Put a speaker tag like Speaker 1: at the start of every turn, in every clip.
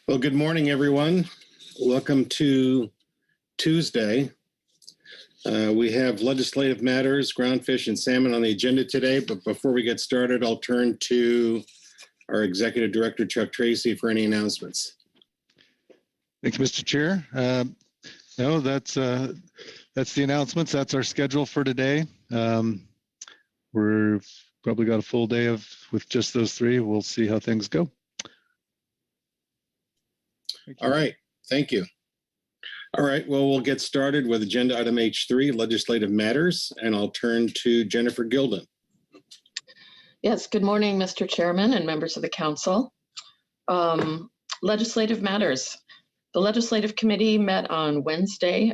Speaker 1: Well, good morning, everyone. Welcome to Tuesday. We have legislative matters, groundfish, and salmon on the agenda today. But before we get started, I'll turn to our Executive Director, Chuck Tracy, for any announcements.
Speaker 2: Thank you, Mr. Chair. No, that's the announcements. That's our schedule for today. We're probably got a full day with just those three. We'll see how things go.
Speaker 1: All right, thank you. All right, well, we'll get started with agenda item H3, legislative matters, and I'll turn to Jennifer Gilden.
Speaker 3: Yes, good morning, Mr. Chairman and members of the council. Legislative matters. The Legislative Committee met on Wednesday,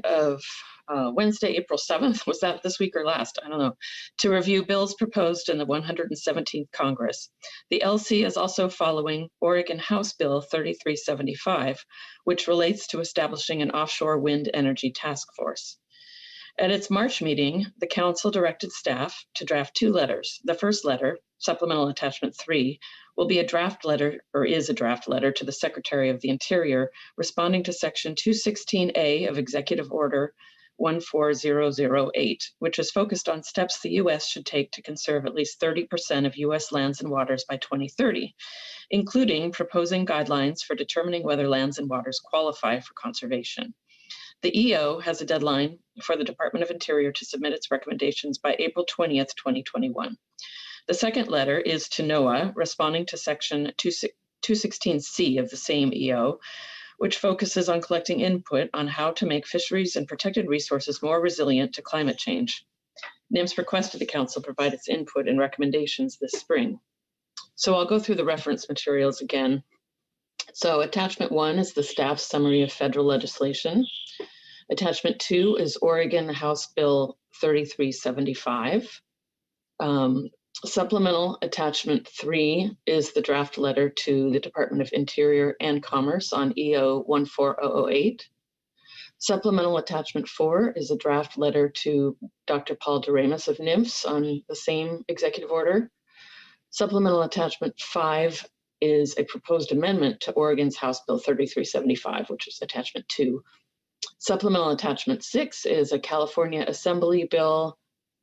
Speaker 3: April 7th. Was that this week or last? I don't know. To review bills proposed in the 117th Congress. The LC is also following Oregon House Bill 3375, which relates to establishing an offshore wind energy task force. At its March meeting, the council directed staff to draft two letters. The first letter, Supplemental Attachment 3, will be a draft letter, or is a draft letter, to the Secretary of the Interior, responding to Section 216A of Executive Order 14008, which is focused on steps the U.S. should take to conserve at least 30% of U.S. lands and waters by 2030, including proposing guidelines for determining whether lands and waters qualify for conservation. The EO has a deadline for the Department of Interior to submit its recommendations by April 20th, 2021. The second letter is to NOAA, responding to Section 216C of the same EO, which focuses on collecting input on how to make fisheries and protected resources more resilient to climate change. NIMS requested the council provide its input and recommendations this spring. So I'll go through the reference materials again. So Attachment 1 is the staff's summary of federal legislation. Attachment 2 is Oregon House Bill 3375. Supplemental Attachment 3 is the draft letter to the Department of Interior and Commerce on EO 14008. Supplemental Attachment 4 is a draft letter to Dr. Paul Doremus of NIMS on the same executive order. Supplemental Attachment 5 is a proposed amendment to Oregon's House Bill 3375, which is Attachment 2. Supplemental Attachment 6 is a California Assembly Bill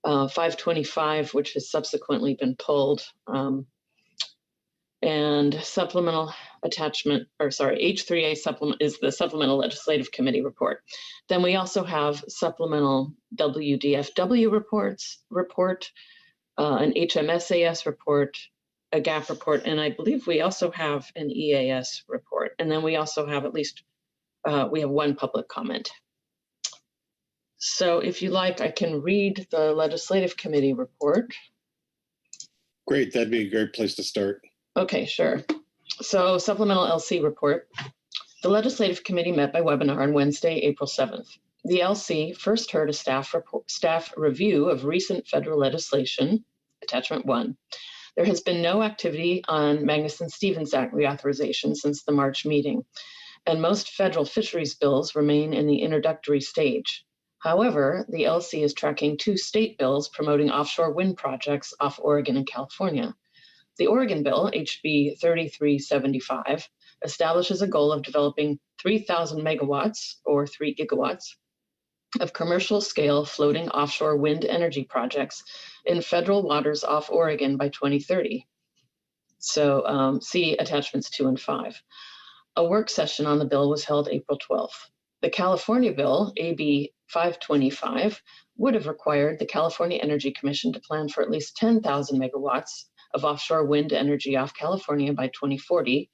Speaker 3: 525, which has subsequently been pulled. And supplemental attachment, H3A supplement is the Supplemental Legislative Committee report. Then we also have supplemental WDFW report, an HMSAS report, a GAP report, and I believe we also have an EAS report. And then we also have we have one public comment. So if you like, I can read the Legislative Committee report.
Speaker 1: Great, that'd be a great place to start.
Speaker 3: Okay, sure. So Supplemental LC report. The Legislative Committee met by webinar on Wednesday, April 7th. The LC first heard a staff review of recent federal legislation, Attachment 1. There has been no activity on Magnuson-Stevens Act reauthorization since the March meeting, and most federal fisheries bills remain in the introductory stage. However, the LC is tracking two state bills promoting offshore wind projects off Oregon and California. The Oregon bill, HB 3375, establishes a goal of developing 3,000 megawatts, or 3 gigawatts, of commercial scale floating offshore wind energy projects in federal waters off Oregon by 2030. So see attachments 2 and 5. A work session on the bill was held April 12th. The California bill, AB 525, would have required the California Energy Commission to plan for at least 10,000 megawatts of offshore wind energy off California by 2040,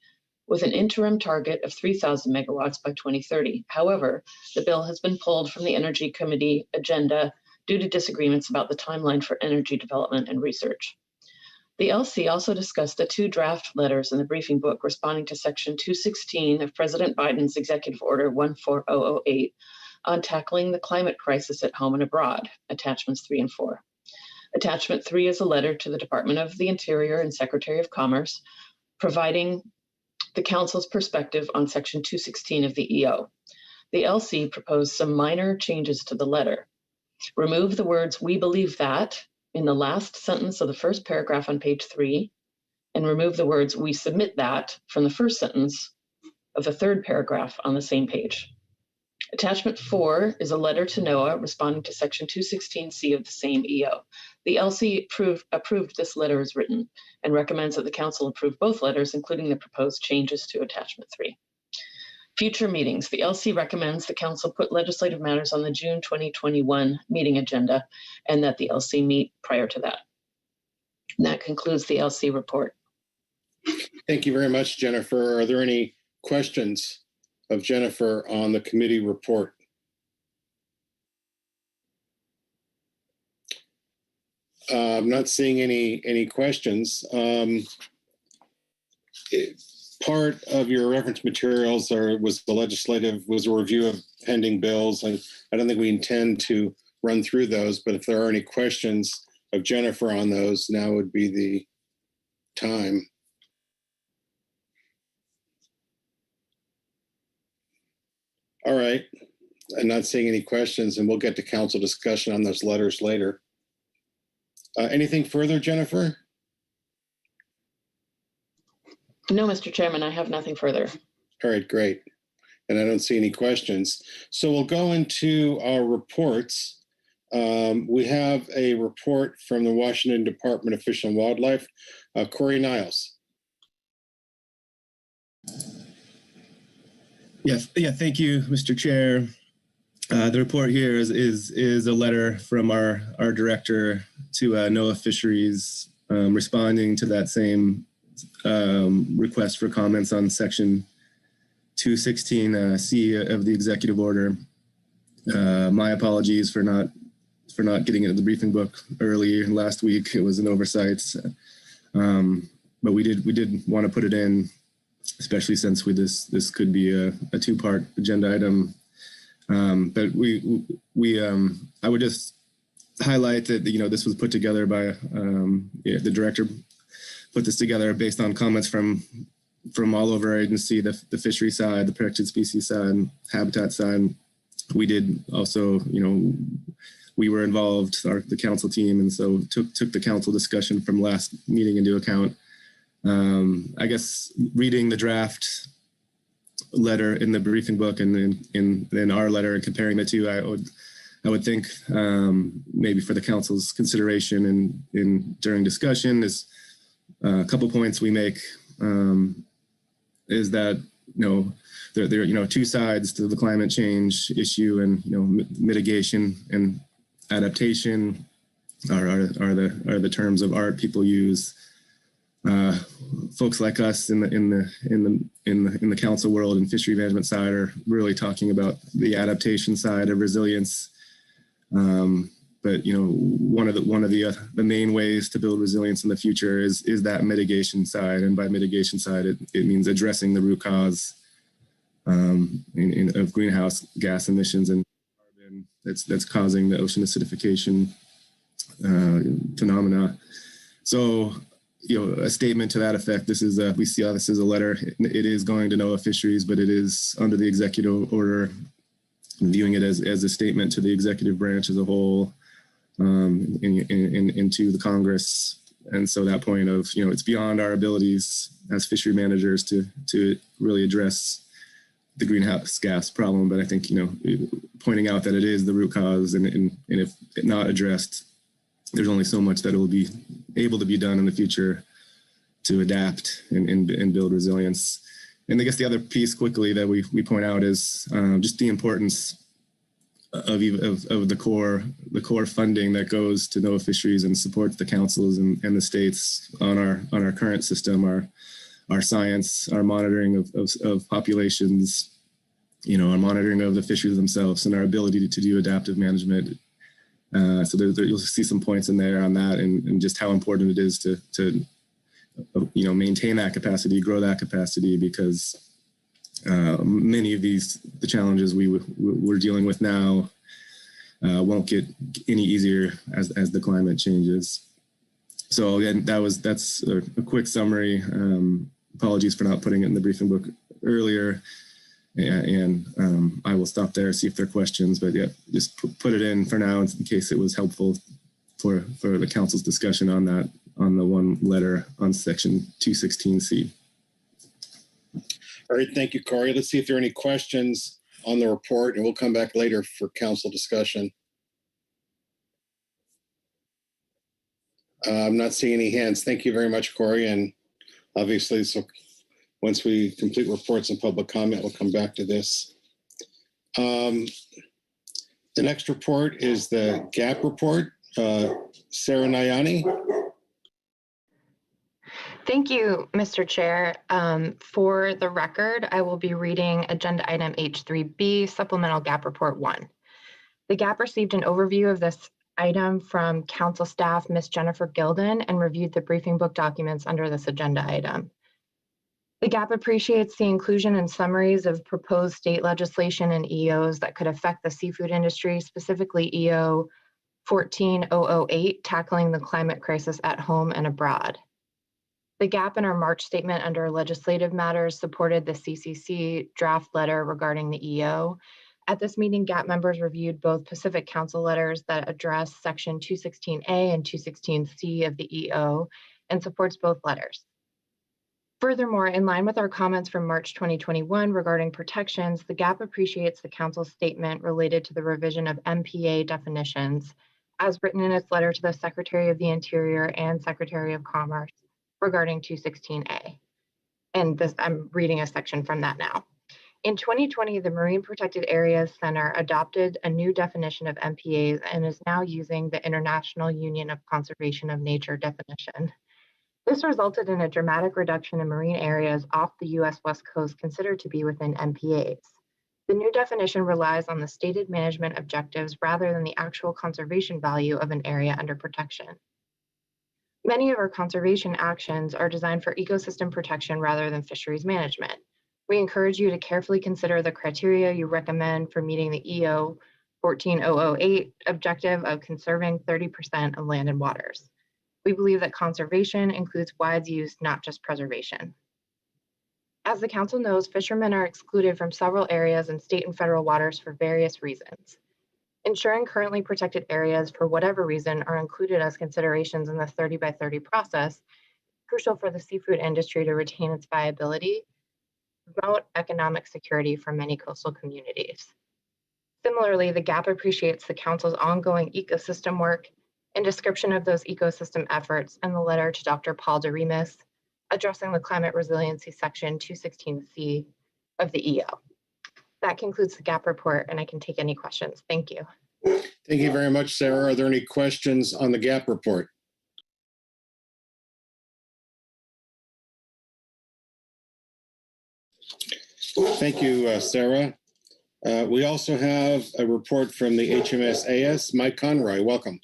Speaker 3: with an interim target of 3,000 megawatts by 2030. However, the bill has been pulled from the Energy Committee agenda due to disagreements about the timeline for energy development and research. The LC also discussed the two draft letters in the briefing book responding to Section 216 of President Biden's Executive Order 14008 on tackling the climate crisis at home and abroad, Attachments 3 and 4. Attachment 3 is a letter to the Department of the Interior and Secretary of Commerce, providing the Council's perspective on Section 216 of the EO. The LC proposed some minor changes to the letter. Remove the words "we believe that" in the last sentence of the first paragraph on page 3, and remove the words "we submit that" from the first sentence of the third paragraph on the same page. Attachment 4 is a letter to NOAA responding to Section 216C of the same EO. The LC approved this letter as written and recommends that the Council approve both letters, including the proposed changes to Attachment 3. Future meetings. The LC recommends the Council put legislative matters on the June 2021 meeting agenda and that the LC meet prior to that. And that concludes the LC report.
Speaker 1: Thank you very much, Jennifer. Are there any questions of Jennifer on the committee report? I'm not seeing any questions. Part of your reference materials was a review of pending bills, and I don't think we intend to run through those, but if there are any questions of Jennifer on those, now would be the time. All right, I'm not seeing any questions, and we'll get to council discussion on those letters later. Anything further, Jennifer?
Speaker 3: No, Mr. Chairman, I have nothing further.
Speaker 1: All right, great. And I don't see any questions. So we'll go into our reports. We have a report from the Washington Department of Fish and Wildlife. Corey Niles.
Speaker 4: Yes, thank you, Mr. Chair. The report here is a letter from our director to NOAA Fisheries responding to that same request for comments on Section 216C of the executive order. My apologies for not getting into the briefing book early last week. It was an oversight, but we did want to put it in, especially since this could be a two-part agenda item. But I would just highlight that this was put together by the director put this together based on comments from all over our agency, the fishery side, the protected species side, habitat side. We did also, we were involved, the council team, and so took the council discussion from last meeting into account. I guess reading the draft letter in the briefing book and in our letter and comparing the two, I would think maybe for the council's consideration and during discussion is a couple points we make is that there are two sides to the climate change issue, and mitigation and adaptation are the terms of art people use. Folks like us in the council world and fishery management side are really talking about the adaptation side of resilience. But one of the main ways to build resilience in the future is that mitigation side, and by mitigation side it means addressing the root cause of greenhouse gas emissions and carbon that's causing the ocean acidification phenomena. So a statement to that effect. We see this as a letter. It is going to NOAA Fisheries, but it is under the executive order, viewing it as a statement to the executive branch as a whole, into the Congress. And so that point of, it's beyond our abilities as fishery managers to really address the greenhouse gas problem. But I think, pointing out that it is the root cause, and if not addressed, there's only so much that will be able to be done in the future to adapt and build resilience. And I guess the other piece quickly that we point out is just the importance of the core funding that goes to NOAA Fisheries and supports the councils and the states on our current system, our science, our monitoring of populations, our monitoring of the fisheries themselves, and our ability to do adaptive management. So you'll see some points in there on that, and just how important it is to maintain that capacity, grow that capacity, because many of the challenges we're dealing with now won't get any easier as the climate changes. So again, that's a quick summary. Apologies for not putting it in the briefing book earlier. And I will stop there, see if there are questions, but yeah, just put it in for now in case it was helpful for the council's discussion on the one letter on Section 216C.
Speaker 1: All right, thank you, Corey. Let's see if there are any questions on the report, and we'll come back later for council discussion. I'm not seeing any hands. Thank you very much, Corey. And obviously, so once we complete reports and public comment, we'll come back to this. The next report is the GAP report. Sarah Nayani.
Speaker 5: Thank you, Mr. Chair. For the record, I will be reading Agenda Item H3B, Supplemental GAP Report 1. The GAP received an overview of this item from Council staff, Ms. Jennifer Gilden, and reviewed the briefing book documents under this agenda item. The GAP appreciates the inclusion and summaries of proposed state legislation and EOs that could affect the seafood industry, specifically EO 14008, Tackling the Climate Crisis at Home and Abroad. The GAP in our March statement under legislative matters supported the CCC draft letter regarding the EO. At this meeting, GAP members reviewed both Pacific Council letters that address Section 216A and 216C of the EO and supports both letters. Furthermore, in line with our comments from March 2021 regarding protections, the GAP appreciates the Council's statement related to the revision of MPA definitions as written in its letter to the Secretary of the Interior and Secretary of Commerce regarding 216A. And this, I'm reading a section from that now. In 2020, the Marine Protected Areas Center adopted a new definition of MPAs and is now using the International Union of Conservation of Nature definition. This resulted in a dramatic reduction in marine areas off the U.S. West Coast considered to be within MPAs. The new definition relies on the stated management objectives rather than the actual conservation value of an area under protection. Many of our conservation actions are designed for ecosystem protection rather than fisheries management. We encourage you to carefully consider the criteria you recommend for meeting the EO 14008 objective of conserving 30% of land and waters. We believe that conservation includes wide use, not just preservation. As the Council knows, fishermen are excluded from several areas in state and federal waters for various reasons. Ensuring currently protected areas, for whatever reason, are included as considerations in the 30 by 30 process, crucial for the seafood industry to retain its viability, promote economic security for many coastal communities. Similarly, the GAP appreciates the Council's ongoing ecosystem work and description of those ecosystem efforts in the letter to Dr. Paul DeRemus, addressing the climate resiliency section 216C of the EO. That concludes the GAP report, and I can take any questions. Thank you.
Speaker 1: Thank you very much, Sarah. Are there any questions on the GAP report? Thank you, Sarah. We also have a report from the HMSAS. Mike Conroy, welcome.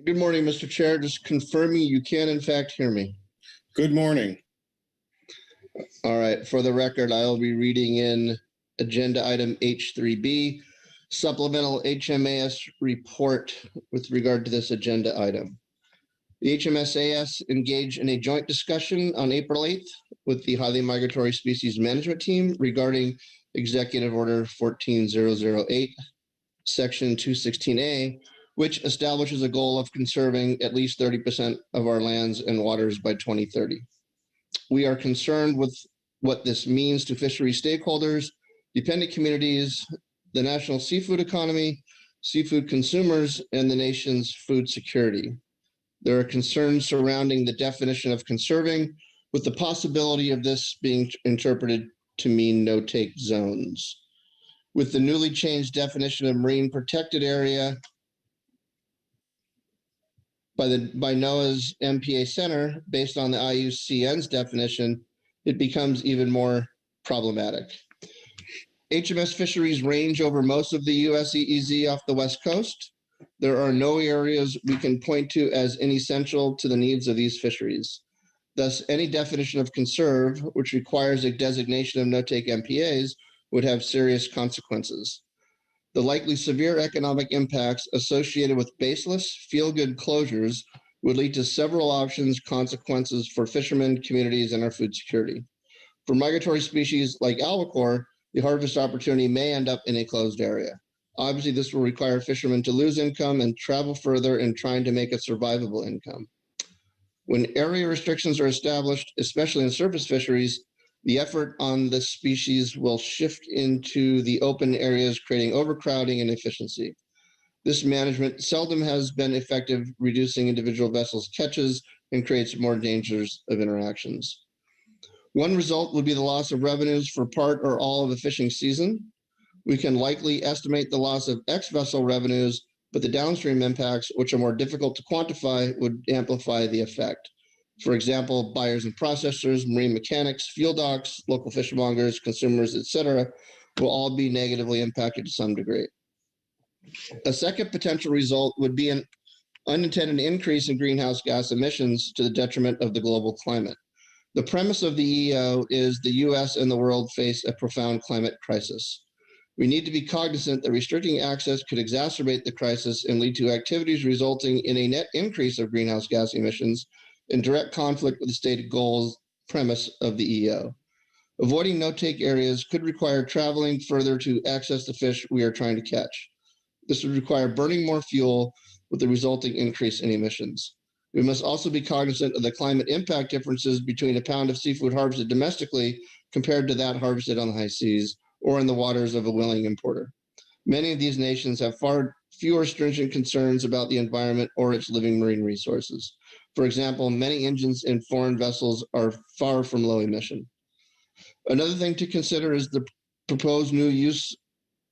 Speaker 6: Good morning, Mr. Chair. Just confirming you can in fact hear me.
Speaker 1: Good morning.
Speaker 6: All right, for the record, I'll be reading in agenda item H3B, supplemental HMAS report with regard to this agenda item. The HMSAS engaged in a joint discussion on April 8th with the Highly Migratory Species Management Team regarding Executive Order 14008, Section 216A, which establishes a goal of conserving at least 30% of our lands and waters by 2030. We are concerned with what this means to fishery stakeholders, dependent communities, the national seafood economy, seafood consumers, and the nation's food security. There are concerns surrounding the definition of conserving, with the possibility of this being interpreted to mean no-take zones. With the newly changed definition of marine protected area by NOAA's MPA Center, based on the IUCN's definition, it becomes even more problematic. HMS fisheries range over most of the US EEZ off the West Coast. There are no areas we can point to as inessential to the needs of these fisheries. Thus, any definition of conserve, which requires a designation of no-take MPAs, would have serious consequences. The likely severe economic impacts associated with baseless, feel-good closures would lead to several consequences for fishermen, communities, and our food security. For migratory species like albacore, the harvest opportunity may end up in a closed area. Obviously, this will require fishermen to lose income and travel further in trying to make a survivable income. When area restrictions are established, especially in surface fisheries, The effort on the species will shift into the open areas, creating overcrowding and inefficiency. This management seldom has been effective, reducing individual vessels' catches and creates more dangers of interactions. One result would be the loss of revenues for part or all of a fishing season. We can likely estimate the loss of X vessel revenues, but the downstream impacts, which are more difficult to quantify, would amplify the effect. For example, buyers and processors, marine mechanics, fuel docks, local fishmongers, consumers, etc., will all be negatively impacted to some degree. A second potential result would be an unintended increase in greenhouse gas emissions to the detriment of the global climate. The premise of the EEO is the US and the world face a profound climate crisis. We need to be cognizant that restricting access could exacerbate the crisis and lead to activities resulting in a net increase of greenhouse gas emissions in direct conflict with the stated goals premise of the EEO. Avoiding no-take areas could require traveling further to access the fish we are trying to catch. This would require burning more fuel with the resulting increase in emissions. We must also be cognizant of the climate impact differences between a pound of seafood harvested domestically compared to that harvested on the high seas or in the waters of a willing importer. Many of these nations have far fewer stringent concerns about the environment or its living marine resources. For example, many engines in foreign vessels are far from low emission. Another thing to consider is the proposed new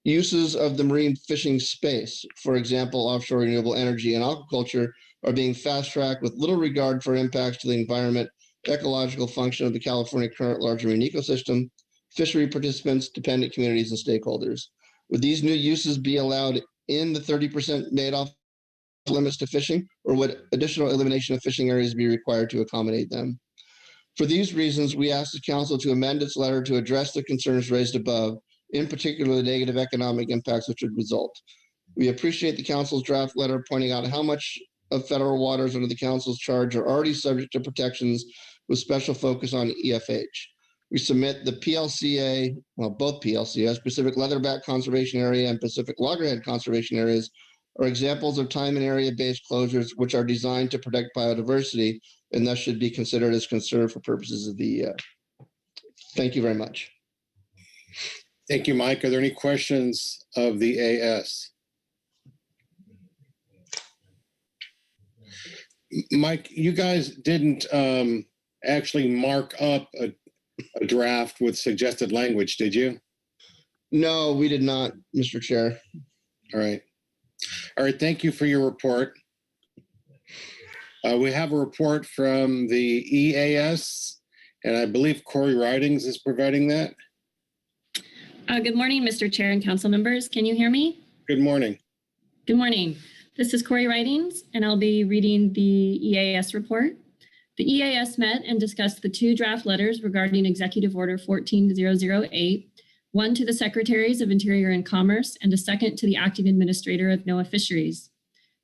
Speaker 6: uses of the marine fishing space. For example, offshore renewable energy and aquaculture are being fast-tracked with little regard for impacts to the environment, ecological function of the California current large marine ecosystem, fishery participants, dependent communities, and stakeholders. Would these new uses be allowed in the 30% made off limits to fishing, or would additional elimination of fishing areas be required to accommodate them? For these reasons, we ask the Council to amend its letter to address the concerns raised above, in particular the negative economic impacts which would result. We appreciate the Council's draft letter pointing out how much of federal waters under the Council's charge are already subject to protections with special focus on EFH. We submit the PLCA, well, both PLCAs, Pacific Leatherback Conservation Area and Pacific Loggerhead Conservation Areas, are examples of time and area-based closures which are designed to protect biodiversity and thus should be considered as conserved for purposes of the Thank you very much.
Speaker 1: Thank you, Mike. Are there any questions of the AS? Mike, you guys didn't actually mark up a draft with suggested language, did you?
Speaker 6: No, we did not, Mr. Chair.
Speaker 1: All right. All right, thank you for your report. We have a report from the EAS, and I believe Corey Ridings is providing that.
Speaker 7: Good morning, Mr. Chair and council members. Can you hear me?
Speaker 1: Good morning.
Speaker 7: Good morning. This is Corey Ridings, and I'll be reading the EAS report. The EAS met and discussed the two draft letters regarding Executive Order 14008, one to the Secretaries of Interior and Commerce, and a second to the Acting Administrator of NOAA Fisheries.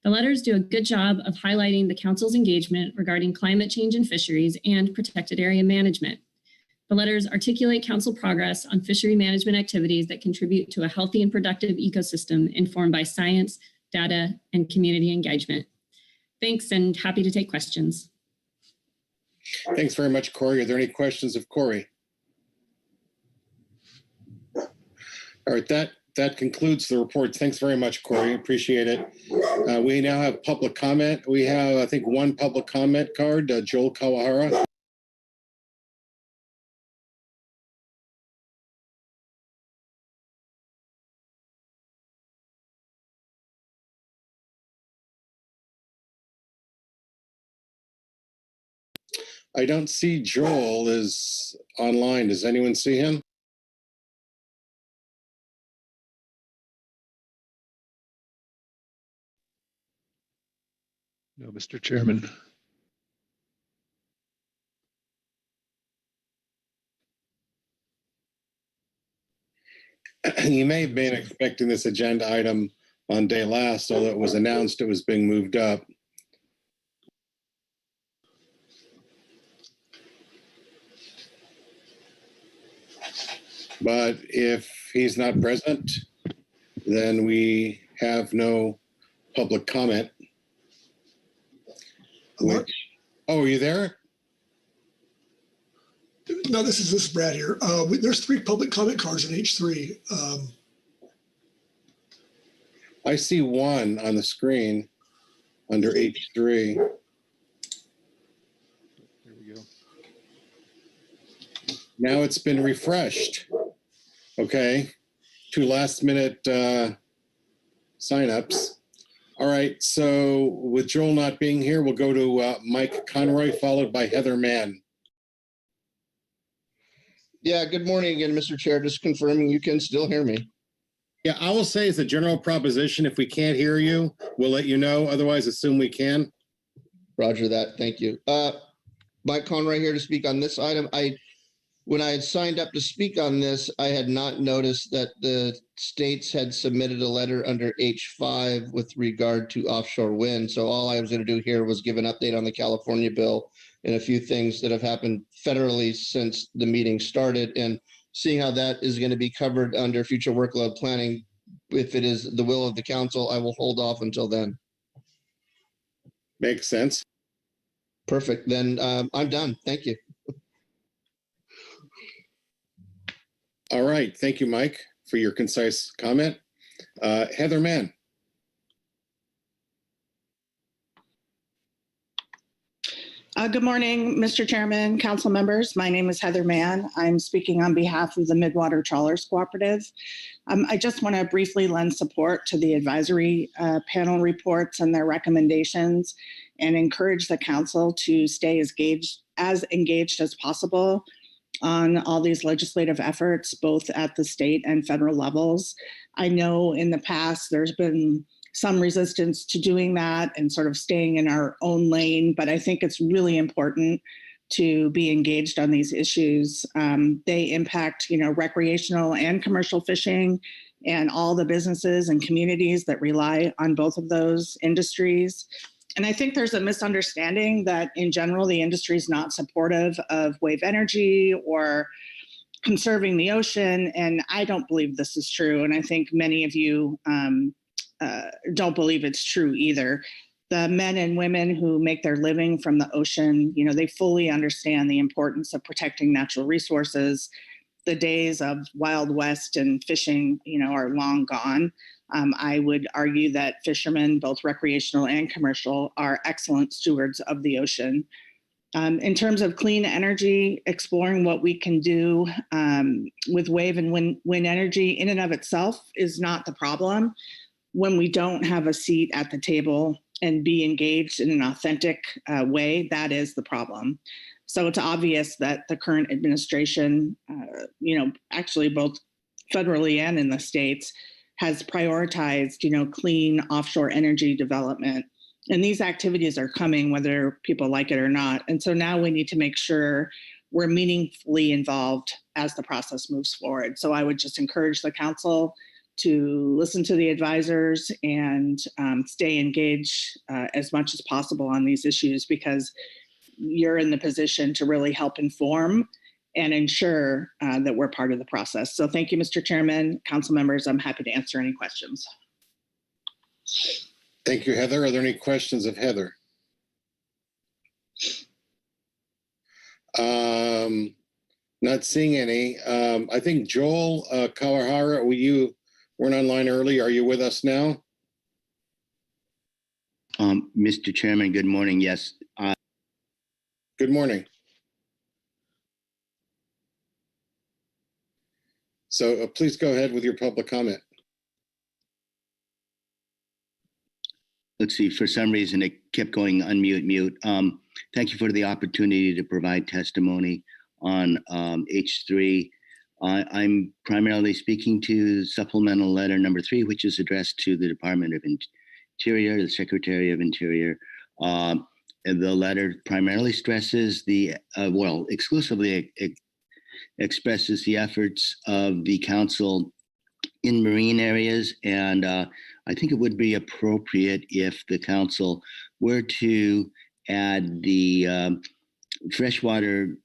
Speaker 7: The letters do a good job of highlighting the Council's engagement regarding climate change in fisheries and protected area management. The letters articulate Council progress on fishery management activities that contribute to a healthy and productive ecosystem informed by science, data, and community engagement. Thanks, and happy to take questions.
Speaker 1: Thanks very much, Corey. Are there any questions of Corey? All right, that concludes the report. Thanks very much, Corey. Appreciate it. We now have public comment. We have, I think, one public comment card, Joel Kawahara. I don't see Joel is online. Does anyone see him?
Speaker 2: No, Mr. Chairman.
Speaker 1: You may have been expecting this agenda item on day last, although it was announced it was being moved up. But if he's not present, then we have no public comment. Oh, are you there?
Speaker 8: No, this is Brad here. There's 3 public comment cards in H3.
Speaker 1: I see one on the screen under H3.
Speaker 2: There we go.
Speaker 1: Now it's been refreshed. Okay. 2 last minute signups. All right. So with Joel not being here, we'll go to Mike Conroy, followed by Heather Mann.
Speaker 6: Yeah, good morning again, Mr. Chair. Just confirming you can still hear me.
Speaker 1: Yeah, I will say as a general proposition, if we can't hear you, we'll let you know. Otherwise, assume we can.
Speaker 6: Roger that. Thank you. Mike Conroy here to speak on this item. When I had signed up to speak on this, I had not noticed that the states had submitted a letter under H5 with regard to offshore wind. So all I was going to do here was give an update on the California bill and a few things that have happened federally since the meeting started, and seeing how that is going to be covered under future workload planning. If it is the will of the council, I will hold off until then.
Speaker 1: Makes sense.
Speaker 6: Perfect. Then I'm done. Thank you.
Speaker 1: All right. Thank you, Mike, for your concise comment. Heather Mann.
Speaker 9: Good morning, Mr. Chairman, council members. My name is Heather Mann. I'm speaking on behalf of the Midwater Trawlers Cooperative. I just want to briefly lend support to the advisory panel reports and their recommendations, and encourage the council to stay as engaged as possible on all these legislative efforts, both at the state and federal levels. I know in the past there's been some resistance to doing that and sort of staying in our own lane, but I think it's really important to be engaged on these issues. They impact, recreational and commercial fishing and all the businesses and communities that rely on both of those industries. And I think there's a misunderstanding that in general, the industry is not supportive of wave energy or conserving the ocean. And I don't believe this is true. And I think many of you don't believe it's true either. The men and women who make their living from the ocean, they fully understand the importance of protecting natural resources. The days of Wild West and fishing, are long gone. I would argue that fishermen, both recreational and commercial, are excellent stewards of the ocean. In terms of clean energy, exploring what we can do with wave and wind energy in and of itself is not the problem. When we don't have a seat at the table and be engaged in an authentic way, that is the problem. So it's obvious that the current administration, actually both federally and in the states, has prioritized, clean offshore energy development. And these activities are coming whether people like it or not. And so now we need to make sure we're meaningfully involved as the process moves forward. So I would just encourage the council to listen to the advisors and stay engaged as much as possible on these issues, because you're in the position to really help inform and ensure that we're part of the process. So thank you, Mr. Chairman, council members. I'm happy to answer any questions.
Speaker 1: Thank you, Heather. Are there any questions of Heather? Not seeing any. I think Joel Kawahara, you weren't online early. Are you with us now?
Speaker 10: Mr. Chairman, good morning. Yes.
Speaker 1: Good morning. So please go ahead with your public comment.
Speaker 10: Let's see, for some reason it kept going unmute, mute. Thank you for the opportunity to provide testimony on H3. I'm primarily speaking to supplemental letter number 3, which is addressed to the Department of Interior, the Secretary of Interior. The letter primarily stresses exclusively expresses the efforts of the council in marine areas. And I think it would be appropriate if the council were to add the freshwater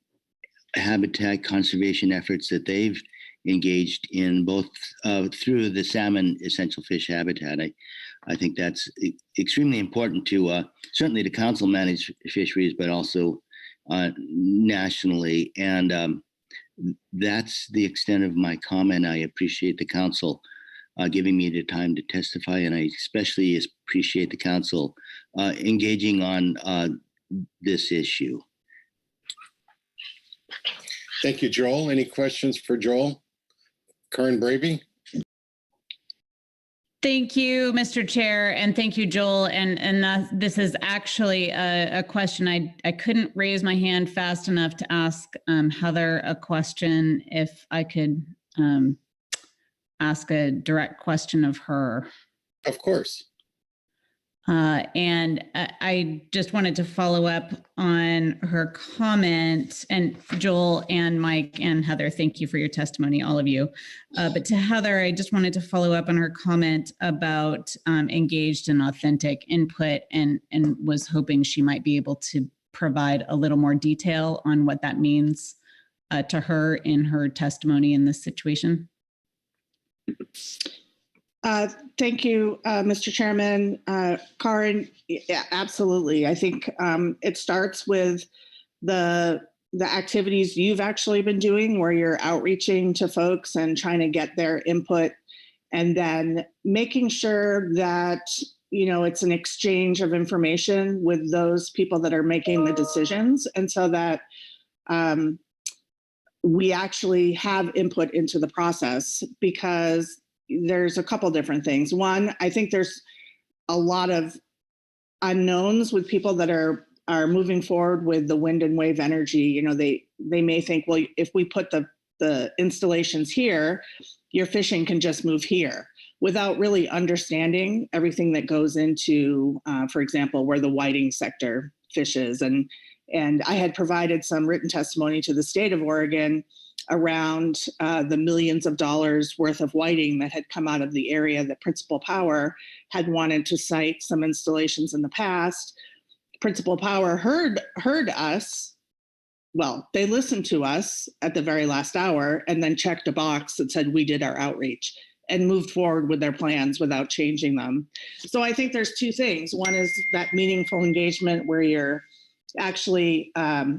Speaker 10: habitat conservation efforts that they've engaged in, both through the salmon essential fish habitat. I think that's extremely important to certainly to council manage fisheries, but also nationally. And That's the extent of my comment. I appreciate the council giving me the time to testify, and I especially appreciate the council engaging on this issue.
Speaker 1: Thank you, Joel. Any questions for Joel? Karen Bravey?
Speaker 11: Thank you, Mr. Chair, and thank you, Joel. And this is actually a question. I couldn't raise my hand fast enough to ask Heather a question. If I could ask a direct question of her.
Speaker 1: Of course.
Speaker 11: And I just wanted to follow up on her comment, and Joel and Mike and Heather, thank you for your testimony, all of you. But to Heather, I just wanted to follow up on her comment about engaged and authentic input, and was hoping she might be able to provide a little more detail on what that means to her in her testimony in this situation.
Speaker 9: Thank you, Mr. Chairman. Karen, yeah, absolutely. I think it starts with the activities you've actually been doing, where you're outreaching to folks and trying to get their input, and then making sure that, you know, it's an exchange of information with those people that are making the decisions, and so that we actually have input into the process, because there's a couple different things. One, I think there's a lot of unknowns with people that are moving forward with the wind and wave energy. You know, they may think, well, if we put the installations here, your fishing can just move here, without really understanding everything that goes into, for example, where the whiting sector fishes. And I had provided some written testimony to the state of Oregon around the millions of dollars worth of whiting that had come out of the area that Principal Power had wanted to site some installations in the past. Principal Power heard us. Well, they listened to us at the very last hour and then checked a box that said we did our outreach and moved forward with their plans without changing them. So I think there's two things. One is that meaningful engagement where you're actually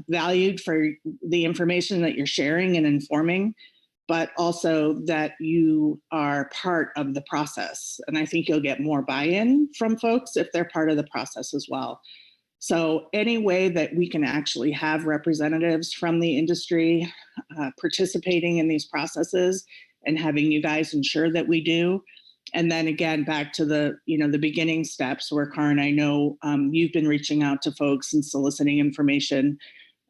Speaker 9: valued for the information that you're sharing and informing, but also that you are part of the process. And I think you'll get more buy-in from folks if they're part of the process as well. So any way that we can actually have representatives from the industry participating in these processes and having you guys ensure that we do. And then again, back to the beginning steps where, Karen, I know you've been reaching out to folks and soliciting information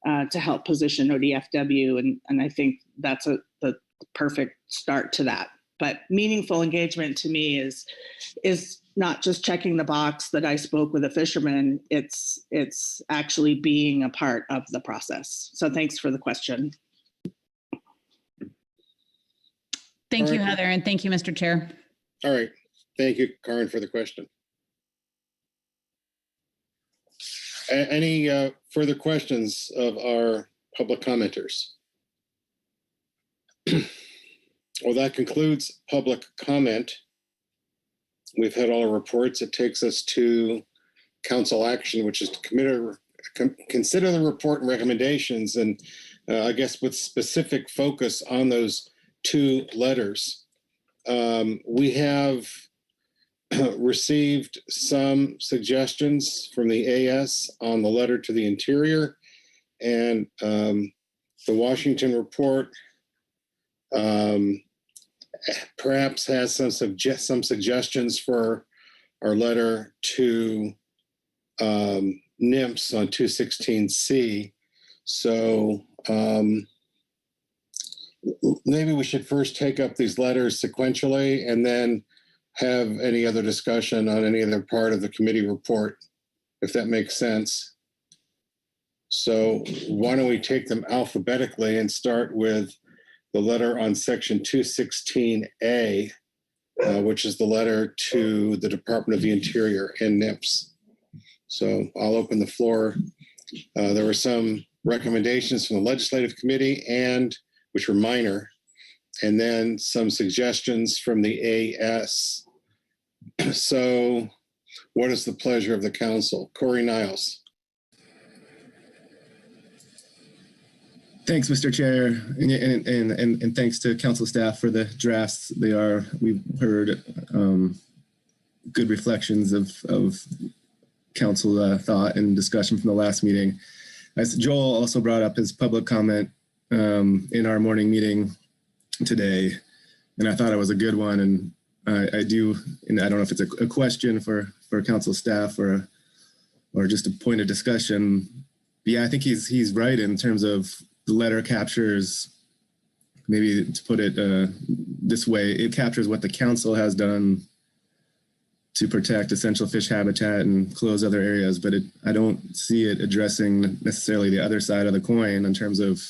Speaker 9: to help position ODFW. And I think that's the perfect start to that. But meaningful engagement to me is not just checking the box that I spoke with a fisherman. It's actually being a part of the process. So thanks for the question.
Speaker 11: Thank you, Heather, and thank you, Mr. Chair.
Speaker 1: All right. Thank you, Karen, for the question. Any further questions of our public commenters? Well, that concludes public comment. We've had all our reports. It takes us to council action, which is to consider the report and recommendations, and I guess with specific focus on those two letters. We have received some suggestions from the AS on the letter to the Interior, and the Washington report perhaps has some suggestions for our letter to NIMS on 216C. So maybe we should first take up these letters sequentially and then have any other discussion on any other part of the committee report, if that makes sense. So why don't we take them alphabetically and start with the letter on section 216A, which is the letter to the Department of the Interior and NIPS. So I'll open the floor. There were some recommendations from the Legislative Committee, and which were minor, and then some suggestions from the AS. So what is the pleasure of the council? Corey Niles.
Speaker 4: Thanks, Mr. Chair, and thanks to council staff for the drafts. We've heard good reflections of council thought and discussion from the last meeting. As Joel also brought up his public comment in our morning meeting today, and I thought it was a good one. And I don't know if it's a question for council staff or just a point of discussion. But yeah, I think he's right in terms of the letter captures, maybe to put it this way, it captures what the council has done to protect essential fish habitat and close other areas, but I don't see it addressing necessarily the other side of the coin in terms of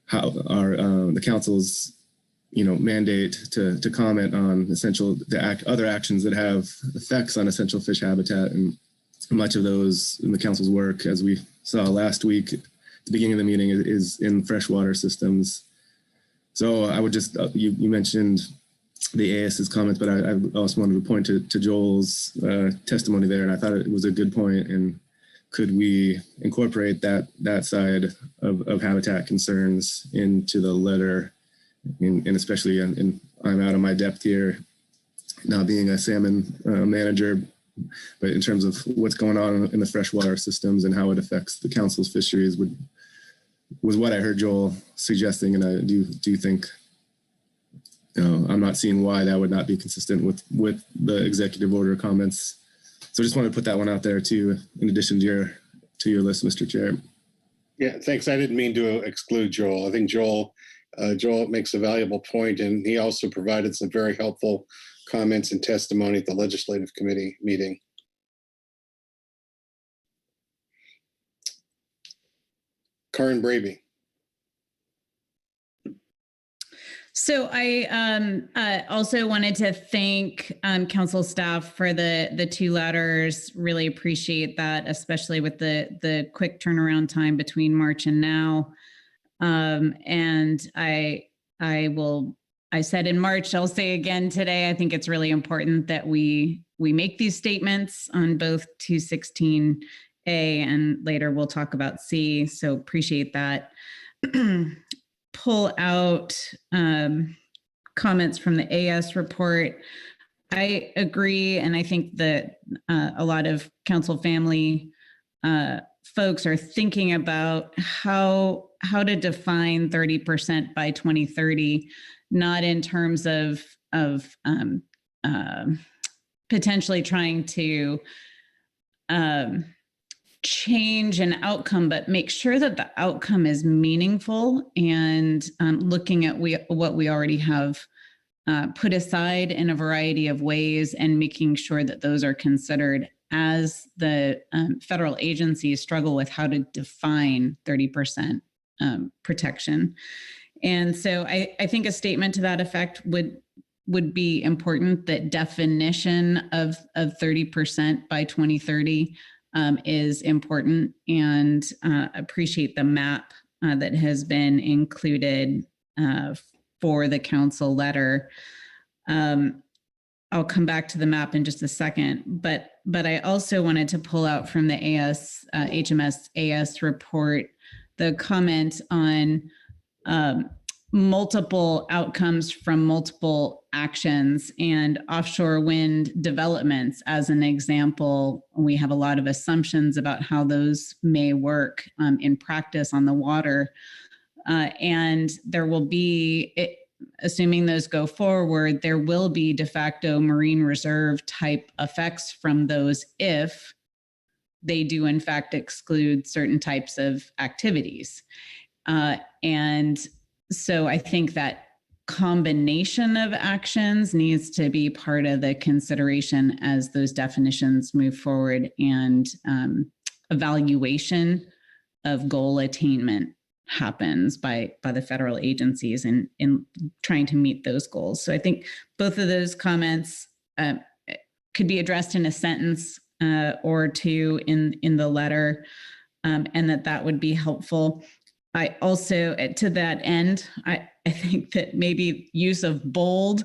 Speaker 4: how the council's mandate to comment on other actions that have effects on essential fish habitat, and much of those in the council's work, as we saw last week at the beginning of the meeting, is in freshwater systems. So I would just you mentioned the AS's comments, but I also wanted to point to Joel's testimony there, and I thought it was a good point. And could we incorporate that side of habitat concerns into the letter, and especially I'm out of my depth here, not being a salmon manager, but in terms of what's going on in the freshwater systems and how it affects the council's fisheries was what I heard Joel suggesting, and I do think. I'm not seeing why that would not be consistent with the executive order comments. So I just wanted to put that one out there too, in addition to your list, Mr. Chair.
Speaker 1: Yeah, thanks. I didn't mean to exclude Joel. I think Joel makes a valuable point, and he also provided some very helpful comments and testimony at the legislative committee meeting. Karen Braby.
Speaker 11: So I also wanted to thank council staff for the two letters. Really appreciate that, especially with the quick turnaround time between March and now. And I said in March, I'll say again today, I think it's really important that we make these statements on both 216A and later we'll talk about C. So appreciate that. Pull out comments from the AS report. I agree, and I think that a lot of council family folks are thinking about how to define 30% by 2030, not in terms of potentially trying to change an outcome, but make sure that the outcome is meaningful, and looking at what we already have put aside in a variety of ways, and making sure that those are considered as the federal agencies struggle with how to define 30% protection. And so I think a statement to that effect would be important, that definition of 30% by 2030 is important, and appreciate the map that has been included for the council letter. I'll come back to the map in just a second, but I also wanted to pull out from the HMS AS report the comment on multiple outcomes from multiple actions, and offshore wind developments as an example. We have a lot of assumptions about how those may work in practice on the water. And there will be, assuming those go forward, there will be de facto marine reserve type effects from those if they do in fact exclude certain types of activities. And so I think that combination of actions needs to be part of the consideration as those definitions move forward, and evaluation of goal attainment happens by the federal agencies in trying to meet those goals. So I think both of those comments could be addressed in a sentence or two in the letter, and that would be helpful. I also, to that end, I think that maybe use of bold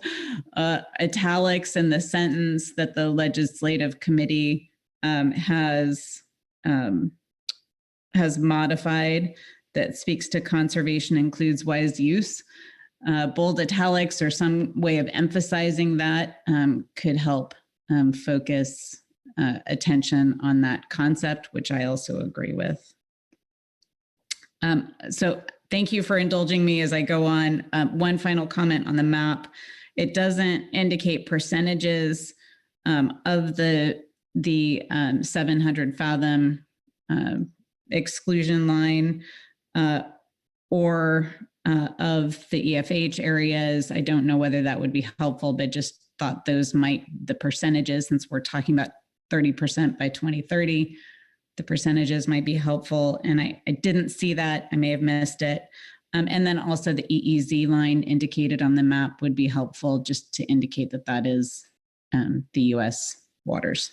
Speaker 11: italics in the sentence that the legislative committee has modified that speaks to conservation includes wise use. Bold italics or some way of emphasizing that could help focus attention on that concept, which I also agree with. So thank you for indulging me as I go on. One final comment on the map. It doesn't indicate percentages of the 700 fathom exclusion line or of the EFH areas. I don't know whether that would be helpful, but just thought those might, the percentages, since we're talking about 30% by 2030, the percentages might be helpful. And I didn't see that. I may have missed it. And then also the EEZ line indicated on the map would be helpful, just to indicate that that is the US waters.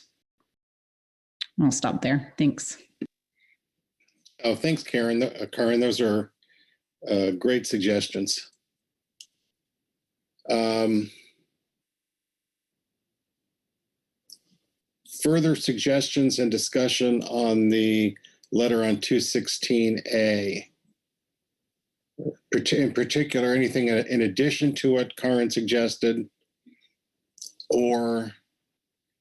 Speaker 11: I'll stop there. Thanks.
Speaker 1: Oh, thanks, Karen. Karen, those are great suggestions. Further suggestions and discussion on the letter on 216A. In particular, anything in addition to what Karen suggested, or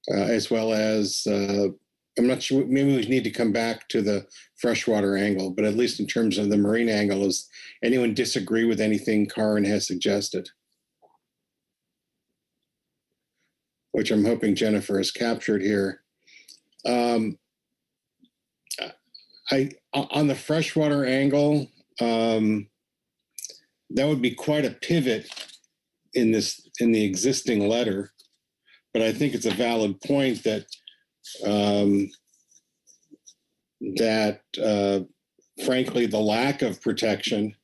Speaker 1: as well as, I'm not sure, maybe we need to come back to the freshwater angle, but at least in terms of the marine angle, does anyone disagree with anything Karen has suggested? Which I'm hoping Jennifer has captured here. On the freshwater angle, that would be quite a pivot in the existing letter, but I think it's a valid point that frankly, the lack of protection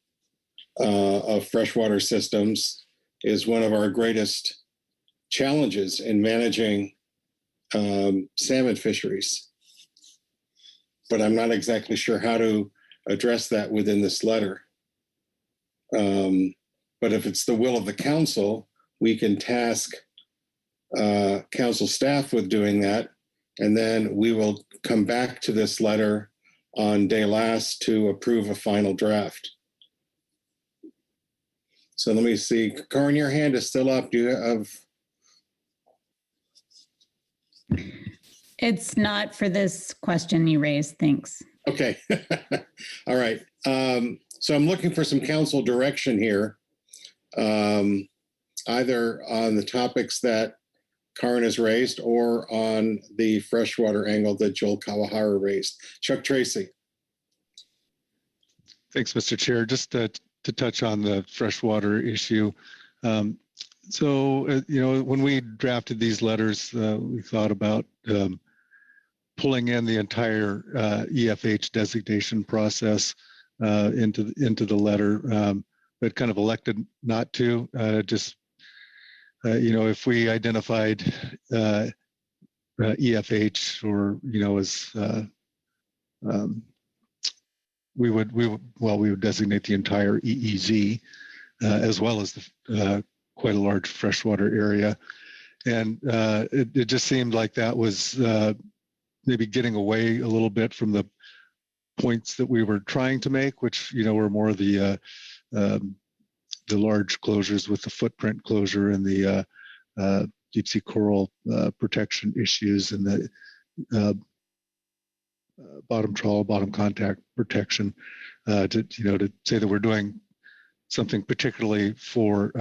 Speaker 1: of freshwater systems is one of our greatest challenges in managing salmon fisheries. But I'm not exactly sure how to address that within this letter. But if it's the will of the council, we can task council staff with doing that. And then we will come back to this letter on day last to approve a final draft. So let me see. Karen, your hand is still up. Do you have?
Speaker 11: It's not for this question you raised. Thanks.
Speaker 1: Okay. All right. So I'm looking for some council direction here, either on the topics that Karen has raised or on the freshwater angle that Joel Kawahara raised. Chuck Tracy.
Speaker 2: Thanks, Mr. Chair. Just to touch on the freshwater issue. When we drafted these letters, we thought about pulling in the entire EFH designation process into the letter, but kind of elected not to. If we identified EFH or as we would designate the entire EEZ as well as the quite a large freshwater area, and it just seemed like that was maybe getting away a little bit from the points that we were trying to make, which were more the large closures with the footprint closure and the deep sea coral protection issues and the bottom trawl, bottom contact protection. To say that we're doing something particularly for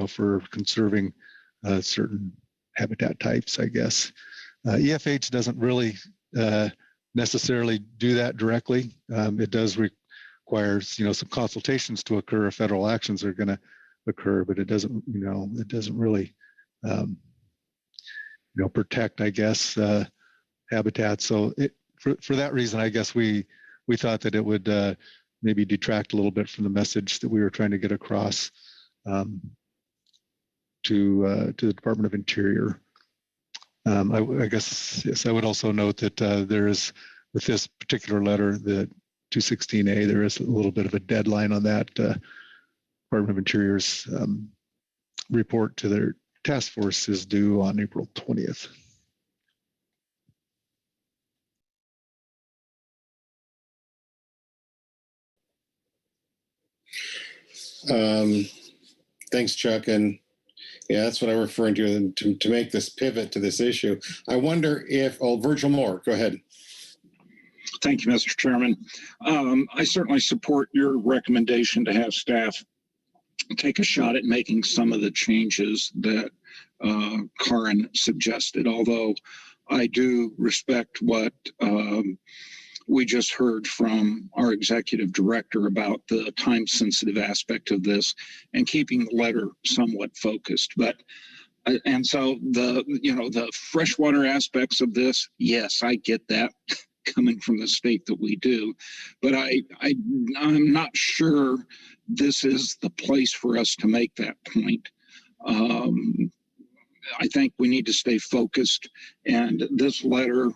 Speaker 2: for conserving certain habitat types, I guess. EFH doesn't really necessarily do that directly. It does require some consultations to occur if federal actions are going to occur, but it doesn't really protect, I guess, habitats. So for that reason, I guess we thought that it would maybe detract a little bit from the message that we were trying to get across to the Department of Interior. I guess, yes, I would also note that there is, with this particular letter, the 216A, there is a little bit of a deadline on that. Department of Interior's report to their task force is due on April 20th.
Speaker 1: Thanks, Chuck. And yeah, that's what I'm referring to make this pivot to this issue. I wonder if, Virgil Moore, go ahead.
Speaker 12: Thank you, Mr. Chairman. I certainly support your recommendation to have staff take a shot at making some of the changes that Karin suggested, although I do respect what we just heard from our executive director about the time-sensitive aspect of this and keeping the letter somewhat focused. But and so the freshwater aspects of this, yes, I get that coming from the state that we do, but I'm not sure this is the place for us to make that point. I think we need to stay focused, and this letter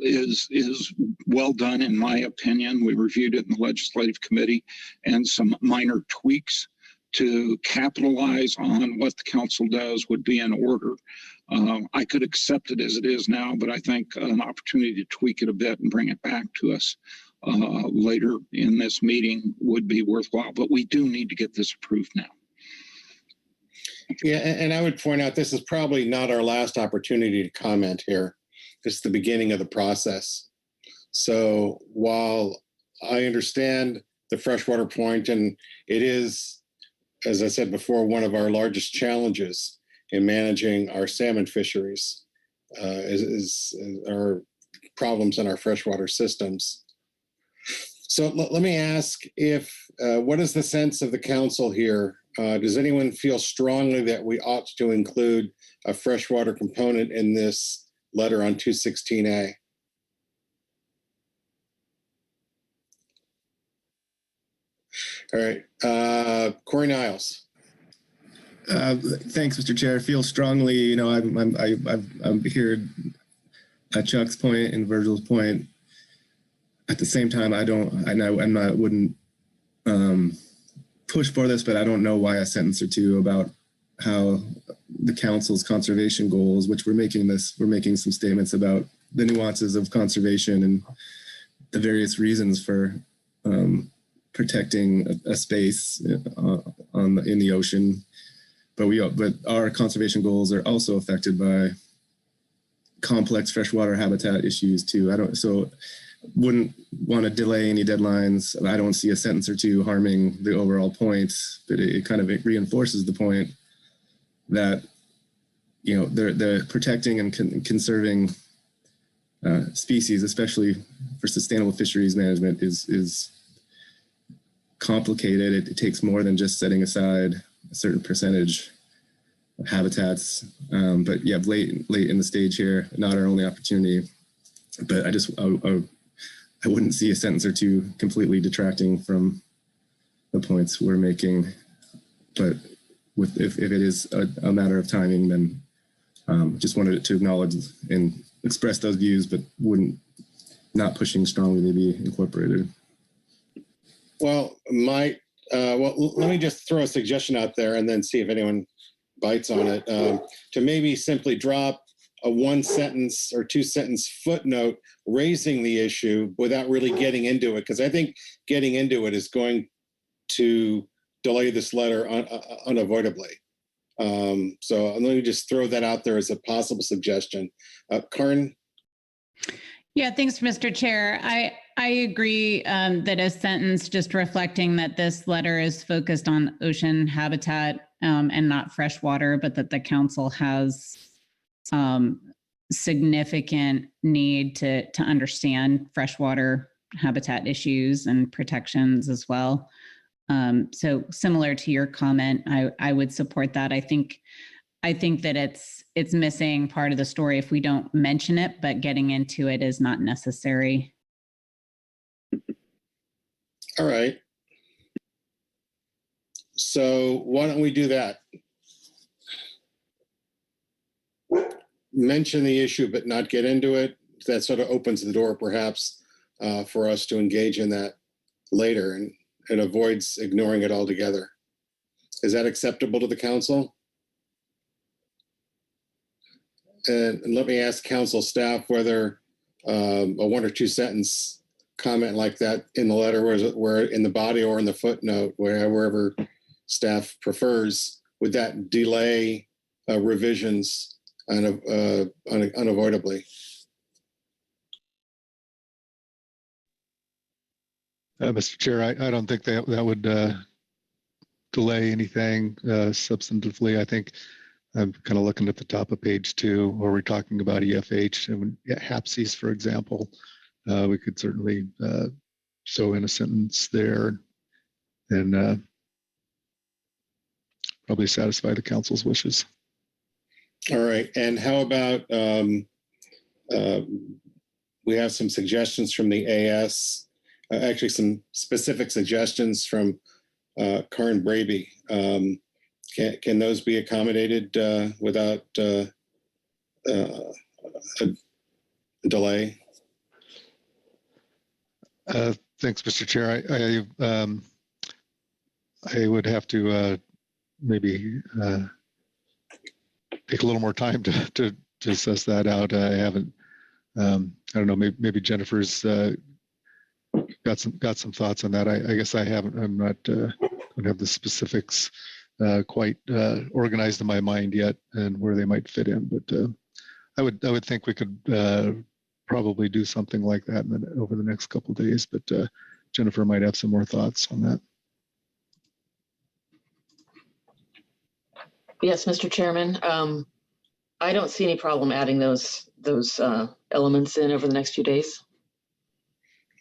Speaker 12: is well done in my opinion. We reviewed it in the legislative committee, and some minor tweaks to capitalize on what the council does would be in order. I could accept it as it is now, but I think an opportunity to tweak it a bit and bring it back to us later in this meeting would be worthwhile. But we do need to get this approved now.
Speaker 1: Yeah, and I would point out this is probably not our last opportunity to comment here. This is the beginning of the process. So while I understand the freshwater point, and it is, as I said before, one of our largest challenges in managing our salmon fisheries is our problems in our freshwater systems. So let me ask what is the sense of the council here? Does anyone feel strongly that we ought to include a freshwater component in this letter on 216A? All right, Corey Niles.
Speaker 4: Thanks, Mr. Chair. I feel strongly, I'm here at Chuck's point and Virgil's point. At the same time, wouldn't push for this, but I don't know why a sentence or two about how the council's conservation goals, which we're making some statements about the nuances of conservation and the various reasons for protecting a space in the ocean. But our conservation goals are also affected by complex freshwater habitat issues too. Wouldn't want to delay any deadlines. I don't see a sentence or two harming the overall point, but it kind of reinforces the point that they're protecting and conserving species, especially for sustainable fisheries management, is complicated. It takes more than just setting aside a certain percentage of habitats. But yeah, late in the stage here, not our only opportunity. But I wouldn't see a sentence or two completely detracting from the points we're making. But if it is a matter of timing, then just wanted to acknowledge and express those views, but not pushing strongly to be incorporated.
Speaker 1: Well, let me just throw a suggestion out there and then see if anyone bites on it. To maybe simply drop a 1-sentence or 2-sentence footnote raising the issue without really getting into it, because I think getting into it is going to delay this letter unavoidably. So let me just throw that out there as a possible suggestion. Karin?
Speaker 11: Yeah, thanks, Mr. Chair. I agree that a sentence just reflecting that this letter is focused on ocean habitat and not freshwater, but that the council has significant need to understand freshwater habitat issues and protections as well. So similar to your comment, I would support that. I think that it's missing part of the story if we don't mention it, but getting into it is not necessary.
Speaker 1: All right. So why don't we do that? Mention the issue, but not get into it. That sort of opens the door, perhaps, for us to engage in that later, and it avoids ignoring it altogether. Is that acceptable to the council? And let me ask council staff whether a 1 or 2 sentence comment like that in the letter, where in the body or in the footnote, wherever staff prefers, would that delay revisions unavoidably?
Speaker 2: Mr. Chair, I don't think that would delay anything substantively. I think I'm kind of looking at the top of page 2, where we're talking about EFH and HAPSIS, for example. We could certainly show in a sentence there and probably satisfy the council's wishes.
Speaker 1: All right. And how about we have some suggestions from the AS, actually some specific suggestions from Karen Braby. Can those be accommodated without a delay?
Speaker 2: Thanks, Mr. Chair. I would have to maybe take a little more time to assess that out. I haven't. I don't know. Maybe Jennifer's got some thoughts on that. I guess I haven't. I'm not. Don't have the specifics quite organized in my mind yet, and where they might fit in. But I would think we could probably do something like that over the next couple of days. But Jennifer might have some more thoughts on that.
Speaker 3: Yes, Mr. Chairman. I don't see any problem adding those elements in over the next few days.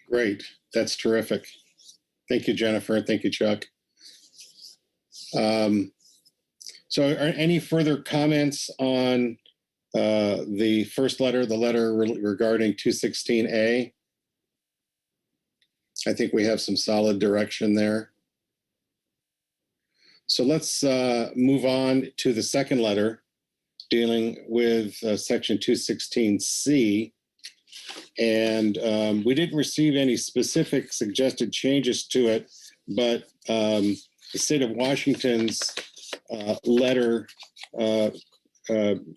Speaker 1: Great. That's terrific. Thank you, Jennifer. Thank you, Chuck. So are any further comments on the first letter, the letter regarding 216A? I think we have some solid direction there. So let's move on to the second letter dealing with section 216C. And we didn't receive any specific suggested changes to it, but the state of Washington's letter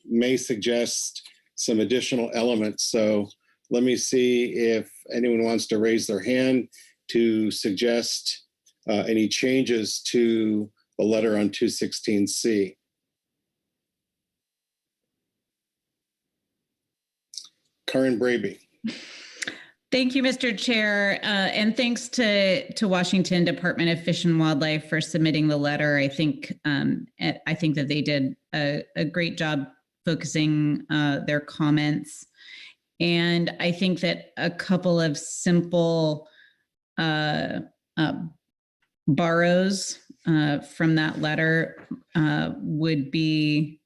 Speaker 1: may suggest some additional elements. So let me see if anyone wants to raise their hand to suggest any changes to the letter on 216C. Karen Braby.
Speaker 11: Thank you, Mr. Chair, and thanks to Washington Department of Fish and Wildlife for submitting the letter. I think that they did a great job focusing their comments, and I think that a couple of simple borrows from that letter would be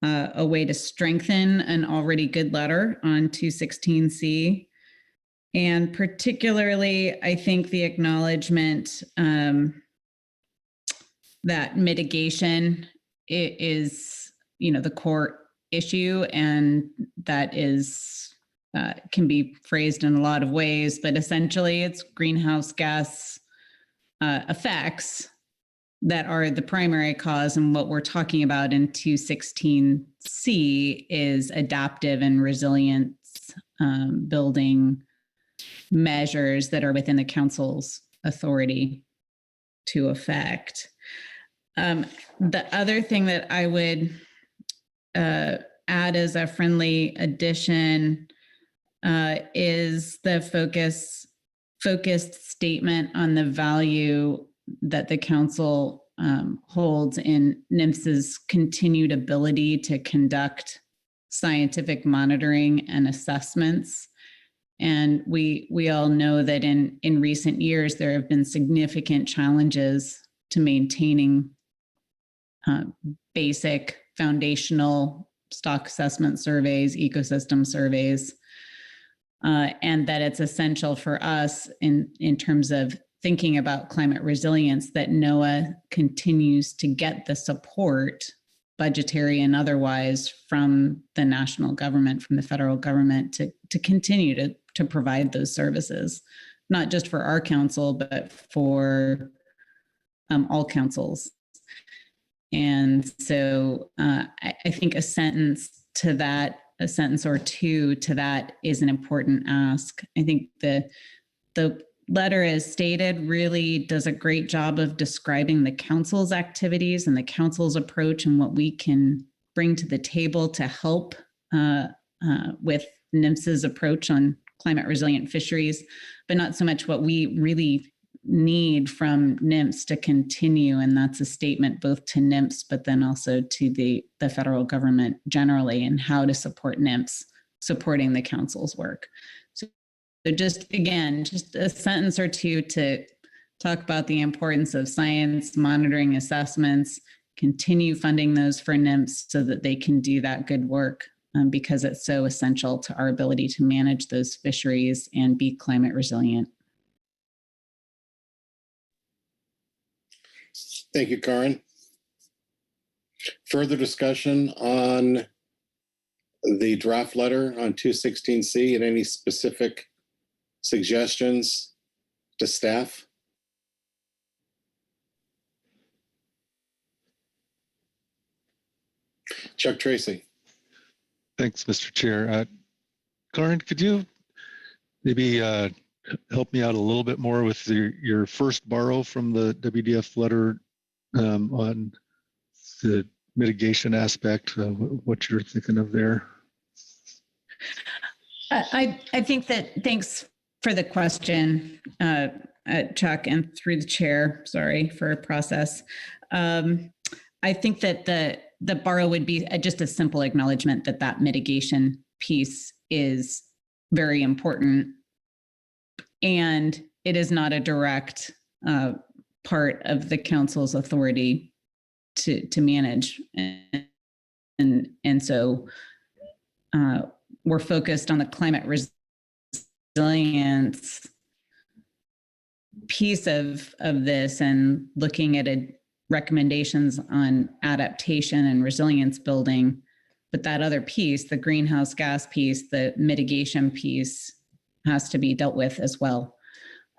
Speaker 11: a way to strengthen an already good letter on 216C. And particularly, I think the acknowledgement that mitigation is, the core issue, and that is can be phrased in a lot of ways, but essentially it's greenhouse gas effects that are the primary cause. And what we're talking about in 216C is adaptive and resilience building measures that are within the council's authority to affect. The other thing that I would add as a friendly addition is the focused statement on the value that the council holds in NMFS's continued ability to conduct scientific monitoring and assessments. And we all know that in recent years, there have been significant challenges to maintaining basic foundational stock assessment surveys, ecosystem surveys, and that it's essential for us in terms of thinking about climate resilience that NOAA continues to get the support, budgetary and otherwise, from the national government, from the federal government to continue to provide those services, not just for our council, but for all councils. And so I think a sentence or two to that is an important ask. I think the the letter, as stated, really does a great job of describing the council's activities and the council's approach and what we can bring to the table to help with NIMS's approach on climate resilient fisheries, but not so much what we really need from NIMS to continue. And that's a statement both to NIMS, but then also to the federal government generally, and how to support NIMS supporting the council's work. So just, again, just a sentence or two to talk about the importance of science, monitoring, assessments, continue funding those for NIMS so that they can do that good work, because it's so essential to our ability to manage those fisheries and be climate resilient.
Speaker 1: Thank you, Karen. Further discussion on the draft letter on 216C and any specific suggestions to staff? Chuck Tracy.
Speaker 2: Thanks, Mr. Chair. Karen, could you maybe help me out a little bit more with your first borrow from the WDF letter on the mitigation aspect, what you're thinking of there?
Speaker 11: I think that, thanks for the question, Chuck, and through the chair, sorry for a process. I think that the borrow would be just a simple acknowledgement that that mitigation piece is very important, and it is not a direct part of the council's authority to manage, and so we're focused on the climate resilience piece of this, and looking at recommendations on adaptation and resilience building. But that other piece, the greenhouse gas piece, the mitigation piece, has to be dealt with as well.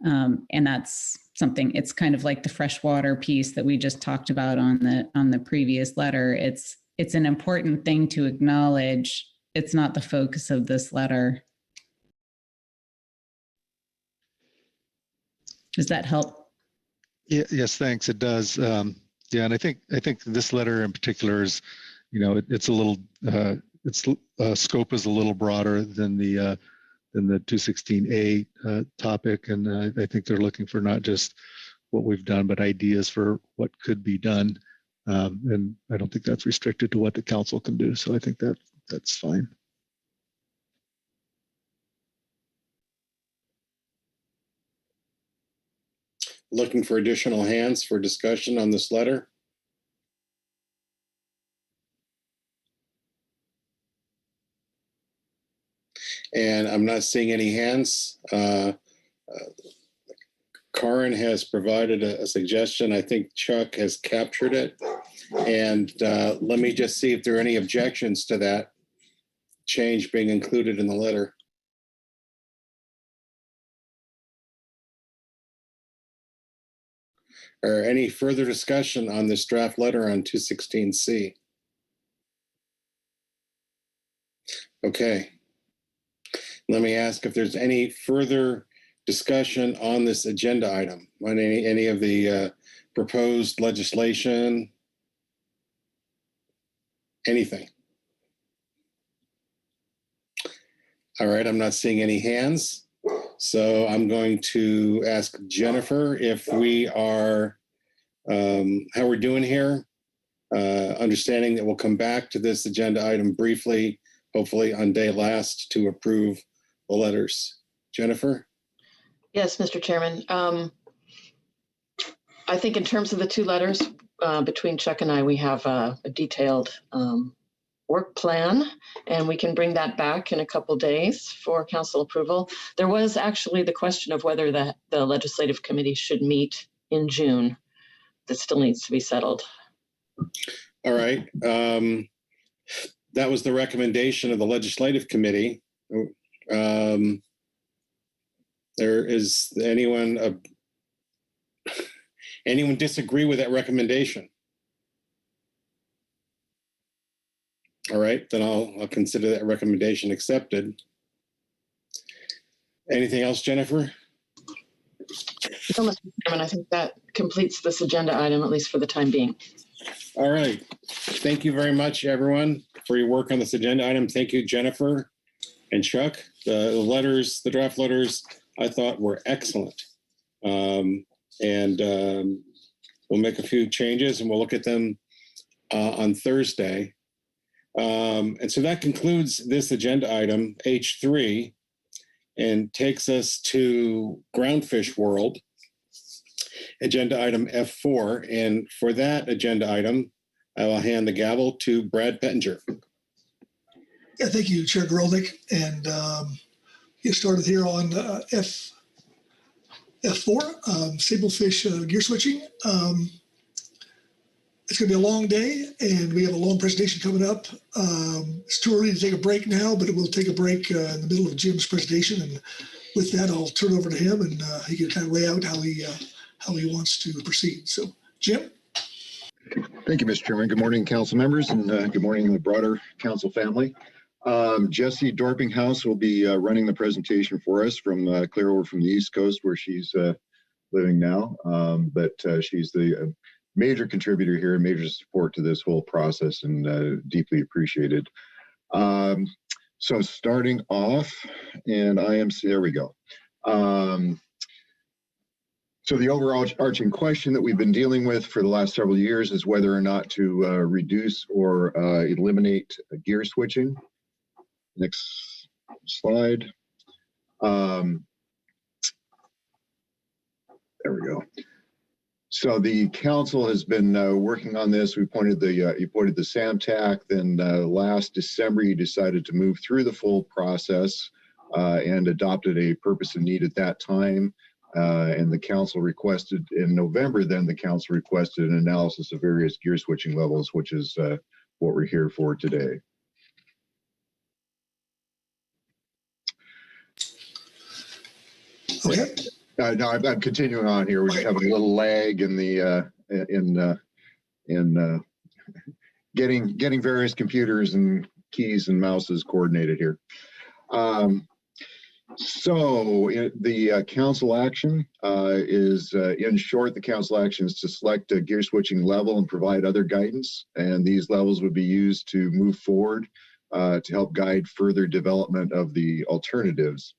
Speaker 11: And that's something, it's kind of like the freshwater piece that we just talked about on the previous letter. It's an important thing to acknowledge. It's not the focus of this letter. Does that help?
Speaker 2: Yeah, yes, thanks. It does. Yeah, and I think this letter in particular is, it's a little, its scope is a little broader than the 216A topic, and I think they're looking for not just what we've done, but ideas for what could be done. And I don't think that's restricted to what the council can do. So I think that's fine.
Speaker 1: Looking for additional hands for discussion on this letter? And I'm not seeing any hands. Karen has provided a suggestion. I think Chuck has captured it. And let me just see if there are any objections to that change being included in the letter. Or any further discussion on this draft letter on 216C? Okay. Let me ask if there's any further discussion on this agenda item, on any of the proposed legislation, anything. All right, I'm not seeing any hands. So I'm going to ask Jennifer if we are, how we're doing here, understanding that we'll come back to this agenda item briefly, hopefully on day last, to approve the letters. Jennifer?
Speaker 3: Yes, Mr. Chairman. I think in terms of the two letters, between Chuck and I, we have a detailed work plan, and we can bring that back in a couple days for council approval. There was actually the question of whether the legislative committee should meet in June. That still needs to be settled.
Speaker 1: All right. That was the recommendation of the legislative committee. There is anyone disagree with that recommendation? All right, then I'll consider that recommendation accepted. Anything else, Jennifer?
Speaker 3: No, Mr. Chairman, I think that completes this agenda item, at least for the time being.
Speaker 1: All right. Thank you very much, everyone, for your work on this agenda item. Thank you, Jennifer and Chuck. The draft letters, I thought were excellent. We'll make a few changes and we'll look at them on Thursday. And so that concludes this agenda item, H3, and takes us to Groundfish World, agenda item F4. And for that agenda item, I will hand the gavel to Brad Pettinger.
Speaker 8: Yeah, thank you, Chair Grolnick. And get started here on F4, Sablefish gear switching. It's going to be a long day, and we have a long presentation coming up. It's too early to take a break now, but we'll take a break in the middle of Jim's presentation. And with that, I'll turn it over to him, and he can kind of lay out how he wants to proceed. So, Jim?
Speaker 13: Thank you, Mr. Chairman. Good morning, council members, and good morning, the broader council family. Jessie Dorpinghouse will be running the presentation for us from clear over from the East Coast, where she's living now. But she's the major contributor here and major support to this whole process, and deeply appreciated. So starting off, and there we go. So the overarching question that we've been dealing with for the last several years is whether or not to reduce or eliminate gear switching. Next slide. There we go. So the council has been working on this. We appointed the SAMTAC. Then last December, you decided to move through the full process and adopted a purpose and need at that time. And the council requested in November, then the council requested an analysis of various gear switching levels, which is what we're here for today.
Speaker 8: Okay.
Speaker 13: No, I'm continuing on here. We're just having a little lag in the getting various computers and keys and mouses coordinated here. So the council action is, in short, the council action is to select a gear switching level and provide other guidance. And these levels would be used to move forward to help guide further development of the alternatives.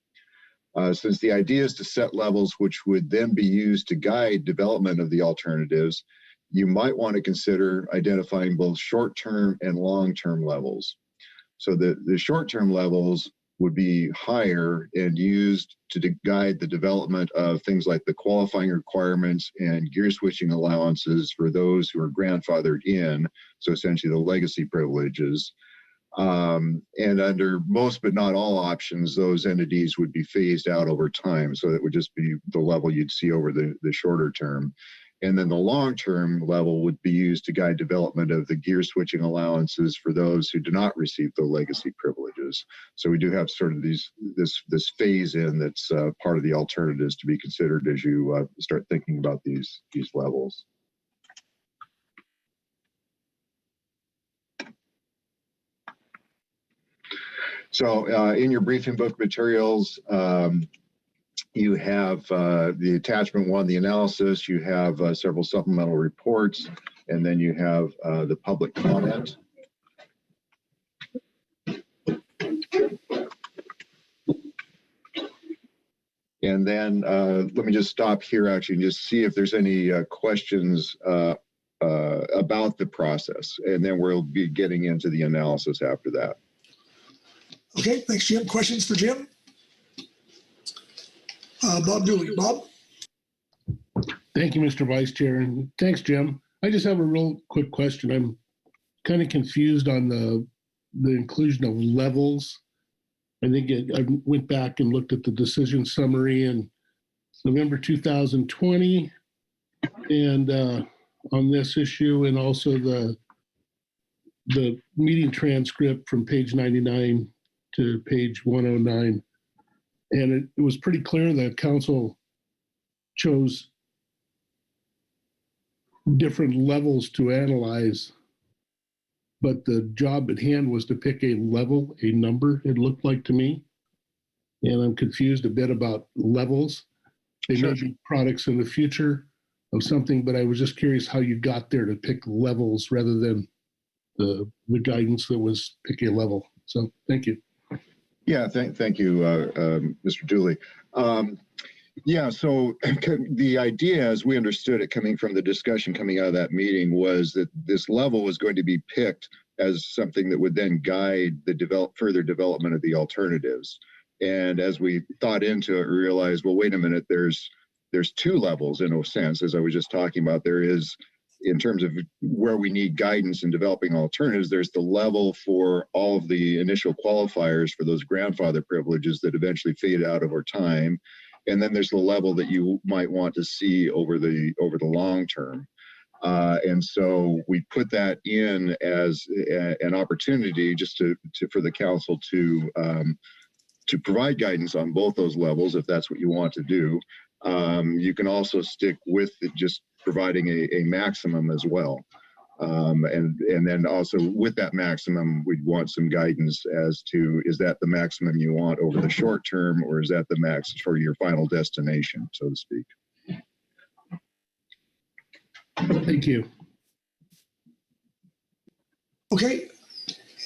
Speaker 13: Since the idea is to set levels which would then be used to guide development of the alternatives, you might want to consider identifying both short-term and long-term levels. So the short-term levels would be higher and used to guide the development of things like the qualifying requirements and gear switching allowances for those who are grandfathered in, so essentially the legacy privileges. And under most but not all options, those entities would be phased out over time. So that would just be the level you'd see over the shorter term. And then the long-term level would be used to guide development of the gear switching allowances for those who do not receive the legacy privileges. So we do have sort of this phase in that's part of the alternatives to be considered as you start thinking about these levels. So in your briefing book materials, you have the attachment 1, the analysis, you have several supplemental reports, and then you have the public comment. And then let me just stop here actually and just see if there's any questions about the process, and then we'll be getting into the analysis after that.
Speaker 8: Okay, thanks, Jim. Questions for Jim? Bob Dooley. Bob?
Speaker 14: Thank you, Mr. Vice Chair, and thanks, Jim. I just have a real quick question. I'm kind of confused on the inclusion of levels. I think I went back and looked at the decision summary in November 2020 and on this issue, and also the meeting transcript from page 99 to page 109. And it was pretty clear that council chose different levels to analyze, but the job at hand was to pick a level, a number, it looked like to me. And I'm confused a bit about levels. They
Speaker 13: Sure.
Speaker 14: may be products in the future of something, but I was just curious how you got there to pick levels rather than the guidance that was pick a level. So thank you.
Speaker 13: Yeah, thank you, Mr. Dooley. Yeah, so the idea, as we understood it coming from the discussion coming out of that meeting, was that this level was going to be picked as something that would then guide the further development of the alternatives. And as we thought into it, we realized, well, wait a minute, there's two levels in a sense, as I was just talking about. There is, in terms of where we need guidance in developing alternatives, there's the level for all of the initial qualifiers for those grandfather privileges that eventually fade out over time. And then there's the level that you might want to see over the long term. And so we put that in as an opportunity just for the council to provide guidance on both those levels, if that's what you want to do. You can also stick with just providing a maximum as well. And then also with that maximum, we'd want some guidance as to, is that the maximum you want over the short term, or is that the max for your final destination, so to speak?
Speaker 14: Thank you.
Speaker 8: Okay.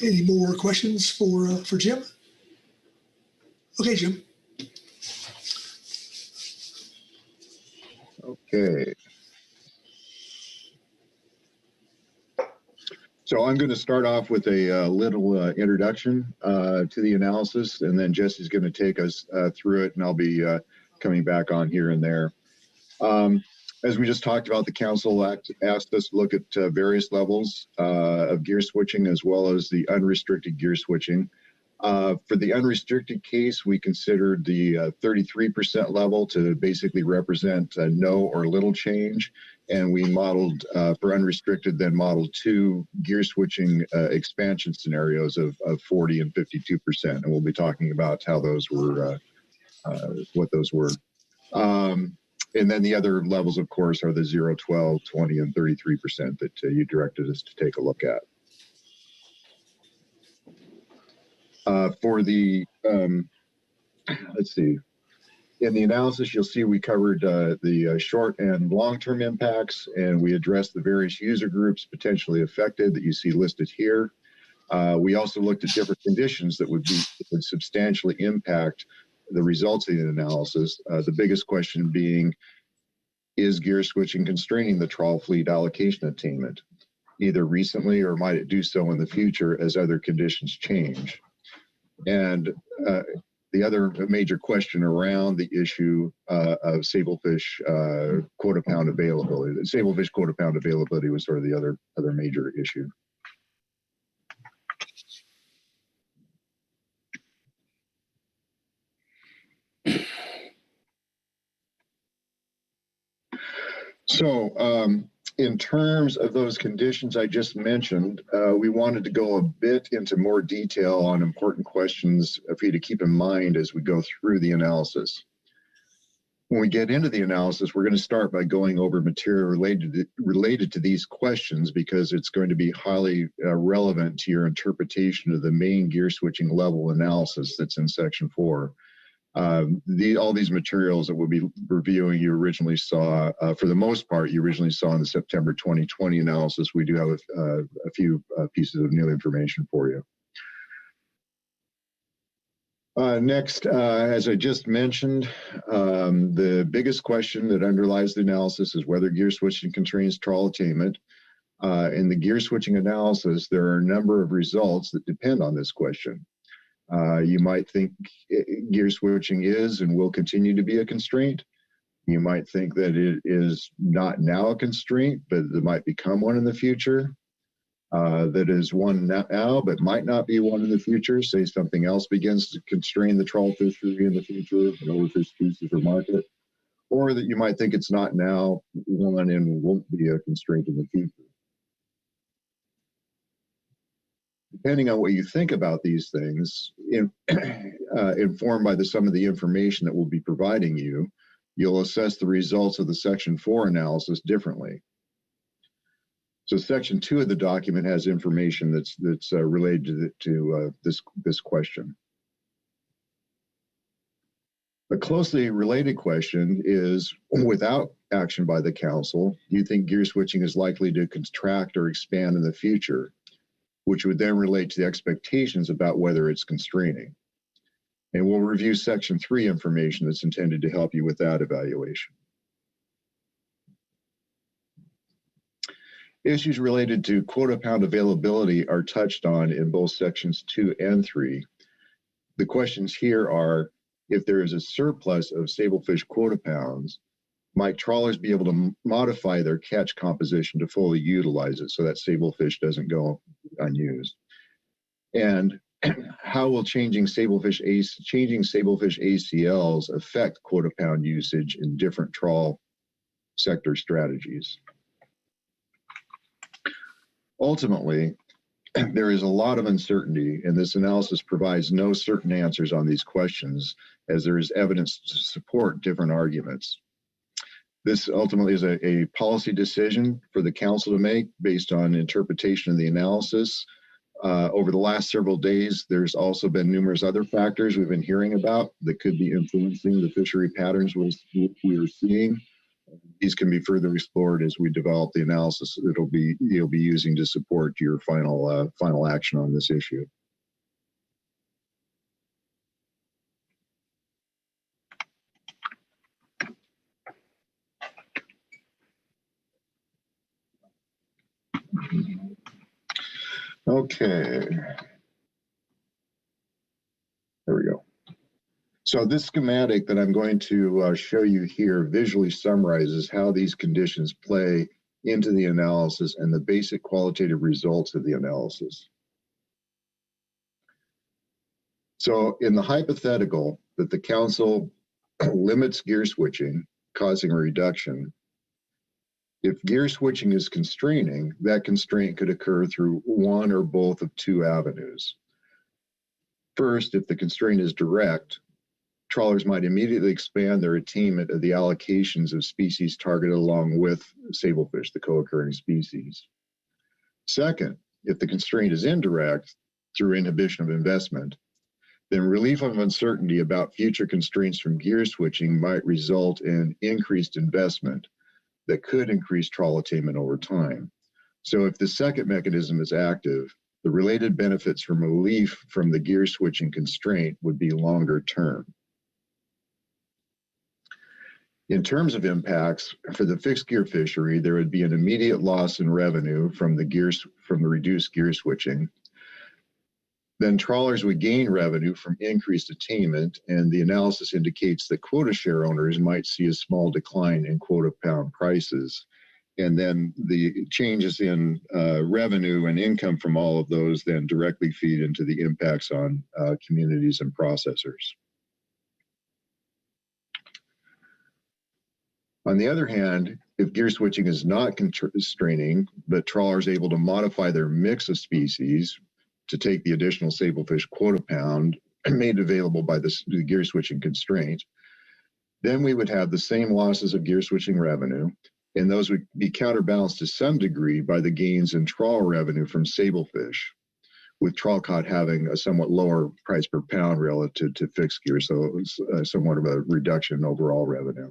Speaker 8: Any more questions for Jim? Okay, Jim.
Speaker 13: Okay. So I'm going to start off with a little introduction to the analysis, and then Jesse's going to take us through it, and I'll be coming back on here and there. As we just talked about, the council asked us to look at various levels of gear switching, as well as the unrestricted gear switching. For the unrestricted case, we considered the 33% level to basically represent no or little change. And we modeled for unrestricted, then modeled two gear switching expansion scenarios of 40 and 52%. And we'll be talking about how those were, what those were. And then the other levels, of course, are the 0, 12, 20, and 33% that you directed us to take a look at. For the, let's see, in the analysis, you'll see we covered the short and long-term impacts, and we addressed the various user groups potentially affected that you see listed here. We also looked at different conditions that would substantially impact the results of the analysis. The biggest question being, is gear switching constraining the trawl fleet allocation attainment, either recently or might it do so in the future as other conditions change? And the other major question around the issue of Sablefish quota pound availability. The Sablefish quota pound availability was sort of the other major issue. So in terms of those conditions I just mentioned, we wanted to go a bit into more detail on important questions for you to keep in mind as we go through the analysis. When we get into the analysis, we're going to start by going over material related to these questions, because it's going to be highly relevant to your interpretation of the main gear switching level analysis that's in section 4. All these materials that we'll be reviewing, you originally saw, for the most part, you originally saw in the September 2020 analysis. We do have a few pieces of new information for you. Next, as I just mentioned, the biggest question that underlies the analysis is whether gear switching constrains trawl attainment. In the gear switching analysis, there are a number of results that depend on this question. You might think gear switching is and will continue to be a constraint. You might think that it is not now a constraint, but it might become one in the future. That is one now, but might not be one in the future. Say something else begins to constrain the trawl fishery in the future, an overfish species or market. Or that you might think it's not now one and won't be a constraint in the future. Depending on what you think about these things, informed by some of the information that we'll be providing you, you'll assess the results of the Section 4 analysis differently. So Section 2 of the document has information that's related to this question. A closely related question is, without action by the council, do you think gear switching is likely to contract or expand in the future, which would then relate to the expectations about whether it's constraining? And we'll review section 3 information that's intended to help you with that evaluation. Issues related to quota pound availability are touched on in both sections 2 and 3. The questions here are, if there is a surplus of sablefish quota pounds, might trawlers be able to modify their catch composition to fully utilize it so that sablefish doesn't go unused? And how will changing sablefish ACLs affect quota pound usage in different trawl sector strategies? Ultimately, there is a lot of uncertainty, and this analysis provides no certain answers on these questions, as there is evidence to support different arguments. This ultimately is a policy decision for the council to make based on interpretation of the analysis. Over the last several days, there's also been numerous other factors we've been hearing about that could be influencing the fishery patterns we are seeing. These can be further explored as we develop the analysis that you'll be using to support your final action on this issue. Okay. There we go. So this schematic that I'm going to show you here visually summarizes how these conditions play into the analysis and the basic qualitative results of the analysis. So in the hypothetical that the council limits gear switching, causing a reduction, if gear switching is constraining, that constraint could occur through one or both of two avenues. First, if the constraint is direct, trawlers might immediately expand their attainment of the allocations of species targeted along with sablefish, the co-occurring species. Second, if the constraint is indirect through inhibition of investment, then relief of uncertainty about future constraints from gear switching might result in increased investment that could increase trawl attainment over time. So if the second mechanism is active, the related benefits from relief from the gear switching constraint would be longer term. In terms of impacts, for the fixed gear fishery, there would be an immediate loss in revenue from the reduced gear switching. Then trawlers would gain revenue from increased attainment, and the analysis indicates that quota share owners might see a small decline in quota pound prices. And then the changes in revenue and income from all of those then directly feed into the impacts on communities and processors. On the other hand, if gear switching is not constraining, but trawlers able to modify their mix of species to take the additional sablefish quota pound made available by the gear switching constraint, then we would have the same losses of gear switching revenue, and those would be counterbalanced to some degree by the gains in trawl revenue from sablefish, with trawl caught having a somewhat lower price per pound relative to fixed gear, so it's somewhat of a reduction in overall revenue.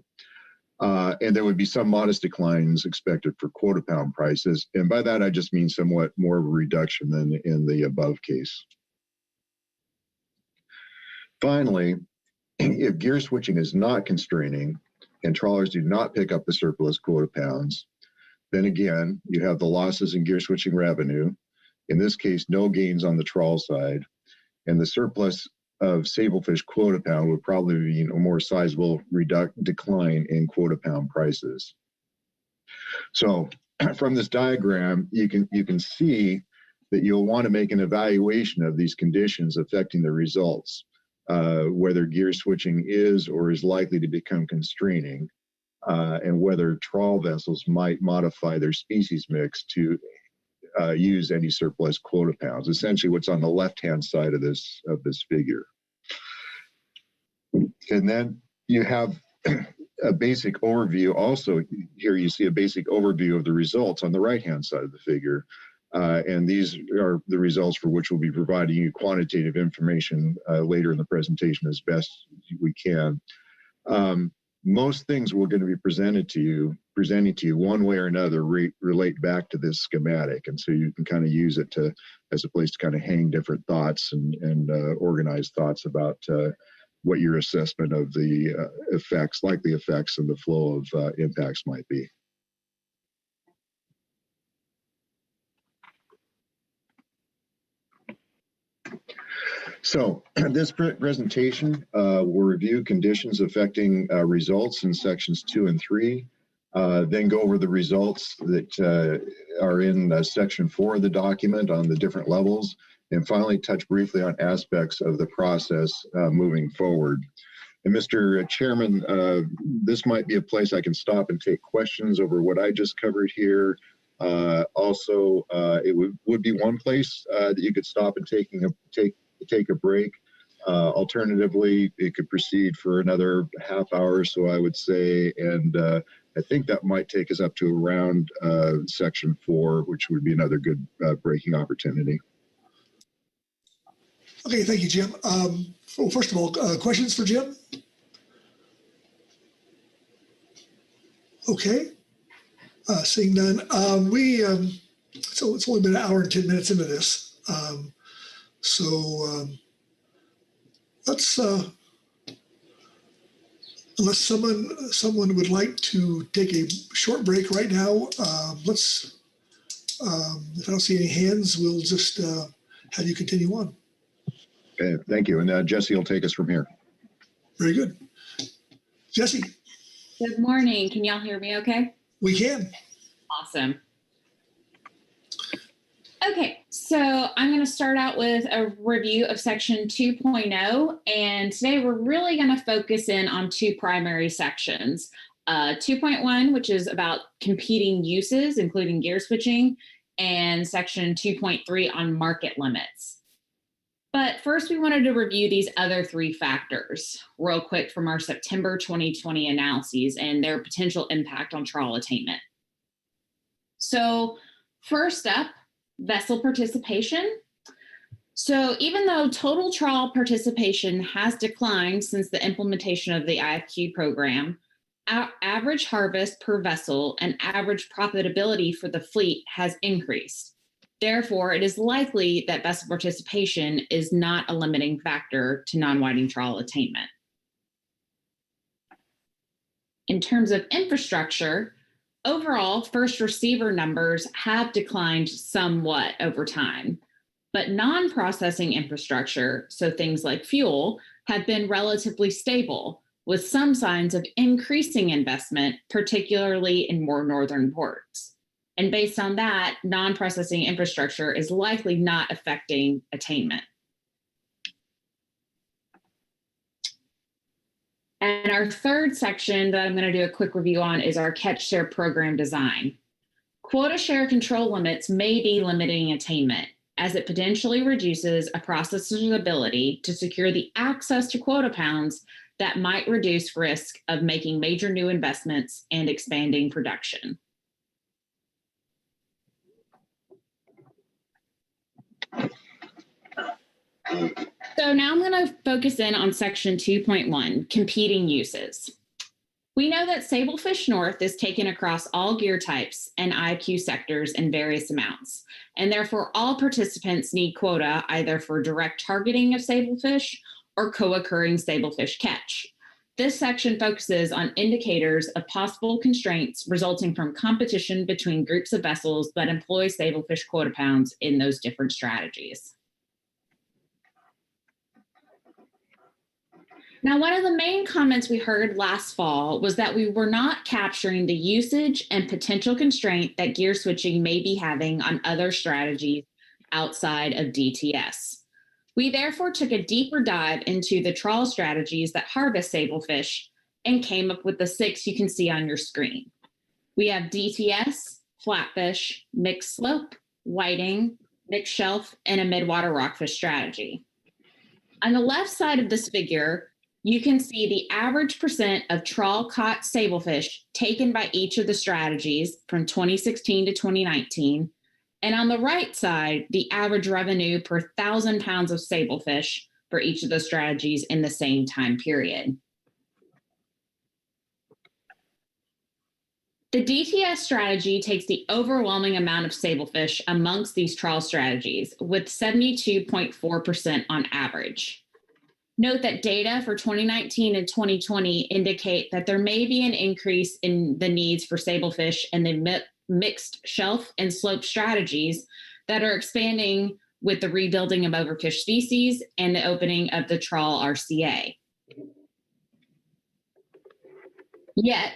Speaker 13: And there would be some modest declines expected for quota pound prices. And by that, I just mean somewhat more of a reduction than in the above case. Finally, if gear switching is not constraining and trawlers do not pick up the surplus quota pounds, then again, you have the losses in gear switching revenue. In this case, no gains on the trawl side, and the surplus of sablefish quota pound would probably be a more sizable decline in quota pound prices. So from this diagram, you can see that you'll want to make an evaluation of these conditions affecting the results, whether gear switching is or is likely to become constraining, and whether trawl vessels might modify their species mix to use any surplus quota pounds, essentially what's on the left-hand side of this figure. And then you have a basic overview. Also here you see a basic overview of the results on the right-hand side of the figure. And these are the results for which we'll be providing you quantitative information later in the presentation as best we can. Most things we're going to be presenting to you one way or another relate back to this schematic. And so you can kind of use it as a place to kind of hang different thoughts and organize thoughts about what your assessment of the likely effects and the flow of impacts might be. So this presentation will review conditions affecting results in sections 2 and 3, then go over the results that are in section 4 of the document on the different levels, and finally touch briefly on aspects of the process moving forward. And Mr. Chairman, this might be a place I can stop and take questions over what I just covered here. Also, it would be one place that you could stop and take a break. Alternatively, it could proceed for another half hour or so, I would say, and I think that might take us up to around section 4, which would be another good breaking opportunity.
Speaker 8: Okay, thank you, Jim. Well, first of all, questions for Jim? Okay, seeing none. So it's only been an hour and 10 minutes into this. Let's, unless someone would like to take a short break right now, if I don't see any hands, we'll just have you continue on.
Speaker 13: Okay, thank you. And Jesse will take us from here.
Speaker 8: Very good. Jesse.
Speaker 15: Good morning. Can y'all hear me okay?
Speaker 8: We can.
Speaker 15: Awesome. Okay, so I'm going to start out with a review of section 2.0, and today we're really going to focus in on two primary sections. 2.1, which is about competing uses, including gear switching, and section 2.3 on market limits. But first, we wanted to review these other three factors real quick from our September 2020 analyses and their potential impact on trawl attainment. So first up, vessel participation. So even though total trawl participation has declined since the implementation of the IFQ program, our average harvest per vessel and average profitability for the fleet has increased. Therefore, it is likely that vessel participation is not a limiting factor to non-whiting trawl attainment. In terms of infrastructure, overall, first receiver numbers have declined somewhat over time, but non-processing infrastructure, so things like fuel, have been relatively stable, with some signs of increasing investment, particularly in more northern ports. And based on that, non-processing infrastructure is likely not affecting attainment. And our third section that I'm going to do a quick review on is our catch share program design. Quota share control limits may be limiting attainment, as it potentially reduces a processor's ability to secure the access to quota pounds that might reduce risk of making major new investments and expanding production. So now I'm going to focus in on section 2.1, competing uses. We know that Sablefish North is taken across all gear types and IQ sectors in various amounts, and therefore all participants need quota either for direct targeting of sablefish or co-occurring sablefish catch. This section focuses on indicators of possible constraints resulting from competition between groups of vessels that employ sablefish quota pounds in those different strategies. Now, one of the main comments we heard last fall was that we were not capturing the usage and potential constraint that gear switching may be having on other strategies outside of DTS. We therefore took a deeper dive into the trawl strategies that harvest sablefish and came up with the 6 you can see on your screen. We have DTS, flatfish, mixed slope, whiting, mixed shelf, and a midwater rockfish strategy. On the left side of this figure, you can see the average percent of trawl caught sablefish taken by each of the strategies from 2016 to 2019. And on the right side, the average revenue per 1,000 pounds of sablefish for each of the strategies in the same time period. The DTS strategy takes the overwhelming amount of sablefish amongst these trawl strategies, with 72.4% on average. Note that data for 2019 and 2020 indicate that there may be an increase in the needs for sablefish and the mixed shelf and slope strategies that are expanding with the rebuilding of overfished species and the opening of the trawl RCA. Yet,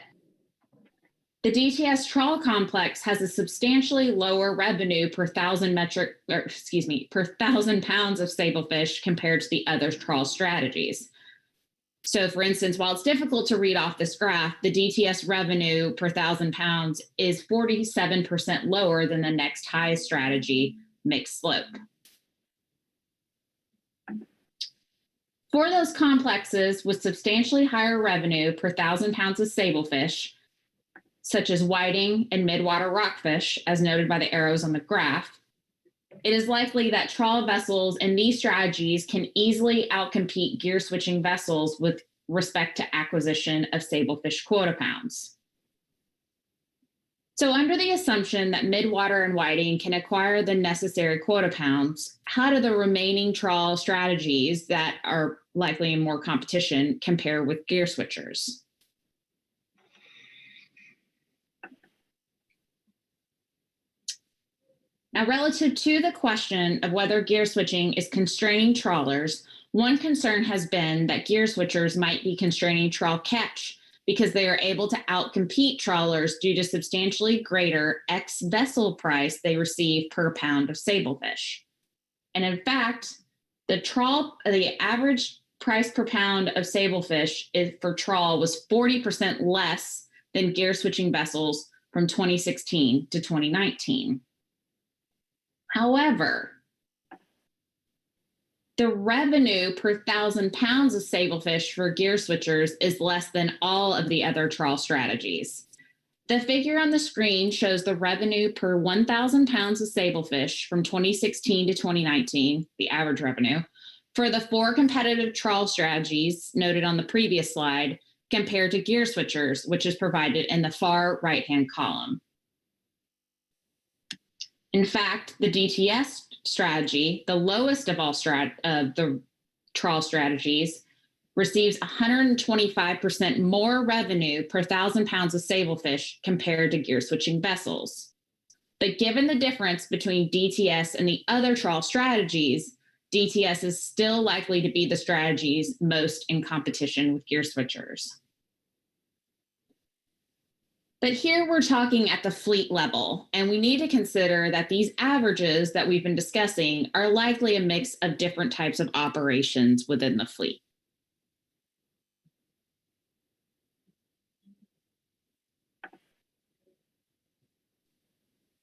Speaker 15: the DTS trawl complex has a substantially lower revenue per thousand pounds of sablefish compared to the other trawl strategies. So for instance, while it's difficult to read off this graph, the DTS revenue per 1,000 pounds is 47% lower than the next highest strategy, mixed slope. For those complexes with substantially higher revenue per 1,000 pounds of sablefish, such as whiting and midwater rockfish, as noted by the arrows on the graph, it is likely that trawl vessels in these strategies can easily outcompete gear switching vessels with respect to acquisition of sablefish quota pounds. So under the assumption that midwater and whiting can acquire the necessary quota pounds, how do the remaining trawl strategies that are likely in more competition compare with gear switchers? Now, relative to the question of whether gear switching is constraining trawlers, one concern has been that gear switchers might be constraining trawl catch because they are able to outcompete trawlers due to substantially greater ex-vessel price they receive per pound of sablefish. And in fact, the average price per pound of sablefish for trawl was 40% less than gear switching vessels from 2016 to 2019. However, the revenue per 1,000 pounds of sablefish for gear switchers is less than all of the other trawl strategies. The figure on the screen shows the revenue per 1,000 pounds of sablefish from 2016 to 2019, the average revenue, for the 4 competitive trawl strategies noted on the previous slide compared to gear switchers, which is provided in the far right-hand column. In fact, the DTS strategy, the lowest of all the trawl strategies, receives 125% more revenue per 1,000 pounds of sablefish compared to gear switching vessels. But given the difference between DTS and the other trawl strategies, DTS is still likely to be the strategies most in competition with gear switchers. But here we're talking at the fleet level, and we need to consider that these averages that we've been discussing are likely a mix of different types of operations within the fleet.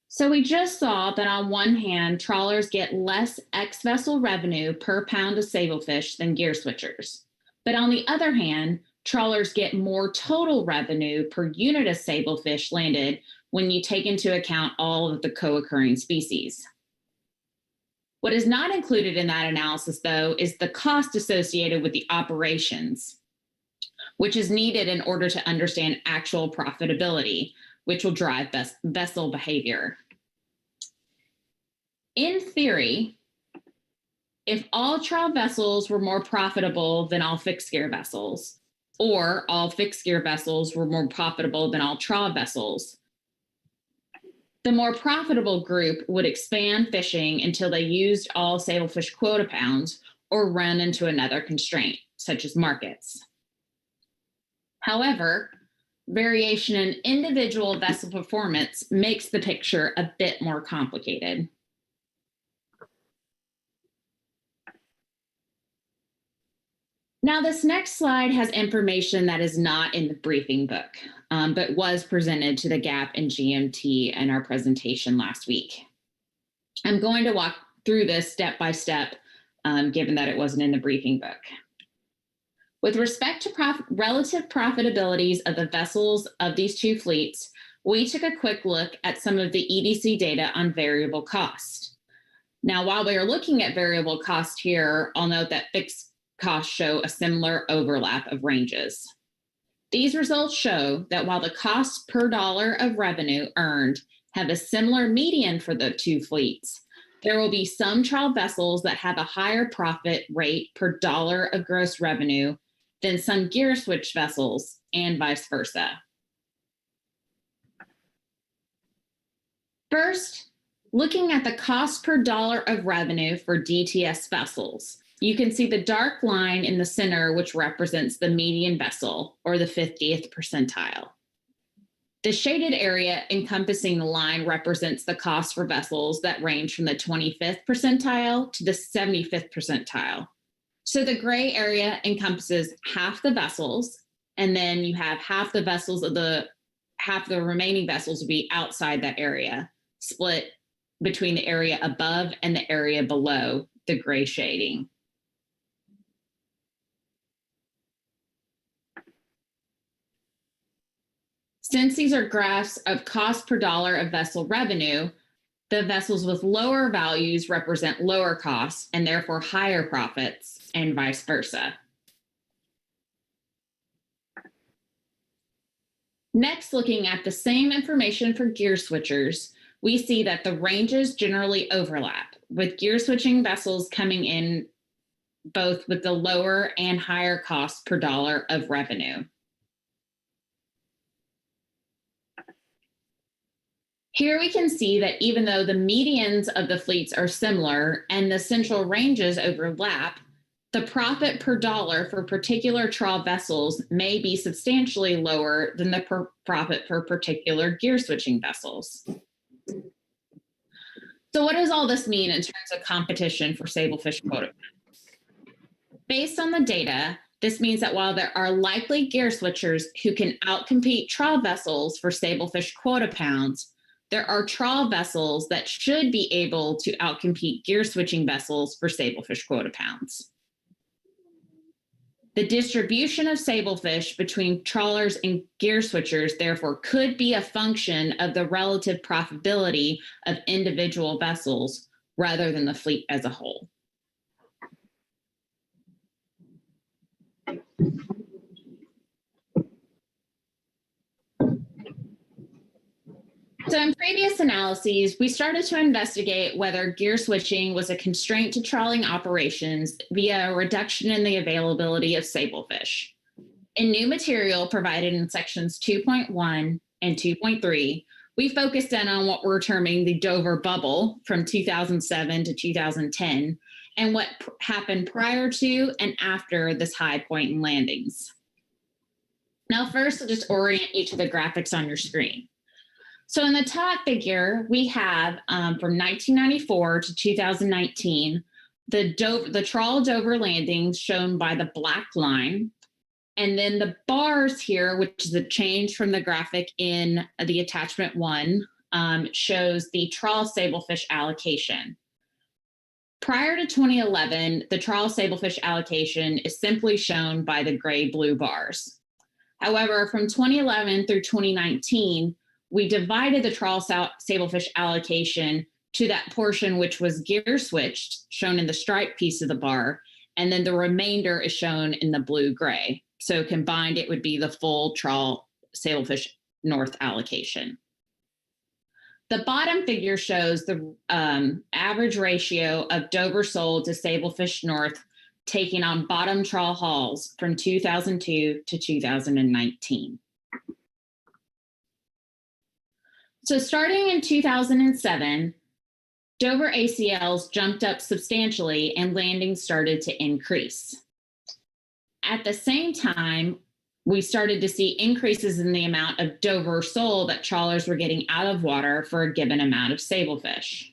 Speaker 15: So we just saw that on one hand, trawlers get less ex-vessel revenue per pound of sablefish than gear switchers. But on the other hand, trawlers get more total revenue per unit of sablefish landed when you take into account all of the co-occurring species. What is not included in that analysis, though, is the cost associated with the operations, which is needed in order to understand actual profitability, which will drive vessel behavior. In theory, if all trawl vessels were more profitable than all fixed gear vessels, or all fixed gear vessels were more profitable than all trawl vessels, the more profitable group would expand fishing until they used all sablefish quota pounds or run into another constraint, such as markets. However, variation in individual vessel performance makes the picture a bit more complicated. Now, this next slide has information that is not in the briefing book, but was presented to the GAP and GMT in our presentation last week. I'm going to walk through this step by step, given that it wasn't in the briefing book. With respect to relative profitabilities of the vessels of these two fleets, we took a quick look at some of the EDC data on variable cost. Now, while we are looking at variable cost here, I'll note that fixed costs show a similar overlap of ranges. These results show that while the cost per dollar of revenue earned have a similar median for the two fleets, there will be some trial vessels that have a higher profit rate per dollar of gross revenue than some gear switch vessels, and vice versa. First, looking at the cost per dollar of revenue for DTS vessels, you can see the dark line in the center, which represents the median vessel, or the 50th percentile. The shaded area encompassing the line represents the cost for vessels that range from the 25th percentile to the 75th percentile. So the gray area encompasses half the vessels, and then you have half the remaining vessels will be outside that area, split between the area above and the area below the gray shading. Since these are graphs of cost per dollar of vessel revenue, the vessels with lower values represent lower costs and therefore higher profits, and vice versa. Next, looking at the same information for gear switchers, we see that the ranges generally overlap, with gear switching vessels coming in both with the lower and higher cost per dollar of revenue. Here we can see that even though the medians of the fleets are similar and the central ranges overlap, the profit per dollar for particular trawl vessels may be substantially lower than the profit for particular gear switching vessels. So what does all this mean in terms of competition for Sablefish quota pounds? Based on the data, this means that while there are likely gear switchers who can outcompete trawl vessels for Sablefish quota pounds, there are trawl vessels that should be able to outcompete gear switching vessels for Sablefish quota pounds. The distribution of Sablefish between trawlers and gear switchers, therefore, could be a function of the relative profitability of individual vessels rather than the fleet as a whole. So in previous analyses, we started to investigate whether gear switching was a constraint to trawling operations via a reduction in the availability of Sablefish. In new material provided in sections 2.1 and 2.3, we focused in on what we're terming the Dover bubble from 2007 to 2010 and what happened prior to and after this high point in landings. Now, first, I'll just orient you to the graphics on your screen. So in the top figure, we have from 1994 to 2019, the trawl Dover landings shown by the black line. And then the bars here, which is the change from the graphic in the attachment 1, shows the trawl Sablefish allocation. Prior to 2011, the trawl Sablefish allocation is simply shown by the gray-blue bars. However, from 2011 through 2019, we divided the trawl Sablefish allocation to that portion which was gear switched, shown in the striped piece of the bar, and then the remainder is shown in the blue-gray. So combined, it would be the full trawl Sablefish North allocation. The bottom figure shows the average ratio of Dover sold to Sablefish North taking on bottom trawl hauls from 2002 to 2019. So starting in 2007, Dover ACLs jumped up substantially and landings started to increase. At the same time, we started to see increases in the amount of Dover sole that trawlers were getting out of water for a given amount of Sablefish.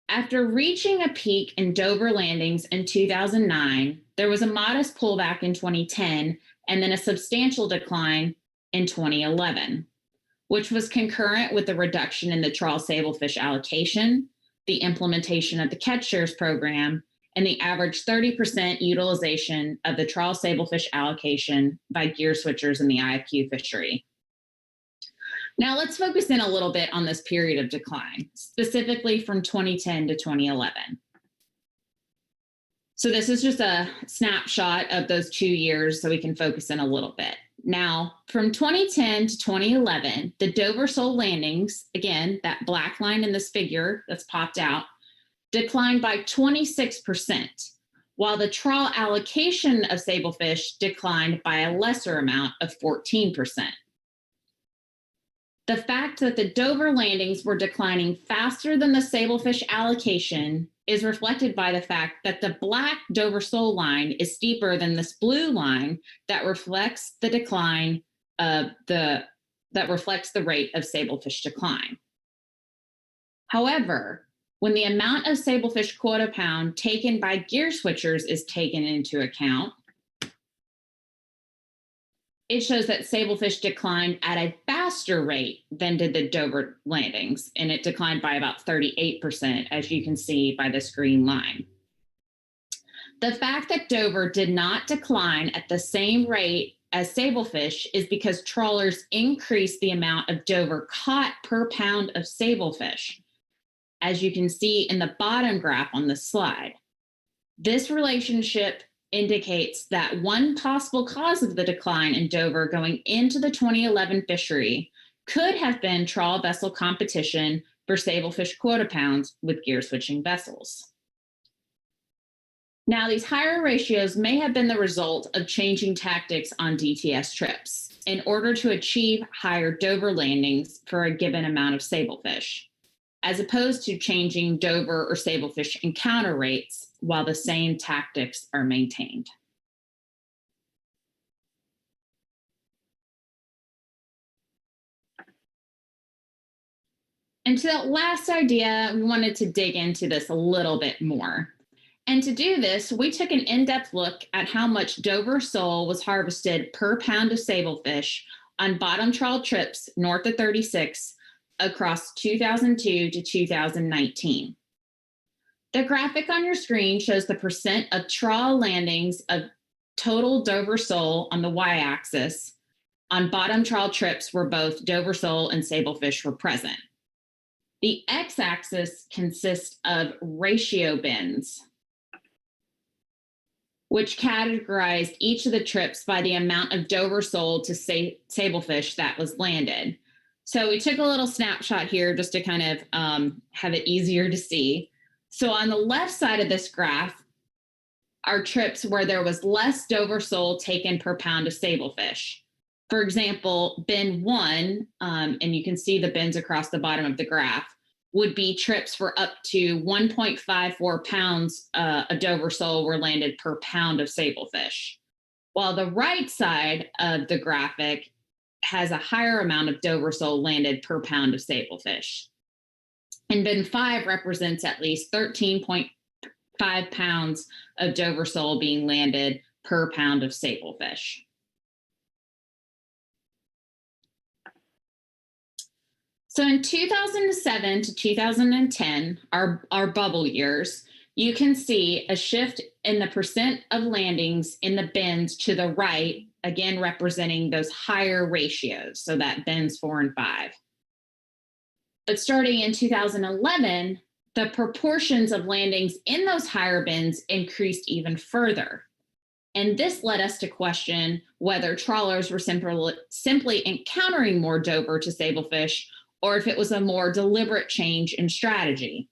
Speaker 15: After reaching a peak in Dover landings in 2009, there was a modest pullback in 2010 and then a substantial decline in 2011, which was concurrent with the reduction in the trawl Sablefish allocation, the implementation of the catch shares program, and the average 30% utilization of the trawl Sablefish allocation by gear switchers in the IFQ fishery. Now let's focus in a little bit on this period of decline, specifically from 2010 to 2011. So this is just a snapshot of those 2 years so we can focus in a little bit. Now, from 2010 to 2011, the Dover sole landings, again, that black line in this figure that's popped out, declined by 26%, while the trawl allocation of sablefish declined by a lesser amount of 14%. The fact that the Dover landings were declining faster than the sablefish allocation is reflected by the fact that the black Dover sole line is steeper than this blue line that reflects the decline of that reflects the rate of sablefish decline. However, when the amount of sablefish quota pound taken by gear switchers is taken into account, it shows that sablefish declined at a faster rate than did the Dover landings, and it declined by about 38%, as you can see by this green line. The fact that Dover did not decline at the same rate as sablefish is because trawlers increased the amount of Dover caught per pound of sablefish, as you can see in the bottom graph on the slide. This relationship indicates that one possible cause of the decline in Dover going into the 2011 fishery could have been trawl vessel competition for sablefish quota pounds with gear switching vessels. Now, these higher ratios may have been the result of changing tactics on DTS trips in order to achieve higher Dover landings for a given amount of sablefish, as opposed to changing Dover or sablefish encounter rates while the same tactics are maintained. And to that last idea, we wanted to dig into this a little bit more. And to do this, we took an in-depth look at how much Dover sole was harvested per pound of sablefish on bottom trawl trips north of 36 across 2002 to 2019. The graphic on your screen shows the percent of trawl landings of total Dover sole on the y-axis on bottom trawl trips where both Dover sole and sablefish were present. The x-axis consists of ratio bins, which categorized each of the trips by the amount of Dover sole to sablefish that was landed. So we took a little snapshot here just to kind of have it easier to see. So on the left side of this graph are trips where there was less Dover sole taken per pound of sablefish. For example, bin 1, and you can see the bins across the bottom of the graph, would be trips for up to 1.54 pounds of Dover sole were landed per pound of sablefish. While the right side of the graphic has a higher amount of Dover sole landed per pound of sablefish. And bin 5 represents at least 13.5 pounds of Dover sole being landed per pound of sablefish. So in 2007 to 2010, our bubble years, you can see a shift in the percent of landings in the bins to the right, again representing those higher ratios, so that bins 4 and 5. But starting in 2011, the proportions of landings in those higher bins increased even further. And this led us to question whether trawlers were simply encountering more Dover to sablefish, or if it was a more deliberate change in strategy.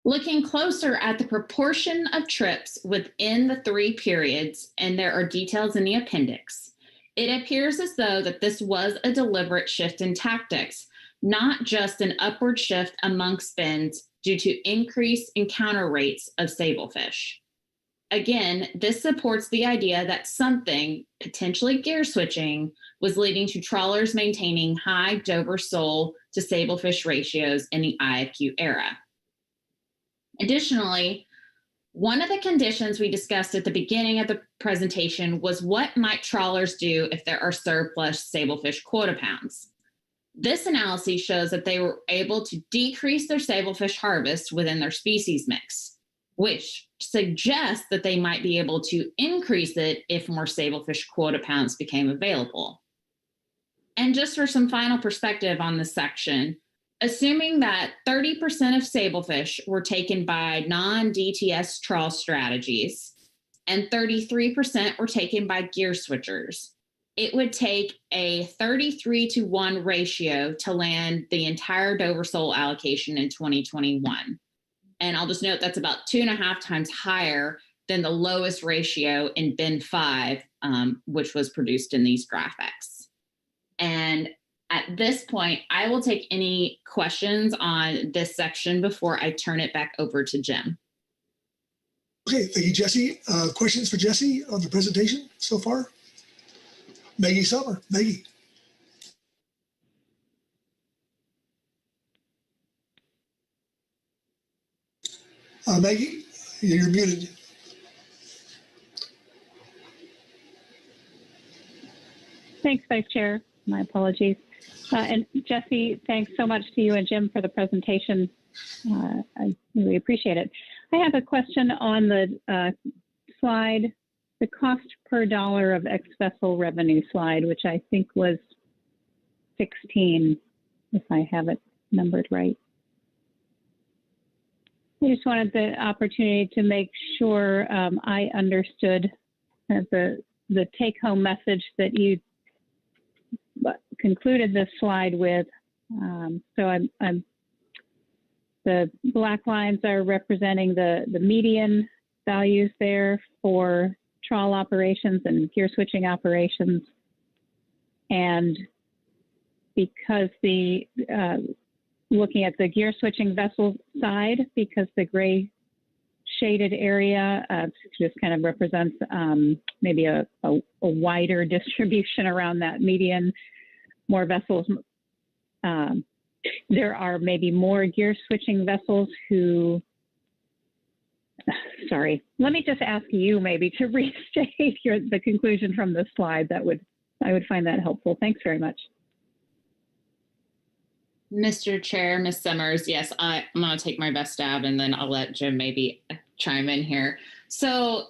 Speaker 15: Looking closer at the proportion of trips within the 3 periods, and there are details in the appendix, it appears as though that this was a deliberate shift in tactics, not just an upward shift amongst bins due to increased encounter rates of sablefish. Again, this supports the idea that something, potentially gear switching, was leading to trawlers maintaining high Dover sole to sablefish ratios in the IFQ era. Additionally, one of the conditions we discussed at the beginning of the presentation was what might trawlers do if there are surplus sablefish quota pounds. This analysis shows that they were able to decrease their sablefish harvest within their species mix, which suggests that they might be able to increase it if more sablefish quota pounds became available. And just for some final perspective on this section, assuming that 30% of sablefish were taken by non-DTS trawl strategies and 33% were taken by gear switchers, it would take a 33-to-1 ratio to land the entire Dover sole allocation in 2021. And I'll just note that's about 2.5 times higher than the lowest ratio in bin 5, which was produced in these graphics. And at this point, I will take any questions on this section before I turn it back over to Jim.
Speaker 8: Okay, thank you, Jesse. Questions for Jesse on the presentation so far? Maggie Summer. Maggie. Maggie, you're muted.
Speaker 16: Thanks, Vice Chair. My apologies. And Jesse, thanks so much to you and Jim for the presentation. I really appreciate it. I have a question on the slide, the cost per dollar of ex-vessel revenue slide, which I think was 16, if I have it numbered right. I just wanted the opportunity to make sure I understood the take-home message that you concluded this slide with. So the black lines are representing the median values there for trawl operations and gear switching operations. And because looking at the gear switching vessel side, because the gray shaded area just kind of represents maybe a wider distribution around that median, more vessels. There are maybe more gear switching vessels who, sorry, let me just ask you maybe to restate the conclusion from this slide. I would find that helpful. Thanks very much.
Speaker 15: Mr. Chair, Ms. Summers, yes, I'm going to take my best stab and then I'll let Jim maybe chime in here. So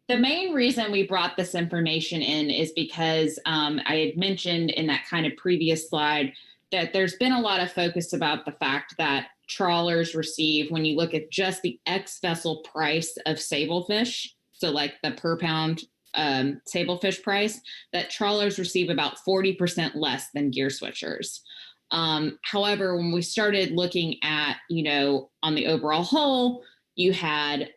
Speaker 15: the main reason we brought this information in is because I had mentioned in that kind of previous slide that there's been a lot of focus about the fact that trawlers receive, when you look at just the ex-vessel price of sablefish, so like the per pound sablefish price, that trawlers receive about 40% less than gear switchers. However, when we started looking at, on the overall whole, you had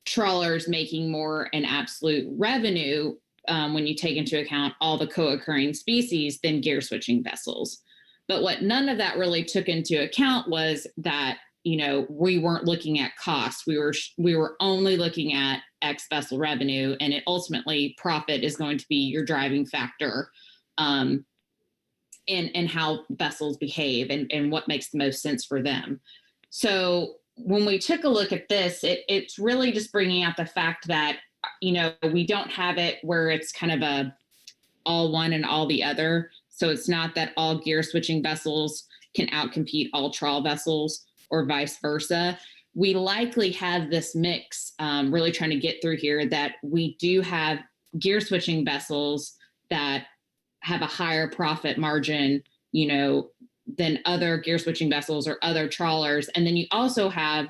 Speaker 15: trawlers making more in absolute revenue when you take into account all the co-occurring species than gear switching vessels. But what none of that really took into account was that, we weren't looking at costs. We were only looking at ex-vessel revenue, and it ultimately profit is going to be your driving factor in how vessels behave and what makes the most sense for them. So when we took a look at this, it's really just bringing out the fact that, we don't have it where it's kind of a all one and all the other. So it's not that all gear switching vessels can outcompete all trawl vessels or vice versa. We likely have this mix, really trying to get through here, that we do have gear switching vessels that have a higher profit margin, than other gear switching vessels or other trawlers. And then you also have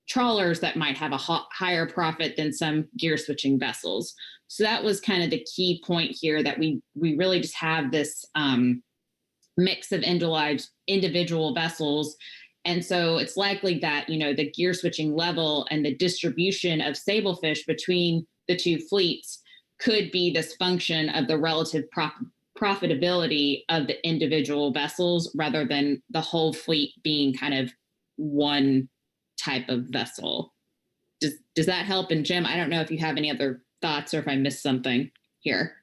Speaker 15: trawlers that might have a higher profit than some gear switching vessels. So that was kind of the key point here, that we really just have this mix of individual vessels. And so it's likely that, the gear switching level and the distribution of sablefish between the two fleets could be this function of the relative profitability of the individual vessels rather than the whole fleet being kind of one type of vessel. Does that help? And Jim, I don't know if you have any other thoughts or if I missed something here.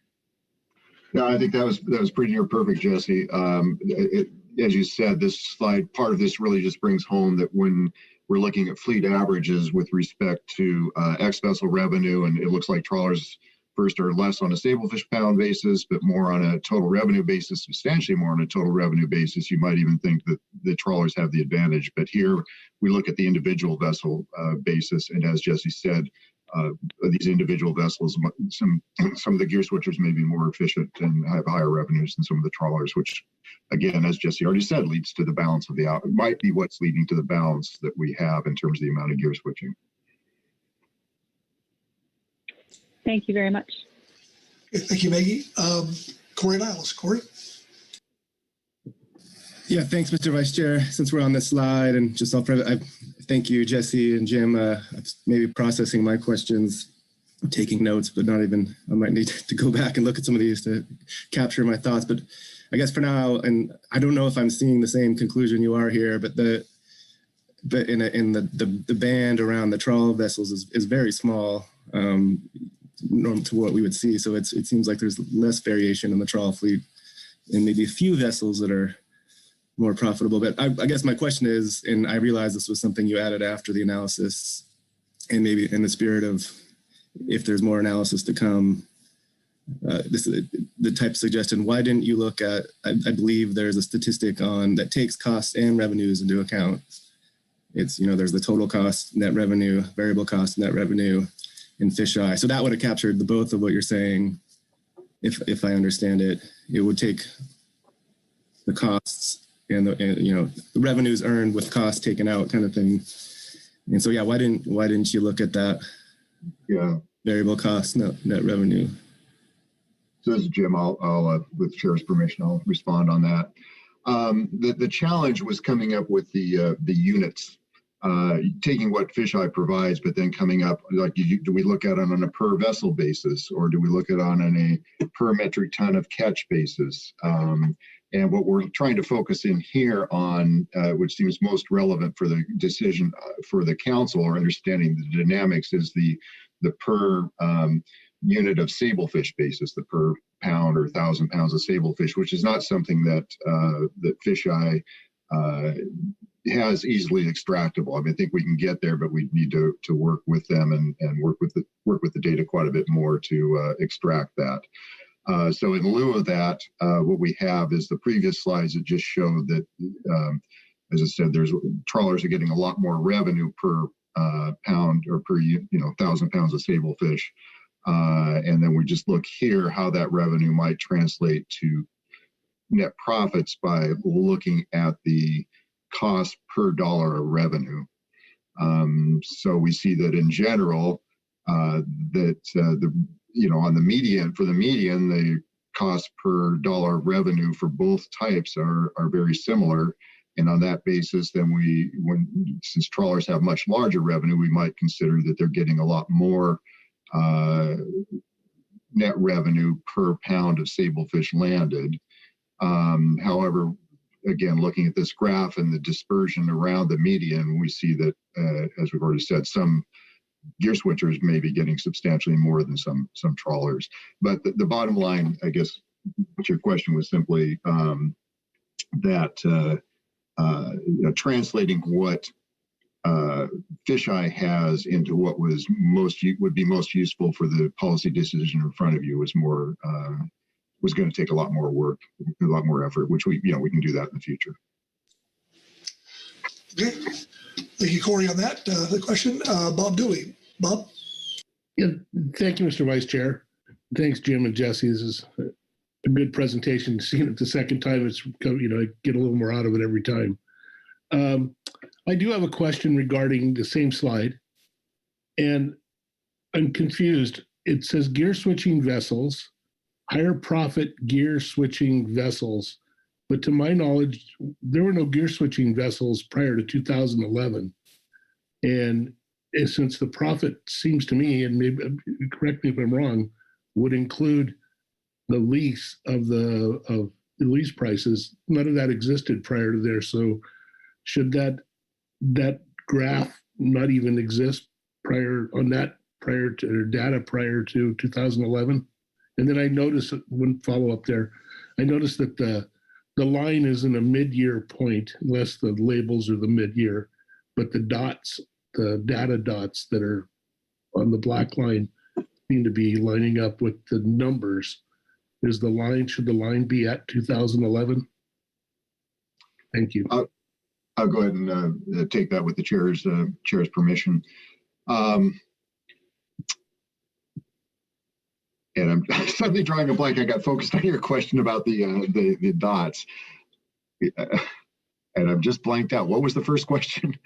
Speaker 13: No, I think that was pretty near perfect, Jesse. As you said, this slide, part of this really just brings home that when we're looking at fleet averages with respect to ex-vessel revenue, and it looks like trawlers first are less on a sablefish pound basis, but more on a total revenue basis, substantially more on a total revenue basis. You might even think that the trawlers have the advantage. But here we look at the individual vessel basis. And as Jesse said, these individual vessels, some of the gear switchers may be more efficient and have higher revenues than some of the trawlers, which, again, as Jesse already said, leads to the balance of it might be what's leading to the balance that we have in terms of the amount of gear switching.
Speaker 16: Thank you very much.
Speaker 8: Okay, thank you, Maggie. Corey Niles. Corey?
Speaker 4: Yeah, thanks, Mr. Vice Chair. Since we're on this slide, and just I thank you, Jesse and Jim. Maybe processing my questions, taking notes, but not even. I might need to go back and look at some of these to capture my thoughts. But I guess for now, and I don't know if I'm seeing the same conclusion you are here, but the band around the trawl vessels is very small, normal to what we would see. So it seems like there's less variation in the trawl fleet, and maybe a few vessels that are more profitable. But I guess my question is, and I realize this was something you added after the analysis, and maybe in the spirit of if there's more analysis to come, this is the type of suggestion. Why didn't you look at, I believe there's a statistic on that takes costs and revenues into account. It's, there's the total cost, net revenue, variable cost, net revenue in fisheye. So that would have captured the both of what you're saying. If I understand it, it would take the costs and the revenues earned with costs taken out, kind of thing. And so, yeah, why didn't you look at that?
Speaker 13: Yeah,
Speaker 4: variable cost, net revenue.
Speaker 13: So this is Jim. I'll with the chair's permission, I'll respond on that. The challenge was coming up with the units, taking what fisheye provides, but then coming up like, do we look at it on a per vessel basis, or do we look at it on a per metric ton of catch basis? And what we're trying to focus in here on, which seems most relevant for the decision for the council or understanding the dynamics, is the per unit of sablefish basis, the per pound or 1,000 pounds of sablefish, which is not something that that fisheye has easily extractable. I mean, I think we can get there, but we need to work with them and work with the data quite a bit more to extract that. So in lieu of that, what we have is the previous slides that just showed that, as I said, trawlers are getting a lot more revenue per pound or per 1,000 pounds of sablefish, and then we just look here how that revenue might translate to net profits by looking at the cost per dollar of revenue. So we see that in general, on the median, the cost per dollar of revenue for both types are very similar. And on that basis, then since trawlers have much larger revenue, we might consider that they're getting a lot more net revenue per pound of sablefish landed. However, again, looking at this graph and the dispersion around the median, we see that, as we've already said, some gear switchers may be getting substantially more than some trawlers. But the bottom line, I guess, what your question was simply that translating what fisheye has into what would be most useful for the policy decision in front of you was going to take a lot more work, a lot more effort, which we can do that in the future.
Speaker 8: Okay, thank you, Corey, on that. The question, Bob Dooley. Bob?
Speaker 14: Yeah, thank you, Mr. Vice Chair. Thanks, Jim and Jesse. This is a good presentation. Seeing it the second time, it's, I get a little more out of it every time. I do have a question regarding the same slide, and I'm confused. It says gear switching vessels, higher profit gear switching vessels, but to my knowledge, there were no gear switching vessels prior to 2011. And since the profit seems to me, and maybe correct me if I'm wrong, would include the lease of the lease prices, none of that existed prior to there. So should that graph not even exist prior to data prior to 2011? And then I noticed one follow up there. I noticed that the line is in a mid-year point, unless the labels are the mid-year, but the dots, the data dots that are on the black line seem to be lining up with the numbers. Should the line be at 2011? Thank you.
Speaker 13: I'll go ahead and take that with the chair's permission. And I'm suddenly drawing a blank. I got focused on your question about the dots. And I'm just blanked out. What was the first question?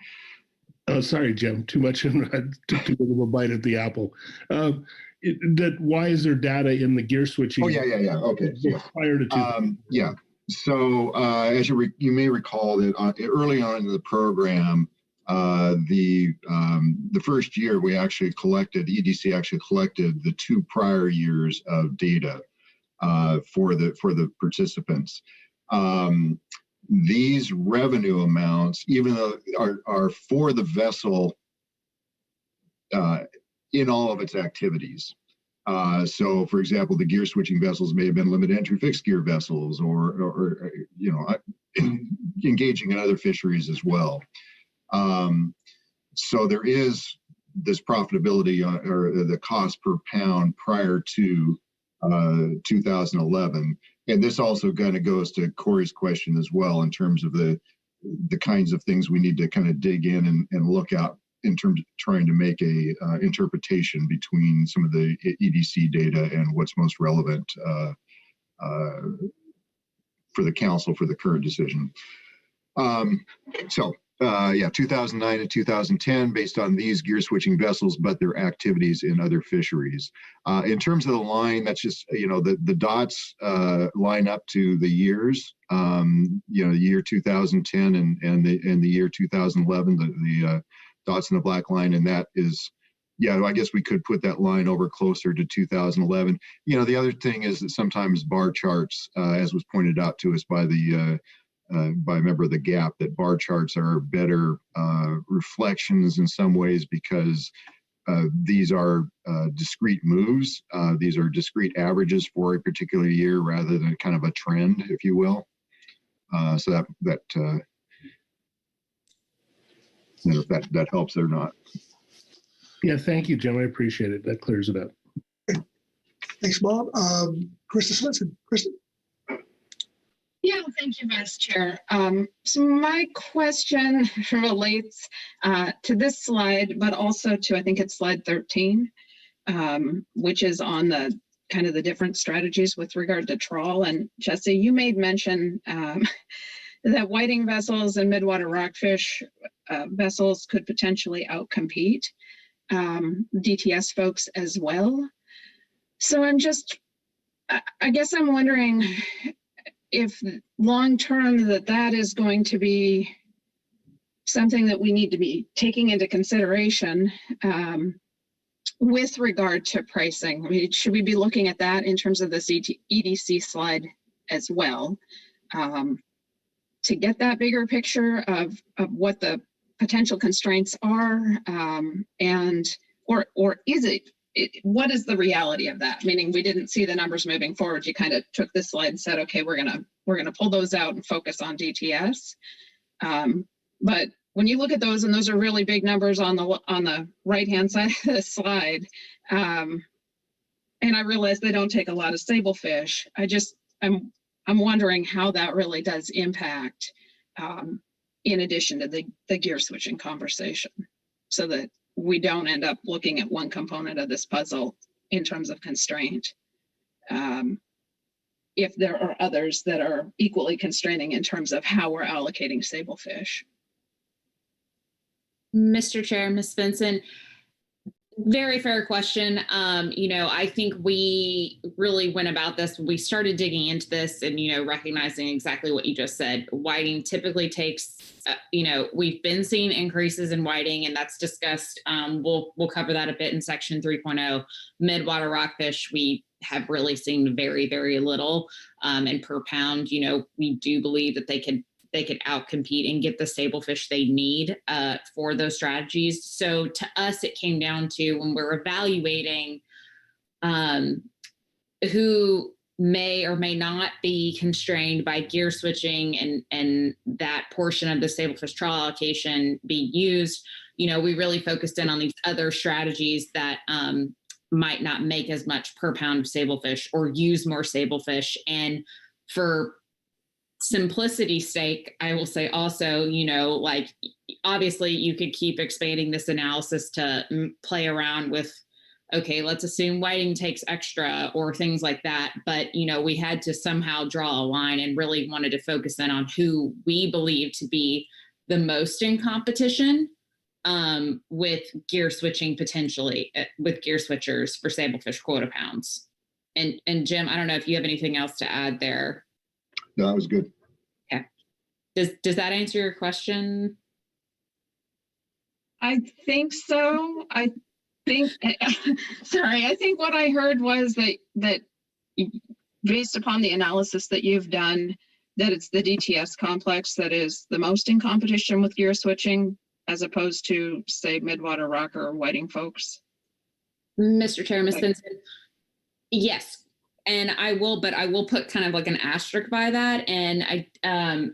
Speaker 14: Oh, sorry, Jim. Too much. Too big of a bite at the apple. Why is there data in the gear switching?
Speaker 13: Oh, yeah. Okay. Yeah.
Speaker 14: Prior to
Speaker 13: yeah. So as you may recall that early on in the program, the first year we actually collected, EDC actually collected the 2 prior years of data for the participants. These revenue amounts, even though are for the vessel in all of its activities. So, for example, the gear switching vessels may have been limited entry fixed gear vessels, or engaging in other fisheries as well. So there is this profitability or the cost per pound prior to 2011. And this also kind of goes to Corey's question as well, in terms of the kinds of things we need to kind of dig in and look out in terms of trying to make a interpretation between some of the EDC data and what's most relevant for the council for the current decision. Yeah, 2009 to 2010, based on these gear switching vessels, but their activities in other fisheries. In terms of the line, that's just, the dots line up to the years, the year 2010 and the year 2011, the dots in the black line, and that is, yeah, I guess we could put that line over closer to 2011. The other thing is that sometimes bar charts, as was pointed out to us by a member of the GAP, that bar charts are better reflections in some ways, because these are discrete moves. These are discrete averages for a particular year rather than kind of a trend, if you will. So that helps or not.
Speaker 14: Yeah, thank you, Jim. I appreciate it. That clears it up.
Speaker 8: Thanks, Bob. Krista Svensson. Krista?
Speaker 17: Yeah, thank you, Vice Chair. So my question relates to this slide, but also to, I think it's slide 13, which is on the kind of the different strategies with regard to trawl. And Jesse, you made mention that whiting vessels and midwater rockfish vessels could potentially outcompete DTS folks as well. So I guess I'm wondering if long-term that is going to be something that we need to be taking into consideration with regard to pricing. I mean, should we be looking at that in terms of this EDC slide as well, to get that bigger picture of what the potential constraints are, or is it, what is the reality of that? Meaning we didn't see the numbers moving forward. You kind of took this slide and said, okay, we're gonna pull those out and focus on DTS. But when you look at those, and those are really big numbers on the right-hand side of the slide, and I realize they don't take a lot of sablefish. I'm wondering how that really does impact, in addition to the gear switching conversation, so that we don't end up looking at one component of this puzzle in terms of constraint, if there are others that are equally constraining in terms of how we're allocating sablefish.
Speaker 15: Mr. Chair, Ms. Svensson, very fair question. I think we really went about this. We started digging into this and, recognizing exactly what you just said. Whiting typically takes, we've been seeing increases in whiting, and that's discussed. We'll cover that a bit in section 3.0. Midwater rockfish, we have really seen very, very little. And per pound, we do believe that they could outcompete and get the sablefish they need for those strategies. So to us, it came down to, when we're evaluating who may or may not be constrained by gear switching and that portion of the sablefish trawl allocation be used, we really focused in on these other strategies that might not make as much per pound of sablefish or use more sablefish. And for simplicity's sake, I will say also, obviously you could keep expanding this analysis to play around with okay, let's assume whiting takes extra or things like that. But, we had to somehow draw a line and really wanted to focus in on who we believe to be the most in competition with gear switching potentially, with gear switchers for Sablefish quota pounds. And Jim, I don't know if you have anything else to add there.
Speaker 13: No, that was good.
Speaker 15: Okay. Does that answer your question?
Speaker 17: I think so. I think what I heard was that based upon the analysis that you've done, that it's the DTS complex that is the most in competition with gear switching, as opposed to, say, Midwater Rocker or Whiting folks.
Speaker 15: Mr. Chair, Ms. Benson, yes. And I will put kind of like an asterisk by that. And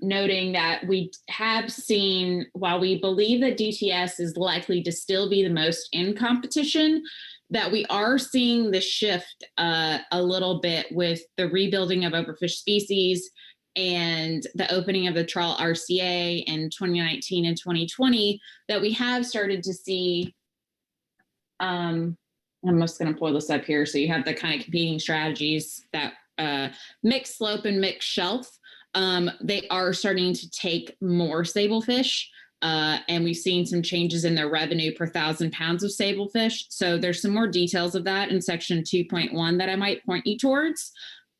Speaker 15: noting that we have seen, while we believe that DTS is likely to still be the most in competition, that we are seeing the shift a little bit with the rebuilding of overfished species and the opening of the trawl RCA in 2019 and 2020, that we have started to see, I'm just going to pull this up here. So you have the kind of competing strategies that mixed slope and mixed shelf. They are starting to take more sablefish, and we've seen some changes in their revenue per 1,000 pounds of sablefish. So there's some more details of that in section 2.1 that I might point you towards.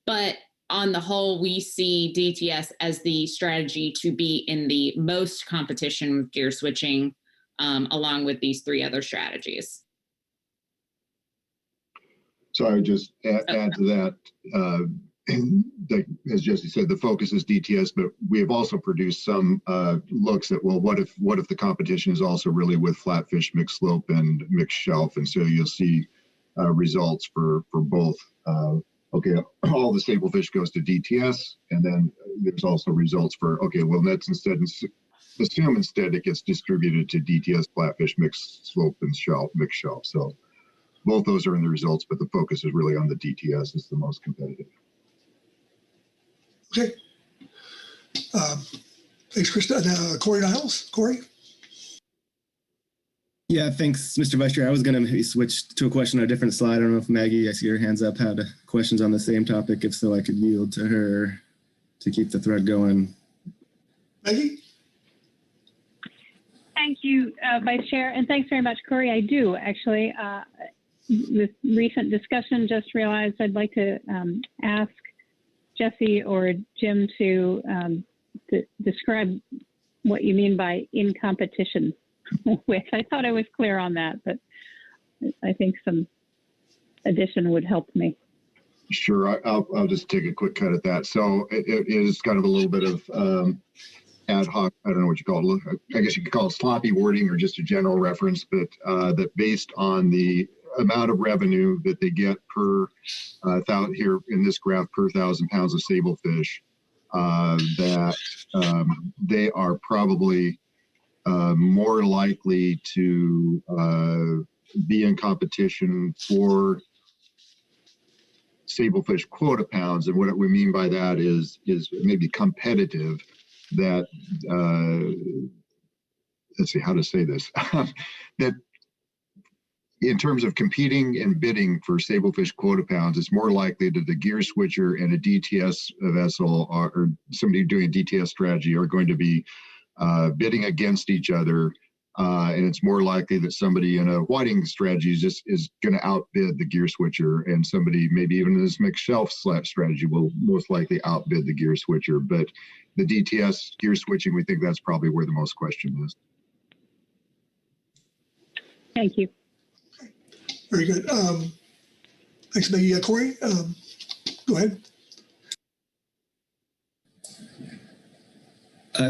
Speaker 15: But on the whole, we see DTS as the strategy to be in the most competition with gear switching, along with these three other strategies.
Speaker 13: So I would just add to that, that, as Jesse said, the focus is DTS, but we have also produced some looks at, well, what if the competition is also really with flatfish, mixed slope, and mixed shelf? And so you'll see results for both. Okay, all the sablefish goes to DTS, and then there's also results for, okay, well, that's assume instead it gets distributed to DTS, flatfish, mixed slope, and mixed shelf. So both those are in the results, but the focus is really on the DTS as the most competitive.
Speaker 8: Okay. Thanks, Krista. Corey Niles. Corey?
Speaker 4: Yeah, thanks, Mr. Vice Chair. I was going to maybe switch to a question on a different slide. I don't know if Maggie, I see your hands up, had questions on the same topic. If so, I could yield to her to keep the thread going.
Speaker 8: Maggie?
Speaker 16: Thank you, Vice Chair, and thanks very much, Corey. I do, actually. With recent discussion, just realized I'd like to ask Jesse or Jim to describe what you mean by in competition with. I thought I was clear on that, but I think some addition would help me.
Speaker 13: Sure, I'll just take a quick cut at that. So it is kind of a little bit of ad hoc, I don't know what you call it. I guess you could call it sloppy wording or just a general reference, but that based on the amount of revenue that they get per here in this graph per 1,000 pounds of sablefish, that they are probably more likely to be in competition for sablefish quota pounds. And what we mean by that is maybe competitive, that let's see how to say this, that in terms of competing and bidding for sablefish quota pounds, it's more likely that the gear switcher and a DTS vessel or somebody doing a DTS strategy are going to be bidding against each other. And it's more likely that somebody in a whiting strategy is going to outbid the gear switcher, and somebody maybe even in this mixed shelf strategy will most likely outbid the gear switcher. But the DTS gear switching, we think that's probably where the most question is.
Speaker 16: Thank you.
Speaker 8: Very good. Thanks, Maggie. Corey, go ahead.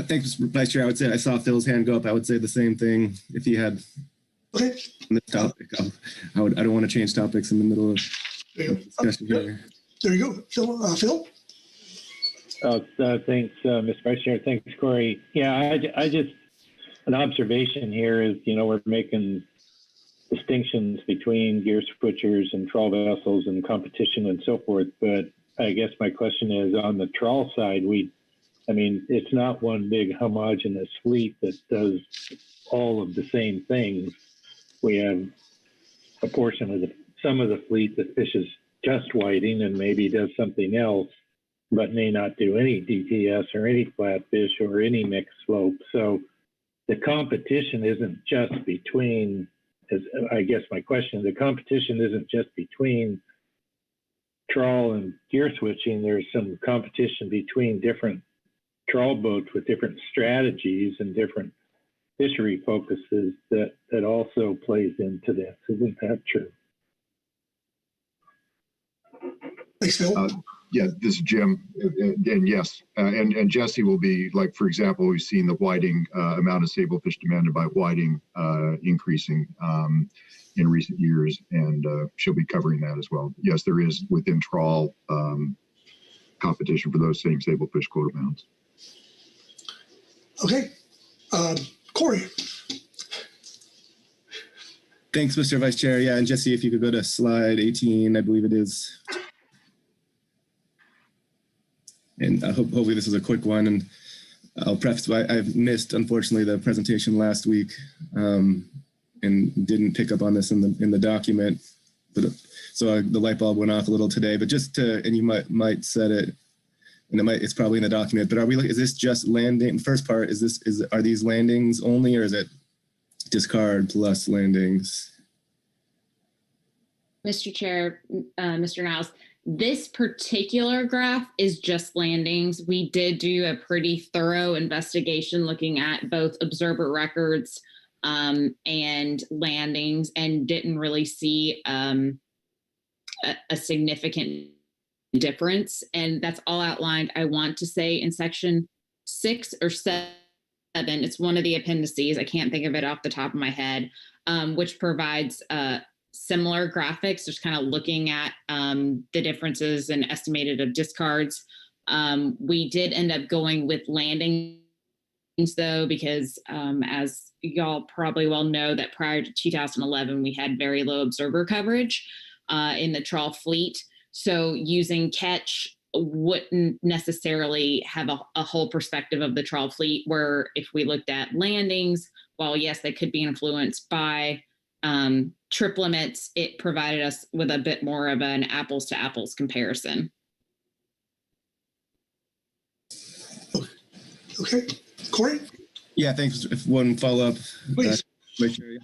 Speaker 4: Thanks, Vice Chair. I would say I saw Phil's hand go up. I would say the same thing if he had
Speaker 8: okay.
Speaker 4: on this topic. I don't want to change topics in the middle of discussion here.
Speaker 8: There you go. Phil?
Speaker 18: Thanks, Mr. Vice Chair. Thanks, Corey. Yeah, I just, an observation here is, we're making distinctions between gear switchers and trawl vessels and competition and so forth. But I guess my question is, on the trawl side, it's not one big homogeneous fleet that does all of the same things. We have a portion of the some of the fleet that fishes just whiting and maybe does something else, but may not do any DTS or any flatfish or any mixed slope. So the competition isn't just between, as I guess my question, the competition isn't just between trawl and gear switching. There's some competition between different trawl boats with different strategies and different fishery focuses that also plays into this. Isn't that true?
Speaker 8: Thanks, Phil.
Speaker 13: Yeah, this is Jim. And yes, and Jesse will be, like, for example, we've seen the whiting amount of sablefish demanded by whiting increasing in recent years, and she'll be covering that as well. Yes, there is within trawl competition for those same sablefish quota amounts.
Speaker 8: Okay. Corey.
Speaker 4: Thanks, Mr. Vice Chair. Yeah, and Jesse, if you could go to slide 18, I believe it is. And hopefully this is a quick one. And I'll preface by I've missed, unfortunately, the presentation last week and didn't pick up on this in the document. But so the light bulb went off a little today. But just to, and you might said it, and it's probably in the document. But is this just landing? First part are these landings only, or is it discard plus landings?
Speaker 15: Mr. Chair, Mr. Niles, this particular graph is just landings. We did do a pretty thorough investigation looking at both observer records and landings, and didn't really see a significant difference. And that's all outlined, I want to say, in section 6 or 7. It's one of the appendices. I can't think of it off the top of my head, which provides similar graphics, just kind of looking at the differences and estimated of discards. We did end up going with landings though, because as y'all probably well know, that prior to 2011, we had very low observer coverage in the trawl fleet. So using catch wouldn't necessarily have a whole perspective of the trawl fleet, where if we looked at landings, while yes, they could be influenced by trip limits, it provided us with a bit more of an apples to apples comparison.
Speaker 8: Okay, Corey?
Speaker 4: Yeah, thanks. If one follow up.
Speaker 8: Please.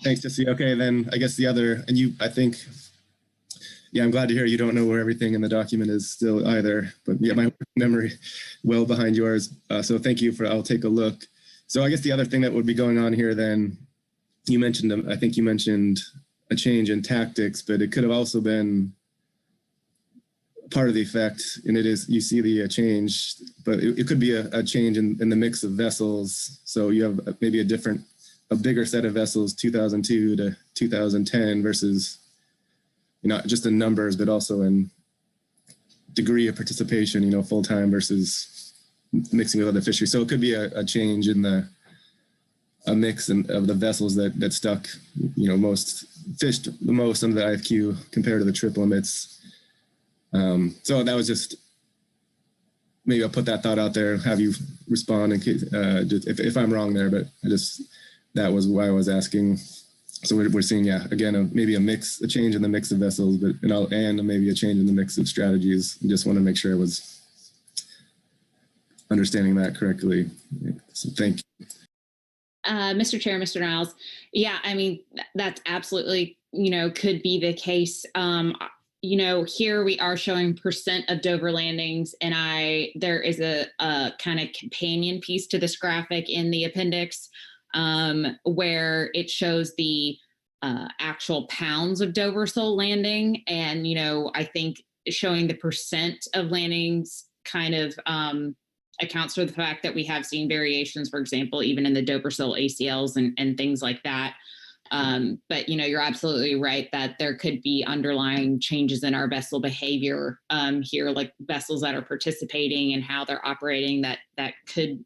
Speaker 4: Thanks, Jesse. Okay, then I guess the other, and I think, yeah, I'm glad to hear you don't know where everything in the document is still either, but yeah, my memory well behind yours. So thank you I'll take a look. So I guess the other thing that would be going on here then, I think you mentioned a change in tactics, but it could have also been part of the effect, and it is, you see the change, but it could be a change in the mix of vessels. So you have maybe a bigger set of vessels, 2002 to 2010 versus, not just in numbers, but also in degree of participation, full-time versus mixing with other fisheries. So it could be a change in a mix of the vessels that stuck, fished the most under the IFQ compared to the trip limits. So that was just, maybe I'll put that thought out there, have you respond in case, if I'm wrong there, but that was why I was asking. So we're seeing, yeah, again, maybe a change in the mix of vessels, but and maybe a change in the mix of strategies. I just want to make sure I was understanding that correctly. So thank you.
Speaker 15: Mr. Chair, Mr. Niles, yeah, I mean, that's absolutely, could be the case. Here we are showing percent of Dover landings, and there is a kind of companion piece to this graphic in the appendix where it shows the actual pounds of Dover sole landing. And, I think showing the percent of landings kind of accounts for the fact that we have seen variations, for example, even in the Dover sole ACLs and things like that. But, you're absolutely right that there could be underlying changes in our vessel behavior here, like vessels that are participating and how they're operating that could,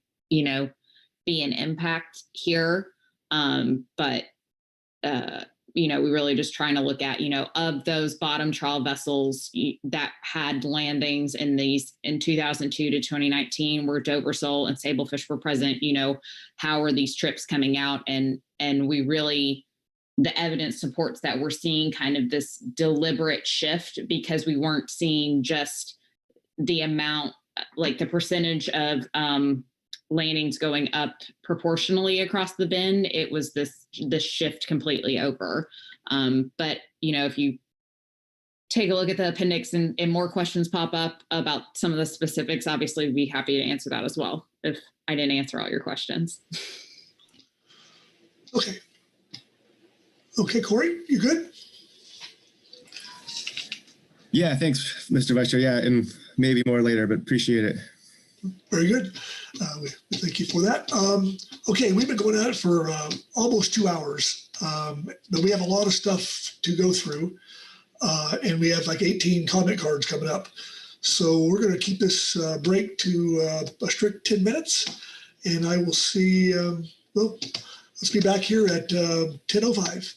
Speaker 15: be an impact here. But we're really just trying to look at, of those bottom trawl vessels that had landings in 2002 to 2019, where Dover sole and Sablefish were present, how are these trips coming out? And we really the evidence supports that we're seeing kind of this deliberate shift, because we weren't seeing just the amount, like the percentage of landings going up proportionally across the bin. It was this shift completely over. But, you know, if you take a look at the appendix and more questions pop up about some of the specifics, obviously we'd be happy to answer that as well, if I didn't answer all your questions.
Speaker 8: Okay. Okay, Corey, you good?
Speaker 4: Yeah, thanks, Mr. Vice Chair. Yeah, and maybe more later, but appreciate it.
Speaker 8: Very good. We thank you for that. Okay, we've been going at it for almost 2 hours, but we have a lot of stuff to go through, and we have like 18 comment cards coming up. So we're going to keep this break to a strict 10 minutes, and I will see, well, let's be back here at 10:05.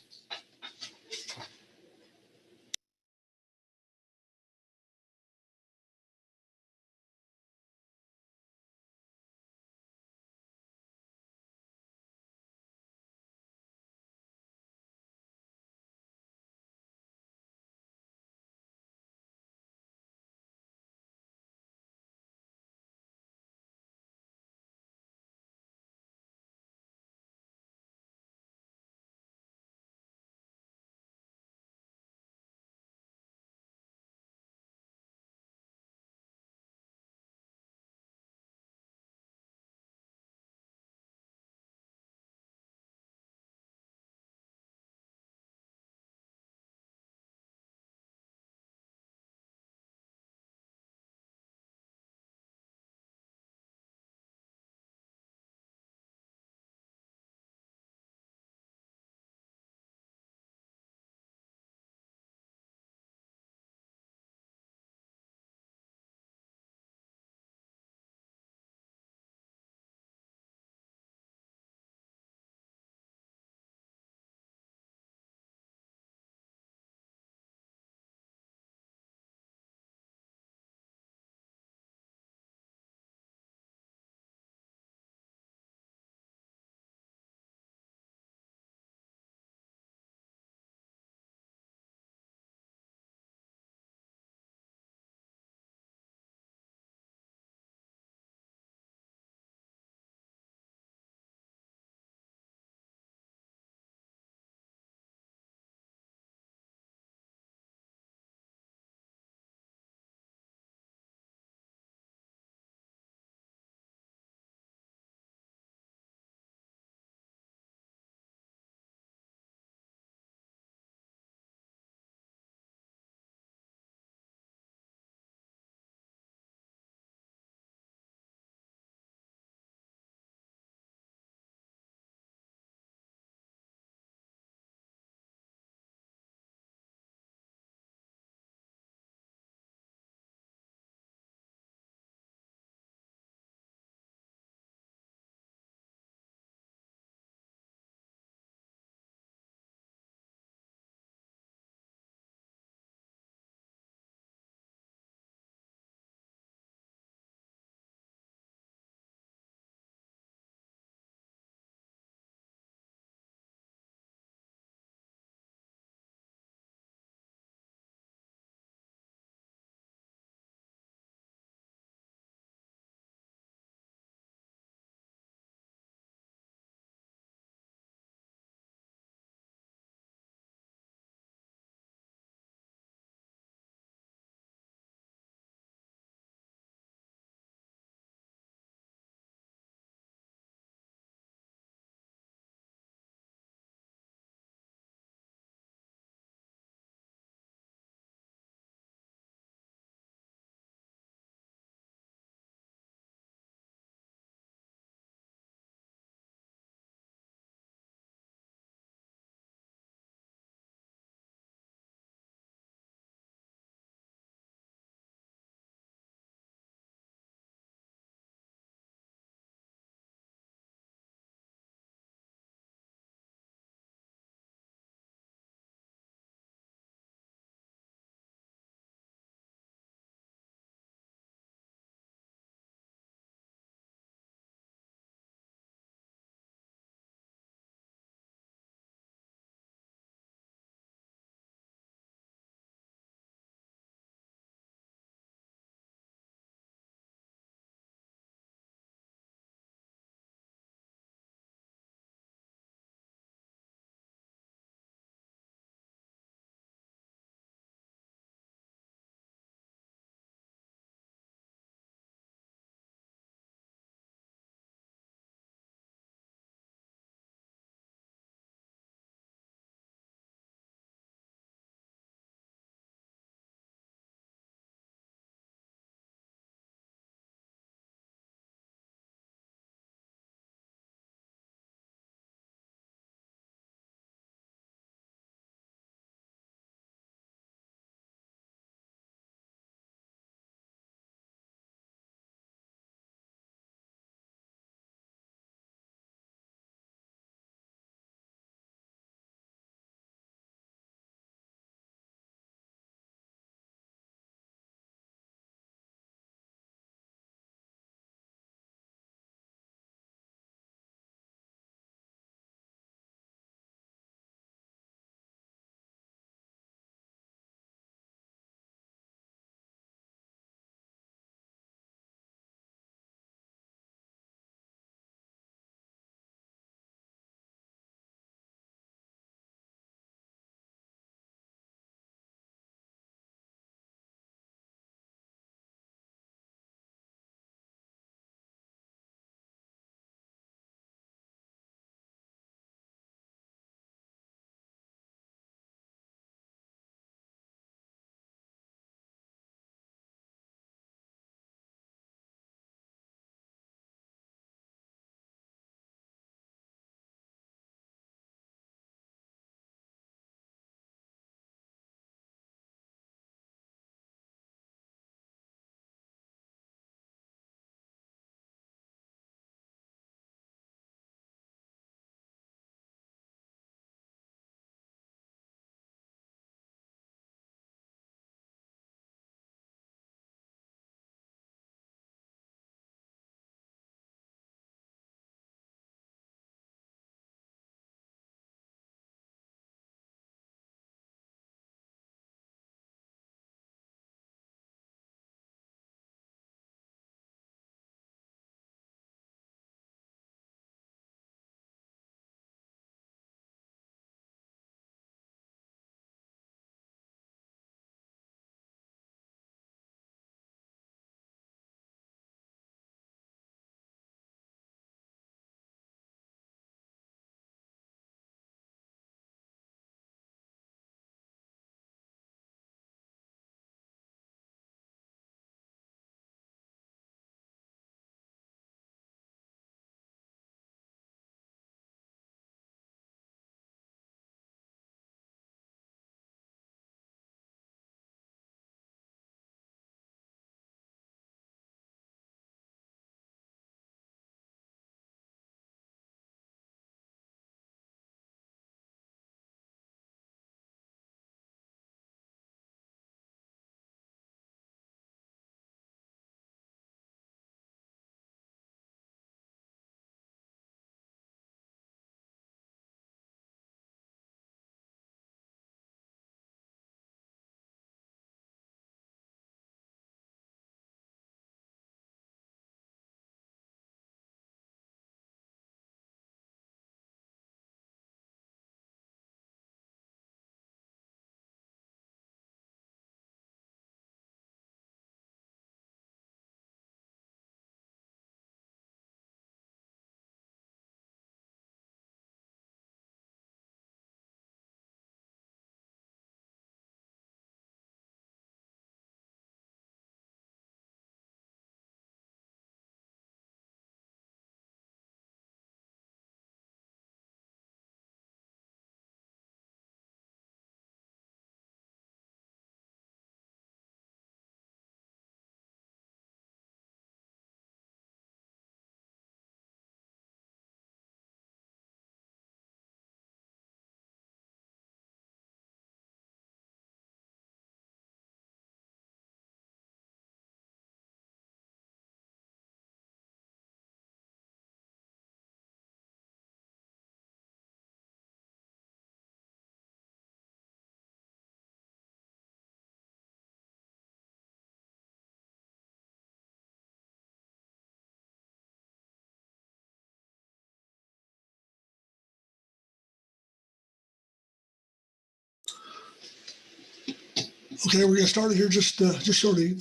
Speaker 8: Okay, we're gonna start it here just shortly.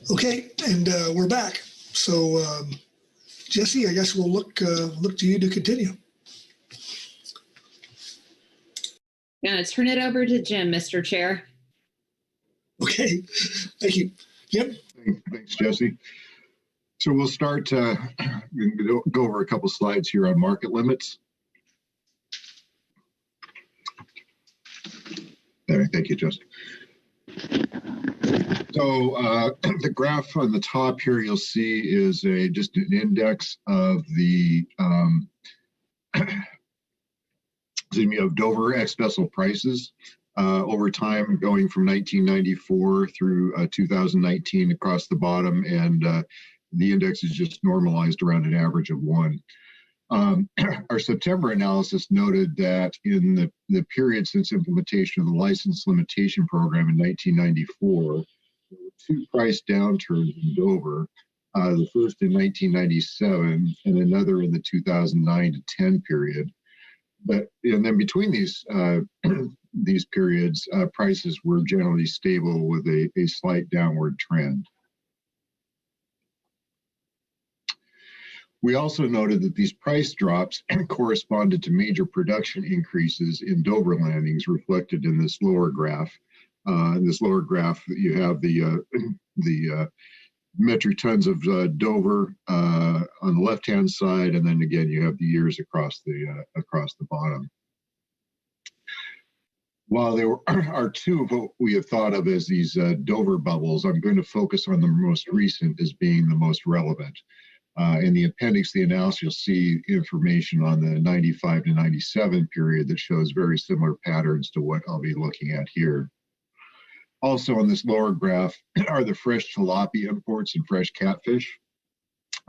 Speaker 8: Okay, and we're back. So Jesse, I guess we'll look to you to continue.
Speaker 15: Gonna turn it over to Jim, Mr. Chair.
Speaker 8: Okay, thank you. Yep.
Speaker 13: Thanks, Jesse. So we'll start go over a couple slides here on market limits. There, thank you, Justin. So the graph on the top here you'll see is just an index of the of Dover ex-vessel prices over time, going from 1994 through 2019 across the bottom, and the index is just normalized around an average of 1. Our September analysis noted that in the period since implementation of the license limitation program in 1994, there were 2 price downturns in Dover, the first in 1997 and another in the 2009 to 10 period. And then between these these periods, prices were generally stable with a slight downward trend. We also noted that these price drops corresponded to major production increases in Dover landings reflected in this lower graph. In this lower graph, you have the metric tons of Dover on the left-hand side, and then again you have the years across the bottom. While there are 2 of what we have thought of as these Dover bubbles, I'm going to focus on the most recent as being the most relevant. In the appendix of the analysis, you'll see information on the 95 to 97 period that shows very similar patterns to what I'll be looking at here. Also on this lower graph are the fresh tilapia imports and fresh catfish.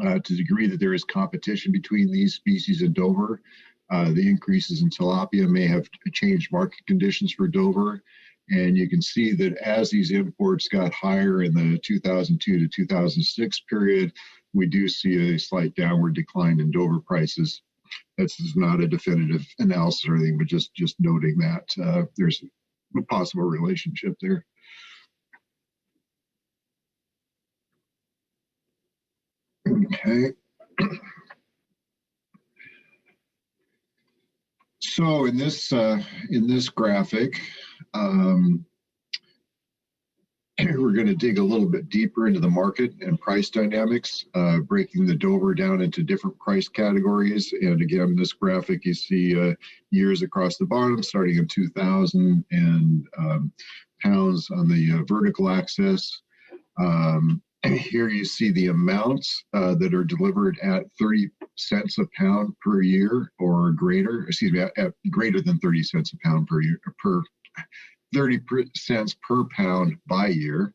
Speaker 13: To the degree that there is competition between these species in Dover, the increases in tilapia may have changed market conditions for Dover. And you can see that as these imports got higher in the 2002 to 2006 period, we do see a slight downward decline in Dover prices. This is not a definitive analysis or anything, but just noting that there's a possible relationship there. Okay. So in this graphic, we're going to dig a little bit deeper into the market and price dynamics, breaking the Dover down into different price categories. And again, in this graphic, you see years across the bottom, starting in 2000 and pounds on the vertical axis. Here you see the amounts that are delivered at 30 cents a pound per year or greater, excuse me, at greater than 30 cents a pound per year, 30 cents per pound by year.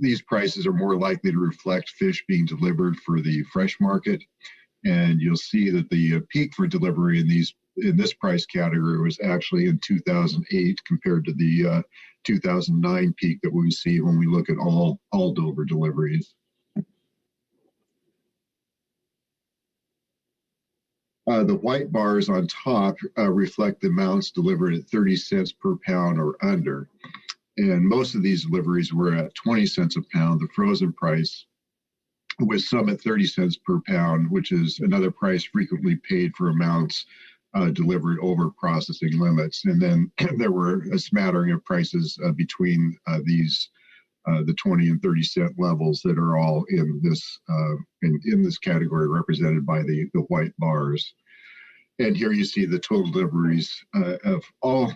Speaker 13: These prices are more likely to reflect fish being delivered for the fresh market. And you'll see that the peak for delivery in this price category was actually in 2008 compared to the 2009 peak that we see when we look at all Dover deliveries. The white bars on top reflect the amounts delivered at 30 cents per pound or under. And most of these deliveries were at 20 cents a pound, the frozen price, with some at 30 cents per pound, which is another price frequently paid for amounts delivered over processing limits. And then there were a smattering of prices between these, the 20 and 30 cent levels that are all in this category represented by the white bars. And here you see the total deliveries of all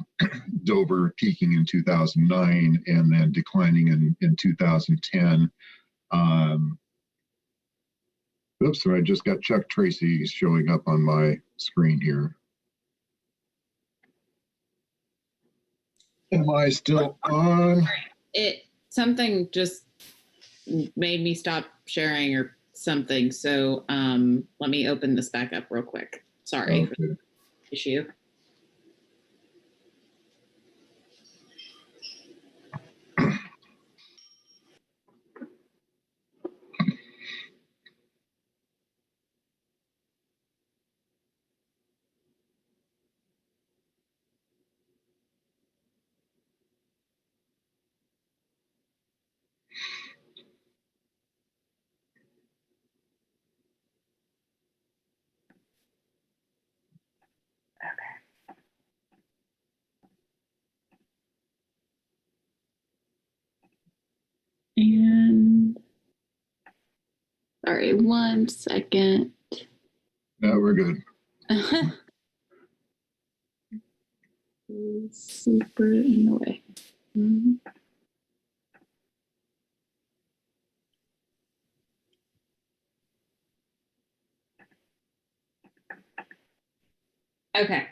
Speaker 13: Dover peaking in 2009 and then declining in 2010. Oops, so I just got Chuck Tracy showing up on my screen here. Am I still on?
Speaker 15: Something just made me stop sharing or something. So let me open this back up real quick. Sorry for the issue.
Speaker 19: Sorry, 1 second.
Speaker 13: No, we're good.
Speaker 19: Super in the way. Mhm.
Speaker 15: Okay,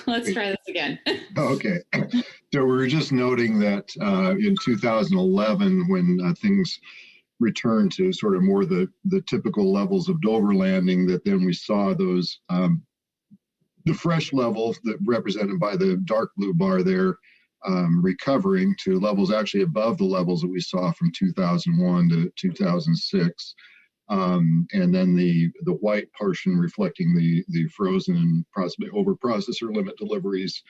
Speaker 15: let's try this again.
Speaker 13: Okay. So we were just noting that in 2011, when things returned to sort of more the typical levels of Dover landing, that then we saw those the fresh levels that represented by the dark blue bar there recovering to levels actually above the levels that we saw from 2001 to 2006. And then the white portion reflecting the frozen and possibly over processor limit deliveries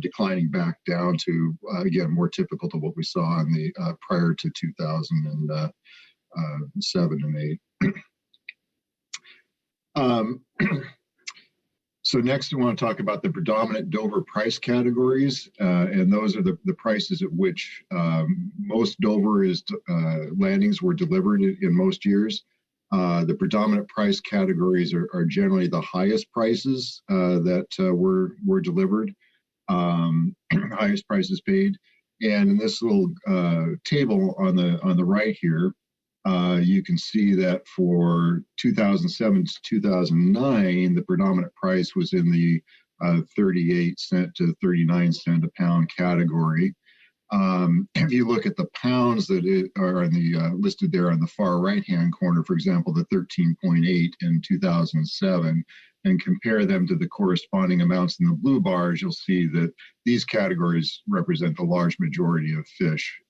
Speaker 13: declining back down to, again, more typical to what we saw in the prior to 2007 and 8. So next we want to talk about the predominant Dover price categories, and those are the prices at which most Dover landings were delivered in most years. The predominant price categories are generally the highest prices that were delivered, highest prices paid. And in this little table on the right here, you can see that for 2007 to 2009, the predominant price was in the 38 cent to 39 cent a pound category. If you look at the pounds that are on the listed there on the far right-hand corner, for example, the 13.8 in 2007, and compare them to the corresponding amounts in the blue bars, you'll see that these categories represent the large majority of fish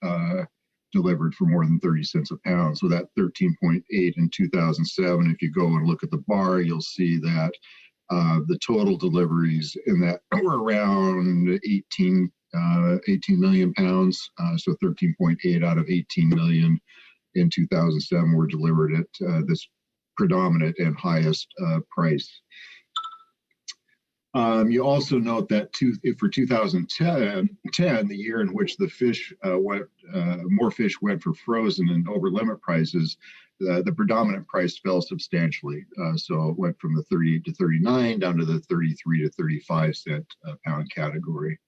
Speaker 13: delivered for more than 30 cents a pound. So that 13.8 in 2007, if you go and look at the bar, you'll see that the total deliveries in that were around 18 million pounds. So 13.8 out of 18 million in 2007 were delivered at this predominant and highest price. You also note that for 2010, the year in which the fish more fish went for frozen and over limit prices, the predominant price fell substantially. So it went from the 38 to 39 down to the 33 to 35 cent pound category.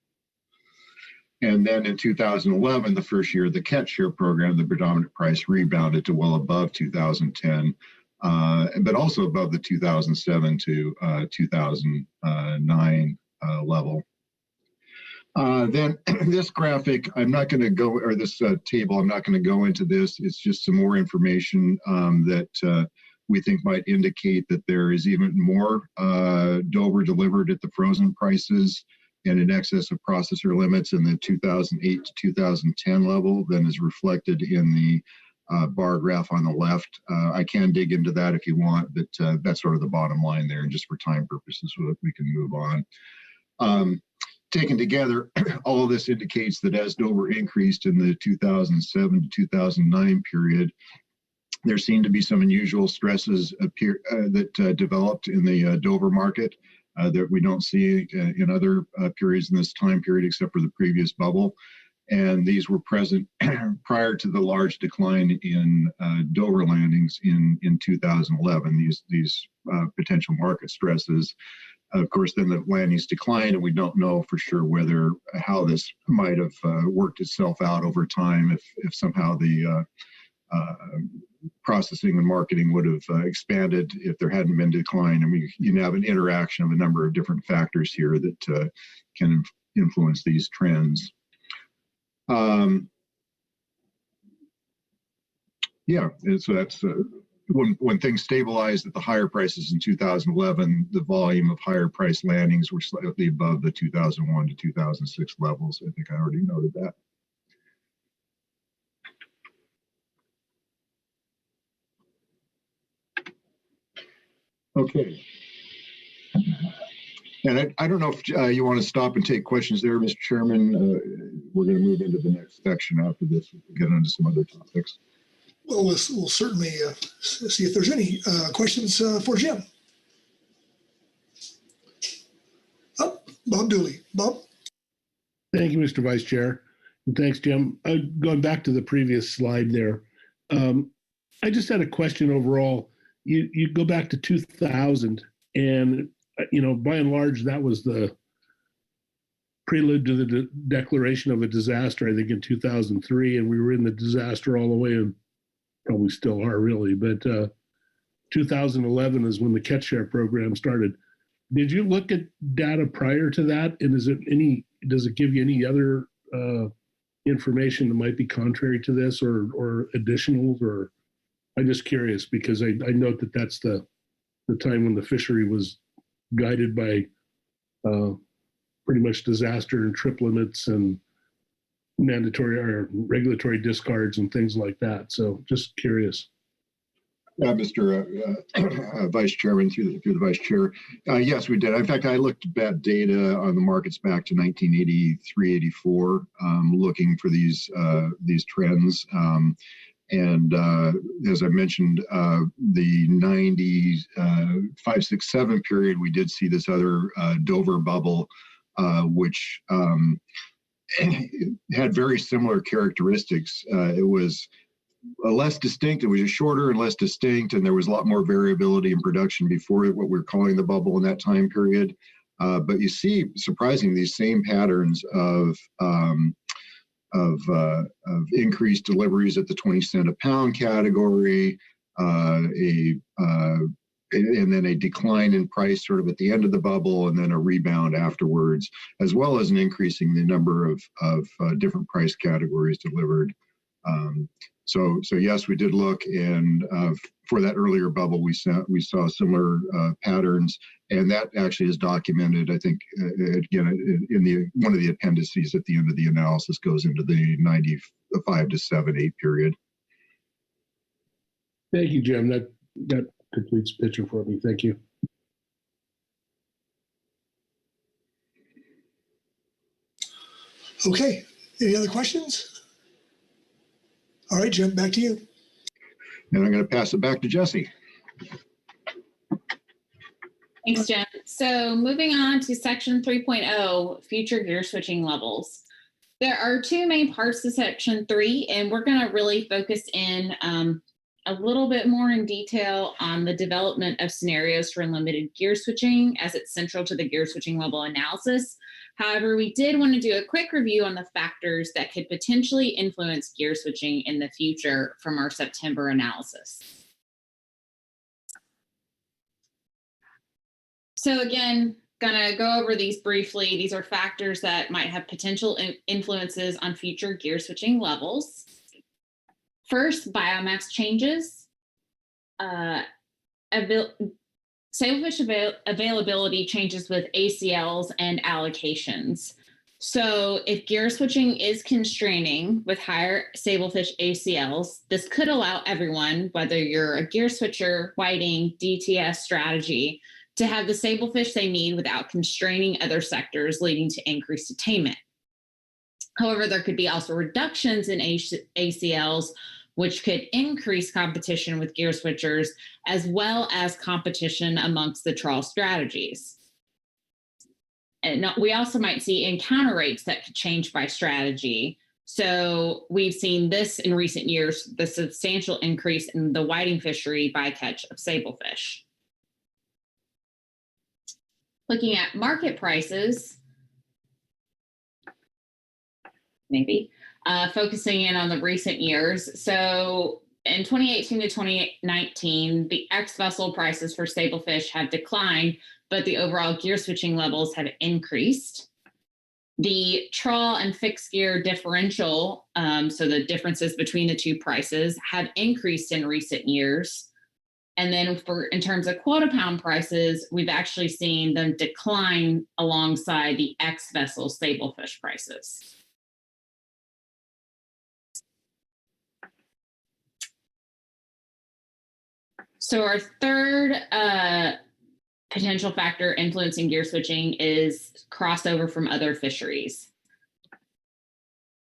Speaker 13: And then in 2011, the first year of the catch share program, the predominant price rebounded to well above 2010. But also above the 2007 to 2009 level. Then this graphic, I'm not going to go, or this table, I'm not going to go into this. It's just some more information that we think might indicate that there is even more Dover delivered at the frozen prices and in excess of processor limits in the 2008 to 2010 level than is reflected in the bar graph on the left. I can dig into that if you want, but that's sort of the bottom line there, and just for time purposes, so that we can move on. Taken together, all of this indicates that as Dover increased in the 2007 to 2009 period, there seemed to be some unusual stresses that developed in the Dover market that we don't see in other periods in this time period, except for the previous bubble. And these were present prior to the large decline in Dover landings in 2011, these potential market stresses. Of course, then the landings declined, and we don't know for sure how this might have worked itself out over time if somehow the processing and marketing would have expanded if there hadn't been decline. I mean, you have an interaction of a number of different factors here that can influence these trends. Yeah, and so that's when things stabilized at the higher prices in 2011, the volume of higher price landings were slightly above the 2001 to 2006 levels. I think I already noted that. Okay. And I don't know if you want to stop and take questions there, Mr. Chairman. We're going to move into the next section after this. We'll get into some other topics.
Speaker 8: Well, we'll certainly see if there's any questions for Jim. Oh, Bob Dooley. Bob?
Speaker 14: Thank you, Mr. Vice Chair. And thanks, Jim. Going back to the previous slide there, I just had a question overall. you go back to 2000, and by and large, that was the prelude to the declaration of a disaster, I think, in 2003, and we were in the disaster all the way, and probably still are, really. But 2011 is when the catch share program started. Did you look at data prior to that, and does it give you any other information that might be contrary to this, or additionals? Or I'm just curious, because I note that that's the time when the fishery was guided by pretty much disaster and trip limits and mandatory or regulatory discards and things like that. So just curious.
Speaker 13: Yeah, Mr. Vice Chairman, through the Vice Chair. Yes, we did. In fact, I looked at data on the markets back to 1983, 84, looking for these trends. And as I mentioned, the 95, 6, 7 period, we did see this other Dover bubble, which had very similar characteristics. It was less distinct. It was just shorter and less distinct, and there was a lot more variability in production before what we're calling the bubble in that time period. But you see, surprisingly, these same patterns of increased deliveries at the 20 cent a pound category, and then a decline in price sort of at the end of the bubble, and then a rebound afterwards, as well as an increasing the number of different price categories delivered. So yes, we did look, and for that earlier bubble, we saw similar patterns, and that actually is documented. I think again in one of the appendices at the end of the analysis goes into the 95 to 7, 8 period.
Speaker 14: Thank you, Jim. That completes the picture for me. Thank you.
Speaker 8: Okay. Any other questions? All right, Jim, back to you.
Speaker 13: And I'm going to pass it back to Jesse.
Speaker 15: Thanks, Jim. So moving on to section 3.0, future gear switching levels. There are two main parts to section 3, and we're going to really focus in a little bit more in detail on the development of scenarios for unlimited gear switching, as it's central to the gear switching level analysis. However, we did want to do a quick review on the factors that could potentially influence gear switching in the future from our September analysis. So again, gonna go over these briefly. These are factors that might have potential influences on future gear switching levels. First, biomass changes. Sablefish availability changes with ACLs and allocations. So if gear switching is constraining with higher Sablefish ACLs, this could allow everyone, whether you're a gear switcher, whiting, DTS strategy, to have the Sablefish they need without constraining other sectors, leading to increased attainment. However, there could be also reductions in ACLs, which could increase competition with gear switchers, as well as competition amongst the trawl strategies. And we also might see encounter rates that could change by strategy. So we've seen this in recent years, the substantial increase in the whiting fishery bycatch of Sablefish. Looking at market prices, focusing in on the recent years. So in 2018 to 2019, the ex-vessel prices for Sablefish have declined, but the overall gear switching levels have increased. The trawl and fixed gear differential, so the differences between the two prices, have increased in recent years. And then in terms of quota pound prices, we've actually seen them decline alongside the ex-vessel Sablefish prices. So our third potential factor influencing gear switching is crossover from other fisheries.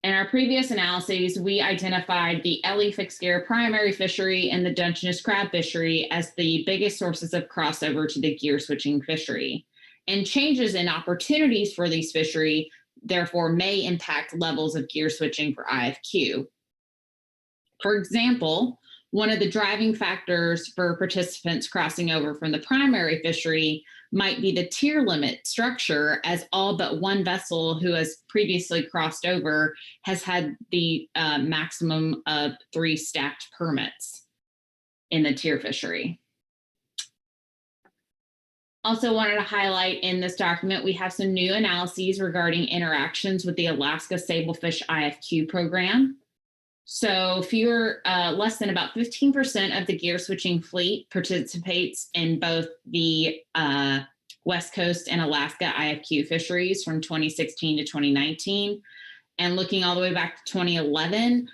Speaker 15: In our previous analyses, we identified the LE fixed gear primary fishery and the Dungeness crab fishery as the biggest sources of crossover to the gear switching fishery. And changes in opportunities for these fishery, therefore, may impact levels of gear switching for IFQ. For example, One of the driving factors for participants crossing over from the primary fishery might be the tier limit structure, as all but one vessel who has previously crossed over has had the maximum of 3 stacked permits in the tier fishery. Also wanted to highlight in this document, we have some new analyses regarding interactions with the Alaska Sablefish IFQ program. So less than about 15% of the gear switching fleet participates in both the West Coast and Alaska IFQ fisheries from 2016 to 2019. And looking all the way back to 2011,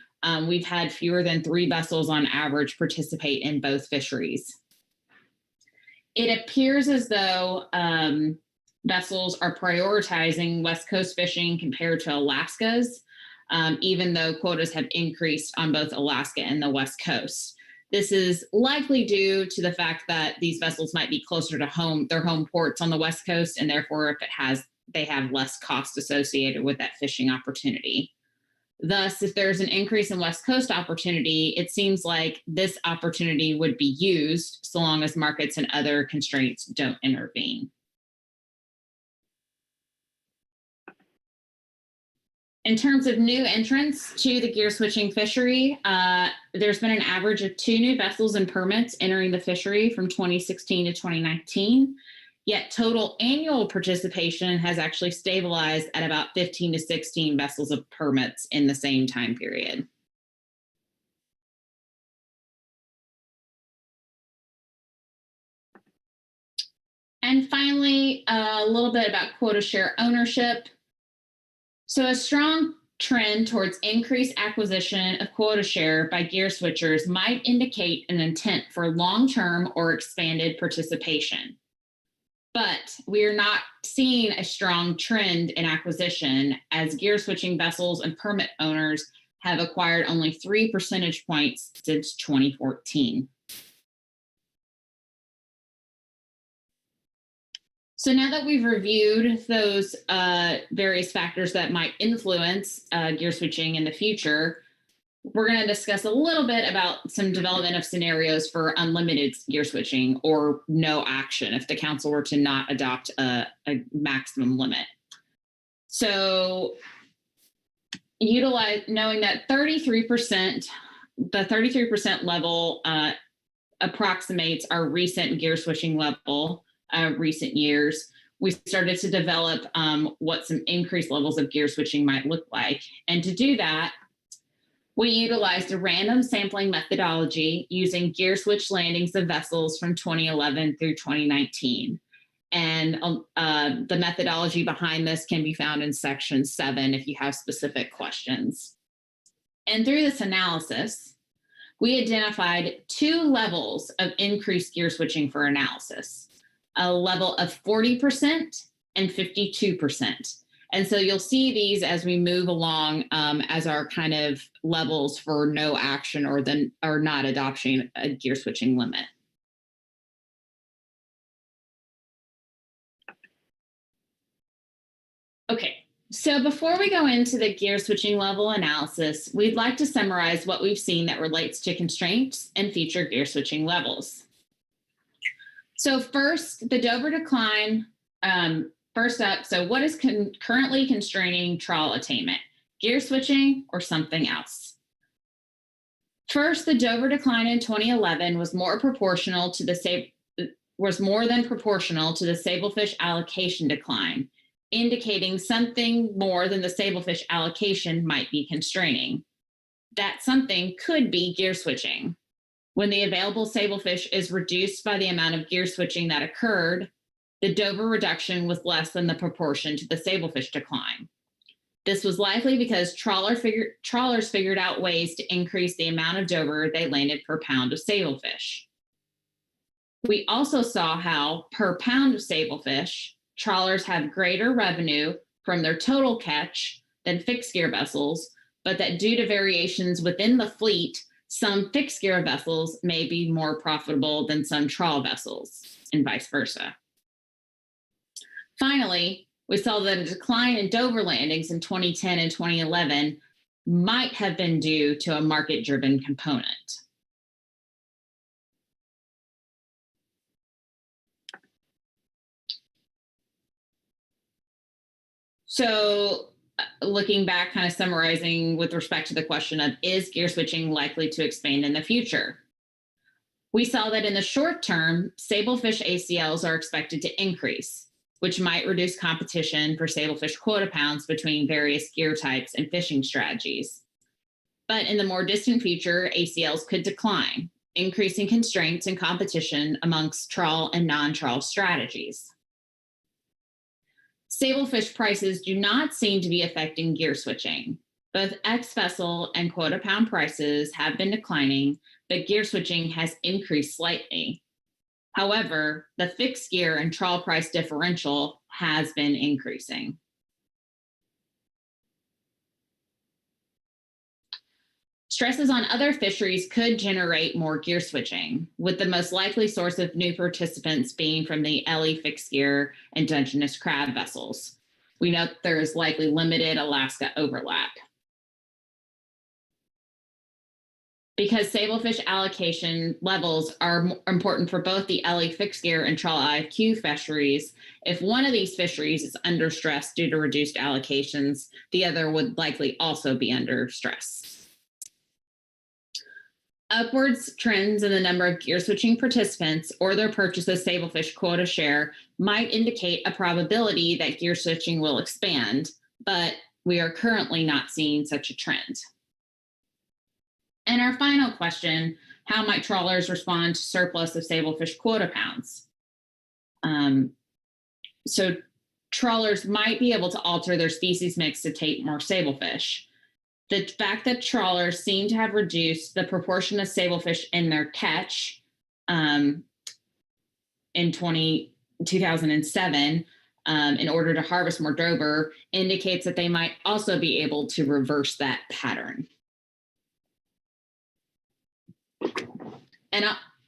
Speaker 15: we've had fewer than 3 vessels on average participate in both fisheries. It appears as though vessels are prioritizing West Coast fishing compared to Alaska's, even though quotas have increased on both Alaska and the West Coast. This is likely due to the fact that these vessels might be closer to their home ports on the West Coast, and therefore they have less cost associated with that fishing opportunity. Thus, if there's an increase in West Coast opportunity, it seems like this opportunity would be used so long as markets and other constraints don't intervene. In terms of new entrants to the gear switching fishery, there's been an average of 2 new vessels and permits entering the fishery from 2016 to 2019. Yet total annual participation has actually stabilized at about 15 to 16 vessels of permits in the same time period. And finally, a little bit about quota share ownership. So a strong trend towards increased acquisition of quota share by gear switchers might indicate an intent for long-term or expanded participation. But we are not seeing a strong trend in acquisition, as gear switching vessels and permit owners have acquired only 3 percentage points since 2014. So now that we've reviewed those various factors that might influence gear switching in the future, we're going to discuss a little bit about some development of scenarios for unlimited gear switching or no action if the council were to not adopt a maximum limit. So knowing that 33%, the 33% level approximates our recent gear switching level, recent years, we started to develop what some increased levels of gear switching might look like. And to do that, we utilized a random sampling methodology using gear switch landings of vessels from 2011 through 2019. And the methodology behind this can be found in section 7 if you have specific questions. And through this analysis, we identified 2 levels of increased gear switching for analysis, a level of 40% and 52%. And so you'll see these as we move along as our kind of levels for no action or not adopting a gear switching limit. Okay, so before we go into the gear switching level analysis, we'd like to summarize what we've seen that relates to constraints and future gear switching levels. So first, the Dover decline. First up, so what is currently constraining trawl attainment? Gear switching or something else? First, the Dover decline in 2011 was more than proportional to the Sablefish allocation decline, indicating something more than the Sablefish allocation might be constraining. That something could be gear switching. When the available Sablefish is reduced by the amount of gear switching that occurred, the Dover reduction was less than the proportion to the Sablefish decline. This was likely because trawlers figured out ways to increase the amount of Dover they landed per pound of Sablefish. We also saw how per pound of Sablefish, trawlers have greater revenue from their total catch than fixed gear vessels, but that due to variations within the fleet, some fixed gear vessels may be more profitable than some trawl vessels, and vice versa. Finally, we saw that a decline in Dover landings in 2010 and 2011 might have been due to a market-driven component. So looking back, kind of summarizing with respect to the question of, is gear switching likely to expand in the future? We saw that in the short term, sablefish ACLs are expected to increase, which might reduce competition for sablefish quota pounds between various gear types and fishing strategies. But in the more distant future, ACLs could decline, increasing constraints and competition amongst trawl and non-trawl strategies. Sablefish prices do not seem to be affecting gear switching. Both ex-vessel and quota pound prices have been declining, but gear switching has increased slightly. However, the fixed gear and trawl price differential has been increasing. Stresses on other fisheries could generate more gear switching, with the most likely source of new participants being from the LE fixed gear and Dungeness crab vessels. We note there is likely limited Alaska overlap. Because sablefish allocation levels are important for both the LE fixed gear and trawl IFQ fisheries, if one of these fisheries is under stress due to reduced allocations, the other would likely also be under stress. Upwards trends in the number of gear switching participants or their purchase of sablefish quota share might indicate a probability that gear switching will expand, but we are currently not seeing such a trend. And our final question, how might trawlers respond to surplus of sablefish quota pounds? So trawlers might be able to alter their species mix to take more sablefish. The fact that trawlers seem to have reduced the proportion of sablefish in their catch in 2007 in order to harvest more Dover indicates that they might also be able to reverse that pattern. And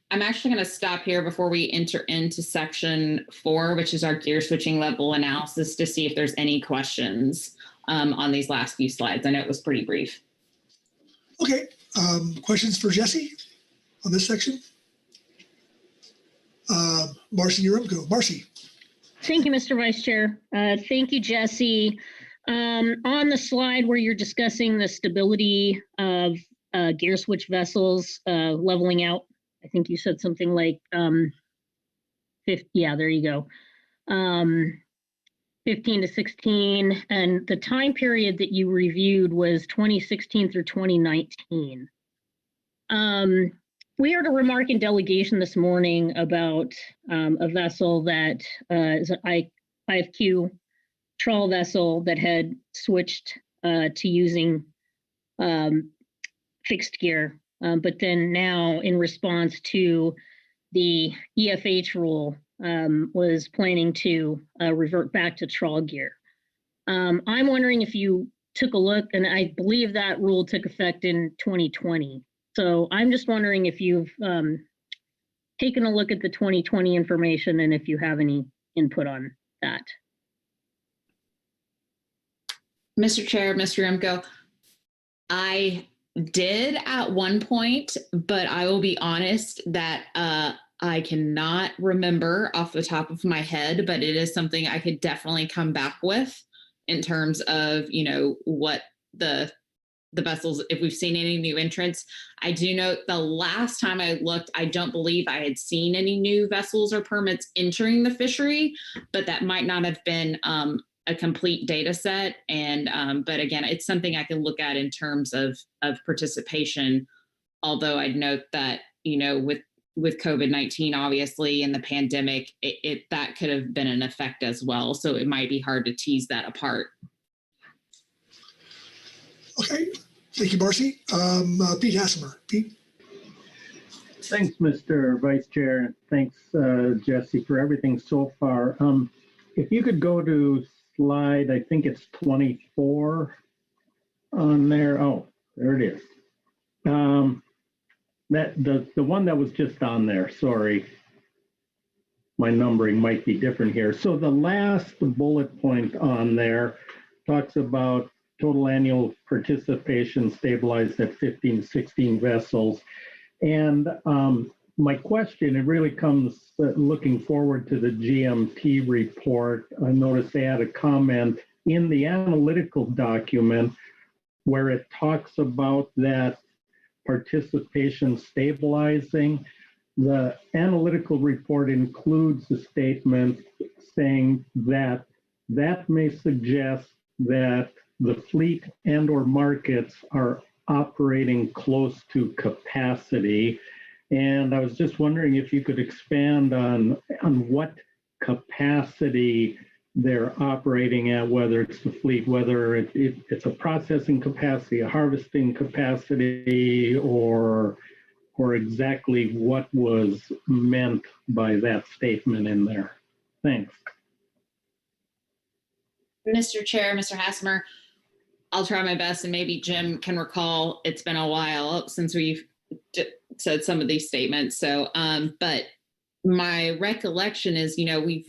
Speaker 15: I'm actually going to stop here before we enter into section 4, which is our gear switching level analysis, to see if there's any questions on these last few slides. I know it was pretty brief.
Speaker 8: Okay, questions for Jesse on this section? Marcy, you're up. Go, Marcy.
Speaker 20: Thank you, Mr. Vice Chair. Thank you, Jesse. On the slide where you're discussing the stability of gear switch vessels leveling out, I think you said something like 50, yeah, there you go. 15 to 16, and the time period that you reviewed was 2016 through 2019. We heard a remark in delegation this morning about a vessel that is an IFQ trawl vessel that had switched to using fixed gear, but then now in response to the EFH rule, was planning to revert back to trawl gear. I'm wondering if you took a look, and I believe that rule took effect in 2020. So I'm just wondering if you've taken a look at the 2020 information and if you have any input on that.
Speaker 15: Mr. Chair, Mr. Remco, I did at one point, but I will be honest that I cannot remember off the top of my head, but it is something I could definitely come back with in terms of, you know, what the vessels, if we've seen any new entrants. I do note the last time I looked, I don't believe I had seen any new vessels or permits entering the fishery, but that might not have been a complete data set. And but again, it's something I can look at in terms of participation. Although I'd note that, you know, with COVID-19, obviously, and the pandemic, that could have been an effect as well. So it might be hard to tease that apart.
Speaker 8: Okay, thank you, Marcy. Pete Hassemer. Pete.
Speaker 18: Thanks, Mr. Vice Chair. Thanks, Jesse, for everything so far. If you could go to slide, I think it's 24 on there. Oh, there it is. The one that was just on there, sorry. My numbering might be different here. So the last bullet point on there talks about total annual participation stabilized at 15 to 16 vessels. And my question, it really comes looking forward to the GMT report. I noticed they had a comment in the analytical document where it talks about that participation stabilizing, the analytical report includes a statement saying that that may suggest that the fleet and or markets are operating close to capacity. And I was just wondering if you could expand on what capacity they're operating at, whether it's the fleet, whether it's a processing capacity, a harvesting capacity, or exactly what was meant by that statement in there. Thanks.
Speaker 15: Mr. Chair, Mr. Hassemer, I'll try my best, and maybe Jim can recall, it's been a while since we've said some of these statements. So, but my recollection is, we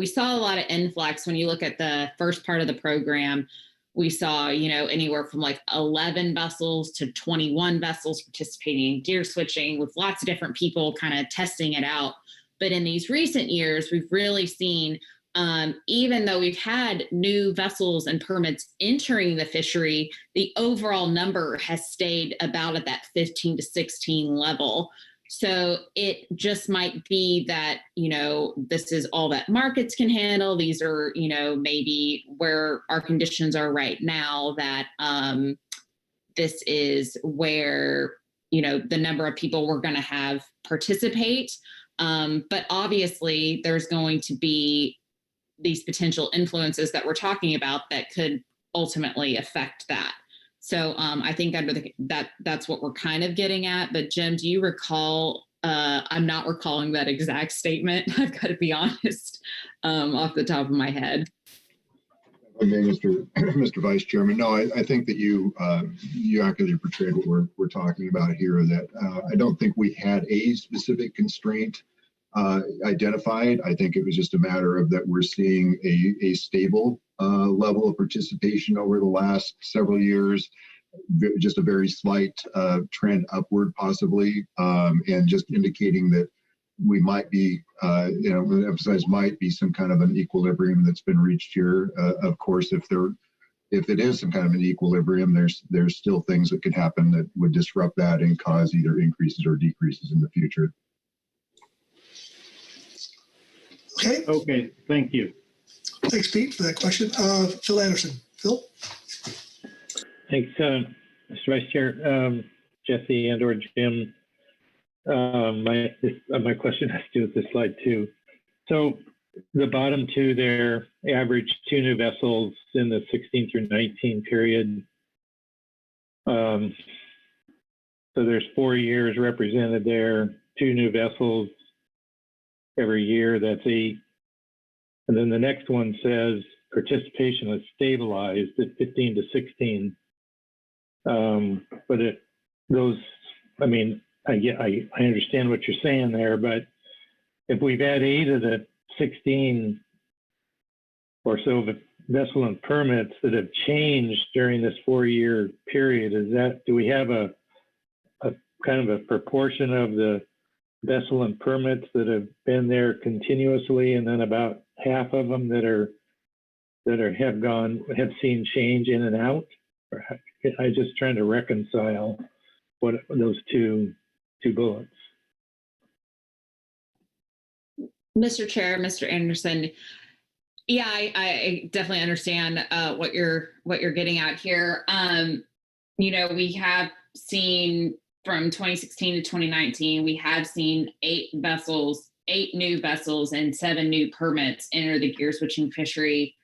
Speaker 15: saw a lot of influx. When you look at the first part of the program, we saw, anywhere from like 11 vessels to 21 vessels participating in gear switching, with lots of different people kind of testing it out. But in these recent years, we've really seen, even though we've had new vessels and permits entering the fishery, the overall number has stayed about at that 15 to 16 level. So it just might be that, this is all that markets can handle. These are, maybe where our conditions are right now, that this is where, the number of people we're going to have participate. But obviously there's going to be these potential influences that we're talking about that could ultimately affect that. So I think that's what we're kind of getting at. But Jim, do you recall? I'm not recalling that exact statement. I've got to be honest, off the top of my head.
Speaker 13: Okay, Mr. Vice Chairman. No, I think that you accurately portrayed what we're talking about here. That I don't think we had a specific constraint identified. I think it was just a matter of that we're seeing a stable level of participation over the last several years, just a very slight trend upward possibly, and just indicating that we might be, emphasize might be some kind of an equilibrium that's been reached here. Of course, if it is some kind of an equilibrium, there's still things that could happen that would disrupt that and cause either increases or decreases in the future.
Speaker 18: Okay, thank you.
Speaker 8: Thanks, Pete, for that question. Phil Anderson. Phil?
Speaker 18: Thanks, Mr. Vice Chair, Jesse and or Jim. My question has to do with this slide too. So the bottom two there average 2 new vessels in the 16 through 19 period. So there's 4 years represented there, 2 new vessels every year, that's 8. And then the next one says participation is stabilized at 15 to 16. But I understand what you're saying there, but if we've had 8 of the 16 or so vessel and permits that have changed during this 4-year period, do we have a kind of a proportion of the vessel and permits that have been there continuously, and then about half of them that have seen change in and out? I'm just trying to reconcile what those two bullets.
Speaker 15: Mr. Chair, Mr. Anderson, yeah, I definitely understand what you're getting at here. We have seen from 2016 to 2019, we have seen 8 new vessels and 7 new permits enter the gear switching fishery.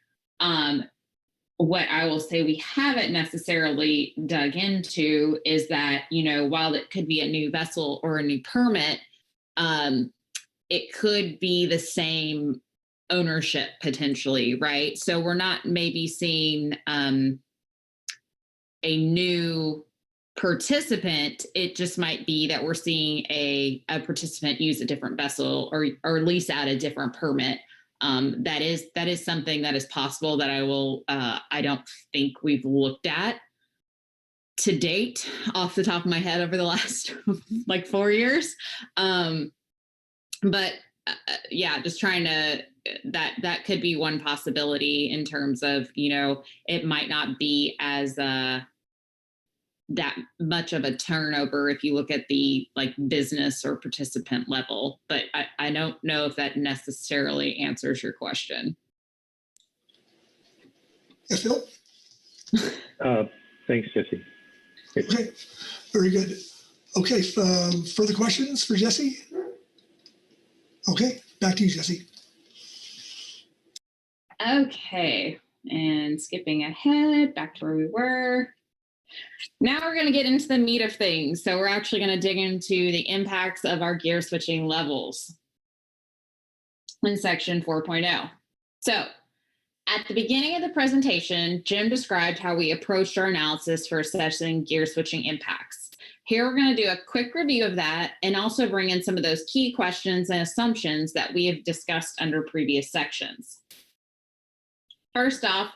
Speaker 15: What I will say we haven't necessarily dug into is that, while it could be a new vessel or a new permit, it could be the same ownership potentially, right? So we're not maybe seeing a new participant. It just might be that we're seeing a participant use a different vessel or lease out a different permit. That is something that is possible that I don't think we've looked at to date off the top of my head over the last like 4 years. But yeah, just trying to, that could be one possibility in terms of, it might not be as that much of a turnover if you look at the like business or participant level, but I don't know if that necessarily answers your question.
Speaker 8: Yeah, Phil?
Speaker 18: Thanks, Jesse.
Speaker 8: Okay, very good. Okay, further questions for Jesse? Okay, back to you, Jesse.
Speaker 15: Okay, and skipping ahead back to where we were. Now we're going to get into the meat of things. So we're actually going to dig into the impacts of our gear switching levels in section 4.0. So at the beginning of the presentation, Jim described how we approached our analysis for assessing gear switching impacts. Here we're going to do a quick review of that and also bring in some of those key questions and assumptions that we have discussed under previous sections. First off,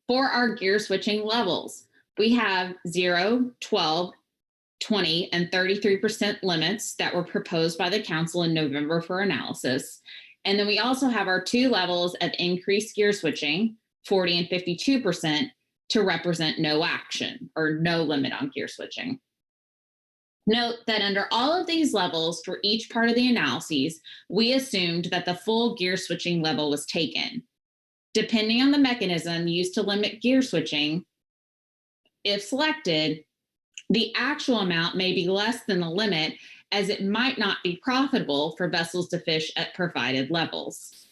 Speaker 15: for our gear switching levels, we have 0, 12, 20, and 33% limits that were proposed by the council in November for analysis. And then we also have our 2 levels of increased gear switching, 40 and 52%, to represent no action or no limit on gear switching. Note that under all of these levels for each part of the analyses, we assumed that the full gear switching level was taken. Depending on the mechanism used to limit gear switching, if selected, the actual amount may be less than the limit, as it might not be profitable for vessels to fish at provided levels.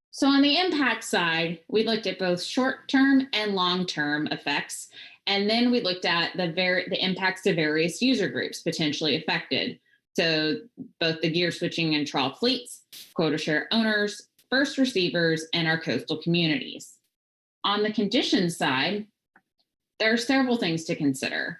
Speaker 15: So on the impact side, we looked at both short-term and long-term effects, and then we looked at the impacts to various user groups potentially affected. So both the gear switching and trawl fleets, quota share owners, first receivers, and our coastal communities. On the conditions side, there are several things to consider.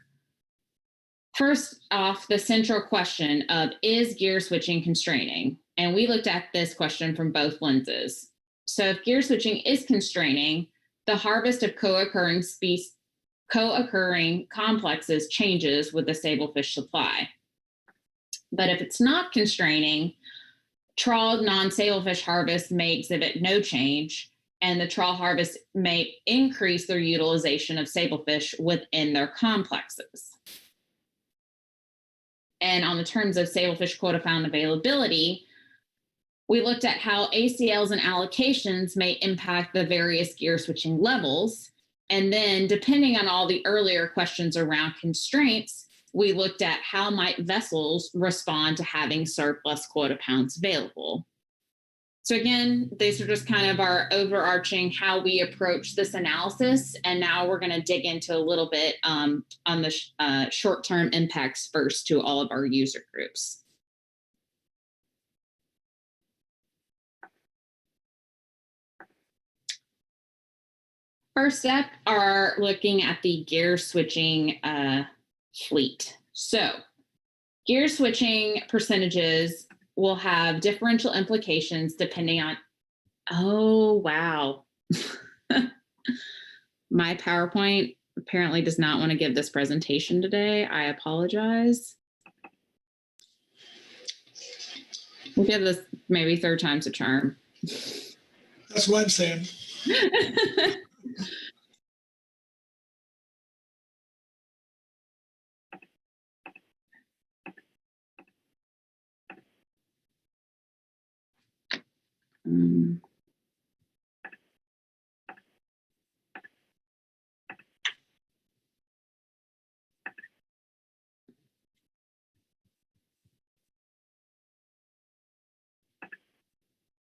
Speaker 15: First off, the central question of, is gear switching constraining? And we looked at this question from both lenses. So if gear switching is constraining, the harvest of co-occurring complexes changes with the sablefish supply. But if it's not constraining, trawled non-sablefish harvest may exhibit no change, and the trawl harvest may increase their utilization of sablefish within their complexes. And on the terms of sablefish quota found availability, we looked at how ACLs and allocations may impact the various gear switching levels. And then depending on all the earlier questions around constraints, we looked at how might vessels respond to having surplus quota pounds available. So again, these are just kind of our overarching how we approach this analysis. And now we're going to dig into a little bit on the short-term impacts first to all of our user groups. First step are looking at the gear switching fleet. So gear switching percentages will have differential implications depending on, oh, wow. My PowerPoint apparently does not want to give this presentation today. I apologize. We'll give this maybe 3rd time's a charm.
Speaker 8: That's what I'm saying.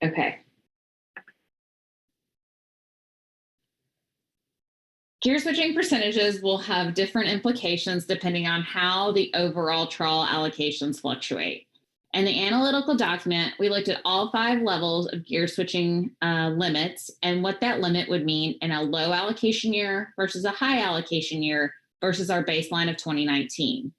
Speaker 15: Okay. Gear switching percentages will have different implications depending on how the overall trawl allocations fluctuate. In the analytical document, we looked at all 5 levels of gear switching limits and what that limit would mean in a low allocation year versus a high allocation year versus our baseline of 2019.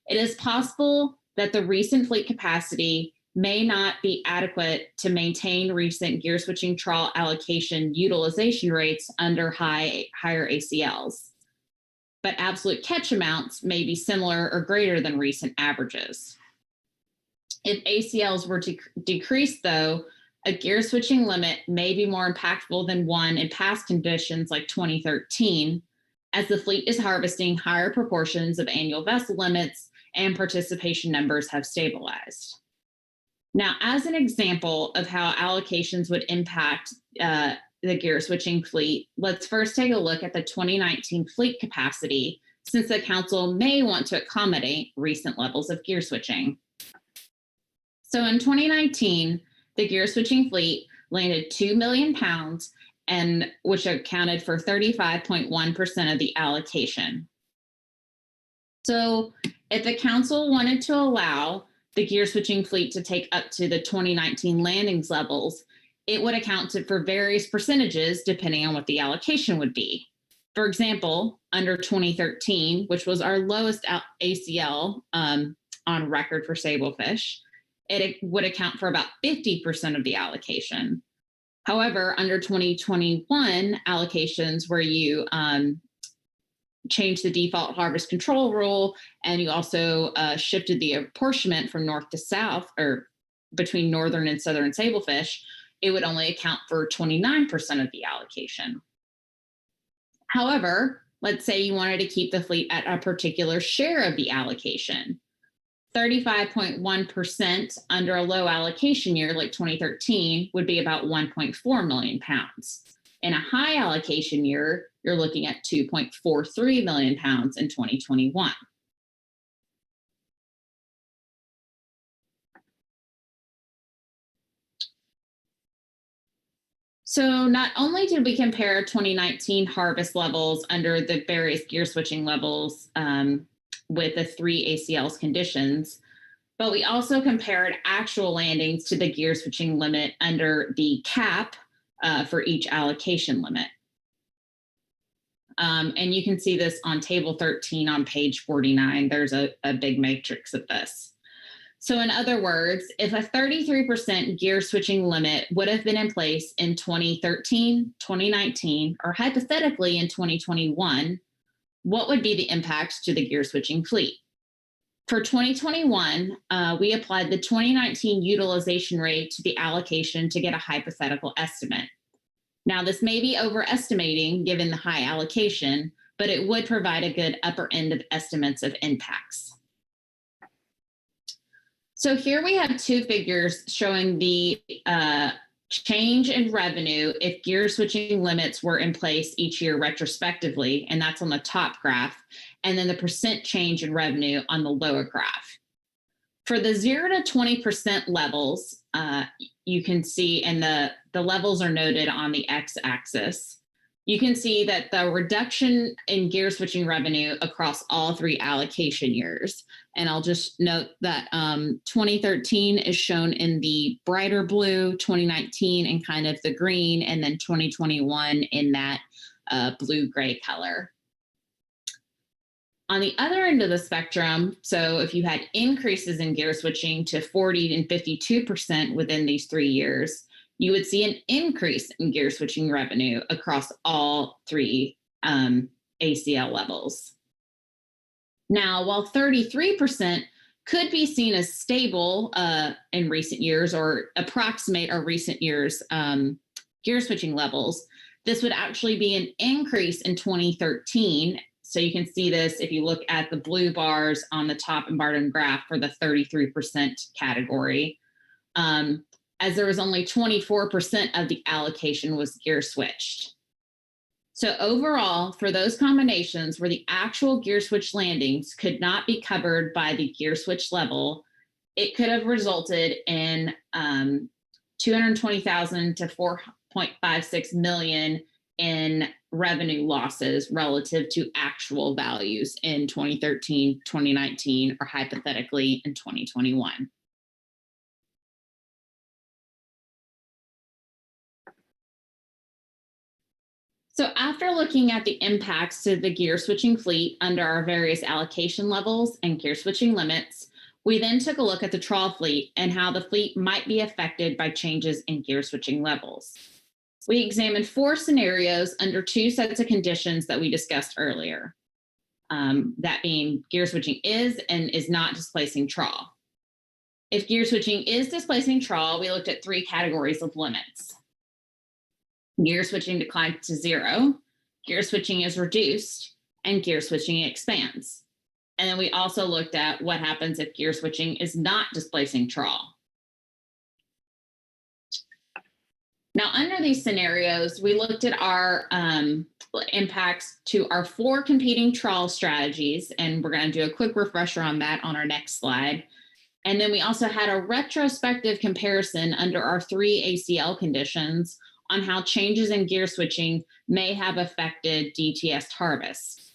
Speaker 15: It is possible that the recent fleet capacity may not be adequate to maintain recent gear switching trawl allocation utilization rates under higher ACLs, but absolute catch amounts may be similar or greater than recent averages. If ACLs were to decrease, though, a gear switching limit may be more impactful than one in past conditions like 2013, as the fleet is harvesting higher proportions of annual vessel limits and participation numbers have stabilized. Now, as an example of how allocations would impact the gear switching fleet, let's first take a look at the 2019 fleet capacity, since the council may want to accommodate recent levels of gear switching. So in 2019, the gear switching fleet landed 2 million pounds, and which accounted for 35.1% of the allocation. So if the council wanted to allow the gear switching fleet to take up to the 2019 landings levels, it would account for various percentages depending on what the allocation would be. For example, under 2013, which was our lowest ACL on record for Sablefish, it would account for about 50% of the allocation. However, under 2021 allocations, where you changed the default harvest control rule, and you also shifted the apportionment from north to south, or between northern and southern Sablefish, it would only account for 29% of the allocation. However, let's say you wanted to keep the fleet at a particular share of the allocation. 35.1% under a low allocation year like 2013 would be about 1.4 million pounds. In a high allocation year, you're looking at 2.43 million pounds in 2021. So not only did we compare 2019 harvest levels under the various gear switching levels with the 3 ACLs conditions, but we also compared actual landings to the gear switching limit under the cap for each allocation limit. And you can see this on table 13 on page 49. There's a big matrix of this. So in other words, if a 33% gear switching limit would have been in place in 2013, 2019, or hypothetically in 2021, what would be the impact to the gear switching fleet? For 2021, we applied the 2019 utilization rate to the allocation to get a hypothetical estimate. Now, this may be overestimating given the high allocation, but it would provide a good upper end of estimates of impacts. So here we have 2 figures showing the change in revenue if gear switching limits were in place each year retrospectively, and that's on the top graph, and then the percent change in revenue on the lower graph. For the 0 to 20% levels, you can see, and the levels are noted on the x-axis, you can see that the reduction in gear switching revenue across all 3 allocation years. And I'll just note that 2013 is shown in the brighter blue, 2019 in kind of the green, and then 2021 in that blue-gray color. On the other end of the spectrum, so if you had increases in gear switching to 40 and 52% within these 3 years, you would see an increase in gear switching revenue across all 3 ACL levels. Now, while 33% could be seen as stable in recent years or approximate our recent years gear switching levels, this would actually be an increase in 2013. So you can see this if you look at the blue bars on the top and bottom graph for the 33% category, as there was only 24% of the allocation was gear switched. So overall, for those combinations where the actual gear switch landings could not be covered by the gear switch level, it could have resulted in 220,000 to 4.56 million in revenue losses relative to actual values in 2013, 2019, or hypothetically in 2021. So after looking at the impacts to the gear switching fleet under our various allocation levels and gear switching limits, we then took a look at the trawl fleet and how the fleet might be affected by changes in gear switching levels. We examined 4 scenarios under 2 sets of conditions that we discussed earlier, that being gear switching is and is not displacing trawl. If gear switching is displacing trawl, we looked at 3 categories of limits. Gear switching declines to 0, gear switching is reduced, and gear switching expands. And then we also looked at what happens if gear switching is not displacing trawl. Now, under these scenarios, we looked at our impacts to our 4 competing trawl strategies, and we're going to do a quick refresher on that on our next slide. And then we also had a retrospective comparison under our 3 ACL conditions on how changes in gear switching may have affected DTS harvest.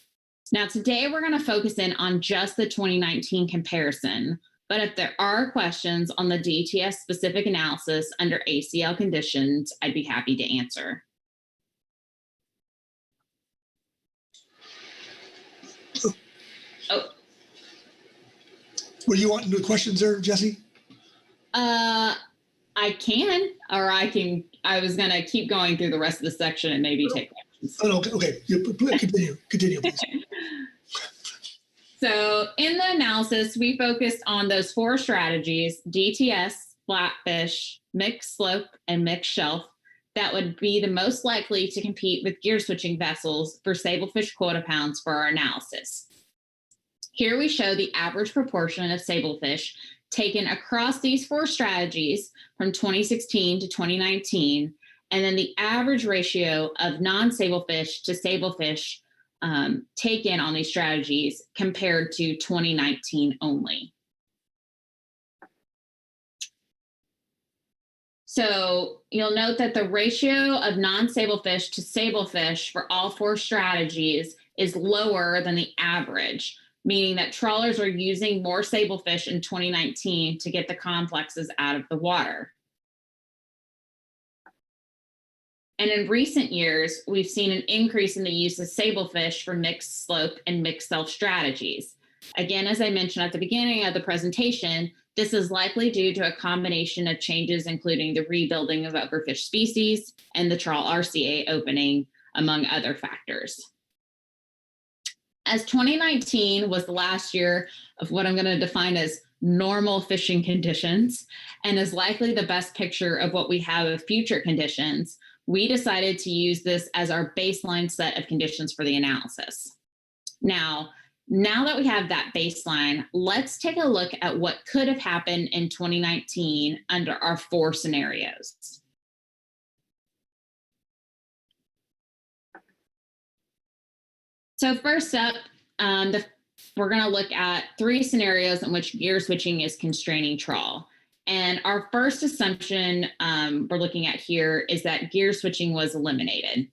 Speaker 15: Now, today we're going to focus in on just the 2019 comparison, but if there are questions on the DTS specific analysis under ACL conditions, I'd be happy to answer. Oh.
Speaker 8: Were you wanting to do questions there, Jesse?
Speaker 15: I can, or I was going to keep going through the rest of the section and maybe take questions.
Speaker 8: Oh, okay. Continue, please.
Speaker 15: So in the analysis, we focused on those 4 strategies, DTS, flatfish, mixed slope, and mixed shelf, that would be the most likely to compete with gear switching vessels for sablefish quota pounds for our analysis. Here we show the average proportion of sablefish taken across these 4 strategies from 2016 to 2019, and then the average ratio of non-sablefish to sablefish taken on these strategies compared to 2019 only. So you'll note that the ratio of non-sablefish to sablefish for all 4 strategies is lower than the average, meaning that trawlers are using more sablefish in 2019 to get the complexes out of the water. And in recent years, we've seen an increase in the use of sablefish for mixed slope and mixed self strategies. Again, as I mentioned at the beginning of the presentation, this is likely due to a combination of changes, including the rebuilding of overfished species and the trawl RCA opening, among other factors. As 2019 was the last year of what I'm going to define as normal fishing conditions, and is likely the best picture of what we have of future conditions, we decided to use this as our baseline set of conditions for the analysis. Now that we have that baseline, let's take a look at what could have happened in 2019 under our 4 scenarios. So first up, we're going to look at 3 scenarios in which gear switching is constraining trawl. And our first assumption we're looking at here is that gear switching was eliminated.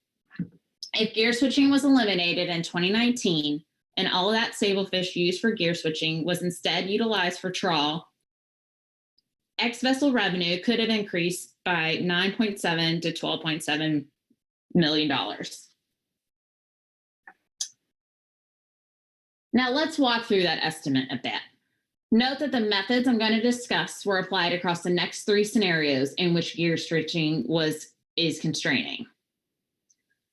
Speaker 15: If gear switching was eliminated in 2019 and all of that sablefish used for gear switching was instead utilized for trawl, ex-vessel revenue could have increased by $9.7 to $12.7 million. Now let's walk through that estimate a bit. Note that the methods I'm going to discuss were applied across the next 3 scenarios in which gear switching is constraining.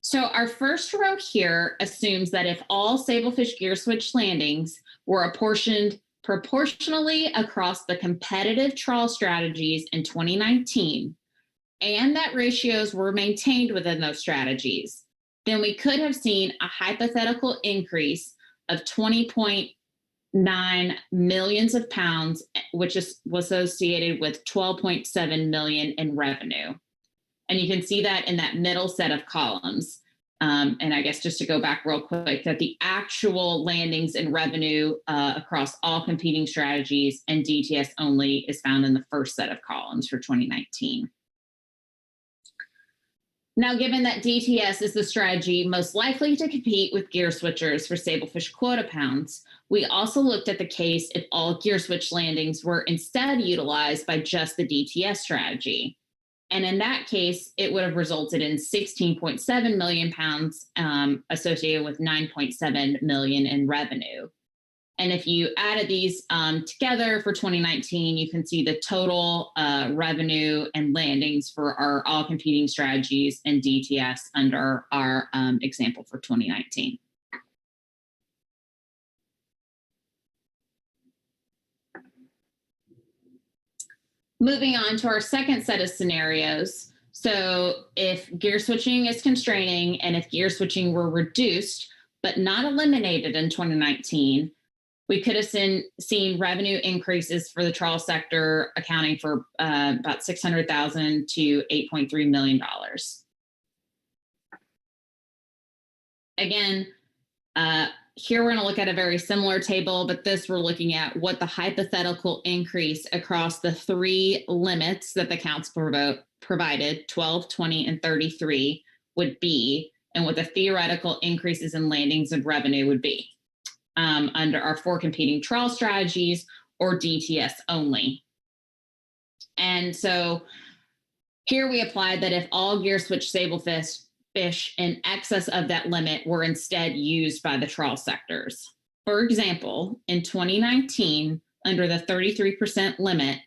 Speaker 15: So our first row here assumes that if all sablefish gear switch landings were apportioned proportionally across the competitive trawl strategies in 2019, and that ratios were maintained within those strategies, then we could have seen a hypothetical increase of 20.9 millions of pounds, which was associated with 12.7 million in revenue. And you can see that in that middle set of columns. And I guess just to go back real quick, that the actual landings in revenue across all competing strategies and DTS only is found in the first set of columns for 2019. Now, given that DTS is the strategy most likely to compete with gear switchers for sablefish quota pounds, we also looked at the case if all gear switch landings were instead utilized by just the DTS strategy. And in that case, it would have resulted in 16.7 million pounds associated with 9.7 million in revenue. And if you added these together for 2019, you can see the total revenue and landings for our all competing strategies and DTS under our example for 2019. Moving on to our second set of scenarios. So if gear switching is constraining and if gear switching were reduced but not eliminated in 2019, we could have seen revenue increases for the trawl sector accounting for about $600,000 to $8.3 million. Again, here we're going to look at a very similar table, but this we're looking at what the hypothetical increase across the three limits that the council provided, 12, 20, and 33, would be, and what the theoretical increases in landings and revenue would be under our four competing trawl strategies or DTS only. And so here we applied that if all gear switch sablefish in excess of that limit were instead used by the trawl sectors. For example, in 2019, under the 33% limit,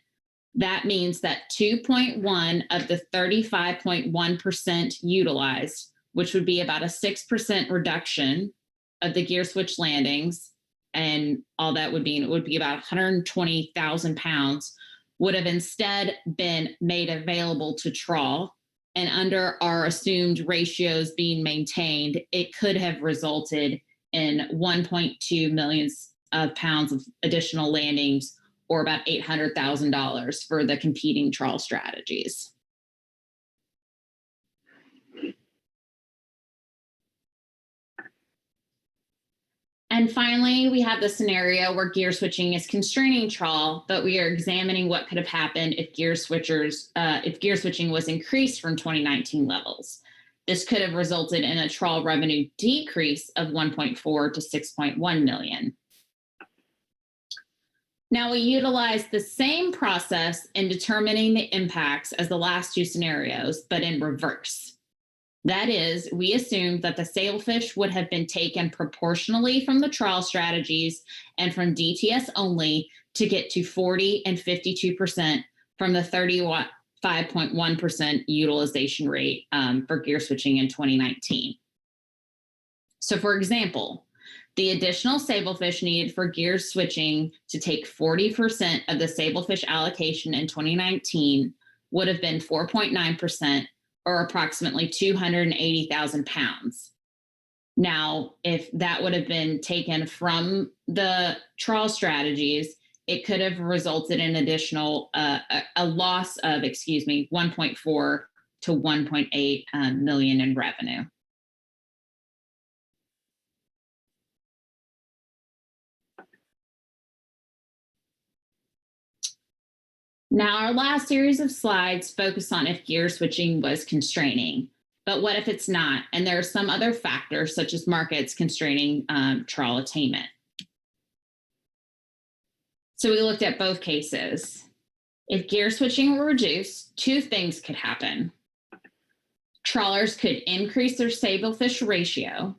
Speaker 15: that means that 2.1 of the 35.1% utilized, which would be about a 6% reduction of the gear switch landings, and all that would be, it would be about 120,000 pounds, would have instead been made available to trawl. And under our assumed ratios being maintained, it could have resulted in 1.2 million pounds of additional landings, or about $800,000 for the competing trawl strategies. And finally, we have the scenario where gear switching is constraining trawl, but we are examining what could have happened if gear switching was increased from 2019 levels. This could have resulted in a trawl revenue decrease of 1.4 to 6.1 million. Now we utilize the same process in determining the impacts as the last two scenarios, but in reverse. That is, we assumed that the sailfish would have been taken proportionally from the trawl strategies and from DTS only to get to 40 and 52% from the 35.1% utilization rate for gear switching in 2019. So for example, the additional sablefish needed for gear switching to take 40% of the sablefish allocation in 2019 would have been 4.9%, or approximately 280,000 pounds. Now, if that would have been taken from the trawl strategies, it could have resulted in additional, a loss of, 1.4 to 1.8 million in revenue. Now, our last series of slides focus on if gear switching was constraining, but what if it's not? And there are some other factors such as markets constraining trawl attainment. So we looked at both cases. If gear switching were reduced, two things could happen. Trawlers could increase their sablefish ratio.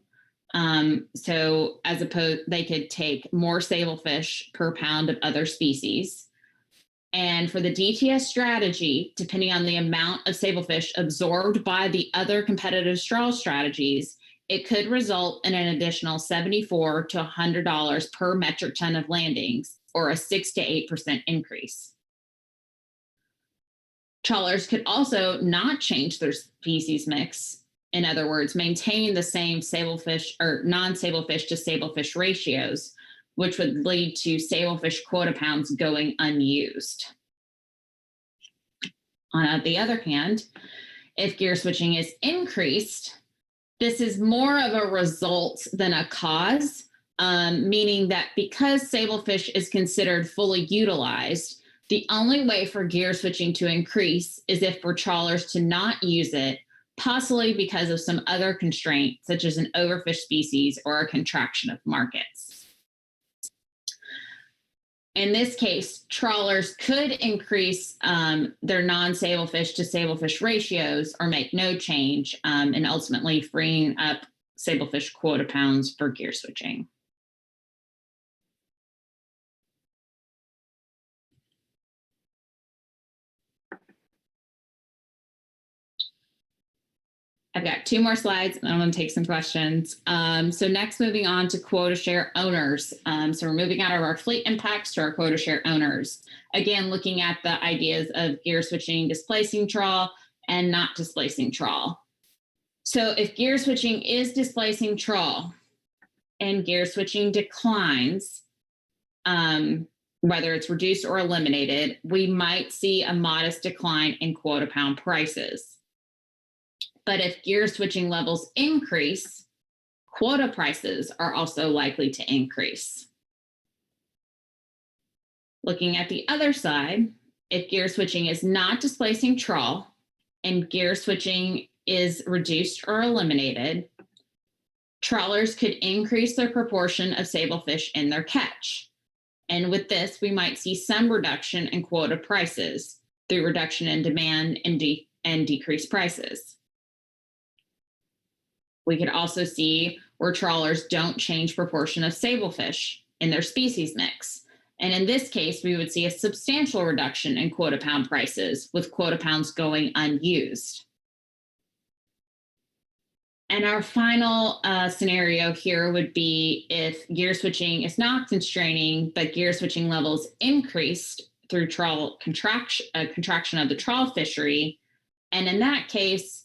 Speaker 15: So as opposed, they could take more sablefish per pound of other species. And for the DTS strategy, depending on the amount of sablefish absorbed by the other competitive trawl strategies, it could result in an additional $74 to $100 per metric ton of landings, or a 6 to 8% increase. Trawlers could also not change their species mix. In other words, maintain the same sablefish or non-sablefish to sablefish ratios, which would lead to sablefish quota pounds going unused. On the other hand, if gear switching is increased, this is more of a result than a cause, meaning that because sablefish is considered fully utilized, the only way for gear switching to increase is if for trawlers to not use it, possibly because of some other constraint, such as an overfish species or a contraction of markets. In this case, trawlers could increase their non-sablefish to sablefish ratios or make no change, and ultimately freeing up sablefish quota pounds for gear switching. I've got 2 more slides and I'm going to take some questions. So next, moving on to quota share owners. So we're moving out of our fleet impacts to our quota share owners. Again, looking at the ideas of gear switching, displacing trawl, and not displacing trawl. So if gear switching is displacing trawl and gear switching declines, whether it's reduced or eliminated, we might see a modest decline in quota pound prices. But if gear switching levels increase, quota prices are also likely to increase. Looking at the other side, if gear switching is not displacing trawl and gear switching is reduced or eliminated, trawlers could increase their proportion of sablefish in their catch. And with this, we might see some reduction in quota prices through reduction in demand and decreased prices. We could also see where trawlers don't change proportion of sablefish in their species mix. And in this case, we would see a substantial reduction in quota pound prices, with quota pounds going unused. And our final scenario here would be if gear switching is not constraining, but gear switching levels increased through trawl contraction of the trawl fishery. And in that case,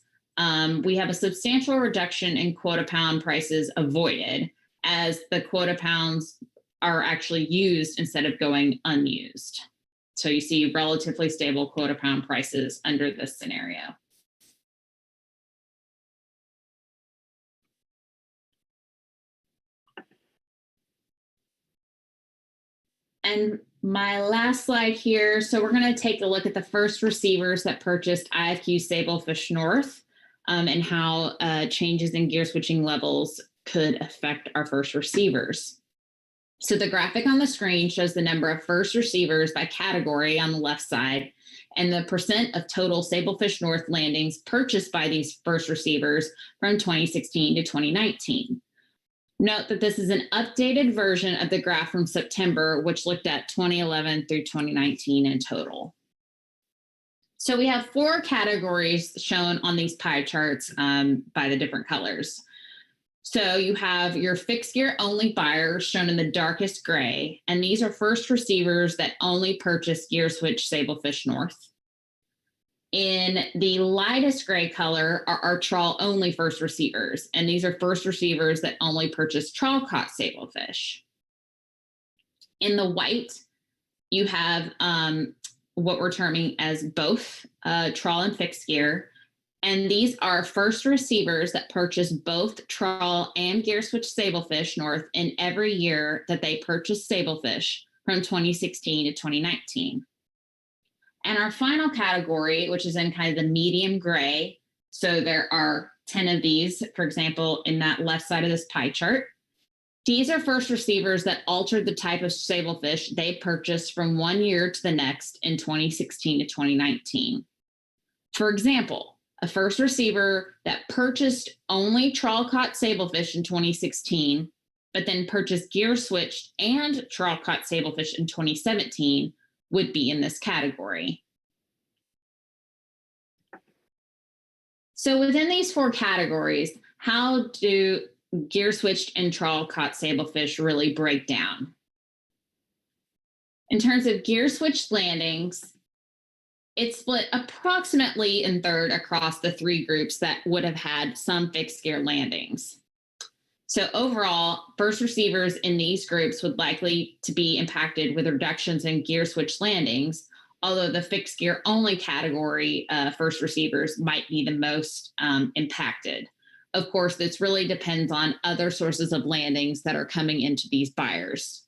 Speaker 15: we have a substantial reduction in quota pound prices avoided, as the quota pounds are actually used instead of going unused. So you see relatively stable quota pound prices under this scenario. And my last slide here. So we're going to take a look at the first receivers that purchased IFQ Sablefish North, and how changes in gear switching levels could affect our first receivers. So the graphic on the screen shows the number of first receivers by category on the left side, and the percent of total Sablefish North landings purchased by these first receivers from 2016 to 2019. Note that this is an updated version of the graph from September, which looked at 2011 through 2019 in total. So we have 4 categories shown on these pie charts by the different colors. So you have your fixed gear only buyers shown in the darkest gray, and these are first receivers that only purchase gear switch Sablefish North. In the lightest gray color are our trawl only first receivers, and these are first receivers that only purchase trawl caught sablefish. In the white, you have what we're terming as both trawl and fixed gear, and these are first receivers that purchase both trawl and gear switch sablefish north in every year that they purchase sablefish from 2016 to 2019. And our final category, which is in kind of the medium gray, so there are 10 of these, for example, in that left side of this pie chart. These are first receivers that altered the type of sablefish they purchased from one year to the next in 2016 to 2019. For example, a first receiver that purchased only trawl caught sablefish in 2016, but then purchased gear switched and trawl caught sablefish in 2017 would be in this category. So within these 4 categories, how do gear switched and trawl caught sablefish really break down? In terms of gear switched landings, it's split approximately in third across the 3 groups that would have had some fixed gear landings. So overall, first receivers in these groups would likely to be impacted with reductions in gear switch landings, although the fixed gear only category first receivers might be the most impacted. Of course, this really depends on other sources of landings that are coming into these buyers.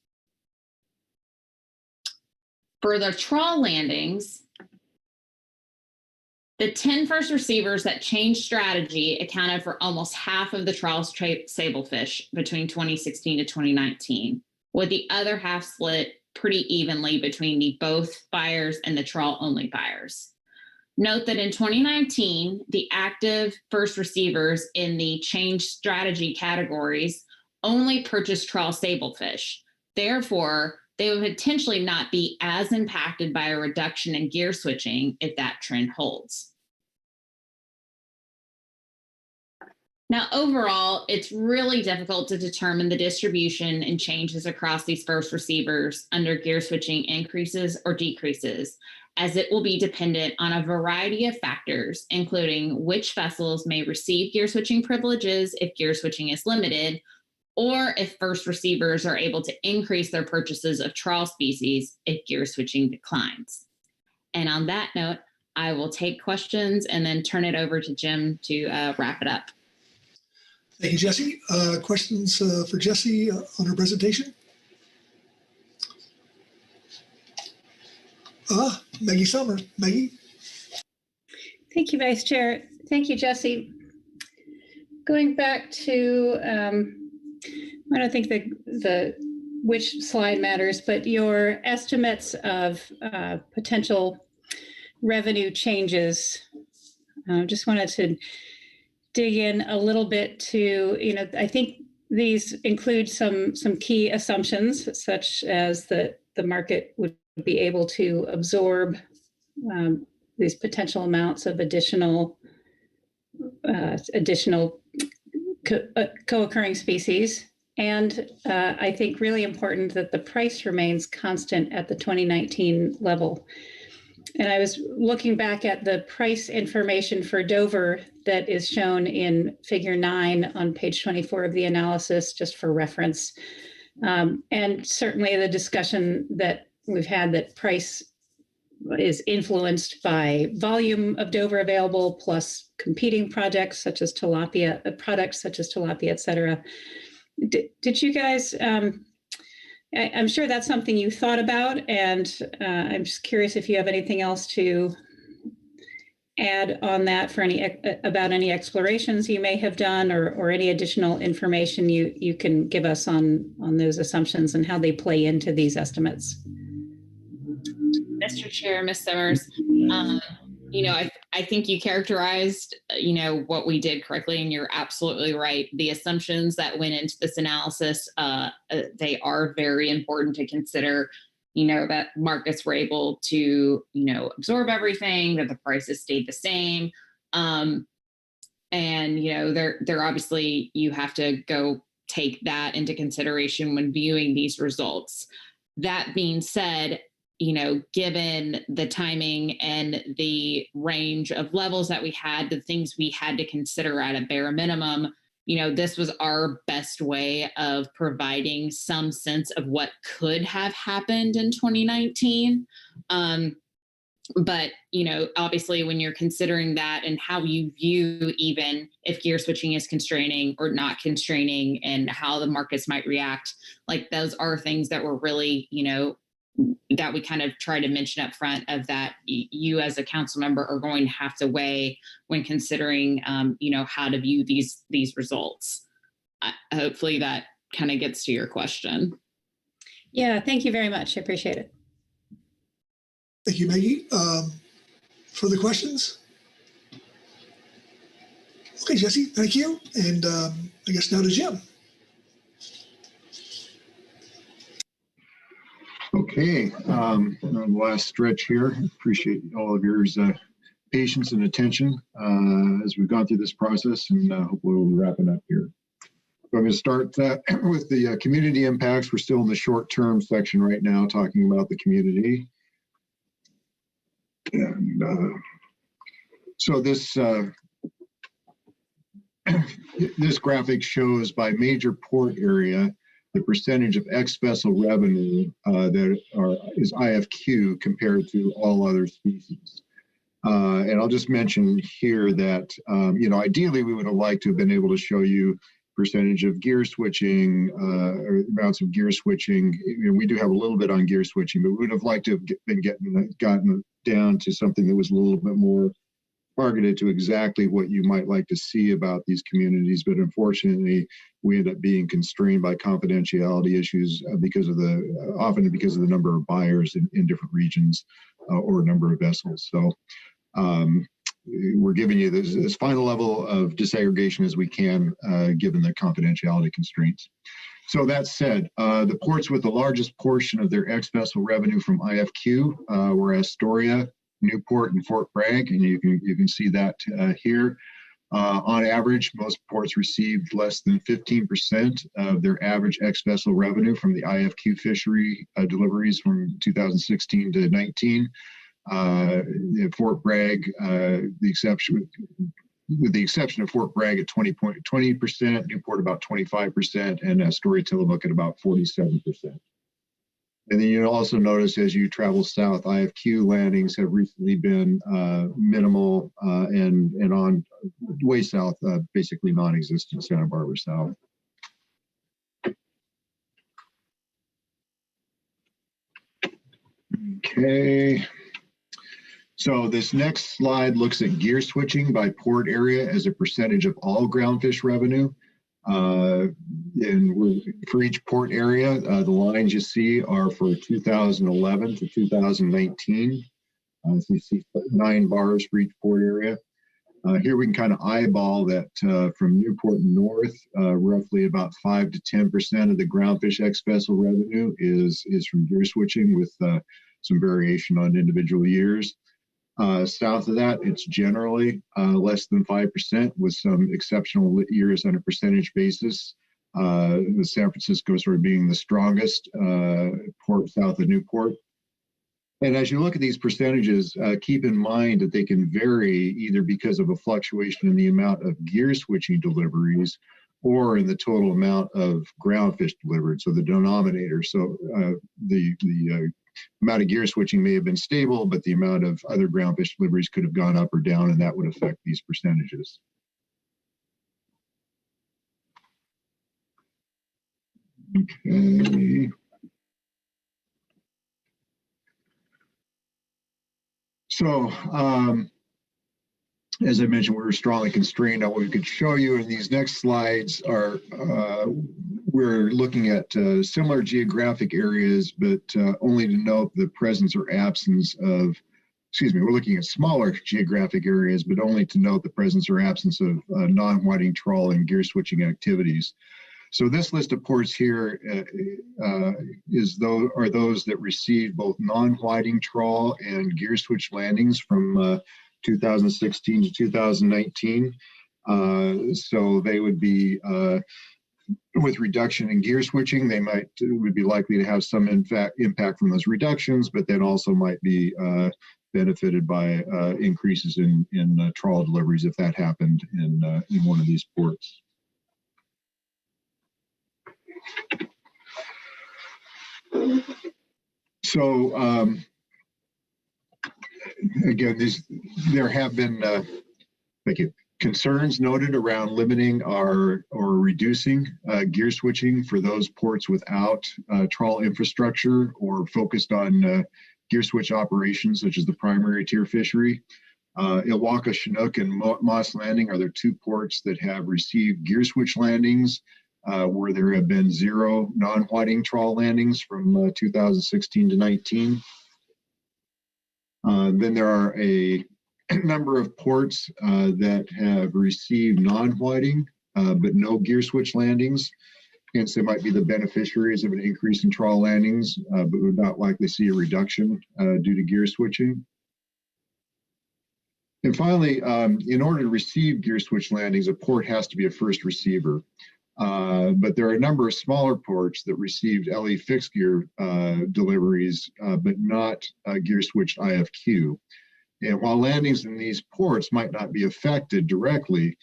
Speaker 15: For the trawl landings, the 10 first receivers that changed strategy accounted for almost half of the trawl sablefish between 2016 to 2019, with the other half split pretty evenly between the both buyers and the trawl only buyers. Note that in 2019, the active first receivers in the change strategy categories only purchased trawl sablefish. Therefore, they would potentially not be as impacted by a reduction in gear switching if that trend holds. Now, overall, it's really difficult to determine the distribution and changes across these first receivers under gear switching increases or decreases, as it will be dependent on a variety of factors, including which vessels may receive gear switching privileges if gear switching is limited, or if first receivers are able to increase their purchases of trawl species if gear switching declines. And on that note, I will take questions and then turn it over to Jim to wrap it up.
Speaker 8: Thank you, Jesse. Questions for Jesse on her presentation? Maggie Summer. Maggie?
Speaker 21: Thank you, Vice Chair. Thank you, Jesse. Going back to, I don't think the which slide matters, but your estimates of potential revenue changes. Just wanted to dig in a little bit to, I think these include some key assumptions, such as that the market would be able to absorb these potential amounts of additional co-occurring species. And I think really important that the price remains constant at the 2019 level. And I was looking back at the price information for Dover that is shown in figure 9 on page 24 of the analysis, just for reference. And certainly the discussion that we've had that price is influenced by volume of Dover available plus competing projects such as tilapia, et cetera. Did you guys, I'm sure that's something you thought about, and I'm just curious if you have anything else to add on that for about any explorations you may have done, or any additional information you can give us on those assumptions and how they play into these estimates.
Speaker 15: Mr. Chair, Ms. Summers, I think you characterized, what we did correctly, and you're absolutely right. The assumptions that went into this analysis, they are very important to consider, that markets were able to, absorb everything, that the prices stayed the same. And, they're obviously, you have to go take that into consideration when viewing these results. That being said, given the timing and the range of levels that we had, the things we had to consider at a bare minimum, this was our best way of providing some sense of what could have happened in 2019. But, obviously when you're considering that and how you view even if gear switching is constraining or not constraining and how the markets might react, like those are things that were really, that we kind of try to mention up front of that you as a council member are going to have to weigh when considering, how to view these results. Hopefully that kind of gets to your question.
Speaker 21: Yeah, thank you very much. I appreciate it.
Speaker 8: Thank you, Maggie. Further questions? Okay, Jesse, thank you. And I guess now to Jim.
Speaker 13: Okay, on the last stretch here, appreciate all of your patience and attention as we've gone through this process, and hopefully we'll be wrapping up here. So I'm going to start with the community impacts. We're still in the short-term section right now, talking about the community. And so this this graphic shows by major port area the percentage of ex-vessel revenue that is IFQ compared to all other species. And I'll just mention here that, ideally we would have liked to have been able to show you percentage of gear switching, or amounts of gear switching. We do have a little bit on gear switching, but we would have liked to have gotten down to something that was a little bit more targeted to exactly what you might like to see about these communities. But unfortunately, we end up being constrained by confidentiality issues often because of the number of buyers in different regions or number of vessels. So we're giving you this final level of disaggregation as we can, given the confidentiality constraints. So that said, the ports with the largest portion of their ex-vessel revenue from IFQ were Astoria, Newport, and Fort Bragg, and you can see that here. On average, most ports received less than 15% of their average ex-vessel revenue from the IFQ fishery deliveries from 2016 to 19. Fort Bragg, with the exception of Fort Bragg at 20%, Newport about 25%, and Astoria Tillamook at about 47%. And then you'll also notice as you travel south, IFQ landings have recently been minimal and on way south, basically non-existent Santa Barbara South. Okay. So this next slide looks at gear switching by port area as a percentage of all groundfish revenue. And for each port area, the lines you see are for 2011 to 2019. So you see 9 bars for each port area. Here we can kind of eyeball that from Newport north, roughly about 5 to 10% of the groundfish ex-vessel revenue is from gear switching with some variation on individual years. South of that, it's generally less than 5% with some exceptional years on a percentage basis. The San Francisco sort of being the strongest port south of Newport. And as you look at these percentages, keep in mind that they can vary either because of a fluctuation in the amount of gear switching deliveries or in the total amount of groundfish delivered, so the denominator. So the amount of gear switching may have been stable, but the amount of other groundfish deliveries could have gone up or down, and that would affect these percentages. Okay. So, as I mentioned, we were strongly constrained on what we could show you, and these next slides are, we're looking at similar geographic areas, but only to note the presence or absence of, we're looking at smaller geographic areas, but only to note the presence or absence of non-whiting trawl and gear switching activities. So this list of ports here are those that received both non-whiting trawl and gear switch landings from 2016 to 2019. So they would be, with reduction in gear switching, they would be likely to have some impact from those reductions, but then also might be benefited by increases in trawl deliveries if that happened in one of these ports. So again, there have been concerns noted around limiting or reducing gear switching for those ports without trawl infrastructure or focused on gear switch operations, such as the primary tier fishery. Ilwaca, Chinook, and Moss Landing are the 2 ports that have received gear switch landings where there have been 0 non-whiting trawl landings from 2016 to 19. Then there are a number of ports that have received non-whiting but no gear switch landings. Hence, they might be the beneficiaries of an increase in trawl landings, but would not likely see a reduction due to gear switching. And finally, in order to receive gear switch landings, a port has to be a first receiver. But there are a number of smaller ports that received LE fixed gear deliveries, but not gear switched IFQ. And while landings in these ports might not be affected directly,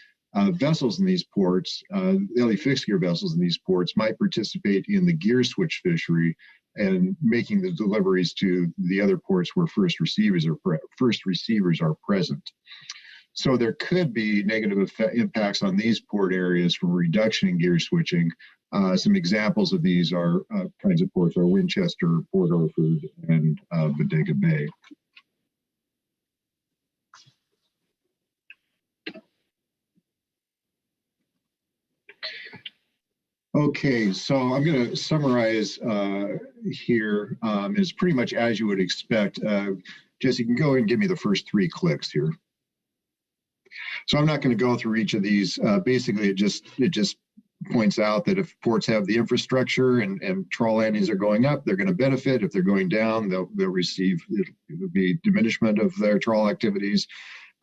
Speaker 13: vessels in these ports, LE fixed gear vessels in these ports might participate in the gear switch fishery and making the deliveries to the other ports where first receivers are present. So there could be negative impacts on these port areas from reduction in gear switching. Some examples of these are kinds of ports are Winchester, Port Orford, and Bodega Bay. Okay, so I'm going to summarize here. It's pretty much as you would expect. Jesse, you can go and give me the first 3 clicks here. So I'm not going to go through each of these. Basically, it just points out that if ports have the infrastructure and trawl landings are going up, they're going to benefit. If they're going down, they'll receive, it'll be diminishment of their trawl activities.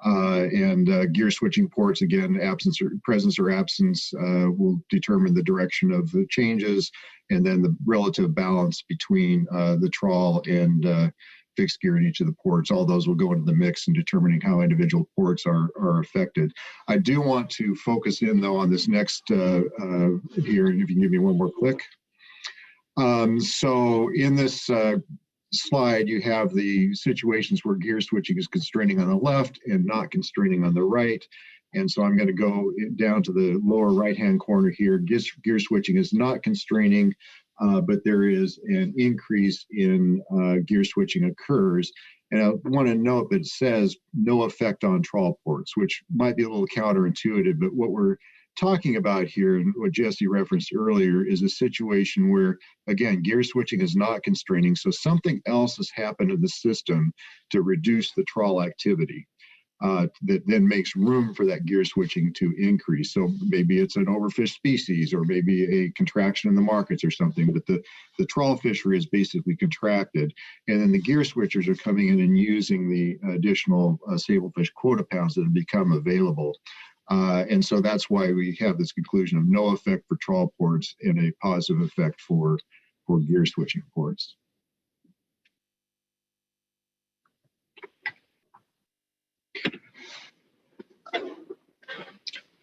Speaker 13: And gear switching ports, again, absence or presence or absence will determine the direction of the changes, and then the relative balance between the trawl and fixed gear in each of the ports. All those will go into the mix in determining how individual ports are affected. I do want to focus in, though, on this next here, and if you can give me one more click. So in this slide, you have the situations where gear switching is constraining on the left and not constraining on the right. And so I'm going to go down to the lower right-hand corner here. Gear switching is not constraining, but there is an increase in gear switching occurs. And I want to note that it says no effect on trawl ports, which might be a little counterintuitive, but what we're talking about here, and what Jesse referenced earlier, is a situation where, again, gear switching is not constraining, so something else has happened in the system to reduce the trawl activity that then makes room for that gear switching to increase. So maybe it's an overfished species, or maybe a contraction in the markets or something, but the trawl fishery is basically contracted, and then the gear switchers are coming in and using the additional sablefish quota pounds that have become available. And so that's why we have this conclusion of no effect for trawl ports and a positive effect for gear switching ports.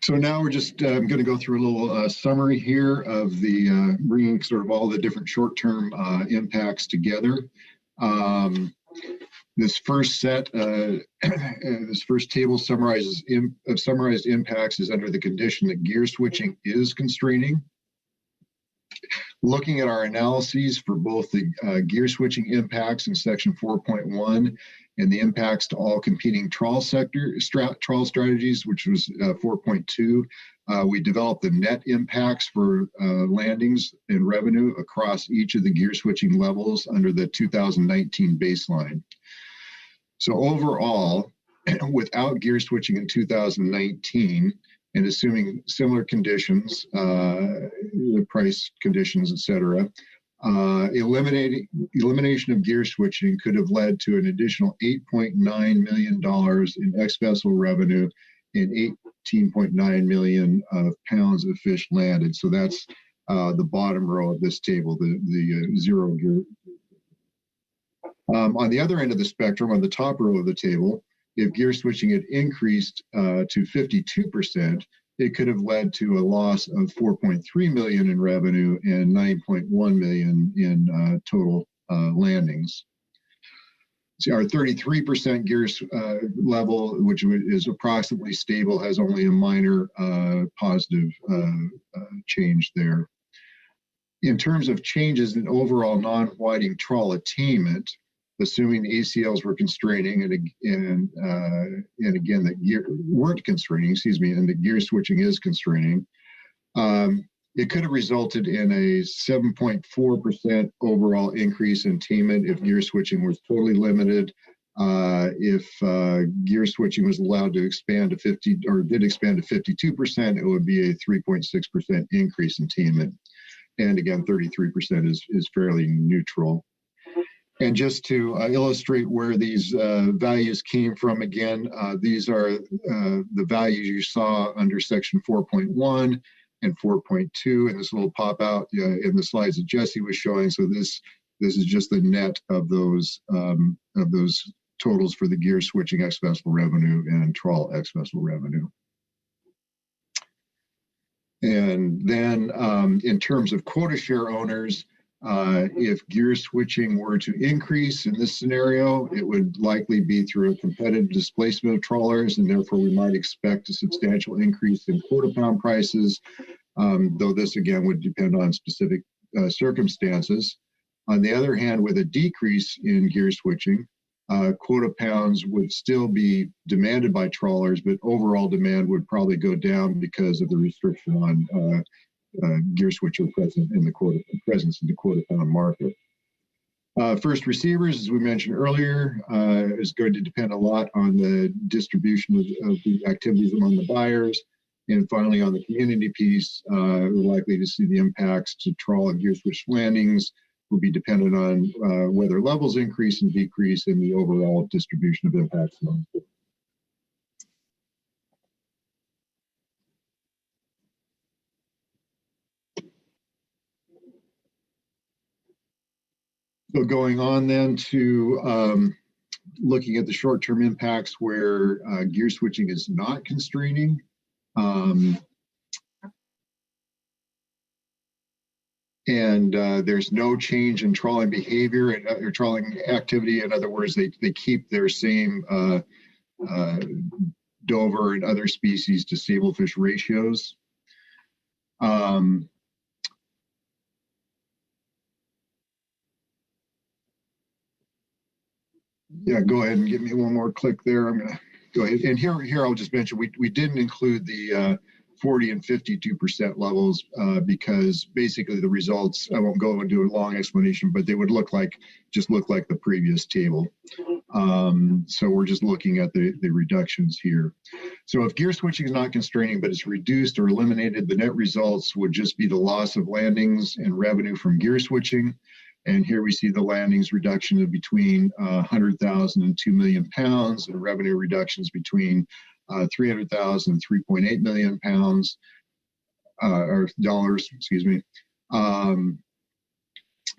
Speaker 13: So now we're just going to go through a little summary here of the bringing sort of all the different short-term impacts together. This first set, this first table summarized impacts is under the condition that gear switching is constraining. Looking at our analyses for both the gear switching impacts in section 4.1 and the impacts to all competing trawl strategies, which was 4.2, we developed the net impacts for landings and revenue across each of the gear switching levels under the 2019 baseline. So overall, without gear switching in 2019, and assuming similar conditions, the price conditions, et cetera, elimination of gear switching could have led to an additional $8.9 million in ex-vessel revenue and 18.9 million pounds of fish landed. So that's the bottom row of this table, the zero gear. On the other end of the spectrum, on the top row of the table, if gear switching had increased to 52%, it could have led to a loss of 4.3 million in revenue and 9.1 million in total landings. So our 33% gear level, which is approximately stable, has only a minor positive change there. In terms of changes in overall non-whiting trawl attainment, assuming the ACLs were constraining and again that gear weren't constraining, and the gear switching is constraining, it could have resulted in a 7.4% overall increase in attainment if gear switching was totally limited. If gear switching was allowed to expand to 50 or did expand to 52%, it would be a 3.6% increase in attainment. And again, 33% is fairly neutral. And just to illustrate where these values came from, again, these are the values you saw under section 4.1 and 4.2, and this little pop out in the slides that Jesse was showing. So this is just the net of those totals for the gear switching ex-vessel revenue and trawl ex-vessel revenue. And then in terms of quota share owners, if gear switching were to increase in this scenario, it would likely be through a competitive displacement of trawlers, and therefore we might expect a substantial increase in quota pound prices, though this again would depend on specific circumstances. On the other hand, with a decrease in gear switching, quota pounds would still be demanded by trawlers, but overall demand would probably go down because of the restriction on gear switcher presence in the quota pound market. First receivers, as we mentioned earlier, is going to depend a lot on the distribution of the activities among the buyers. And finally, on the community piece, we're likely to see the impacts to trawl and gear switch landings will be dependent on whether levels increase and decrease in the overall distribution of impacts among the So going on then to looking at the short-term impacts where gear switching is not constraining. And there's no change in trawling behavior or trawling activity. In other words, they keep their same Dover and other species to sablefish ratios. Yeah, go ahead and give me one more click there. I'm gonna go ahead. And here I'll just mention, we didn't include the 40 and 52% levels because basically the results, I won't go into a long explanation, but they would just look like the previous table. So we're just looking at the reductions here. So if gear switching is not constraining, but it's reduced or eliminated, the net results would just be the loss of landings and revenue from gear switching. And here we see the landings reduction of between 100,000 and 2 million pounds, and revenue reductions between 300,000 and 3.8 million pounds, or dollars, excuse me. And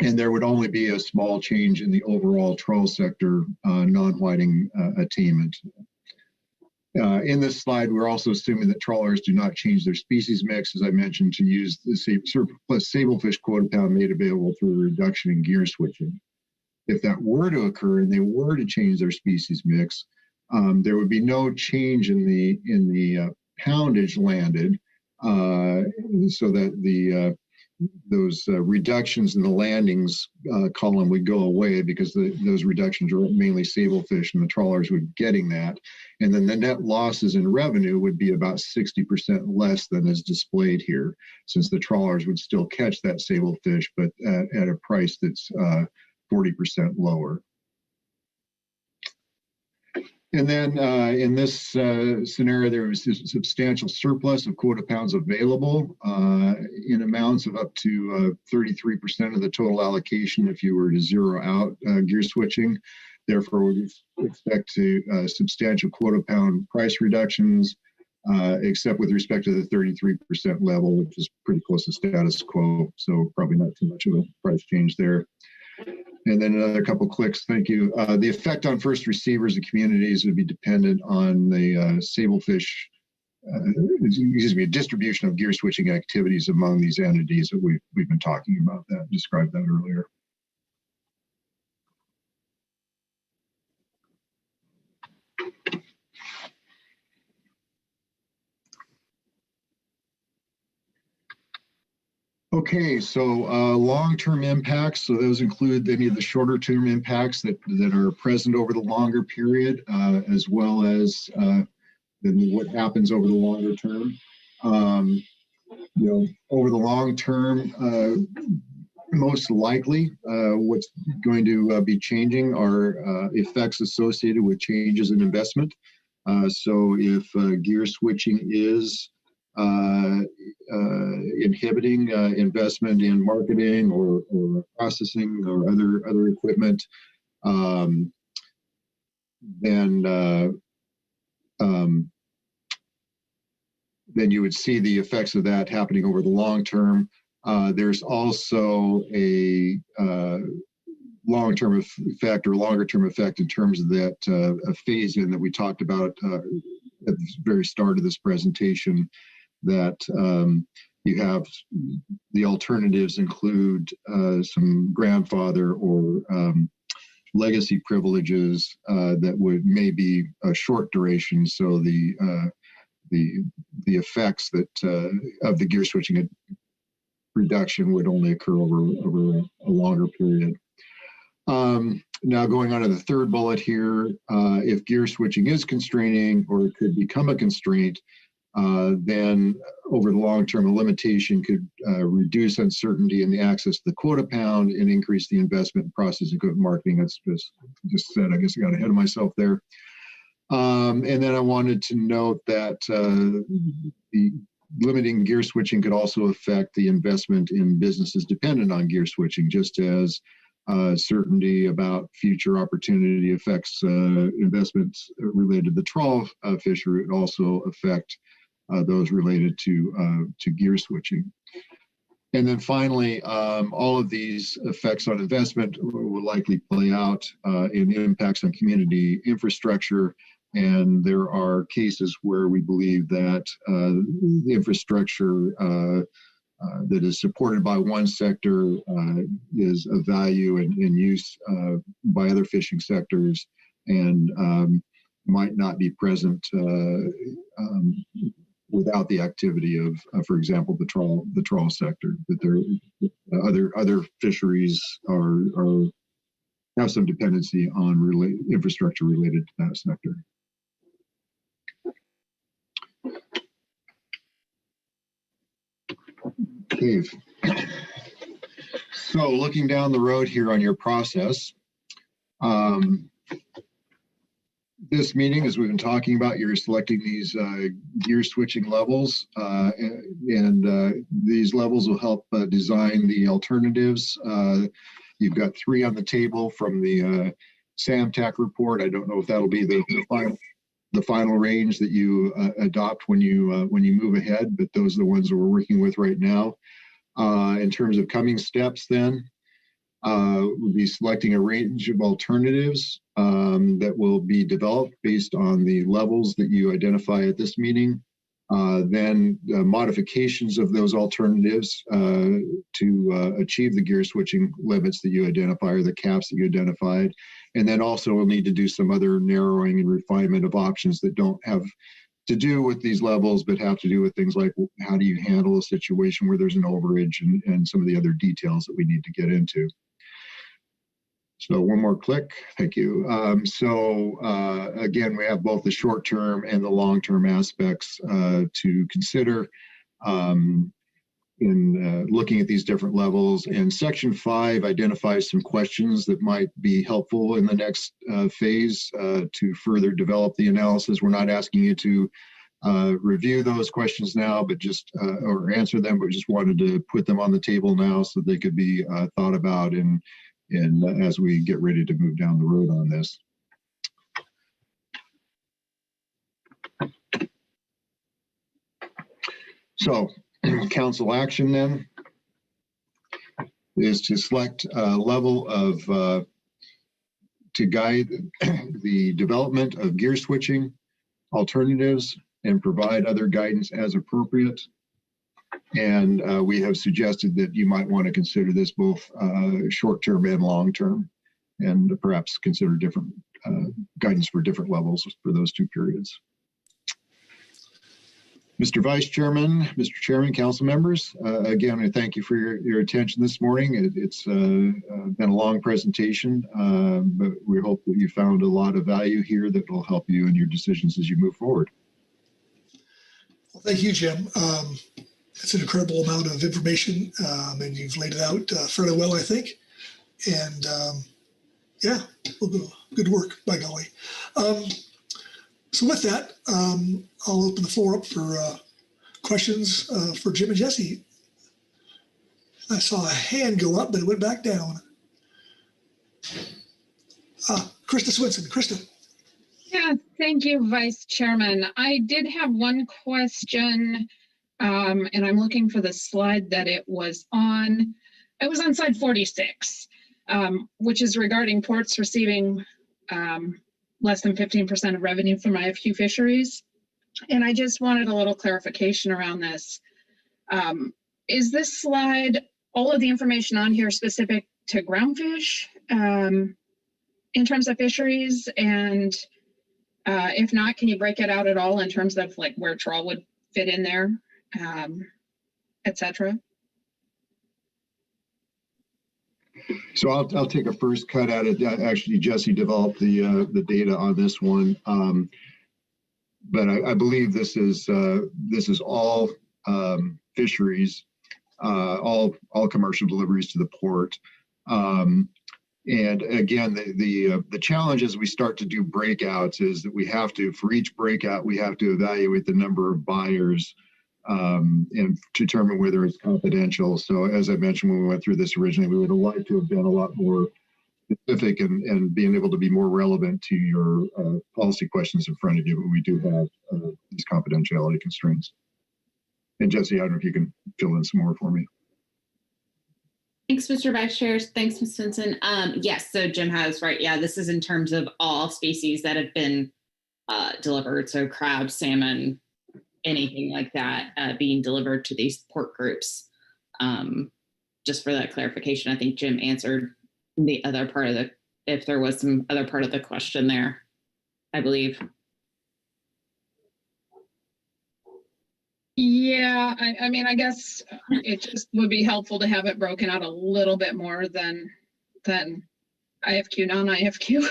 Speaker 13: there would only be a small change in the overall trawl sector non-whiting attainment. In this slide, we're also assuming that trawlers do not change their species mix, as I mentioned, to use the surplus sablefish quota pound made available through a reduction in gear switching. If that were to occur and they were to change their species mix, there would be no change in the poundage landed, so that those reductions in the landings column would go away because those reductions are mainly sablefish and the trawlers would be getting that. And then the net losses in revenue would be about 60% less than is displayed here, since the trawlers would still catch that sablefish, but at a price that's 40% lower. And then in this scenario, there was a substantial surplus of quota pounds available in amounts of up to 33% of the total allocation if you were to zero out gear switching. Therefore, we expect to substantial quota pound price reductions, except with respect to the 33% level, which is pretty close to status quo. So probably not too much of a price change there. And then another couple clicks, thank you. The effect on first receivers and communities would be dependent on the sablefish, distribution of gear switching activities among these entities that we've been talking about, that described that earlier. Okay, so long-term impacts. So those include any of the shorter-term impacts that are present over the longer period, as well as what happens over the longer term. Over the long term, most likely, what's going to be changing are effects associated with changes in investment. So if gear switching is inhibiting investment in marketing or processing or other equipment, then you would see the effects of that happening over the long term. There's also a long-term effect or longer-term effect in terms of that a phase-in that we talked about at the very start of this presentation, that you have the alternatives include some grandfather or legacy privileges that may be a short duration. So the effects that of the gear switching reduction would only occur over a longer period. Now going on to the third bullet here, if gear switching is constraining or it could become a constraint, then over the long term, a limitation could reduce uncertainty in the access to the quota pound and increase the investment in processing equipment marketing. That's just said, I guess I got ahead of myself there. And then I wanted to note that the limiting gear switching could also affect the investment in businesses dependent on gear switching, just as certainty about future opportunity affects investments related to the trawl fishery. It also affect those related to gear switching. And then finally, all of these effects on investment will likely play out in impacts on community infrastructure. And there are cases where we believe that the infrastructure that is supported by one sector is of value and in use by other fishing sectors, and might not be present without the activity of, for example, the trawl sector. That there other fisheries have some dependency on infrastructure related to that sector. Okay. So looking down the road here on your process, this meeting, as we've been talking about, you're selecting these gear switching levels, and these levels will help design the alternatives. You've got 3 on the table from the SAMTAC report. I don't know if that'll be the final range that you adopt when you move ahead, but those are the ones that we're working with right now. In terms of coming steps, then we'll be selecting a range of alternatives that will be developed based on the levels that you identify at this meeting. Then modifications of those alternatives to achieve the gear switching limits that you identify, or the caps that you identified. And then also we'll need to do some other narrowing and refinement of options that don't have to do with these levels, but have to do with things like how do you handle a situation where there's an overage, and some of the other details that we need to get into. So one more click, thank you. Again, we have both the short-term and the long-term aspects to consider in looking at these different levels. And Section 5 identifies some questions that might be helpful in the next phase to further develop the analysis. We're not asking you to review those questions now, but just or answer them, but just wanted to put them on the table now so they could be thought about in as we get ready to move down the road on this. So council action then is to select a level of to guide the development of gear switching alternatives and provide other guidance as appropriate. And we have suggested that you might want to consider this both short-term and long-term, and perhaps consider different guidance for different levels for those 2 periods. Mr. Vice Chairman, Mr. Chairman, council members, again, I thank you for your attention this morning. It's been a long presentation, but we hope that you found a lot of value here that will help you in your decisions as you move forward.
Speaker 8: Well, thank you, Jim. It's an incredible amount of information, and you've laid it out fairly well, I think. And yeah, well, good work, by golly. So with that, I'll open the floor up for questions for Jim and Jesse. I saw a hand go up, but it went back down. Krista Swinson. Krista.
Speaker 17: Yeah, thank you, Vice Chairman. I did have one question, and I'm looking for the slide that it was on. It was on slide 46, which is regarding ports receiving less than 15% of revenue from IFQ fisheries. And I just wanted a little clarification around this. Is this slide, all of the information on here specific to groundfish in terms of fisheries? And if not, can you break it out at all in terms of like where trawl would fit in there, et cetera?
Speaker 13: So I'll take a first cut at it. Actually, Jesse developed the data on this one, but I believe this is all fisheries, all commercial deliveries to the port. And again, the challenge as we start to do breakouts is that we have to, for each breakout, we have to evaluate the number of buyers and determine whether it's confidential. So as I mentioned when we went through this originally, we would have liked to have been a lot more specific and being able to be more relevant to your policy questions in front of you, but we do have these confidentiality constraints. And Jesse, I don't know if you can fill in some more for me.
Speaker 15: Thanks, Mr. Vice Chair. Thanks, Ms. Svensson. Yes, so Jim has right. Yeah, this is in terms of all species that have been delivered. So crab, salmon, anything like that being delivered to these port groups. Just for that clarification, I think Jim answered the other part of if there was some other part of the question there, I believe.
Speaker 17: Yeah, I mean, I guess it just would be helpful to have it broken out a little bit more than IFQ, non-IFQ.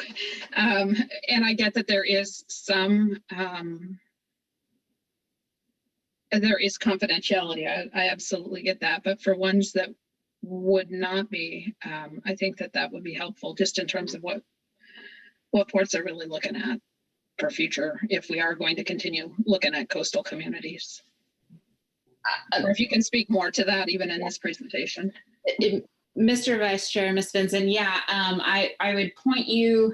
Speaker 17: And I get that there is some, there is confidentiality. I absolutely get that. But for ones that would not be, I think that would be helpful just in terms of what ports are really looking at for future, if we are going to continue looking at coastal communities. Or if you can speak more to that, even in this presentation.
Speaker 15: Mr. Vice Chair, Ms. Svensson, yeah, I would point you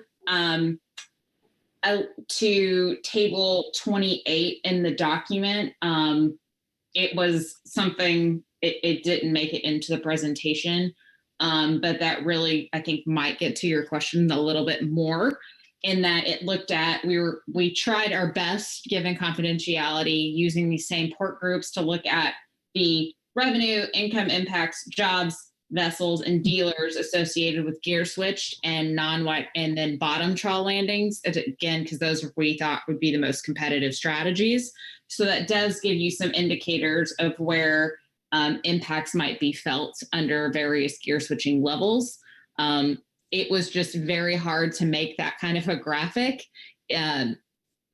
Speaker 15: to table 28 in the document. It was something, it didn't make it into the presentation, but that really, I think, might get to your question a little bit more, in that it looked at, we tried our best, given confidentiality, using these same port groups to look at the revenue, income impacts, jobs, vessels, and dealers associated with gear switch and non-white, and then bottom trawl landings, again, because those we thought would be the most competitive strategies. So that does give you some indicators of where impacts might be felt under various gear switching levels. It was just very hard to make that kind of a graphic out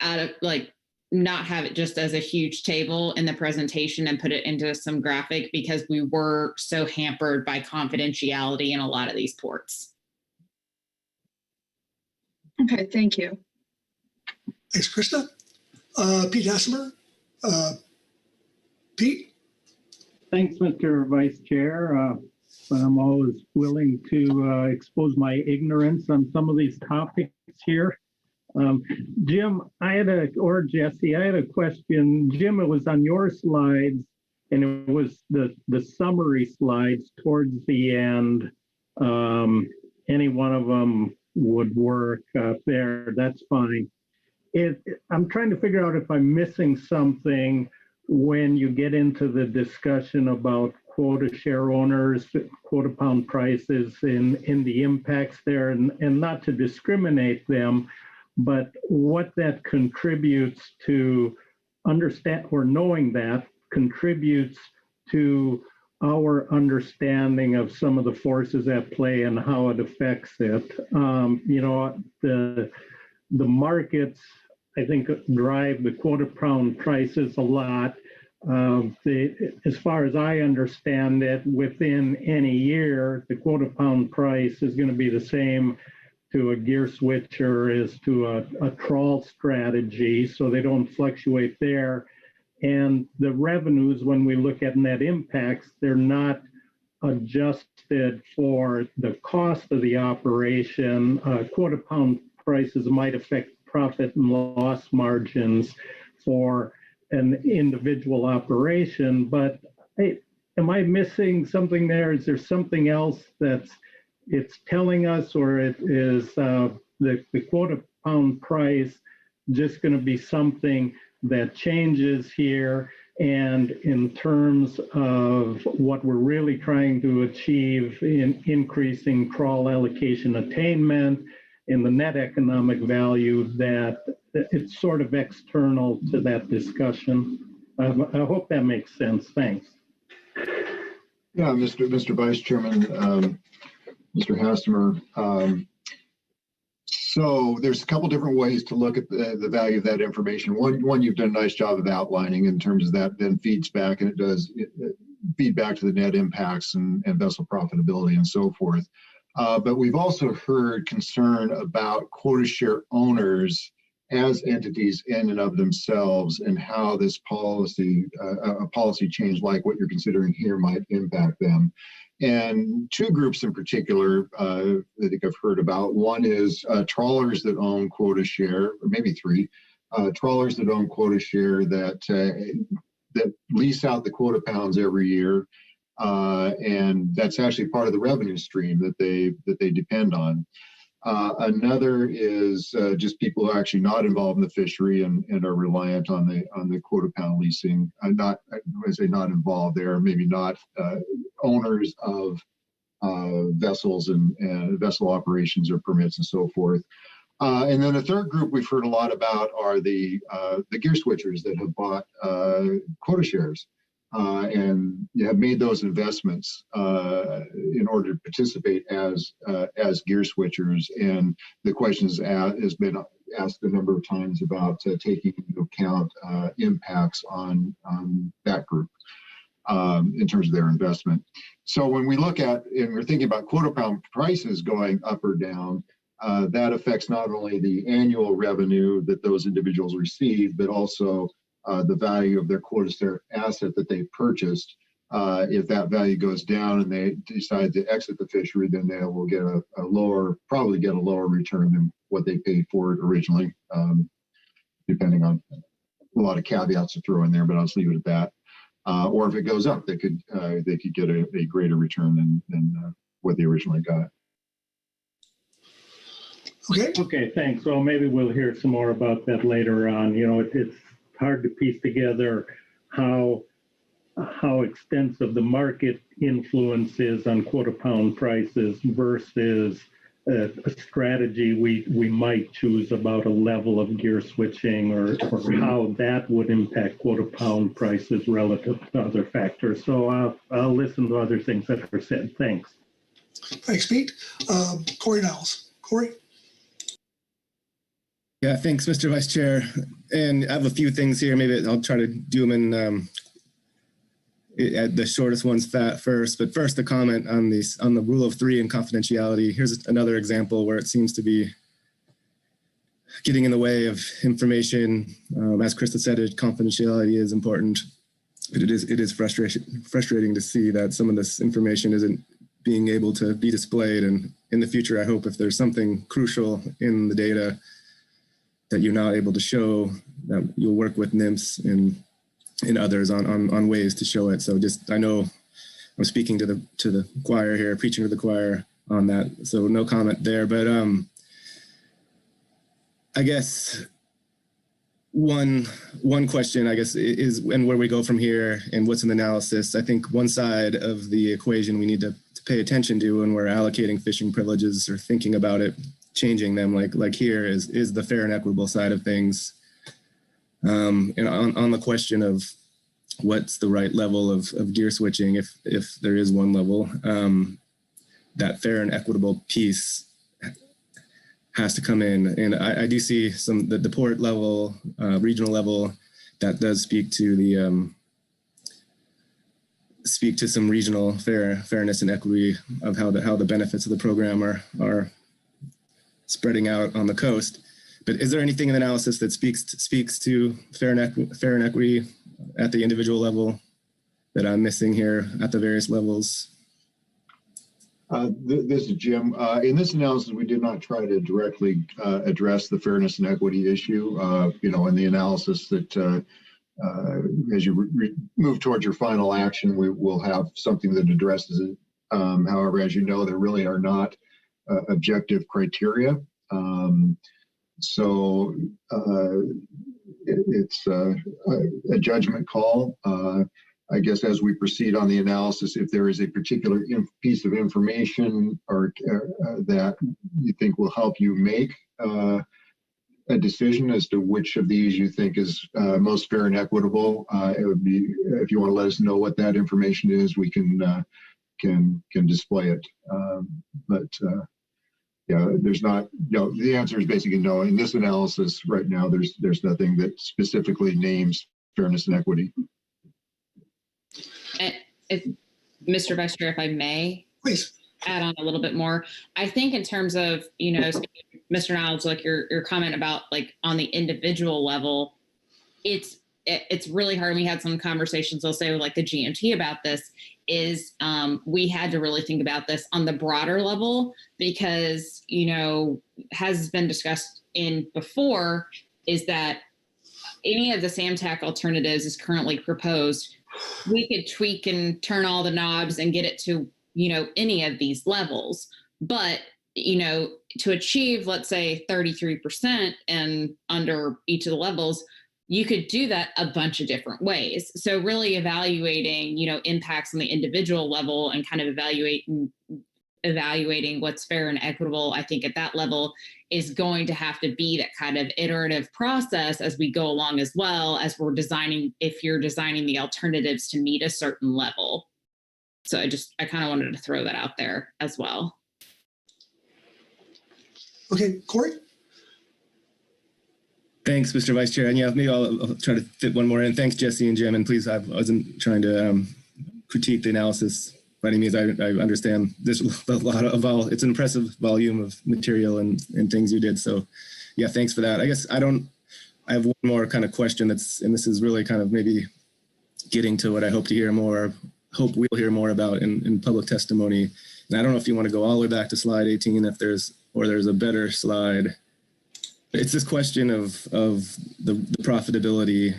Speaker 15: of, like, not have it just as a huge table in the presentation and put it into some graphic, because we were so hampered by confidentiality in a lot of these ports.
Speaker 17: Okay, thank you.
Speaker 8: Thanks, Krista. Pete Hassemer. Pete?
Speaker 5: Thanks, Mr. Vice Chair. I'm always willing to expose my ignorance on some of these topics here. Jim, or Jesse, I had a question. Jim, it was on your slides, and it was the summary slides towards the end. Any one of them would work there. That's fine. I'm trying to figure out if I'm missing something when you get into the discussion about quota share owners, quota pound prices, in the impacts there, and not to discriminate them, but what that contributes to understand, or knowing that contributes to our understanding of some of the forces at play and how it affects it. You know, the markets, I think, drive the quota pound prices a lot. As far as I understand it, within any year, the quota pound price is going to be the same to a gear switcher as to a trawl strategy, so they don't fluctuate there. And the revenues, when we look at net impacts, they're not adjusted for the cost of the operation. Quota pound prices might affect profit and loss margins for an individual operation, but hey, am I missing something there? Is there something else it's telling us, or it is the quota pound price just going to be something that changes here? And in terms of what we're really trying to achieve in increasing trawl allocation attainment and the net economic value, that it's sort of external to that discussion. I hope that makes sense. Thanks.
Speaker 13: Yeah, Mr. Vice Chairman, Mr. Hassemer. So there's a couple different ways to look at the value of that information. One, you've done a nice job of outlining in terms of that then feeds back, and it does feed back to the net impacts and vessel profitability and so forth. But we've also heard concern about quota share owners as entities in and of themselves, and how this policy, a policy change like what you're considering here, might impact them. And two groups in particular I think I've heard about. One is trawlers that own quota share, or maybe three, trawlers that own quota share that lease out the quota pounds every year And that's actually part of the revenue stream that they depend on. Another is just people who are actually not involved in the fishery and are reliant on the quota pound leasing. Not, when I say not involved, they are maybe not owners of vessels and vessel operations or permits and so forth. And then the third group we've heard a lot about are the gear switchers that have bought quota shares and have made those investments in order to participate as gear switchers. And the question has been asked a number of times about taking into account impacts on that group in terms of their investment. So when we look at and we're thinking about quota pound prices going up or down, that affects not only the annual revenue that those individuals receive, but also the value of their quota share asset that they purchased. If that value goes down and they decide to exit the fishery, then they will get probably get a lower return than what they paid for it originally, depending on a lot of caveats to throw in there, but I'll just leave it at that. Or if it goes up, they could get a greater return than what they originally got.
Speaker 5: Okay, thanks. Well, maybe we'll hear some more about that later on. You know, it's hard to piece together how extensive the market influence is on quota pound prices versus a strategy we might choose about a level of gear switching or how that would impact quota pound prices relative to other factors. So I'll listen to other things that are said. Thanks.
Speaker 8: Thanks, Pete. Corey Niles. Corey?
Speaker 4: Yeah, thanks, Mr. Vice Chair. And I have a few things here. Maybe I'll try to do them in at the shortest ones first. But first, a comment on the rule of three and confidentiality. Here's another example where it seems to be getting in the way of information. As Krista said, confidentiality is important. But it is frustrating to see that some of this information isn't being able to be displayed. And in the future, I hope if there's something crucial in the data that you're not able to show, that you'll work with NIMS and others on ways to show it. So I know I'm speaking to the choir here, preaching to the choir on that. So no comment there. But I guess one question, I guess, is and where we go from here and what's in the analysis. I think one side of the equation we need to pay attention to when we're allocating fishing privileges or thinking about it, changing them like here is the fair and equitable side of things. And on the question of what's the right level of gear switching, if there is one level, that fair and equitable piece has to come in. And I do see the port level, regional level, that does speak to some regional fairness and equity of how the benefits of the program are spreading out on the coast. But is there anything in the analysis that speaks to fair and equity at the individual level that I'm missing here at the various levels?
Speaker 13: This is Jim. In this analysis, we did not try to directly address the fairness and equity issue. In the analysis that as you move towards your final action, we will have something that addresses it. However, as you know, there really are not objective criteria. So it's a judgment call. I guess as we proceed on the analysis, if there is a particular piece of information or that you think will help you make a decision as to which of these you think is most fair and equitable, it would be, if you want to let us know what that information is, we can display it. Yeah, there's not, the answer is basically no. In this analysis right now, there's nothing that specifically names fairness and equity.
Speaker 15: Mr. Vice Chair, if I may,
Speaker 8: please
Speaker 15: add on a little bit more. I think in terms of, Mr. Niles, like your comment about like on the individual level, it's really hard. We had some conversations, I'll say, with like the GMT about this, is we had to really think about this on the broader level because, has been discussed in before, is that any of the SAMTAC alternatives is currently proposed
Speaker 7: we could tweak and turn all the knobs and get it to, you know, any of these levels. But, you know, to achieve, let's say 33% and under each of the levels, you could do that a bunch of different ways. So really evaluating, you know, impacts on the individual level and kind of evaluating what's fair and equitable, I think at that level is going to have to be that kind of iterative process as we go along, as well as we're designing, if you're designing the alternatives to meet a certain level. So I kind of wanted to throw that out there as well.
Speaker 8: Okay, Corey?
Speaker 4: Thanks, Mr. Vice Chair. And yeah, maybe I'll try to fit one more in. Thanks, Jesse and Jim. And please, I wasn't trying to critique the analysis by any means. I understand there's a lot of it's an impressive volume of material and things you did. So yeah, thanks for that. I guess I have one more kind of question and this is really kind of maybe getting to what I hope we'll hear more about in public testimony. And I don't know if you want to go all the way back to slide 18, if there's a better slide. It's this question of the profitability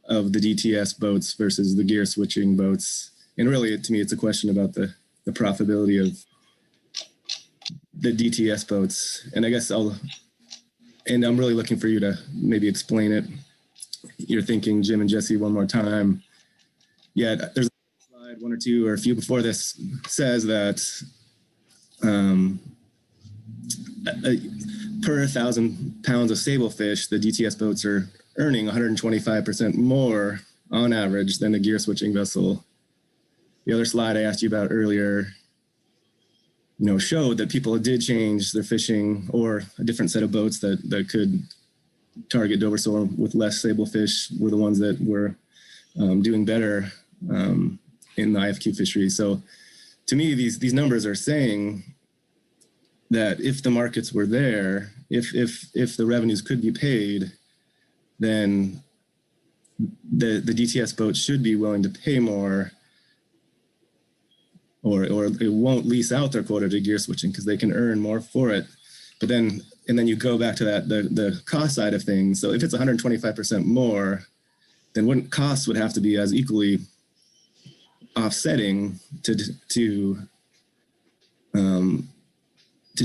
Speaker 4: of the DTS boats versus the gear switching boats. And really, to me, it's a question about the profitability of the DTS boats. And I guess I'm really looking for you to maybe explain it. You're thinking, Jim and Jesse, one more time. Yeah, there's a slide, one or two or a few before this says that per 1,000 pounds of Sablefish, the DTS boats are earning 125% more on average than a gear switching vessel. The other slide I asked you about earlier, you know, showed that people did change their fishing, or a different set of boats that could target Dover sole with less Sablefish were the ones that were doing better in the IFQ fishery. So to me, these numbers are saying that if the markets were there, if the revenues could be paid, then the DTS boats should be willing to pay more, or it won't lease out their quota to gear switching because they can earn more for it. But then you go back to that the cost side of things. So if it's 125% more, then costs would have to be as equally offsetting to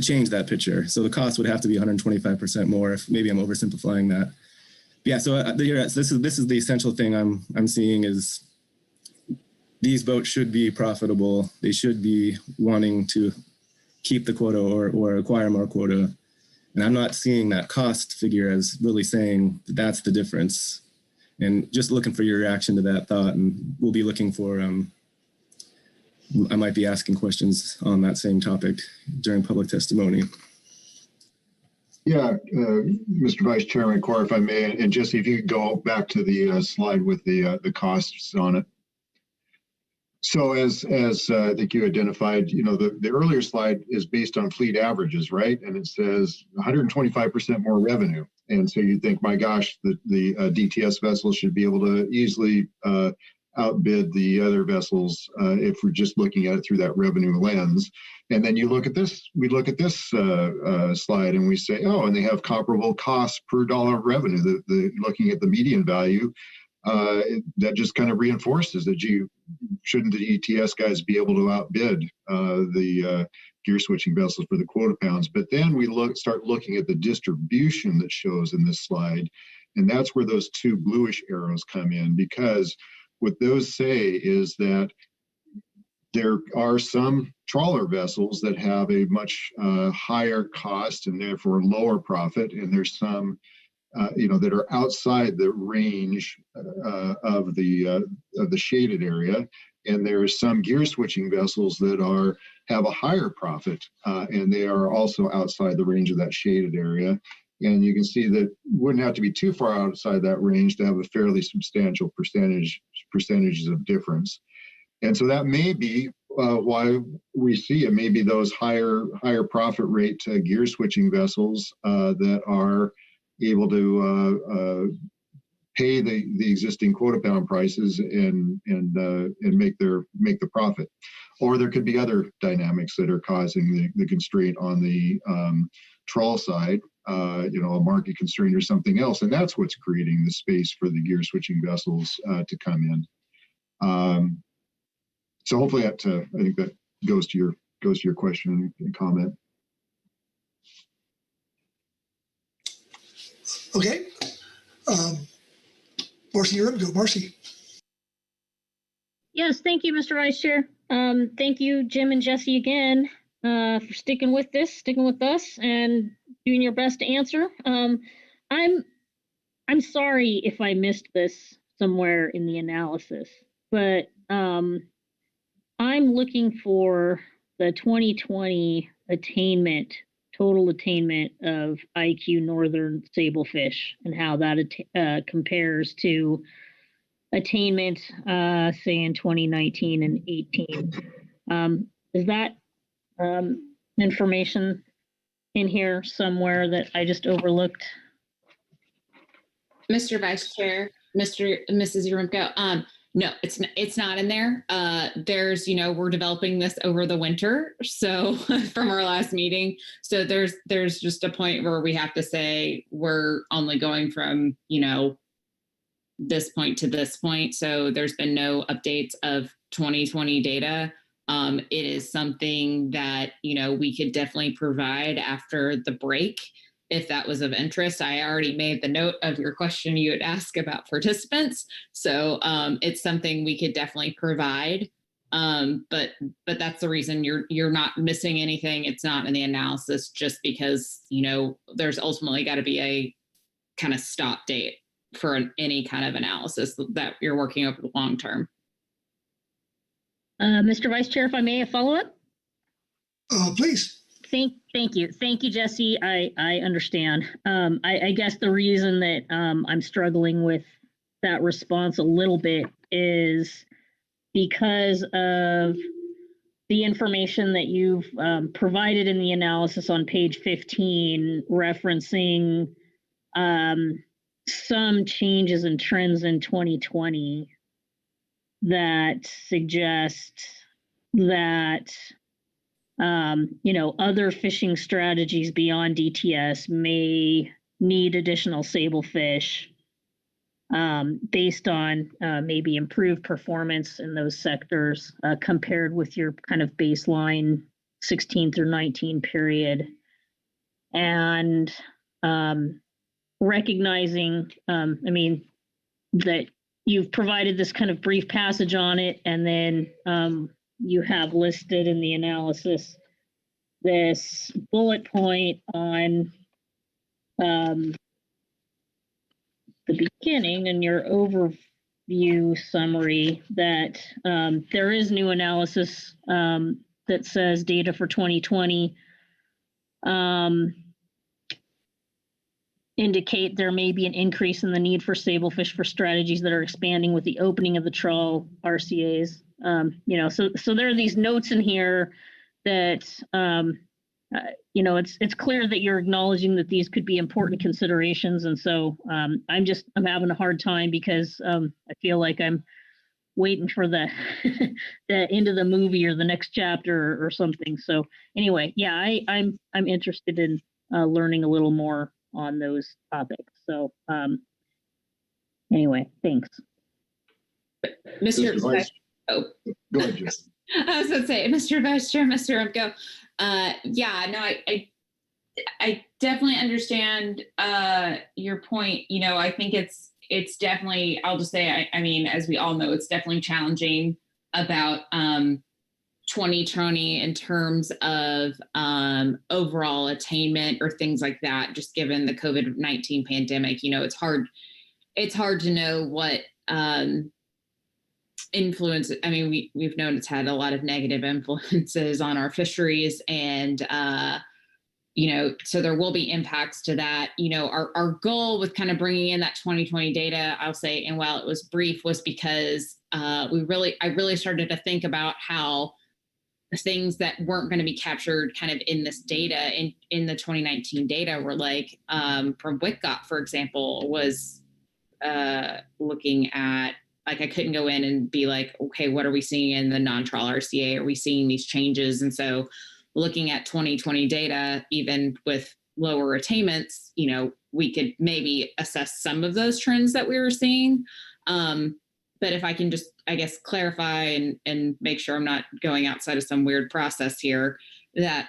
Speaker 4: change that picture. So the cost would have to be 125% more. If maybe I'm oversimplifying that. Yeah. So this is the essential thing I'm seeing is these boats should be profitable. They should be wanting to keep the quota or acquire more quota. And I'm not seeing that cost figure as really saying that that's the difference. And just looking for your reaction to that thought. And we'll be looking for, I might be asking questions on that same topic during public testimony.
Speaker 13: Yeah, Mr. Vice Chairman, Corey, if I may, and Jesse, if you could go back to the slide with the costs on it. So as I think you identified, you know, the earlier slide is based on fleet averages, right? And it says 125% more revenue. And so you think, my gosh, the DTS vessels should be able to easily outbid the other vessels if we're just looking at it through that revenue lens. And then you look at this, we look at this slide and we say, oh, and they have comparable costs per dollar of revenue. Looking at the median value, that just kind of reinforces that shouldn't the ETS guys be able to outbid the gear switching vessels for the quota pounds. But then we start looking at the distribution that shows in this slide, and that's where those two bluish arrows come in, because what those say is that there are some trawler vessels that have a much higher cost and therefore lower profit, and there's some that are outside the range of the shaded area, and there's some gear switching vessels that have a higher profit, and they are also outside the range of that shaded area. And you can see that wouldn't have to be too far outside that range to have a fairly substantial percentages of difference. And so that may be why we see it. Maybe those higher profit rate gear switching vessels that are able to pay the existing quota pound prices and make the profit. Or there could be other dynamics that are causing the constraint on the trawl side, a market constraint or something else, and that's what's creating the space for the gear switching vessels to come in. So hopefully that I think that goes to your question and comment.
Speaker 8: Okay. Marcy, you're up. Go, Marcy.
Speaker 20: Yes, thank you, Mr. Vice Chair. Thank you, Jim and Jesse, again, for sticking with us, and doing your best to answer. I'm sorry if I missed this somewhere in the analysis, but I'm looking for the 2020 total attainment of IQ Northern Sablefish, and how that compares to attainment, say in 2019 and 18. Is that information in here somewhere that I just overlooked?
Speaker 7: Mr. Vice Chair, Mrs. Uremko, no, it's not in there. There's, we're developing this over the winter. So from our last meeting, so there's just a point where we have to say we're only going from, this point to this point. So there's been no updates of 2020 data. It is something that, we could definitely provide after the break if that was of interest. I already made the note of your question you had asked about participants. So it's something we could definitely provide. But that's the reason you're not missing anything. It's not in the analysis just because, there's ultimately got to be a kind of stop date for any kind of analysis that you're working over the long term.
Speaker 20: Mr. Vice Chair, if I may, a follow-up?
Speaker 8: Please.
Speaker 20: Thank you. Thank you, Jesse. I understand. I guess the reason that I'm struggling with that response a little bit is because of the information that you've provided in the analysis on page 15, referencing some changes and trends in 2020 that suggest that other fishing strategies beyond DTS may need additional sablefish based on maybe improved performance in those sectors compared with your kind of baseline 16 through 19 period. And recognizing, that you've provided this kind of brief passage on it, and then you have listed in the analysis this bullet point on the beginning in your overview summary that there is new analysis that says data for 2020 indicate there may be an increase in the need for sablefish for strategies that are expanding with the opening of the trawl RCAs. So there are these notes in here that, it's clear that you're acknowledging that these could be important considerations. And so I'm having a hard time because I feel like I'm waiting for the end of the movie or the next chapter or something. So anyway, yeah, I'm interested in learning a little more on those topics. So anyway, thanks.
Speaker 7: Mr. Vice. Oh,
Speaker 13: go ahead, Jess.
Speaker 7: I was going to say, Mr. Vice Chair, Mr. Remco. I definitely understand your point. I think it's definitely, I'll just say, I mean, as we all know, it's definitely challenging about 2020 in terms of overall attainment or things like that, just given the COVID-19 pandemic. It's hard to know what influence. I mean, we've known it's had a lot of negative influences on our fisheries, and so there will be impacts to that. Our goal with kind of bringing in that 2020 data, I'll say, and while it was brief, was because I really started to think about how things that weren't going to be captured kind of in this data, in the 2019 data, were like, from WICGOT, for example, was looking at, like, I couldn't go in and be like, okay, what are we seeing in the non-trawl RCA? Are we seeing these changes? And so looking at 2020 data, even with lower attainments, we could maybe assess some of those trends that we were seeing. but if I can just, I guess, clarify and make sure I'm not going outside of some weird process here, that,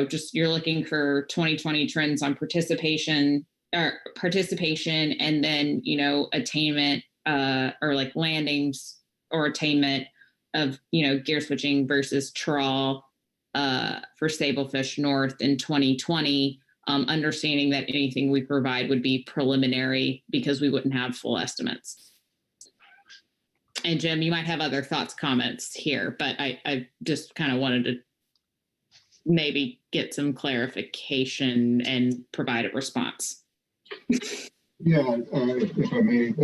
Speaker 7: just you're looking for 2020 trends on participation, and then, attainment, or like landings or attainment of, gear switching versus trawl for Sablefish North in 2020, understanding that anything we provide would be preliminary because we wouldn't have full estimates. And Jim, you might have other thoughts, comments here, but I just kind of wanted to maybe get some clarification and provide a response.
Speaker 13: Yeah, if I may,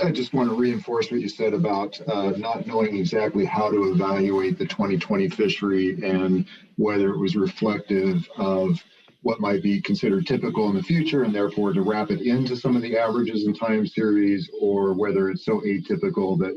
Speaker 13: I just want to reinforce what you said about not knowing exactly how to evaluate the 2020 fishery and whether it was reflective of what might be considered typical in the future, and therefore to wrap it into some of the averages and time series, or whether it's so atypical that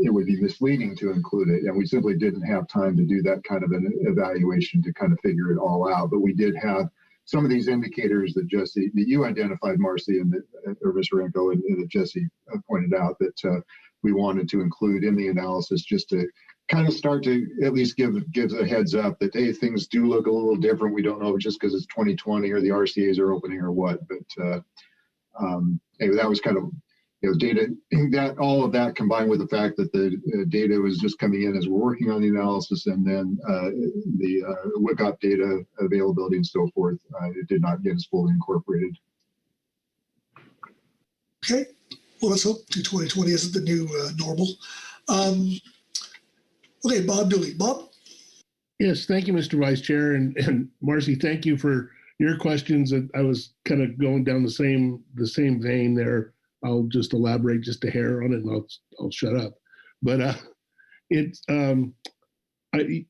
Speaker 13: it would be misleading to include it. And we simply didn't have time to do that kind of an evaluation to kind of figure it all out. But we did have some of these indicators that Jesse, that you identified, Marcy, or Ms. Renko, and that Jesse pointed out that we wanted to include in the analysis, just to kind of start to at least give a heads up that, hey, things do look a little different. We don't know just because it's 2020 or the RCAs are opening or what. But anyway, that was kind of, data, that all of that combined with the fact that the data was just coming in as we're working on the analysis, and then the WCOP data availability and so forth, it did not get as fully incorporated.
Speaker 8: Okay, well, let's hope 2020 isn't the new normal. Okay, Bob Dooley. Bob?
Speaker 14: Yes, thank you, Mr. Vice Chair. And Marcy, thank you for your questions. I was kind of going down the same vein there. I'll just elaborate just a hair on it, and I'll shut up. But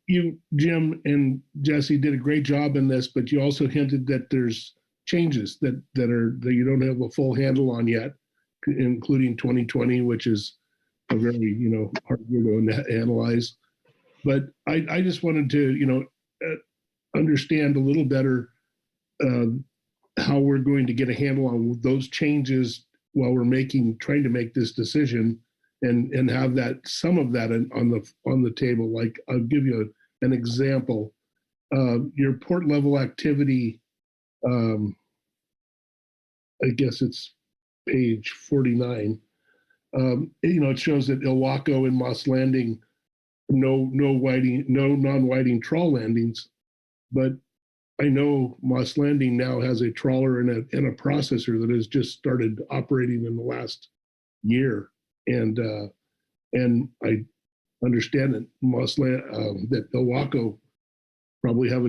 Speaker 14: you, Jim and Jesse, did a great job in this, but you also hinted that there's changes that you don't have a full handle on yet, including 2020, which is a very hard year to analyze. But I just wanted to understand a little better how we're going to get a handle on those changes while we're trying to make this decision, and have some of that on the table. Like, I'll give you an example. Your port level activity, I guess it's page 49. It shows that Ilwaco and Moss Landing, no non-whiting trawl landings, but I know Moss Landing now has a trawler and a processor that has just started operating in the last year, and I understand that that Ilwaco probably have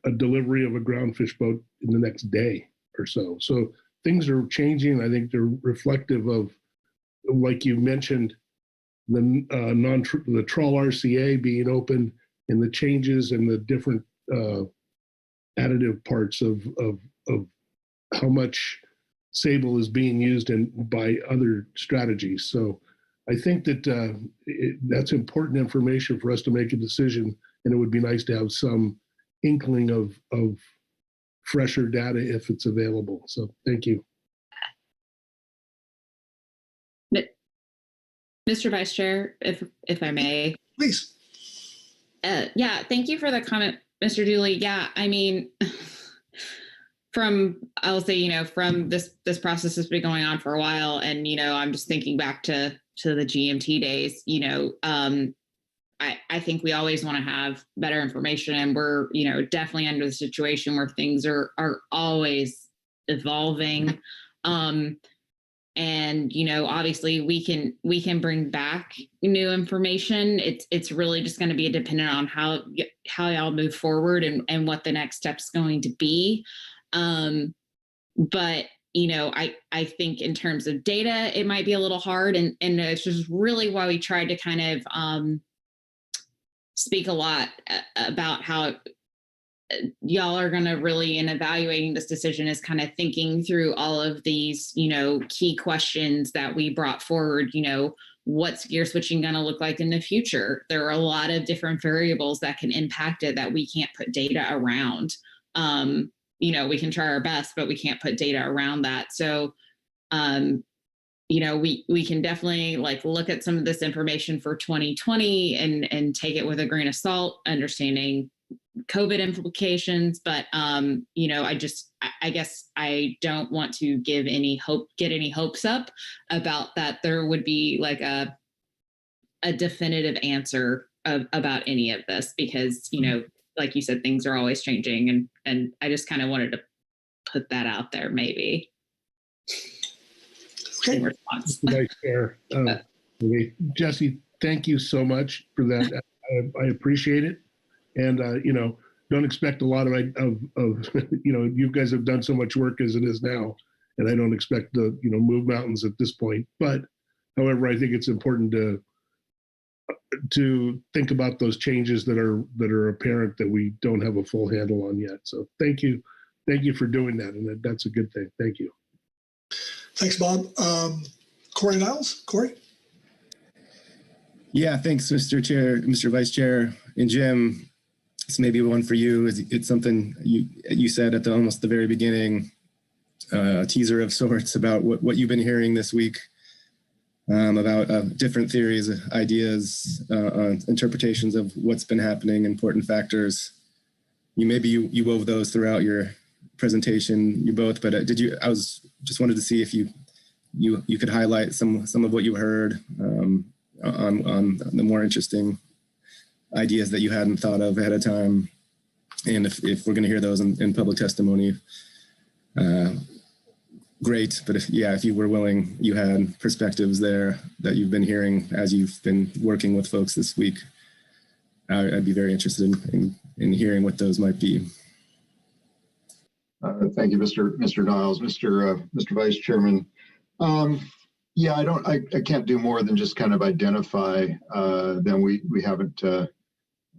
Speaker 14: a delivery of a groundfish boat in the next day or so. So things are changing. I think they're reflective of, like you mentioned, the trawl RCA being open, and the changes and the different additive parts of how much Sable is being used by other strategies. So I think that that's important information for us to make a decision, and it would be nice to have some inkling of fresher data if it's available. So thank you.
Speaker 7: Mr. Vice Chair, if I may.
Speaker 8: Please.
Speaker 7: Yeah, thank you for the comment, Mr. Dooley. Yeah, I mean, I'll say, from this process has been going on for a while, and, I'm just thinking back to the GMT days, I think we always want to have better information, and we're, definitely under the situation where things are always evolving. And, obviously we can bring back new information. It's really just going to be dependent on how y'all move forward and what the next step's going to be. But, I think in terms of data, it might be a little hard, and it's just really why we tried to kind of speak a lot about how y'all are going to really, in evaluating this decision, is kind of thinking through all of these, key questions that we brought forward. What's gear switching going to look like in the future? There are a lot of different variables that can impact it that we can't put data around. We can try our best, but we can't put data around that. So we can definitely like look at some of this information for 2020 and take it with a grain of salt, understanding COVID implications. But, I guess I don't want to get any hopes up about that there would be like a definitive answer about any of this, because, like you said, things are always changing. And I just kind of wanted to put that out there, maybe.
Speaker 8: Okay.
Speaker 7: In response.
Speaker 14: Vice Chair, Jesse, thank you so much for that. I appreciate it. And, don't expect a lot of you guys have done so much work as it is now, and I don't expect to, move mountains at this point. But however, I think it's important to think about those changes that are apparent that we don't have a full handle on yet. So thank you for doing that, and that's a good thing. Thank you.
Speaker 8: Thanks, Bob. Corey Niles. Corey?
Speaker 4: Yeah, thanks, Mr. Chair, Mr. Vice Chair, and Jim. This may be one for you. It's something you said at almost the very beginning, a teaser of sorts about what you've been hearing this week about different theories, ideas, interpretations of what's been happening, important factors. You wove those throughout your presentation, you both, but I was just wanted to see if you could highlight some of what you heard on the more interesting ideas that you hadn't thought of ahead of time. And if we're going to hear those in public testimony, great. But if you were willing, you had perspectives there that you've been hearing as you've been working with folks this week, I'd be very interested in hearing what those might be.
Speaker 13: Thank you, Mr. Niles, Mr. Vice Chairman. I can't do more than just kind of identify them. We haven't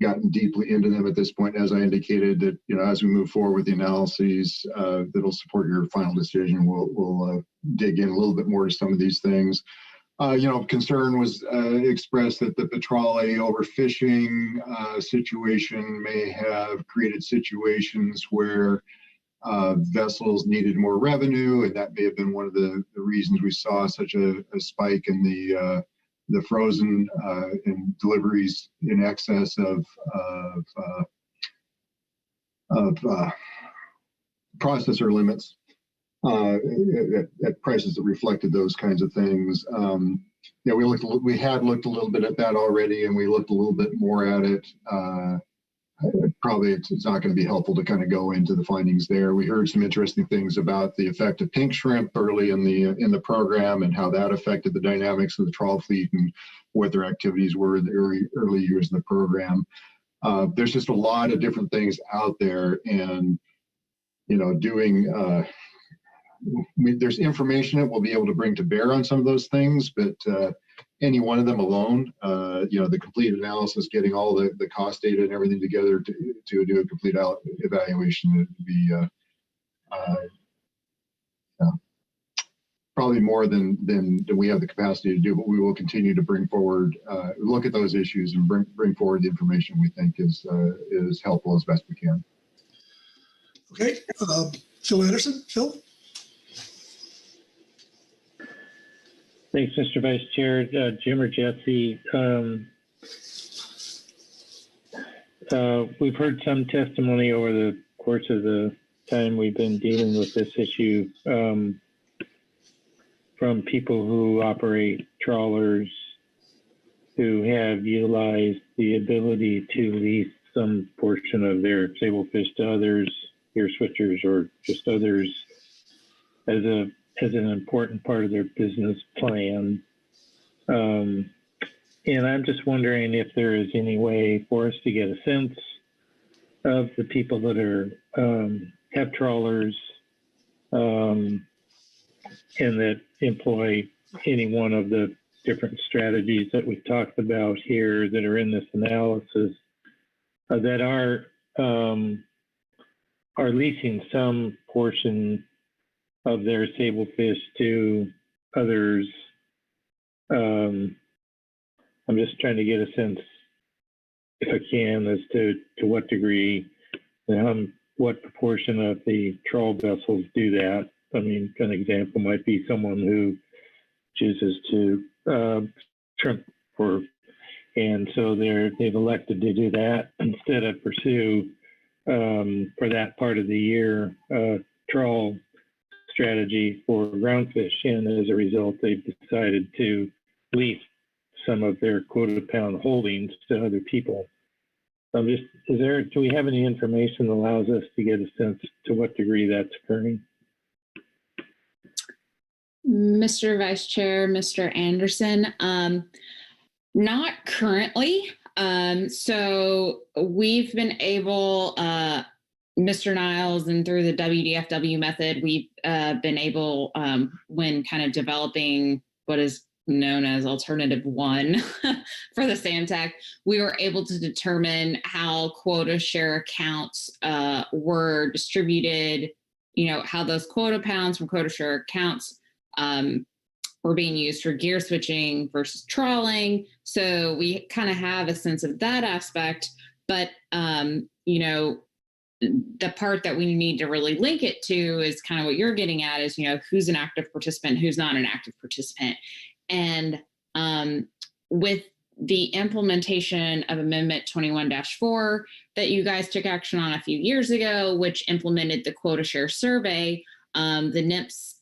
Speaker 13: gotten deeply into them at this point. As I indicated, that as we move forward with the analyses that'll support your final decision, we'll dig in a little bit more to some of these things. Concern was expressed that the petrale overfishing situation may have created situations where vessels needed more revenue, and that may have been one of the reasons we saw such a spike in the frozen in deliveries in excess of processor limits at prices that reflected those kinds of things. We had looked a little bit at that already, and we looked a little bit more at it. Probably it's not going to be helpful to kind of go into the findings there. We heard some interesting things about the effect of pink shrimp early in the program and how that affected the dynamics of the trawl fleet and what their activities were in the early years of the program. There's just a lot of different things out there, and there's information that we'll be able to bring to bear on some of those things, but any one of them alone, the complete analysis, getting all the cost data and everything together to do a complete evaluation would be probably more than we have the capacity to do, but we will continue to bring forward, look at those issues and bring forward the information we think is helpful as best we can.
Speaker 8: Okay, Phil Anderson. Phil?
Speaker 18: Thanks, Mr. Vice Chair. Jim or Jesse, we've heard some testimony over the course of the time we've been dealing with this issue from people who operate trawlers who have utilized the ability to lease some portion of their sablefish to others, gear switchers, or just others as an important part of their business plan. And I'm just wondering if there is any way for us to get a sense of the people that have trawlers and that employ any one of the different strategies that we've talked about here that are in this analysis that are leasing some portion of their sablefish to others. I'm just trying to get a sense, if I can, as to what degree, what proportion of the trawl vessels do that. I mean, an example might be someone who chooses to shrimp for, and so they've elected to do that instead of pursue for that part of the year trawl strategy for groundfish. And as a result, they've decided to lease some of their quota pound holdings to other people. Do we have any information that allows us to get a sense to what degree that's occurring?
Speaker 7: Mr. Vice Chair, Mr. Anderson, not currently. So we've been able, Mr. Niles, and through the WDFW method, we've been able, when kind of developing what is known as alternative one for the SAMTAC, we were able to determine how quota share accounts were distributed, how those quota pounds from quota share accounts were being used for gear switching versus trawling. So we kind of have a sense of that aspect, but the part that we need to really link it to is kind of what you're getting at is, who's an active participant, who's not an active participant. And with the implementation of Amendment 21-4 that you guys took action on a few years ago, which implemented the quota share survey, the NIPS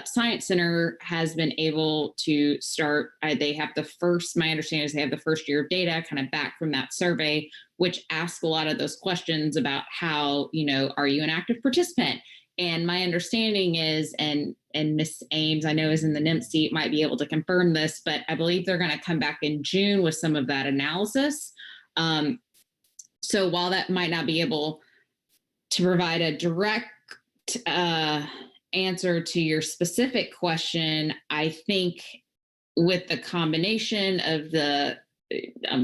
Speaker 7: Science Center has been able to start, they have the first, my understanding is they have the first year of data kind of back from that survey, which asks a lot of those questions about how, are you an active participant? And my understanding is, and Ms. Ames, I know is in the NIMS seat, might be able to confirm this, but I believe they're going to come back in June with some of that analysis. So while that might not be able to provide a direct answer to your specific question, I think with the combination of the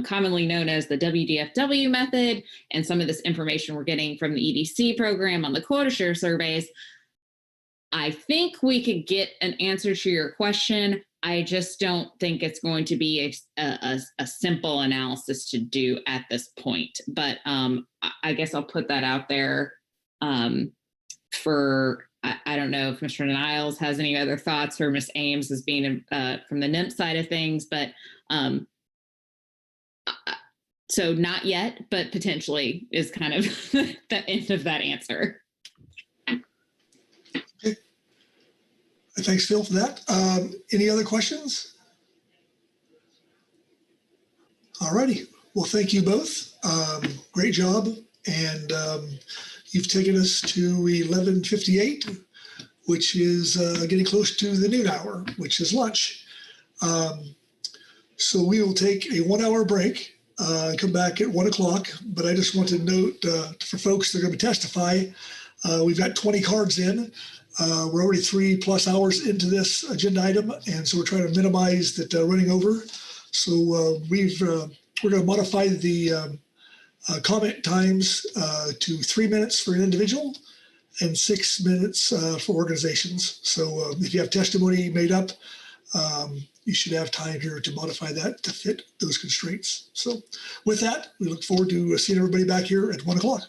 Speaker 7: commonly known as the WDFW method and some of this information we're getting from the EDC program on the quota share surveys, I think we could get an answer to your question. I just don't think it's going to be a simple analysis to do at this point. But I guess I'll put that out there for, I don't know if Mr. Niles has any other thoughts or Ms. Ames as being from the NIMP side of things, but so not yet, but potentially is kind of the end of that answer.
Speaker 8: Okay. Thanks, Phil, for that. Any other questions? All righty. Well, thank you both. Great job. And you've taken us to 11:58, which is getting close to the noon hour, which is lunch. So we will take a 1 hour break, come back at 1 o'clock. But I just want to note for folks that are going to testify, we've got 20 cards in. We're already 3+ hours into this agenda item, and so we're trying to minimize that running over. So we're going to modify the comment times to 3 minutes for an individual and 6 minutes for organizations. So if you have testimony made up, you should have time here to modify that to fit those constraints. So with that, we look forward to seeing everybody back here at 1 o'clock.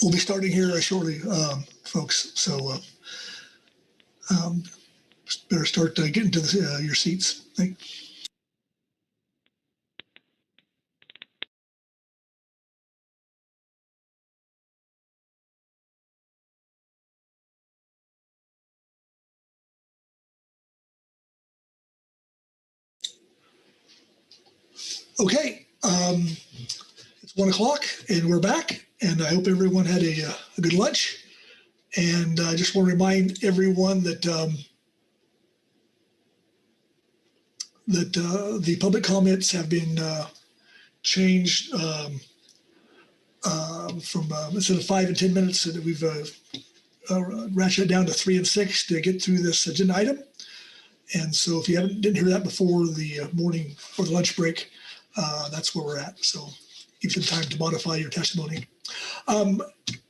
Speaker 8: we'll be starting here shortly, folks. So better start getting to your seats. Okay, it's 1 o'clock and we're back, and I hope everyone had a good lunch. And I just want to remind everyone that the public comments have been changed from instead of 5 and 10 minutes, that we've ratcheted down to 3 and 6 to get through this agenda item. And so if you didn't hear that before the morning or the lunch break, that's where we're at. So give you some time to modify your testimony. And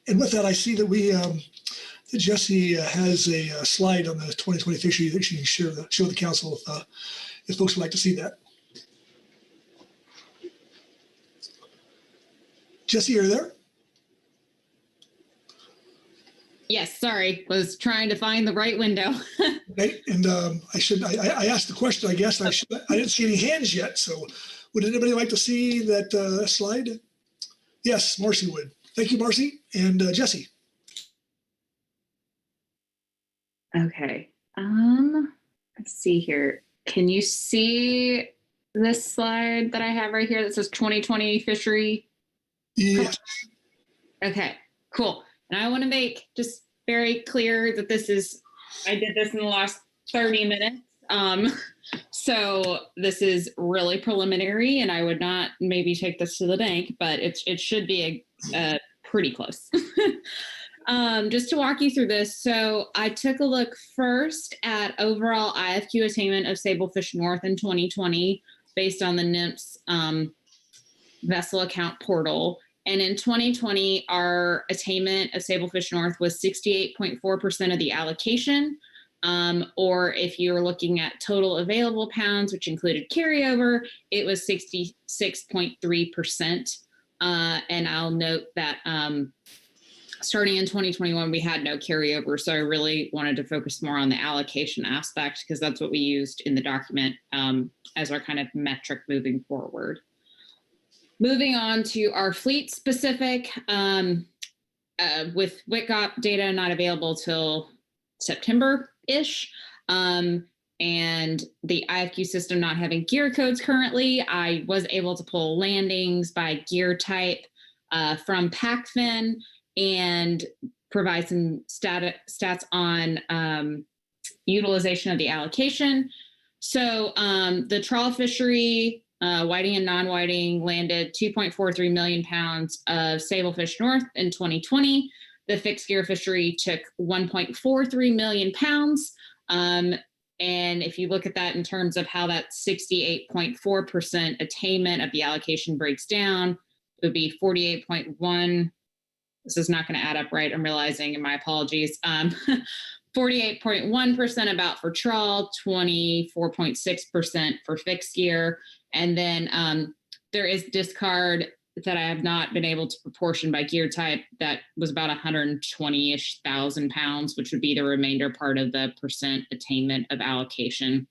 Speaker 8: with that, I see that that Jesse has a slide on the 2020 fishery that she can show the council if folks would like to see that. Jesse, are you there?
Speaker 7: Yes, sorry, was trying to find the right window.
Speaker 8: Okay, and I asked the question, I guess. I didn't see any hands yet, so would anybody like to see that slide? Yes, Marcy would. Thank you, Marcy. And Jesse.
Speaker 15: Okay. Let's see here. Can you see this slide that I have right here that says 2020 fishery?
Speaker 8: Yes.
Speaker 15: Okay, cool. And I want to make just very clear that I did this in the last 30 minutes. So this is really preliminary, and I would not maybe take this to the bank, but it should be a pretty close. Just to walk you through this. So I took a look first at overall IFQ attainment of Sablefish North in 2020 based on the NIMS vessel account portal. And in 2020, our attainment of Sablefish North was 68.4% of the allocation. Or if you're looking at total available pounds, which included carryover, it was 66.3%. And I'll note that starting in 2021, we had no carryover. So I really wanted to focus more on the allocation aspect because that's what we used in the document as our kind of metric moving forward. Moving on to our fleet specific, with WITGOP data not available till September-ish, and the IFQ system not having gear codes currently, I was able to pull landings by gear type from PACFIN and provide some stats on utilization of the allocation. So the trawl fishery, whiting and non-whiting, landed 2.43 million pounds of Sablefish North in 2020. The fixed gear fishery took 1.43 million pounds. And if you look at that in terms of how that 68.4% attainment of the allocation breaks down, it would be 48.1. This is not going to add up right, I'm realizing, and my apologies. 48.1% about for trawl, 24.6% for fixed gear. And then there is discard that I have not been able to proportion by gear type that was about 120-ish thousand pounds, which would be the remainder part of the percent attainment of allocation.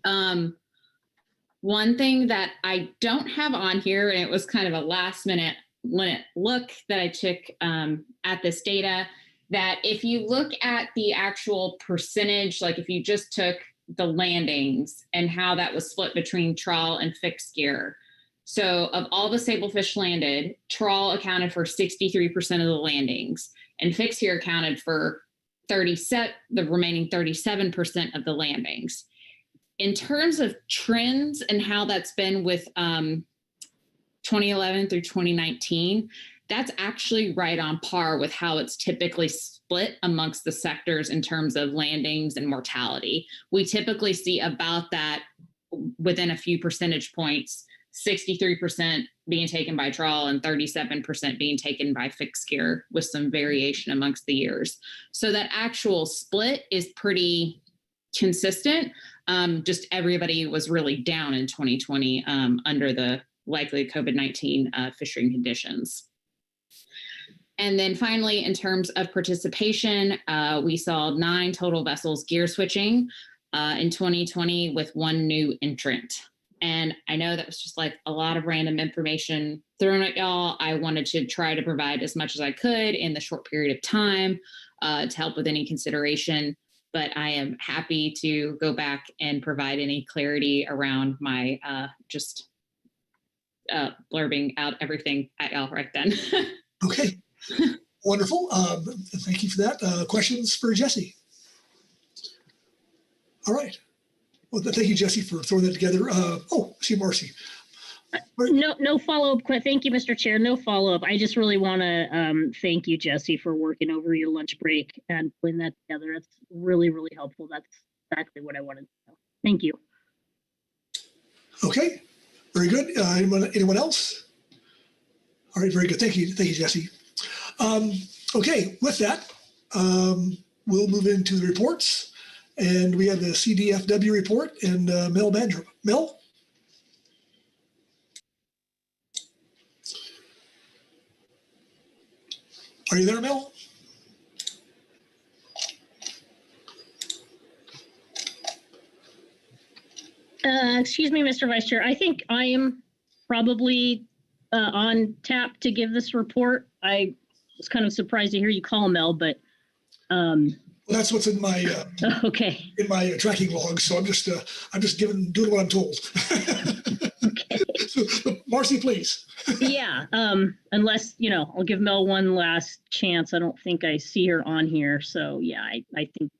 Speaker 15: One thing that I don't have on here, and it was kind of a last minute look that I took at this data, that if you look at the actual percentage, like if you just took the landings and how that was split between trawl and fixed gear. So of all the Sablefish landed, trawl accounted for 63% of the landings, and fixed gear accounted for the remaining 37% of the landings. In terms of trends and how that's been with 2011 through 2019, that's actually right on par with how it's typically split amongst the sectors in terms of landings and mortality. We typically see about that within a few percentage points, 63% being taken by trawl and 37% being taken by fixed gear, with some variation amongst the years. So that actual split is pretty consistent. Just everybody was really down in 2020 under the likely COVID-19 fishing conditions.
Speaker 7: And then finally, in terms of participation, we saw 9 total vessels gear switching in 2020 with 1 new entrant. And I know that was just like a lot of random information thrown at y'all. I wanted to try to provide as much as I could in the short period of time to help with any consideration. But I am happy to go back and provide any clarity around my blurbing out everything at y'all right then.
Speaker 8: Okay. Wonderful. Thank you for that. Questions for Jesse? All right. Well, thank you, Jesse, for throwing that together. See Marcy.
Speaker 20: No follow-up. Thank you, Mr. Chair. No follow-up. I just really want to thank you, Jesse, for working over your lunch break and putting that together. That's really, really helpful. That's exactly what I wanted to know. Thank you.
Speaker 8: Okay. Very good. Anyone else? All right. Very good. Thank you. Thank you, Jesse. Okay. With that, we'll move into the reports. And we have the CDFW report and Mel Bandrum. Mel? Are you there, Mel?
Speaker 20: Excuse me, Mr. Vice Chair. I think I am probably on tap to give this report. I was kind of surprised to hear you call Mel, but
Speaker 8: well, that's what's in my
Speaker 20: okay
Speaker 8: in my tracking log. So I'm just doing what I'm told.
Speaker 20: Okay.
Speaker 8: So, Marcy, please.
Speaker 20: Yeah. Unless I'll give Mel one last chance. I don't think I see her on here. So yeah, I think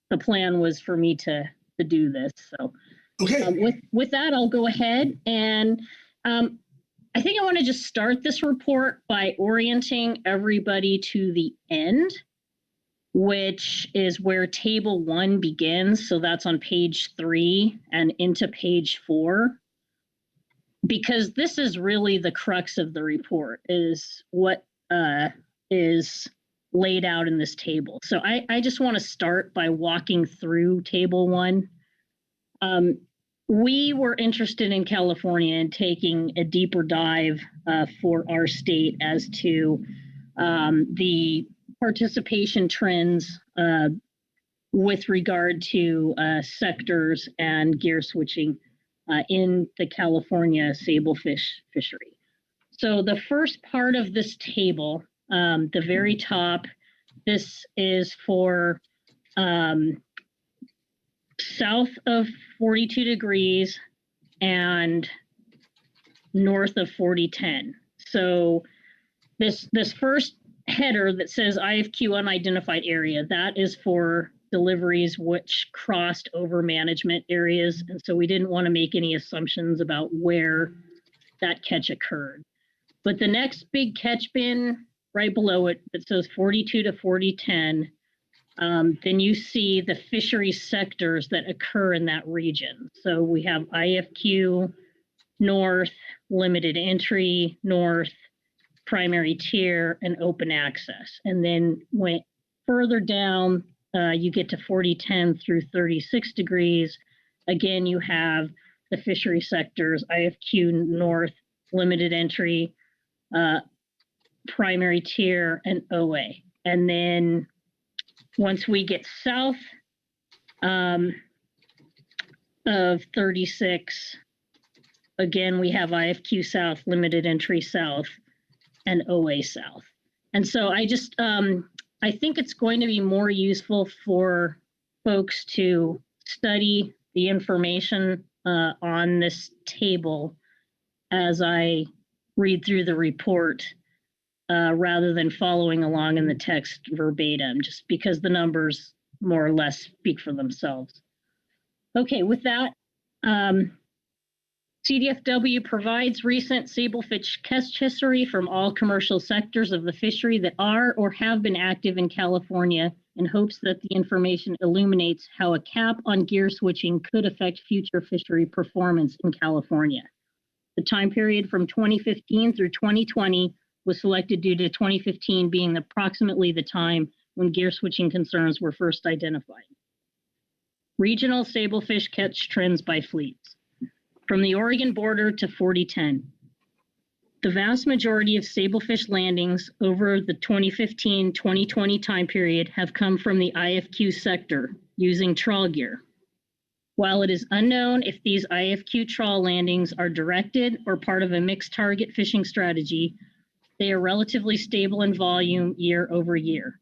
Speaker 20: the plan was for me to do this. So
Speaker 8: okay.
Speaker 20: With that, I'll go ahead and I think I want to just start this report by orienting everybody to the end, which is where table 1 begins. So that's on page 3 and into page 4. Because this is really the crux of the report, is what is laid out in this table. So I just want to start by walking through table 1. We were interested in California and taking a deeper dive for our state as to the participation trends with regard to sectors and gear switching in the California sablefish fishery. So the first part of this table, the very top, this is for south of 42 degrees and north of 4010. So this first header that says IFQ unidentified area, that is for deliveries which crossed over management areas. And so we didn't want to make any assumptions about where that catch occurred. But the next big catch bin right below it, that says 42 to 4010, then you see the fishery sectors that occur in that region. So we have IFQ, north, limited entry, north, primary tier, and open access. And then went further down, you get to 4010 through 36 degrees. Again, you have the fishery sectors, IFQ, north, limited entry, primary tier, and OA. And then once we get south of 36, again, we have IFQ south, limited entry south, and OA south. And so I just, I think it's going to be more useful for folks to study the information on this table as I read through the report rather than following along in the text verbatim, just because the numbers more or less speak for themselves. Okay, with that, CDFW provides recent sablefish catch history from all commercial sectors of the fishery that are or have been active in California in hopes that the information illuminates how a cap on gear switching could affect future fishery performance in California. The time period from 2015 through 2020 was selected due to 2015 being approximately the time when gear switching concerns were first identified. Regional sablefish catch trends by fleets. From the Oregon border to 4010. The vast majority of sablefish landings over the 2015-2020 time period have come from the IFQ sector using trawl gear. While it is unknown if these IFQ trawl landings are directed or part of a mixed target fishing strategy, they are relatively stable in volume year over year.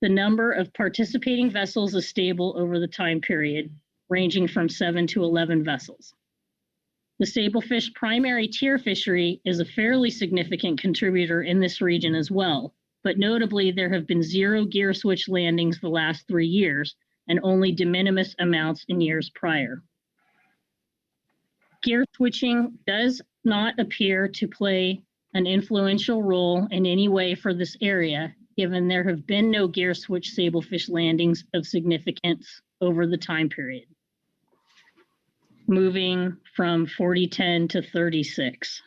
Speaker 20: The number of participating vessels is stable over the time period, ranging from 7 to 11 vessels. The sablefish primary tier fishery is a fairly significant contributor in this region as well, but notably there have been 0 gear switch landings the last 3 years and only de minimis amounts in years prior. Gear switching does not appear to play an influential role in any way for this area, given there have been no gear switch sablefish landings of significance over the time period, moving from 4010 to 36.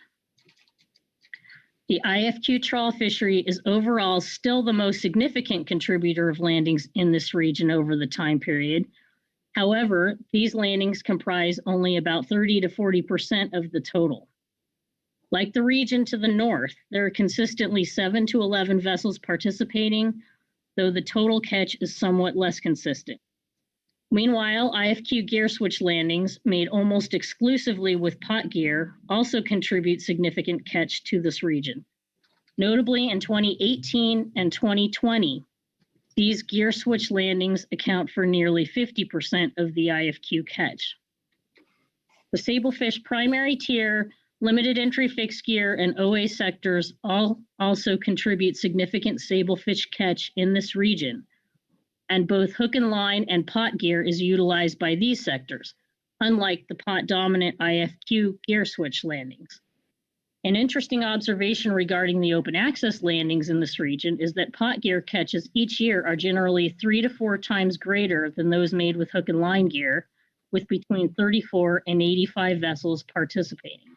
Speaker 20: The IFQ trawl fishery is overall still the most significant contributor of landings in this region over the time period. However, these landings comprise only about 30 to 40% of the total. Like the region to the north, there are consistently 7 to 11 vessels participating, though the total catch is somewhat less consistent. Meanwhile, IFQ gear switch landings made almost exclusively with pot gear also contribute significant catch to this region. Notably, in 2018 and 2020, these gear switch landings account for nearly 50% of the IFQ catch. The sablefish primary tier, limited entry fixed gear, and OA sectors all also contribute significant sablefish catch in this region, and both hook and line and pot gear is utilized by these sectors, unlike the pot dominant IFQ gear switch landings. An interesting observation regarding the open access landings in this region is that pot gear catches each year are generally 3 to 4 times greater than those made with hook and line gear, with between 34 and 85 vessels participating.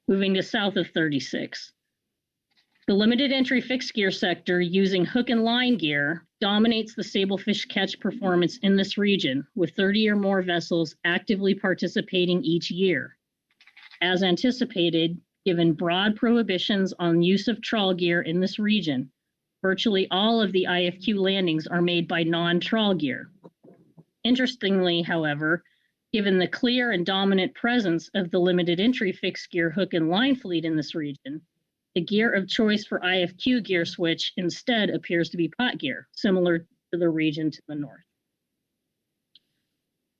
Speaker 20: Moving to south of 36. The limited entry fixed gear sector using hook and line gear dominates the sablefish catch performance in this region, with 30 or more vessels actively participating each year. As anticipated, given broad prohibitions on use of trawl gear in this region, virtually all of the IFQ landings are made by non-trawl gear. Interestingly, however, given the clear and dominant presence of the limited entry fixed gear hook and line fleet in this region, the gear of choice for IFQ gear switch instead appears to be pot gear, similar to the region to the north.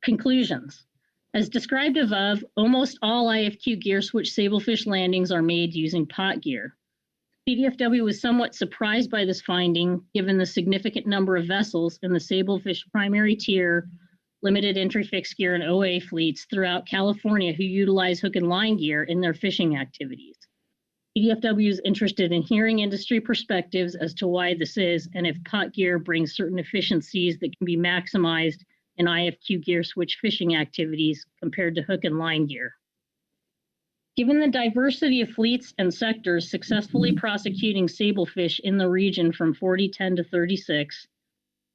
Speaker 20: Conclusions. As described above, almost all IFQ gear switch sablefish landings are made using pot gear. CDFW was somewhat surprised by this finding, given the significant number of vessels in the sablefish primary tier, limited entry fixed gear, and OA fleets throughout California who utilize hook and line gear in their fishing activities. CDFW is interested in hearing industry perspectives as to why this is, and if pot gear brings certain efficiencies that can be maximized in IFQ gear switch fishing activities compared to hook and line gear. Given the diversity of fleets and sectors successfully prosecuting sablefish in the region from 4010 to 36,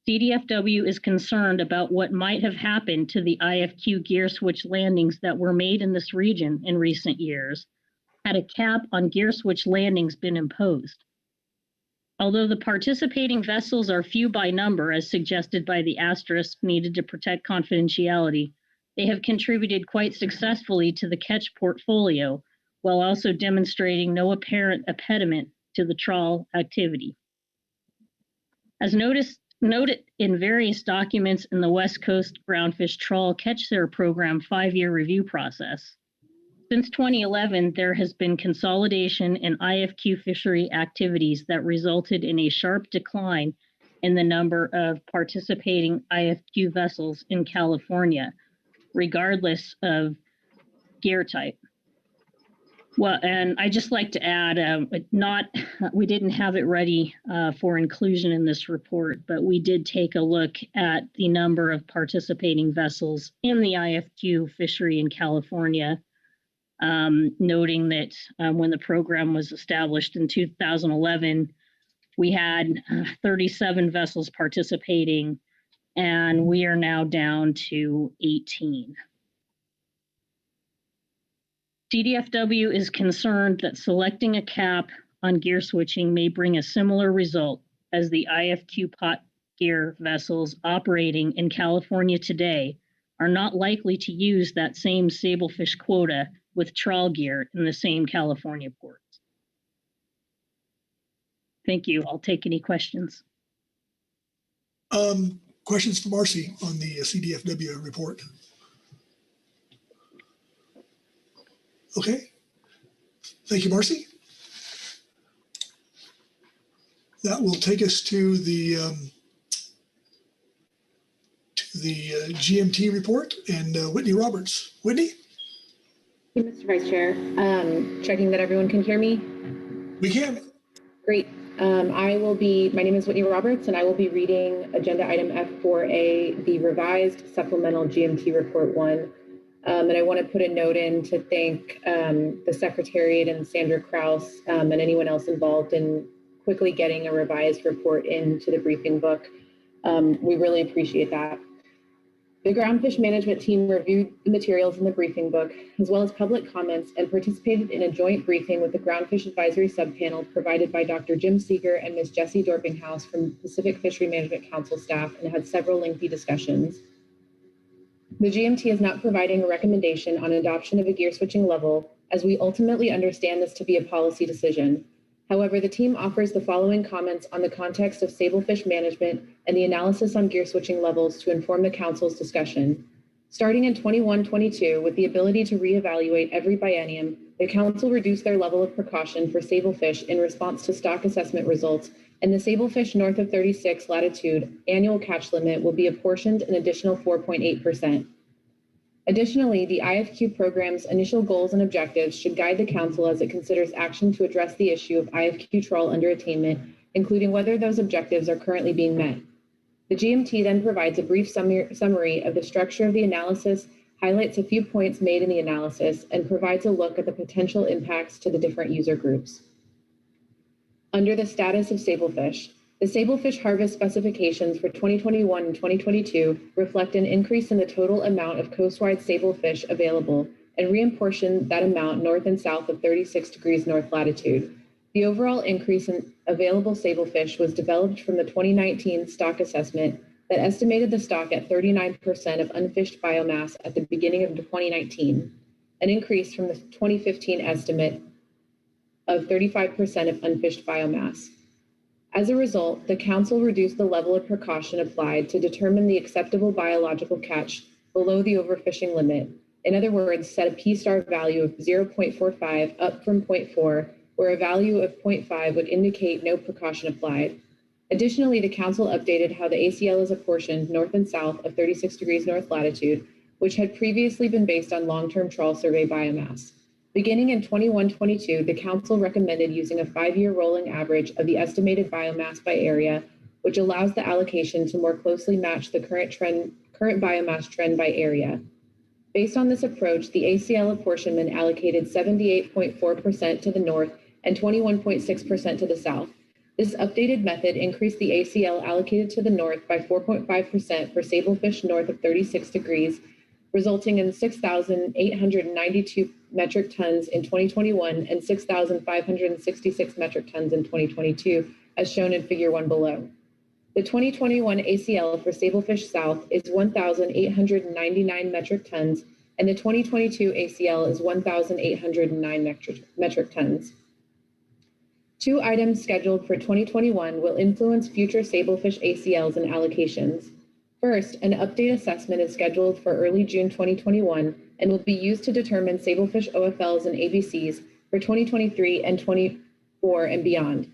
Speaker 20: CDFW is concerned about what might have happened to the IFQ gear switch landings that were made in this region in recent years had a cap on gear switch landings been imposed. Although the participating vessels are few by number, as suggested by the asterisk needed to protect confidentiality, they have contributed quite successfully to the catch portfolio, while also demonstrating no apparent impediment to the trawl activity. As noted in various documents in the West Coast Groundfish Trawl Catch Share Program 5-year review process, since 2011, there has been consolidation in IFQ fishery activities that resulted in a sharp decline in the number of participating IFQ vessels in California, regardless of gear type. Well, and I just like to add, we didn't have it ready for inclusion in this report, but we did take a look at the number of participating vessels in the IFQ fishery in California, noting that when the program was established in 2011, we had 37 vessels participating, and we are now down to 18. CDFW is concerned that selecting a cap on gear switching may bring a similar result as the IFQ pot gear vessels operating in California today are not likely to use that same Sablefish quota with trawl gear in the same California ports. Thank you. I'll take any questions.
Speaker 8: Questions for Marcy on the CDFW report? Okay. Thank you, Marcy. That will take us to the GMT report and Whitney Roberts. Whitney?
Speaker 6: Hey, Mr. Vice Chair. Checking that everyone can hear me.
Speaker 8: We can.
Speaker 6: Great. My name is Whitney Roberts, and I will be reading Agenda Item F4A, the revised supplemental GMT Report 1. And I want to put a note in to thank the Secretariat and Sandra Krause and anyone else involved in quickly getting a revised report into the briefing book. We really appreciate that. The Groundfish management team reviewed the materials in the briefing book, as well as public comments, and participated in a joint briefing with the Groundfish Advisory Subpanel provided by Dr. Jim Seeger and Ms. Jessie Dorpinghouse from Pacific Fishery Management Council staff, and had several lengthy discussions. The GMT is not providing a recommendation on adoption of a gear switching level, as we ultimately understand this to be a policy decision. However, the team offers the following comments on the context of Sablefish management and the analysis on gear switching levels to inform the Council's discussion. Starting in 21-22, with the ability to reevaluate every biennium, the Council reduced their level of precaution for Sablefish in response to stock assessment results, and the Sablefish north of 36 latitude annual catch limit will be apportioned an additional 4.8%. Additionally, the IFQ program's initial goals and objectives should guide the Council as it considers action to address the issue of IFQ trawl under attainment, including whether those objectives are currently being met. The GMT then provides a brief summary of the structure of the analysis, highlights a few points made in the analysis, and provides a look at the potential impacts to the different user groups. Under the status of Sablefish, the Sablefish harvest specifications for 2021 and 2022 reflect an increase in the total amount of coastwide Sablefish available and reapportion that amount north and south of 36 degrees north latitude. The overall increase in available Sablefish was developed from the 2019 stock assessment that estimated the stock at 39% of unfished biomass at the beginning of 2019, an increase from the 2015 estimate of 35% of unfished biomass. As a result, the Council reduced the level of precaution applied to determine the acceptable biological catch below the overfishing limit. In other words, set a P-star value of 0.45 up from 0.4, where a value of 0.5 would indicate no precaution applied. Additionally, the Council updated how the ACL is apportioned north and south of 36 degrees north latitude, which had previously been based on long-term trawl survey biomass. Beginning in 21-22, the Council recommended using a 5-year rolling average of the estimated biomass by area, which allows the allocation to more closely match the current biomass trend by area. Based on this approach, the ACL apportionment allocated 78.4% to the north and 21.6% to the south. This updated method increased the ACL allocated to the north by 4.5% for Sablefish north of 36 degrees, resulting in 6,892 metric tons in 2021 and 6,566 metric tons in 2022, as shown in Figure 1 below. The 2021 ACL for Sablefish South is 1,899 metric tons, and the 2022 ACL is 1,809 metric tons. 2 items scheduled for 2021 will influence future Sablefish ACLs and allocations. First, an update assessment is scheduled for early June 2021 and will be used to determine Sablefish OFLs and ABCs for 2023 and 24 and beyond.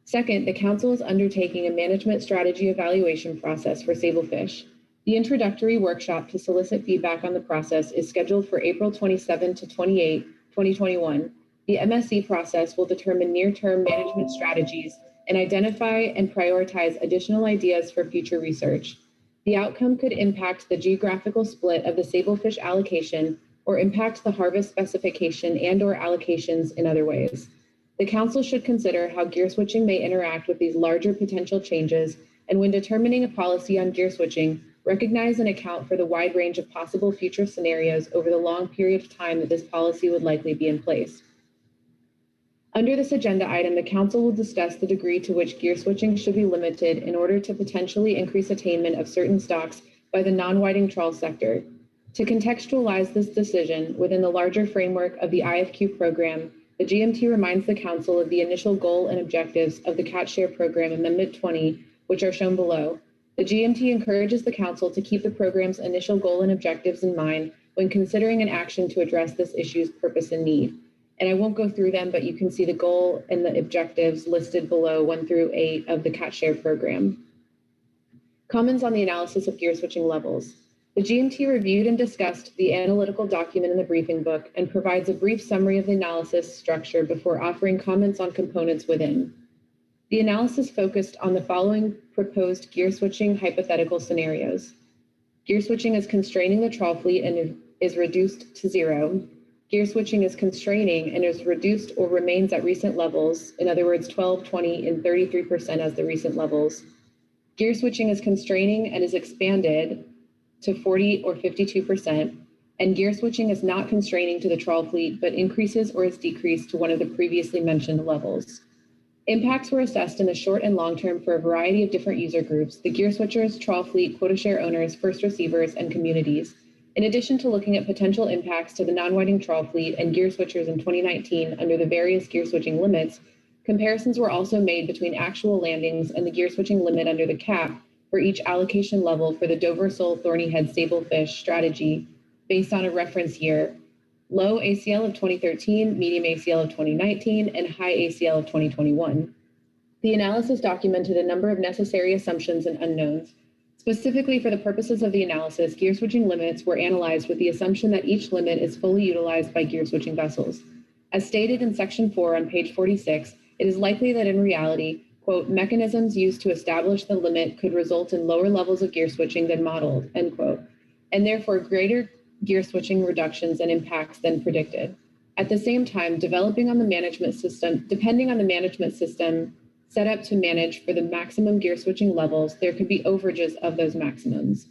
Speaker 6: Second, the Council is undertaking a management strategy evaluation process for Sablefish. The introductory workshop to solicit feedback on the process is scheduled for April 27 to 28, 2021. The MSC process will determine near-term management strategies and identify and prioritize additional ideas for future research. The outcome could impact the geographical split of the Sablefish allocation or impact the harvest specification and/or allocations in other ways. The Council should consider how gear switching may interact with these larger potential changes, and when determining a policy on gear switching, recognize and account for the wide range of possible future scenarios over the long period of time that this policy would likely be in place. Under this agenda item, the Council will discuss the degree to which gear switching should be limited in order to potentially increase attainment of certain stocks by the non-whiting trawl sector. To contextualize this decision within the larger framework of the IFQ program, the GMT reminds the Council of the initial goal and objectives of the Catch Share Program Amendment 20, which are shown below. The GMT encourages the Council to keep the program's initial goal and objectives in mind when considering an action to address this issue's purpose and need. And I won't go through them, but you can see the goal and the objectives listed below 1 through 8 of the Catch Share Program. Comments on the analysis of gear switching levels. The GMT reviewed and discussed the analytical document in the briefing book and provides a brief summary of the analysis structure before offering comments on components within. The analysis focused on the following proposed gear switching hypothetical scenarios. Gear switching is constraining the trawl fleet and is reduced to 0. Gear switching is constraining and is reduced or remains at recent levels, in other words, 12, 20, and 33% as the recent levels. Gear switching is constraining and is expanded to 40 or 52%, and gear switching is not constraining to the trawl fleet, but increases or is decreased to one of the previously mentioned levels. Impacts were assessed in the short and long term for a variety of different user groups, the gear switchers, trawl fleet, quota share owners, first receivers, and communities. In addition to looking at potential impacts to the non-whiting trawl fleet and gear switchers in 2019 under the various gear switching limits, comparisons were also made between actual landings and the gear switching limit under the cap for each allocation level for the Dover Sole Thorny Head Sablefish strategy based on a reference year, low ACL of 2013, medium ACL of 2019, and high ACL of 2021. The analysis documented a number of necessary assumptions and unknowns. Specifically for the purposes of the analysis, gear switching limits were analyzed with the assumption that each limit is fully utilized by gear switching vessels. As stated in section 4 on page 46, it is likely that in reality, quote, mechanisms used to establish the limit could result in lower levels of gear switching than modeled, end quote, and therefore greater gear switching reductions and impacts than predicted. At the same time, depending on the management system set up to manage for the maximum gear switching levels, there could be overages of those maximums.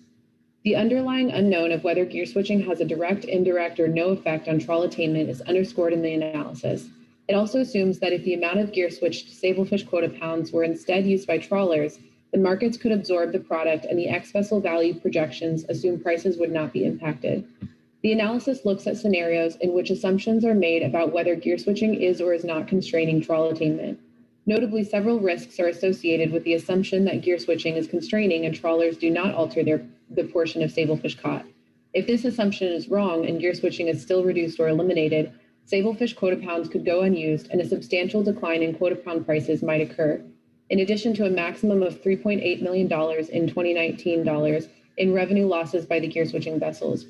Speaker 6: The underlying unknown of whether gear switching has a direct, indirect, or no effect on trawl attainment is underscored in the analysis. It also assumes that if the amount of gear switched sablefish quota pounds were instead used by trawlers, the markets could absorb the product and the ex-vessel value projections assume prices would not be impacted. The analysis looks at scenarios in which assumptions are made about whether gear switching is or is not constraining trawl attainment. Notably, several risks are associated with the assumption that gear switching is constraining and trawlers do not alter the portion of sablefish caught. If this assumption is wrong and gear switching is still reduced or eliminated, sablefish quota pounds could go unused and a substantial decline in quota pound prices might occur, in addition to a maximum of $3.8 million in 2019 dollars in revenue losses by the gear switching vessels.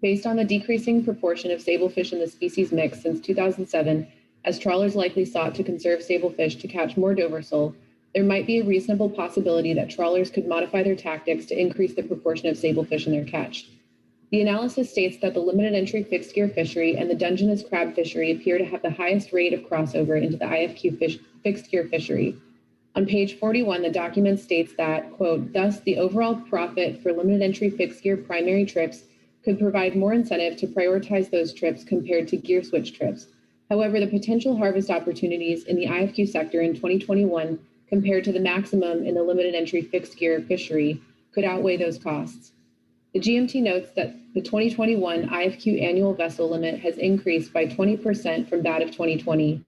Speaker 6: Based on the decreasing proportion of sablefish in the species mix since 2007, as trawlers likely sought to conserve sablefish to catch more Dover sole, there might be a reasonable possibility that trawlers could modify their tactics to increase the proportion of sablefish in their catch. The analysis states that the limited entry fixed gear fishery and the Dungeness crab fishery appear to have the highest rate of crossover into the IFQ fixed gear fishery. On page 41, the document states that, quote, thus the overall profit for limited entry fixed gear primary trips could provide more incentive to prioritize those trips compared to gear switch trips. However, the potential harvest opportunities in the IFQ sector in 2021 compared to the maximum in the limited entry fixed gear fishery could outweigh those costs. The GMT notes that the 2021 IFQ annual vessel limit has increased by 20% from that of 2020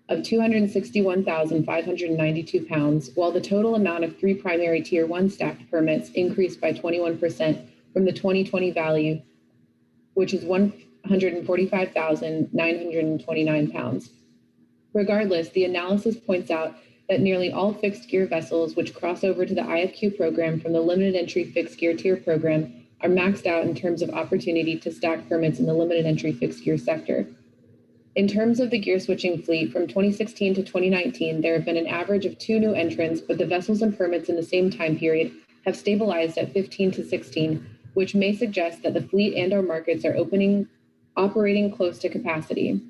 Speaker 6: of 261,592 pounds, while the total amount of 3 primary tier 1 stacked permits increased by 21% from the 2020 value, which is 145,929 pounds. Regardless, the analysis points out that nearly all fixed gear vessels which cross over to the IFQ program from the limited entry fixed gear tier program are maxed out in terms of opportunity to stack permits in the limited entry fixed gear sector. In terms of the gear switching fleet, from 2016 to 2019, there have been an average of 2 new entrants, but the vessels and permits in the same time period have stabilized at 15 to 16, which may suggest that the fleet and our markets are operating close to capacity.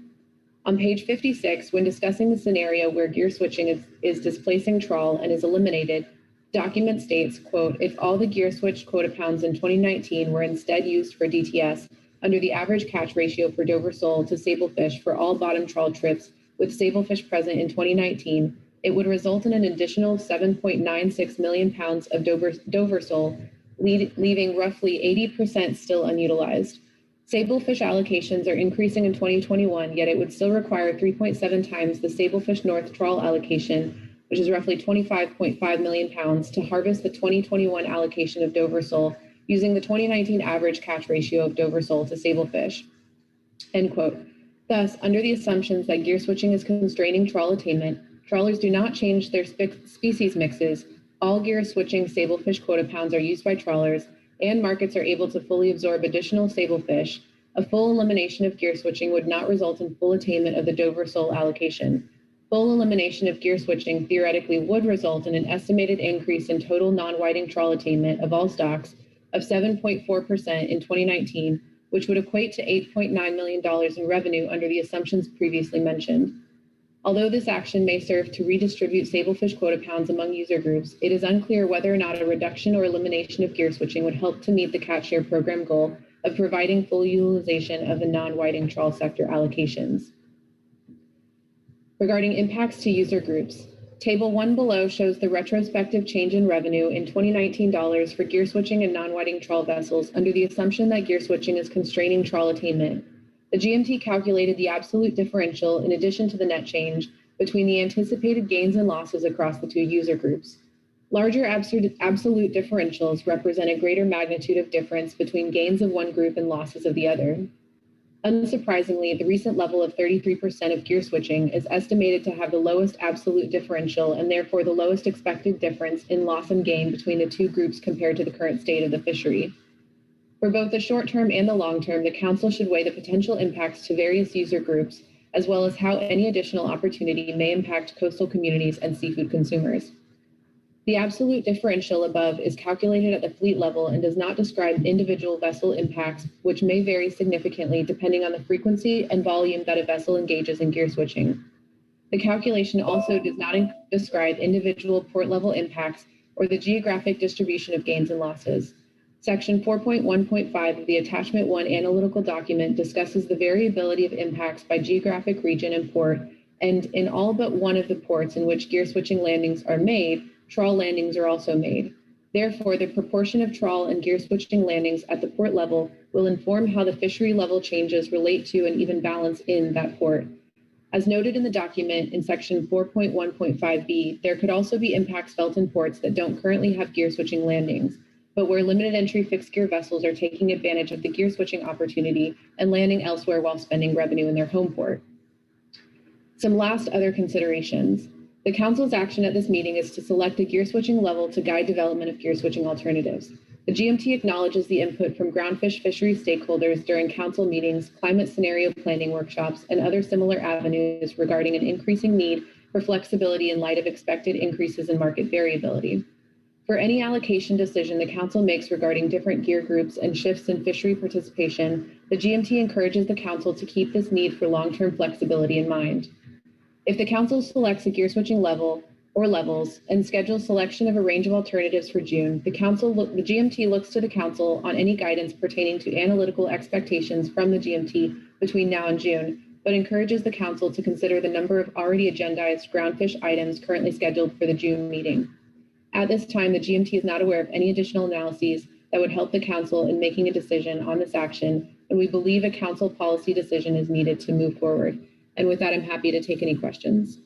Speaker 6: On page 56, when discussing the scenario where gear switching is displacing trawl and is eliminated, Document states, quote, if all the gear switch quota pounds in 2019 were instead used for DTS under the average catch ratio for Dover sole to sablefish for all bottom trawl trips with sablefish present in 2019, it would result in an additional 7.96 million pounds of Dover sole, leaving roughly 80% still unutilized. Sablefish allocations are increasing in 2021, yet it would still require 3.7 times the Sablefish North trawl allocation, which is roughly 25.5 million pounds, to harvest the 2021 allocation of Dover sole using the 2019 average catch ratio of Dover sole to sablefish, end quote. Thus, under the assumptions that gear switching is constraining trawl attainment, trawlers do not change their species mixes, all gear switching sablefish quota pounds are used by trawlers, and markets are able to fully absorb additional sablefish, a full elimination of gear switching would not result in full attainment of the Dover sole allocation. Full elimination of gear switching theoretically would result in an estimated increase in total non-whiting trawl attainment of all stocks of 7.4% in 2019, which would equate to $8.9 million in revenue under the assumptions previously mentioned. Although this action may serve to redistribute sablefish quota pounds among user groups, it is unclear whether or not a reduction or elimination of gear switching would help to meet the catch share program goal of providing full utilization of the non-whiting trawl sector allocations. Regarding impacts to user groups, Table 1 below shows the retrospective change in revenue in 2019 dollars for gear switching and non-whiting trawl vessels under the assumption that gear switching is constraining trawl attainment. The GMT calculated the absolute differential in addition to the net change between the anticipated gains and losses across the two user groups. Larger absolute differentials represent a greater magnitude of difference between gains of one group and losses of the other. Unsurprisingly, the recent level of 33% of gear switching is estimated to have the lowest absolute differential and therefore the lowest expected difference in loss and gain between the two groups compared to the current state of the fishery. For both the short term and the long term, the Council should weigh the potential impacts to various user groups, as well as how any additional opportunity may impact coastal communities and seafood consumers. The absolute differential above is calculated at the fleet level and does not describe individual vessel impacts, which may vary significantly depending on the frequency and volume that a vessel engages in gear switching. The calculation also does not describe individual port level impacts or the geographic distribution of gains and losses. Section 4.1.5 of the Attachment 1 analytical document discusses the variability of impacts by geographic region and port, and in all but one of the ports in which gear switching landings are made, trawl landings are also made. Therefore, the proportion of trawl and gear switching landings at the port level will inform how the fishery level changes relate to and even balance in that port. As noted in the document in section 4.1.5b, there could also be impacts felt in ports that don't currently have gear switching landings, but where limited entry fixed gear vessels are taking advantage of the gear switching opportunity and landing elsewhere while spending revenue in their home port. Some last other considerations. The Council's action at this meeting is to select a gear switching level to guide development of gear switching alternatives. The GMT acknowledges the input from groundfish fishery stakeholders during Council meetings, climate scenario planning workshops, and other similar avenues regarding an increasing need for flexibility in light of expected increases in market variability. For any allocation decision the Council makes regarding different gear groups and shifts in fishery participation, the GMT encourages the Council to keep this need for long-term flexibility in mind. If the Council selects a gear switching level or levels and schedules selection of a range of alternatives for June, the GMT looks to the Council on any guidance pertaining to analytical expectations from the GMT between now and June, but encourages the Council to consider the number of already agendized groundfish items currently scheduled for the June meeting. At this time, the GMT is not aware of any additional analyses that would help the Council in making a decision on this action, and we believe a Council policy decision is needed to move forward. And with that, I'm happy to take any questions.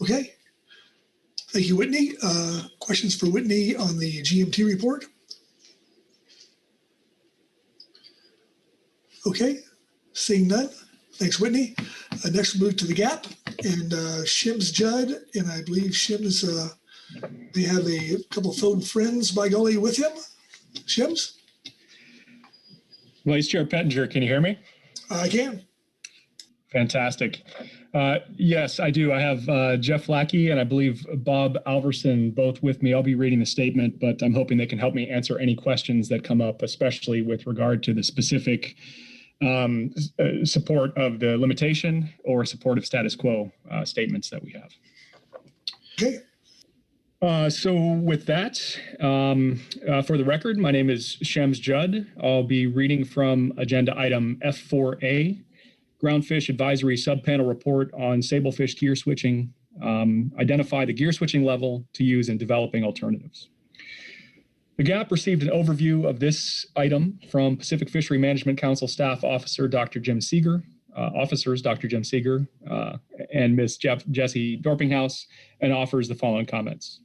Speaker 8: Okay. Thank you, Whitney. Questions for Whitney on the GMT report? Okay, seeing none. Thanks, Whitney. Next, we'll move to the GAP and Shim's Judd. And I believe Shim's, they have a couple of phone friends, by golly, with him. Shim's?
Speaker 10: Vice Chair Pettinger, can you hear me?
Speaker 8: I can.
Speaker 10: Fantastic. Yes, I do. I have Jeff Lackey and I believe Bob Alverson both with me. I'll be reading the statement, but I'm hoping they can help me answer any questions that come up, especially with regard to the specific support of the limitation or support of status quo statements that we have.
Speaker 8: Okay.
Speaker 10: So with that, for the record, my name is Shems Judd. I'll be reading from agenda item F4A, Groundfish Advisory Subpanel Report on Sablefish Gear Switching, identify the gear switching level to use in developing alternatives. The GAP received an overview of this item from Pacific Fishery Management Council Staff Officer Dr. Jim Seeger, officers Dr. Jim Seeger and Ms. Jessie Dorpinghouse, and offers the following comments.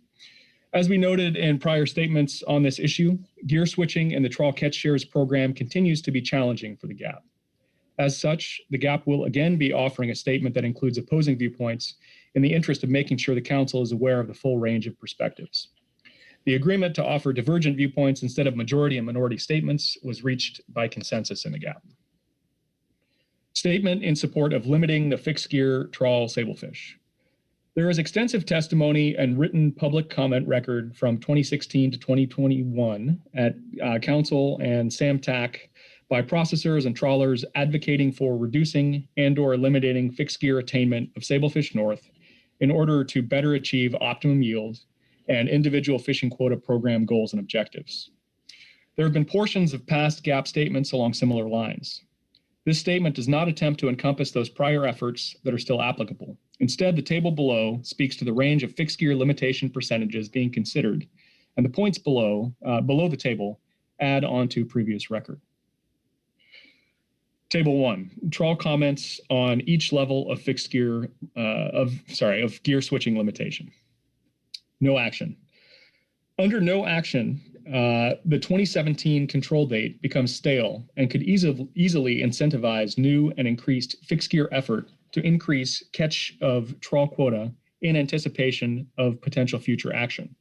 Speaker 10: As we noted in prior statements on this issue, gear switching in the trawl catch shares program continues to be challenging for the GAP. As such, the GAP will again be offering a statement that includes opposing viewpoints in the interest of making sure the council is aware of the full range of perspectives. The agreement to offer divergent viewpoints instead of majority and minority statements was reached by consensus in the GAP. Statement in support of limiting the fixed gear trawl sablefish. There is extensive testimony and written public comment record from 2016 to 2021 at Council and SAMTAC by processors and trawlers advocating for reducing and/or eliminating fixed gear attainment of Sablefish North in order to better achieve optimum yield and individual fishing quota program goals and objectives. There have been portions of past GAP statements along similar lines. This statement does not attempt to encompass those prior efforts that are still applicable. Instead, the table below speaks to the range of fixed gear limitation percentages being considered, and the points below the table add on to previous record. Table 1, trawl comments on each level of fixed gear, of gear switching limitation. No action. Under no action, the 2017 control date becomes stale and could easily incentivize new and increased fixed gear effort to increase catch of trawl quota in anticipation of potential future action.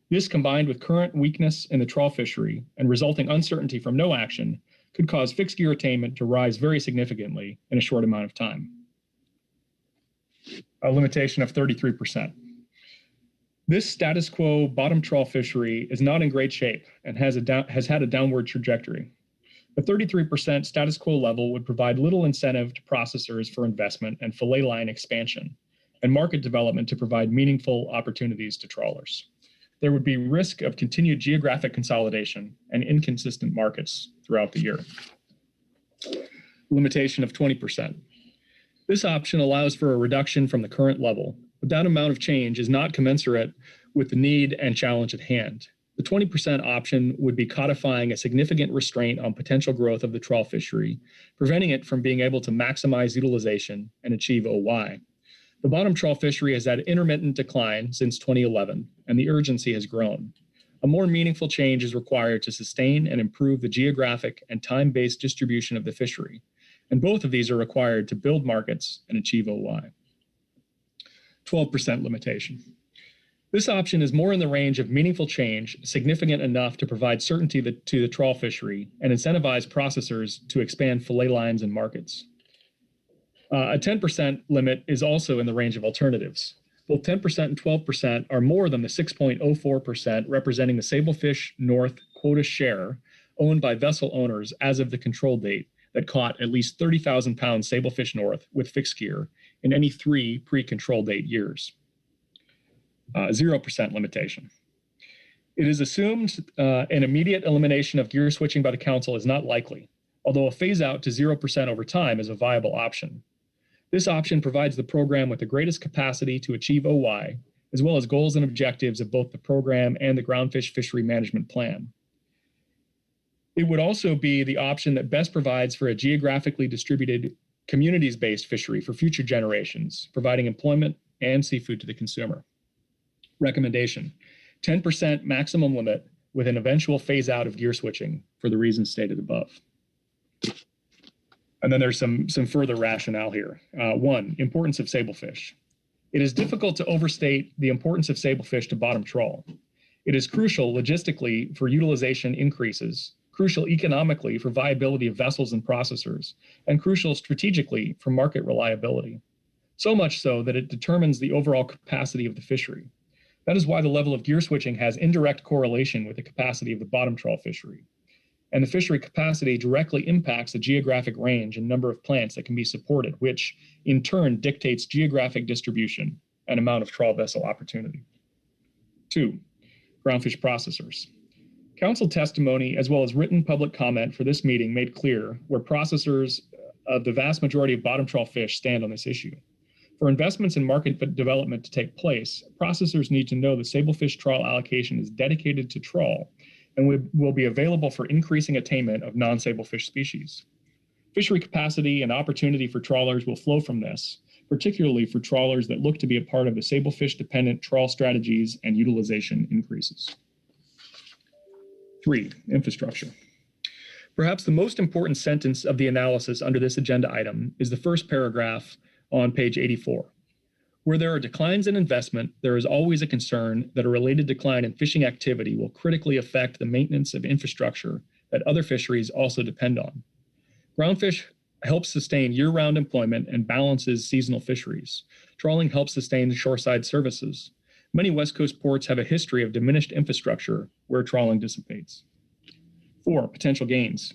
Speaker 10: This, combined with current weakness in the trawl fishery and resulting uncertainty from no action, could cause fixed gear attainment to rise very significantly in a short amount of time. A limitation of 33%. This status quo bottom trawl fishery is not in great shape and has had a downward trajectory. The 33% status quo level would provide little incentive to processors for investment and fillet line expansion, and market development to provide meaningful opportunities to trawlers. There would be risk of continued geographic consolidation and inconsistent markets throughout the year. Limitation of 20%. This option allows for a reduction from the current level, but that amount of change is not commensurate with the need and challenge at hand. The 20% option would be codifying a significant restraint on potential growth of the trawl fishery, preventing it from being able to maximize utilization and achieve OY. The bottom trawl fishery has had intermittent decline since 2011, and the urgency has grown. A more meaningful change is required to sustain and improve the geographic and time-based distribution of the fishery, and both of these are required to build markets and achieve OY. 12% limitation. This option is more in the range of meaningful change, significant enough to provide certainty to the trawl fishery and incentivize processors to expand fillet lines and markets. A 10% limit is also in the range of alternatives. Both 10% and 12% are more than the 6.04% representing the Sablefish North quota share owned by vessel owners as of the control date that caught at least 30,000 pounds Sablefish North with fixed gear in any 3 pre-control date years. 0% limitation. It is assumed an immediate elimination of gear switching by the council is not likely, although a phase out to 0% over time is a viable option. This option provides the program with the greatest capacity to achieve OY, as well as goals and objectives of both the program and the Groundfish Fishery Management Plan. It would also be the option that best provides for a geographically distributed, communities-based fishery for future generations, providing employment and seafood to the consumer. Recommendation: 10% maximum limit with an eventual phase out of gear switching for the reasons stated above. And then there's some further rationale here. 1, importance of sablefish. It is difficult to overstate the importance of sablefish to bottom trawl. It is crucial logistically for utilization increases, crucial economically for viability of vessels and processors, and crucial strategically for market reliability. So much so that it determines the overall capacity of the fishery. That is why the level of gear switching has indirect correlation with the capacity of the bottom trawl fishery. And the fishery capacity directly impacts the geographic range and number of plants that can be supported, which in turn dictates geographic distribution and amount of trawl vessel opportunity. 2, groundfish processors. Council testimony as well as written public comment for this meeting made clear where processors of the vast majority of bottom trawl fish stand on this issue. For investments in market development to take place, processors need to know the sablefish trawl allocation is dedicated to trawl and will be available for increasing attainment of non-sablefish species. Fishery capacity and opportunity for trawlers will flow from this, particularly for trawlers that look to be a part of the sablefish-dependent trawl strategies and utilization increases. 3, infrastructure. Perhaps the most important sentence of the analysis under this agenda item is the first paragraph on page 84. Where there are declines in investment, there is always a concern that a related decline in fishing activity will critically affect the maintenance of infrastructure that other fisheries also depend on. Groundfish helps sustain year-round employment and balances seasonal fisheries. Trawling helps sustain shoreside services. Many West Coast ports have a history of diminished infrastructure where trawling dissipates. 4, potential gains.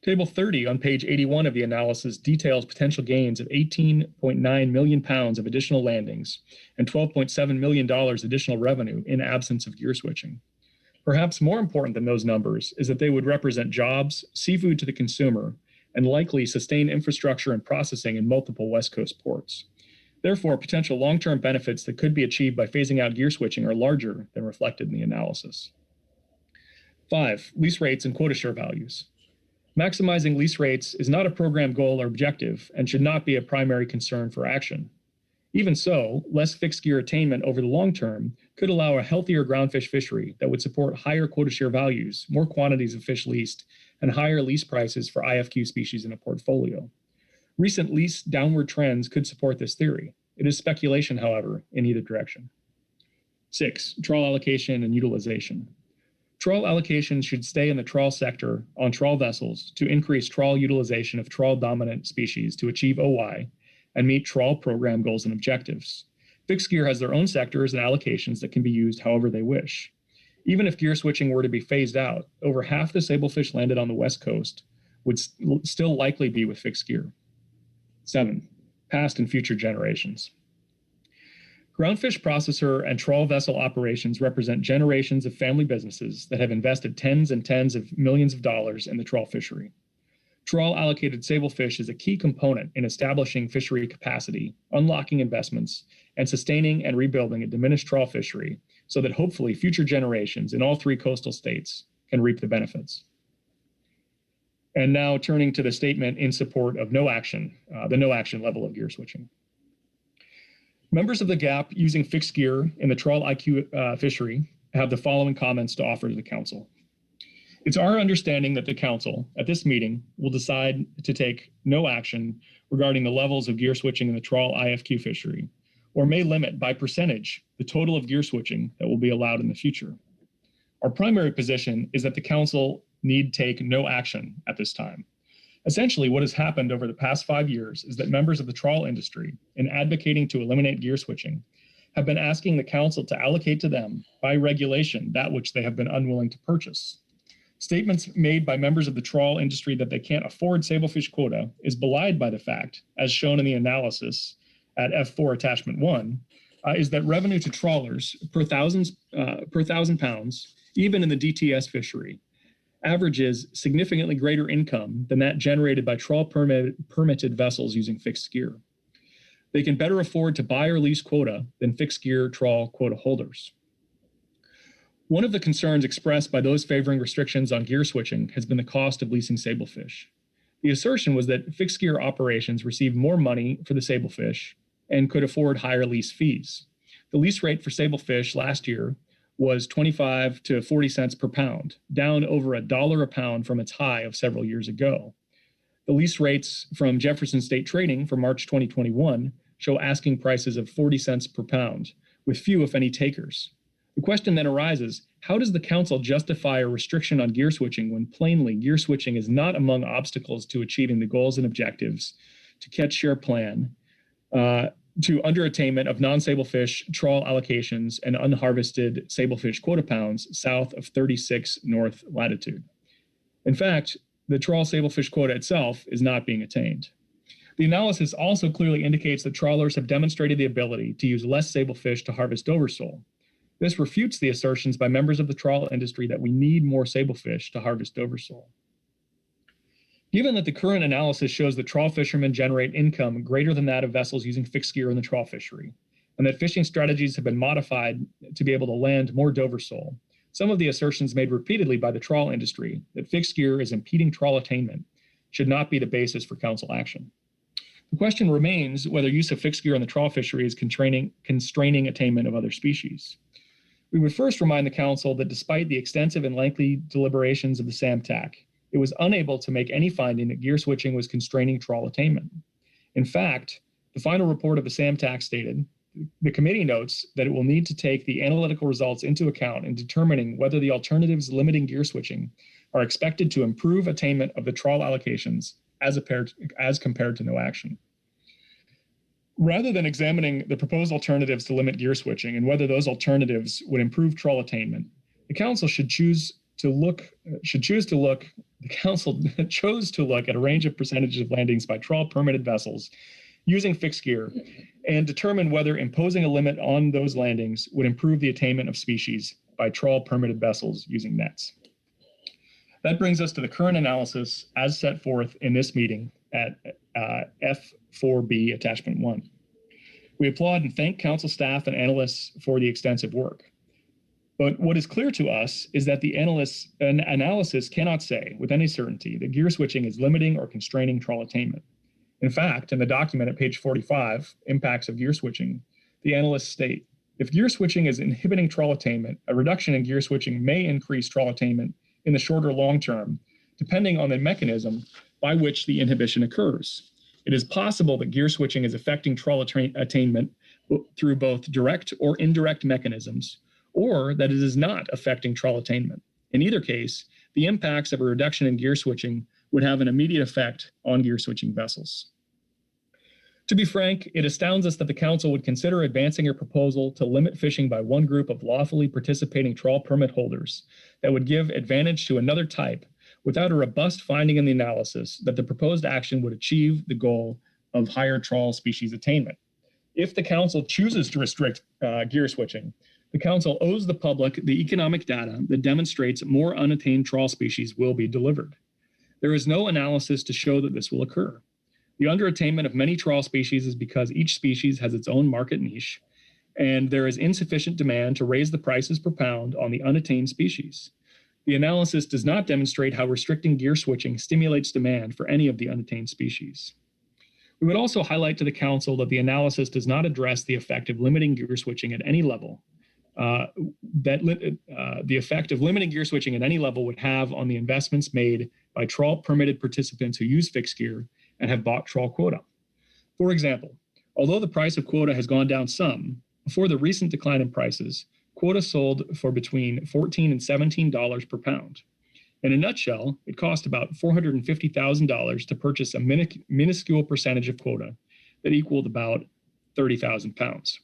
Speaker 10: Table 30 on page 81 of the analysis details potential gains of 18.9 million pounds of additional landings and $12.7 million additional revenue in absence of gear switching. Perhaps more important than those numbers is that they would represent jobs, seafood to the consumer, and likely sustain infrastructure and processing in multiple West Coast ports. Therefore, potential long-term benefits that could be achieved by phasing out gear switching are larger than reflected in the analysis. 5, lease rates and quota share values. Maximizing lease rates is not a program goal or objective and should not be a primary concern for action. Even so, less fixed gear attainment over the long term could allow a healthier groundfish fishery that would support higher quota share values, more quantities of fish leased, and higher lease prices for IFQ species in a portfolio. Recent lease downward trends could support this theory. It is speculation, however, in either direction. 6, trawl allocation and utilization. Trawl allocation should stay in the trawl sector on trawl vessels to increase trawl utilization of trawl-dominant species to achieve OY and meet trawl program goals and objectives. Fixed gear has their own sectors and allocations that can be used however they wish. Even if gear switching were to be phased out, over half the sablefish landed on the West Coast would still likely be with fixed gear. 7, past and future generations. Groundfish processor and trawl vessel operations represent generations of family businesses that have invested tens and tens of millions of dollars in the trawl fishery. Trawl allocated sablefish is a key component in establishing fishery capacity, unlocking investments, and sustaining and rebuilding a diminished trawl fishery so that hopefully future generations in all 3 coastal states can reap the benefits. And now turning to the statement in support of no action, the no action level of gear switching. Members of the GAP using fixed gear in the trawl IQ fishery have the following comments to offer to the council. It's our understanding that the council at this meeting will decide to take no action regarding the levels of gear switching in the trawl IFQ fishery, or may limit by percentage the total of gear switching that will be allowed in the future. Our primary position is that the council need take no action at this time. Essentially, what has happened over the past 5 years is that members of the trawl industry, in advocating to eliminate gear switching, have been asking the council to allocate to them, by regulation, that which they have been unwilling to purchase. Statements made by members of the trawl industry that they can't afford sablefish quota is belied by the fact, as shown in the analysis at F4 attachment 1, is that revenue to trawlers per thousand pounds, even in the DTS fishery, averages significantly greater income than that generated by trawl permitted vessels using fixed gear. They can better afford to buy or lease quota than fixed gear trawl quota holders. One of the concerns expressed by those favoring restrictions on gear switching has been the cost of leasing sablefish. The assertion was that fixed gear operations receive more money for the sablefish and could afford higher lease fees. The lease rate for sablefish last year was 25 to 40 cents per pound, down over $1 a pound from its high of several years ago. The lease rates from Jefferson State Trading for March 2021 show asking prices of 40 cents per pound, with few, if any, takers. The question then arises, how does the council justify a restriction on gear switching when plainly gear switching is not among obstacles to achieving the goals and objectives to catch share plan, to underattainment of non-sablefish trawl allocations and unharvested sablefish quota pounds south of 36 north latitude? In fact, the trawl sablefish quota itself is not being attained. The analysis also clearly indicates that trawlers have demonstrated the ability to use less sablefish to harvest oversole. This refutes the assertions by members of the trawl industry that we need more sablefish to harvest Dover sole. Given that the current analysis shows that trawl fishermen generate income greater than that of vessels using fixed gear in the trawl fishery, and that fishing strategies have been modified to be able to land more Dover sole, some of the assertions made repeatedly by the trawl industry that fixed gear is impeding trawl attainment should not be the basis for council action. The question remains whether use of fixed gear in the trawl fishery is constraining attainment of other species. We would first remind the council that despite the extensive and lengthy deliberations of the SAMTAC, it was unable to make any finding that gear switching was constraining trawl attainment. In fact, the final report of the SAMTAC stated, the committee notes that it will need to take the analytical results into account in determining whether the alternatives limiting gear switching are expected to improve attainment of the trawl allocations as compared to no action. Rather than examining the proposed alternatives to limit gear switching and whether those alternatives would improve trawl attainment, the council chose to look at a range of percentages of landings by trawl permitted vessels using fixed gear and determine whether imposing a limit on those landings would improve the attainment of species by trawl permitted vessels using nets. That brings us to the current analysis as set forth in this meeting at F4B Attachment 1. We applaud and thank council staff and analysts for the extensive work. But what is clear to us is that the analysis cannot say with any certainty that gear switching is limiting or constraining trawl attainment. In fact, in the document at page 45, Impacts of Gear Switching, the analysts state, if gear switching is inhibiting trawl attainment, a reduction in gear switching may increase trawl attainment in the short or long term, depending on the mechanism by which the inhibition occurs. It is possible that gear switching is affecting trawl attainment through both direct or indirect mechanisms, or that it is not affecting trawl attainment. In either case, the impacts of a reduction in gear switching would have an immediate effect on gear switching vessels. To be frank, it astounds us that the council would consider advancing a proposal to limit fishing by one group of lawfully participating trawl permit holders that would give advantage to another type without a robust finding in the analysis that the proposed action would achieve the goal of higher trawl species attainment. If the council chooses to restrict gear switching, the council owes the public the economic data that demonstrates more unattained trawl species will be delivered. There is no analysis to show that this will occur. The underattainment of many trawl species is because each species has its own market niche, and there is insufficient demand to raise the prices per pound on the unattained species. The analysis does not demonstrate how restricting gear switching stimulates demand for any of the unattained species. We would also highlight to the council that the analysis does not address the effect of limiting gear switching at any level. The effect of limiting gear switching at any level would have on the investments made by trawl permitted participants who use fixed gear and have bought trawl quota. For example, although the price of quota has gone down some, before the recent decline in prices, quota sold for between $14 and $17 per pound. In a nutshell, it cost about $450,000 to purchase a minuscule percentage of quota that equaled about 30,000 pounds.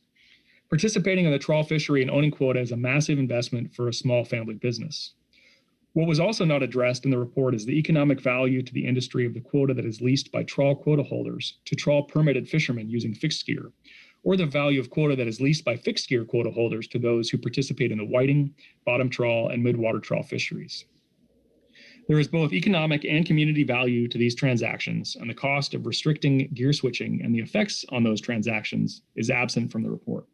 Speaker 10: Participating in the trawl fishery and owning quota is a massive investment for a small family business. What was also not addressed in the report is the economic value to the industry of the quota that is leased by trawl quota holders to trawl permitted fishermen using fixed gear, or the value of quota that is leased by fixed gear quota holders to those who participate in the whiting, bottom trawl, and midwater trawl fisheries. There is both economic and community value to these transactions, and the cost of restricting gear switching and the effects on those transactions is absent from the report.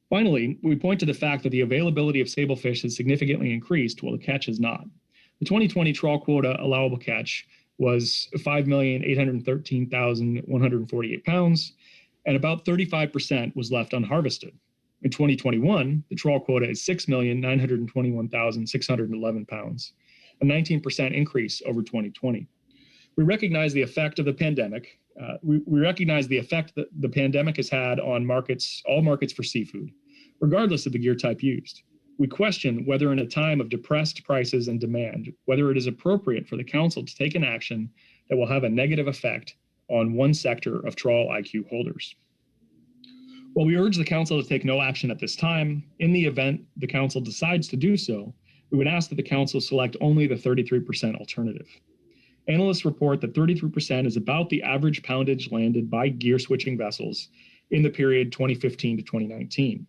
Speaker 10: Finally, we point to the fact that the availability of sablefish has significantly increased while the catch has not. The 2020 trawl quota allowable catch was 5,813,148 pounds, and about 35% was left unharvested. In 2021, the trawl quota is 6,921,611 pounds, a 19% increase over 2020. We recognize the effect of the pandemic. We recognize the effect that the pandemic has had on markets, all markets for seafood, regardless of the gear type used. We question whether in a time of depressed prices and demand, whether it is appropriate for the council to take an action that will have a negative effect on one sector of trawl IQ holders. While we urge the council to take no action at this time, in the event the council decides to do so, we would ask that the council select only the 33% alternative. Analysts report that 33% is about the average poundage landed by gear switching vessels in the period 2015 to 2019.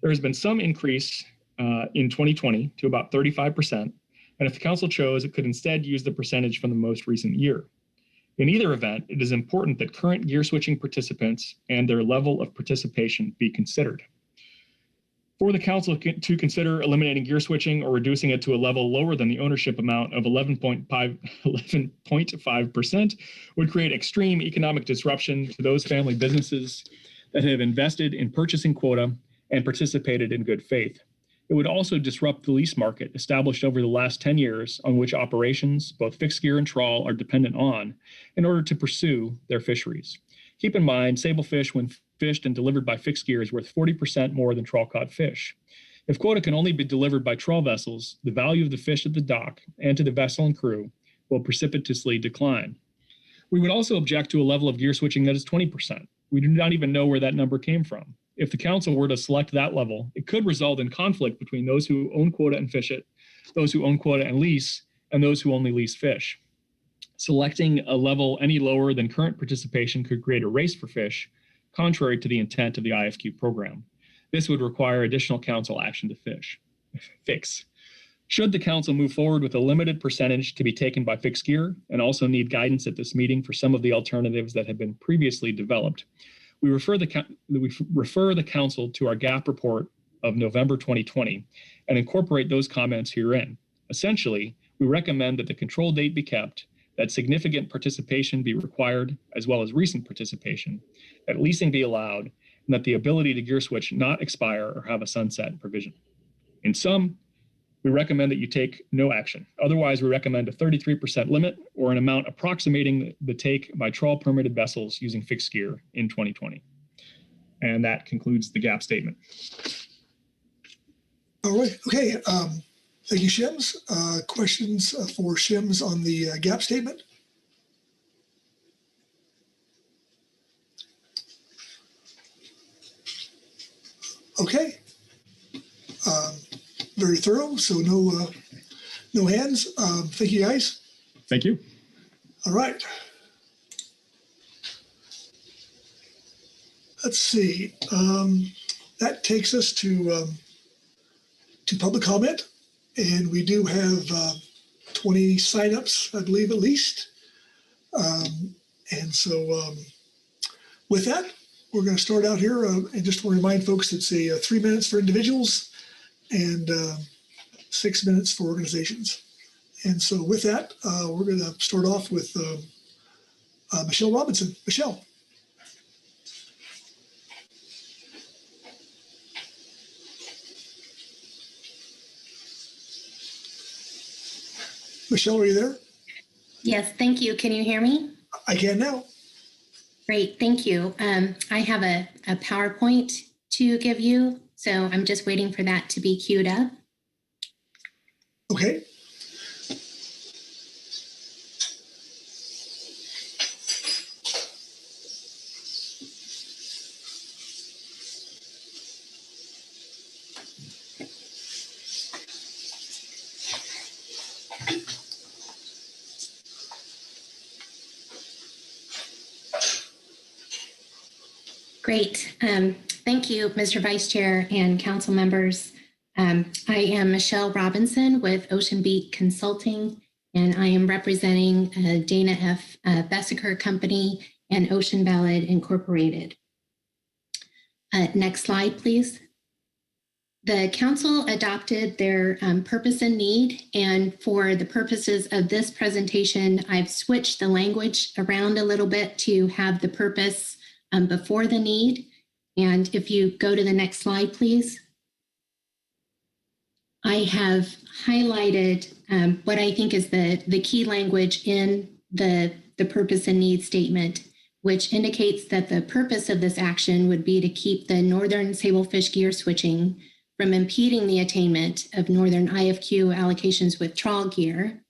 Speaker 10: There has been some increase in 2020 to about 35%, and if the council chose, it could instead use the percentage from the most recent year. In either event, it is important that current gear switching participants and their level of participation be considered. For the council to consider eliminating gear switching or reducing it to a level lower than the ownership amount of 11.5% would create extreme economic disruption to those family businesses that have invested in purchasing quota and participated in good faith. It would also disrupt the lease market established over the last 10 years on which operations, both fixed gear and trawl, are dependent on in order to pursue their fisheries. Keep in mind, sablefish, when fished and delivered by fixed gear, is worth 40% more than trawl-caught fish. If quota can only be delivered by trawl vessels, the value of the fish at the dock and to the vessel and crew will precipitously decline. We would also object to a level of gear switching that is 20%. We do not even know where that number came from. If the council were to select that level, it could result in conflict between those who own quota and fish it, those who own quota and lease, and those who only lease fish. Selecting a level any lower than current participation could create a race for fish, contrary to the intent of the IFQ program. This would require additional council action to fix. Should the council move forward with a limited percentage to be taken by fixed gear and also need guidance at this meeting for some of the alternatives that have been previously developed, we refer the council to our gap report of November 2020 and incorporate those comments herein. Essentially, we recommend that the control date be kept, that significant participation be required, as well as recent participation, that leasing be allowed, and that the ability to gear switch not expire or have a sunset provision. In sum, we recommend that you take no action. Otherwise, we recommend a 33% limit or an amount approximating the take by trawl permitted vessels using fixed gear in 2020. And that concludes the gap statement.
Speaker 8: All right. Okay. Thank you, Shims. Questions for Shims on the gap statement? Okay. Very thorough, so no hands. Thank you, guys.
Speaker 10: Thank you.
Speaker 8: All right. Let's see. That takes us to public comment, and we do have 20 signups, I believe, at least. And so with that, we're going to start out here. And just want to remind folks, it's 3 minutes for individuals and 6 minutes for organizations. And so with that, we're going to start off with Michelle Robinson. Michelle. Michelle, are you there?
Speaker 9: Yes, thank you. Can you hear me?
Speaker 8: I can now.
Speaker 9: Great, thank you. I have a PowerPoint to give you, so I'm just waiting for that to be queued up.
Speaker 8: Okay.
Speaker 9: Great. Thank you, Mr. Vice Chair and council members. I am Michelle Robinson with Ocean Beat Consulting, and I am representing Dana F. Bessaker Company and Ocean Ballad Incorporated. Next slide, please. The council adopted their purpose and need, and for the purposes of this presentation, I've switched the language around a little bit to have the purpose before the need. And if you go to the next slide, please. I have highlighted what I think is the key language in the purpose and need statement, which indicates that the purpose of this action would be to keep the northern sablefish gear switching from impeding the attainment of northern IFQ allocations with trawl gear.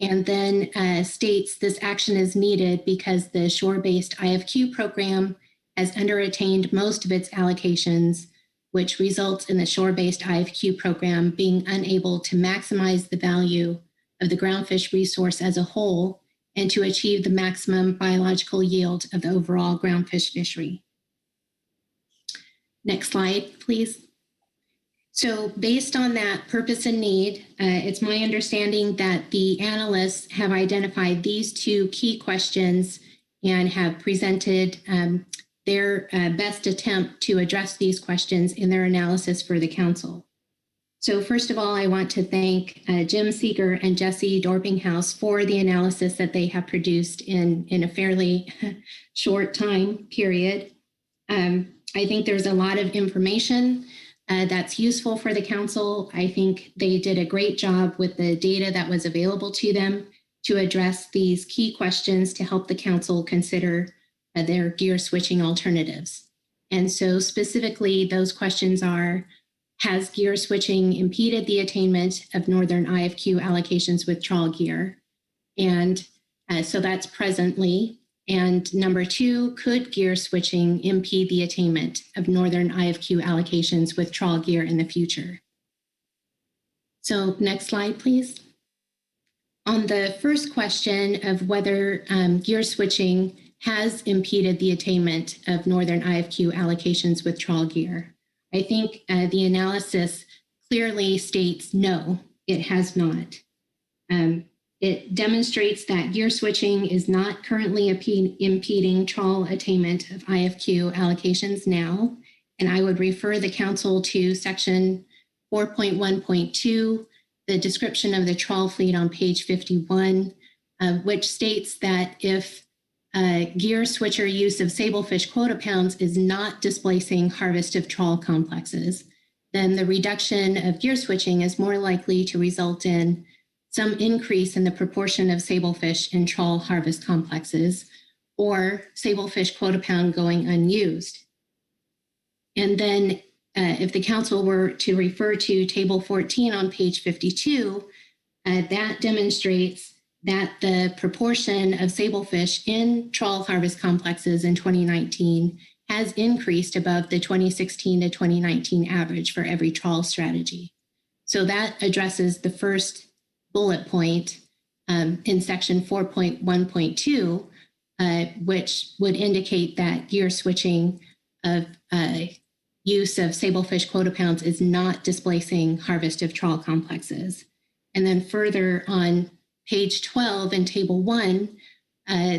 Speaker 9: And then states this action is needed because the shore-based IFQ program has under-attained most of its allocations, which results in the shore-based IFQ program being unable to maximize the value of the groundfish resource as a whole and to achieve the maximum biological yield of the overall groundfish fishery. Next slide, please. So based on that purpose and need, it's my understanding that the analysts have identified these two key questions and have presented their best attempt to address these questions in their analysis for the council. So first of all, I want to thank Jim Seeger and Jesse Dorpinghouse for the analysis that they have produced in a fairly short time period. I think there's a lot of information that's useful for the council. I think they did a great job with the data that was available to them to address these key questions to help the council consider their gear switching alternatives. And so specifically, those questions are, has gear switching impeded the attainment of Northern IFQ allocations with trawl gear? And so that's presently. And number two, could gear switching impede the attainment of Northern IFQ allocations with trawl gear in the future? So next slide, please. On the first question of whether gear switching has impeded the attainment of Northern IFQ allocations with trawl gear, I think the analysis clearly states no, it has not. It demonstrates that gear switching is not currently impeding trawl attainment of IFQ allocations now. And I would refer the council to section 4.1.2, the description of the trawl fleet on page 51, which states that if gear switcher use of sablefish quota pounds is not displacing harvest of trawl complexes, then the reduction of gear switching is more likely to result in some increase in the proportion of sablefish in trawl harvest complexes, or sablefish quota pound going unused. And then if the council were to refer to table 14 on page 52, that demonstrates that the proportion of sablefish in trawl harvest complexes in 2019 has increased above the 2016 to 2019 average for every trawl strategy. So that addresses the first bullet point in section 4.1.2, which would indicate that gear switching of use of sablefish quota pounds is not displacing harvest of trawl complexes. And then further on page 12 in table 1,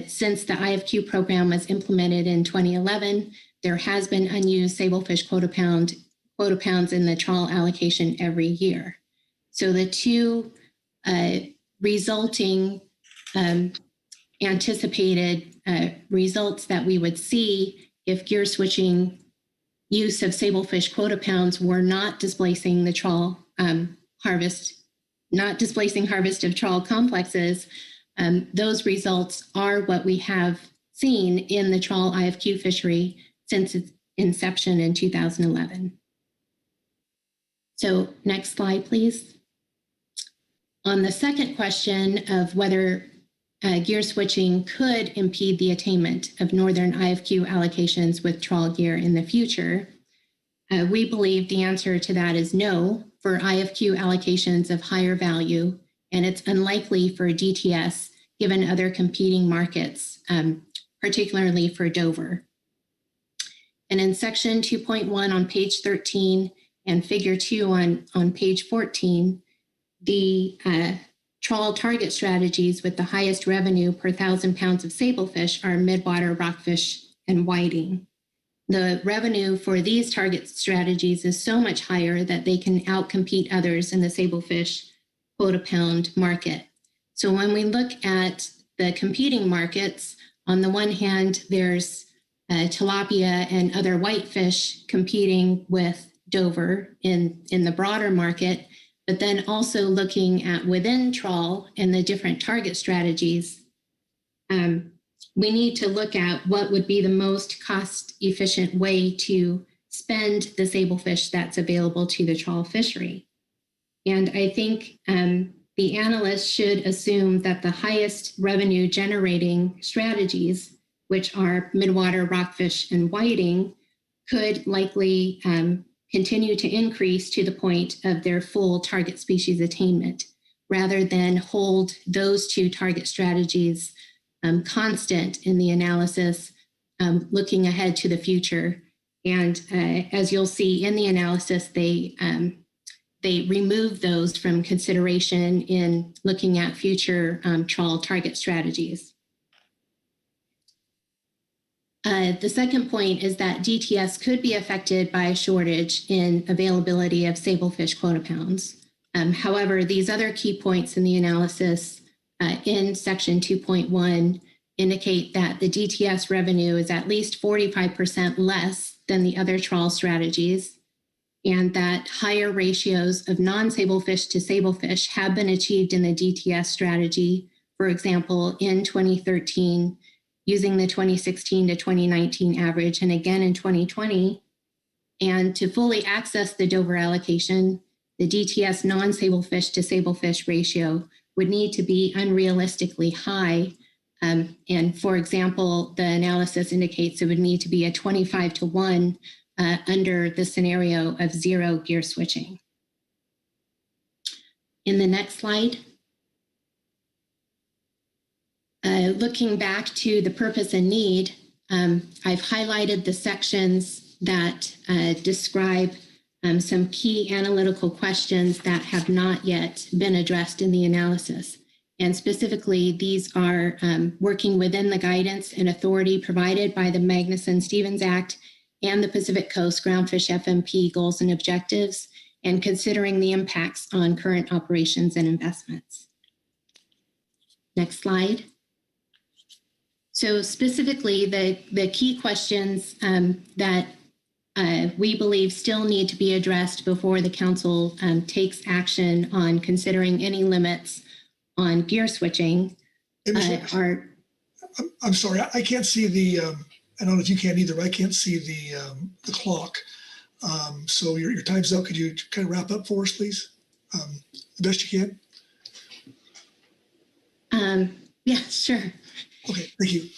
Speaker 9: since the IFQ program was implemented in 2011, there has been unused sablefish quota pounds in the trawl allocation every year. So the two resulting anticipated results that we would see if gear switching use of sablefish quota pounds were not displacing the trawl harvest of trawl complexes, those results are what we have seen in the trawl IFQ fishery since its inception in 2011. So next slide, please. On the second question of whether gear switching could impede the attainment of Northern IFQ allocations with trawl gear in the future, we believe the answer to that is no for IFQ allocations of higher value, and it's unlikely for DTS given other competing markets, particularly for Dover. And in section 2.1 on page 13 and figure 2 on page 14, the trawl target strategies with the highest revenue per 1,000 pounds of sablefish are midwater rockfish and whiting. The revenue for these target strategies is so much higher that they can outcompete others in the sablefish quota pound market. So when we look at the competing markets, on the one hand, there's tilapia and other whitefish competing with Dover in the broader market, but then also looking at within trawl and the different target strategies, we need to look at what would be the most cost-efficient way to spend the sablefish that's available to the trawl fishery. And I think the analysts should assume that the highest revenue generating strategies, which are midwater rockfish and whiting, could likely continue to increase to the point of their full target species attainment, rather than hold those two target strategies constant in the analysis, looking ahead to the future. And as you'll see in the analysis, they they remove those from consideration in looking at future trawl target strategies. The second point is that DTS could be affected by a shortage in availability of sablefish quota pounds. However, these other key points in the analysis in section 2.1 indicate that the DTS revenue is at least 45% less than the other trawl strategies, and that higher ratios of non-sablefish to sablefish have been achieved in the DTS strategy, for example, in 2013, using the 2016 to 2019 average, and again in 2020. And to fully access the Dover allocation, the DTS non-sablefish to sablefish ratio would need to be unrealistically high. And for example, the analysis indicates it would need to be a 25-to-1 under the scenario of zero gear switching. In the next slide, looking back to the purpose and need, I've highlighted the sections that describe some key analytical questions that have not yet been addressed in the analysis. And specifically, these are working within the guidance and authority provided by the Magnuson-Stevens Act and the Pacific Coast Groundfish FMP goals and objectives, and considering the impacts on current operations and investments. Next slide. So specifically, the key questions that we believe still need to be addressed before the council takes action on considering any limits on gear switching are.
Speaker 8: I'm sorry, I can't see the. I don't know if you can either. But I can't see the clock. So your time's up. Could you kind of wrap up for us, please? The best you
Speaker 9: can. Yeah, sure.
Speaker 8: Okay, thank you.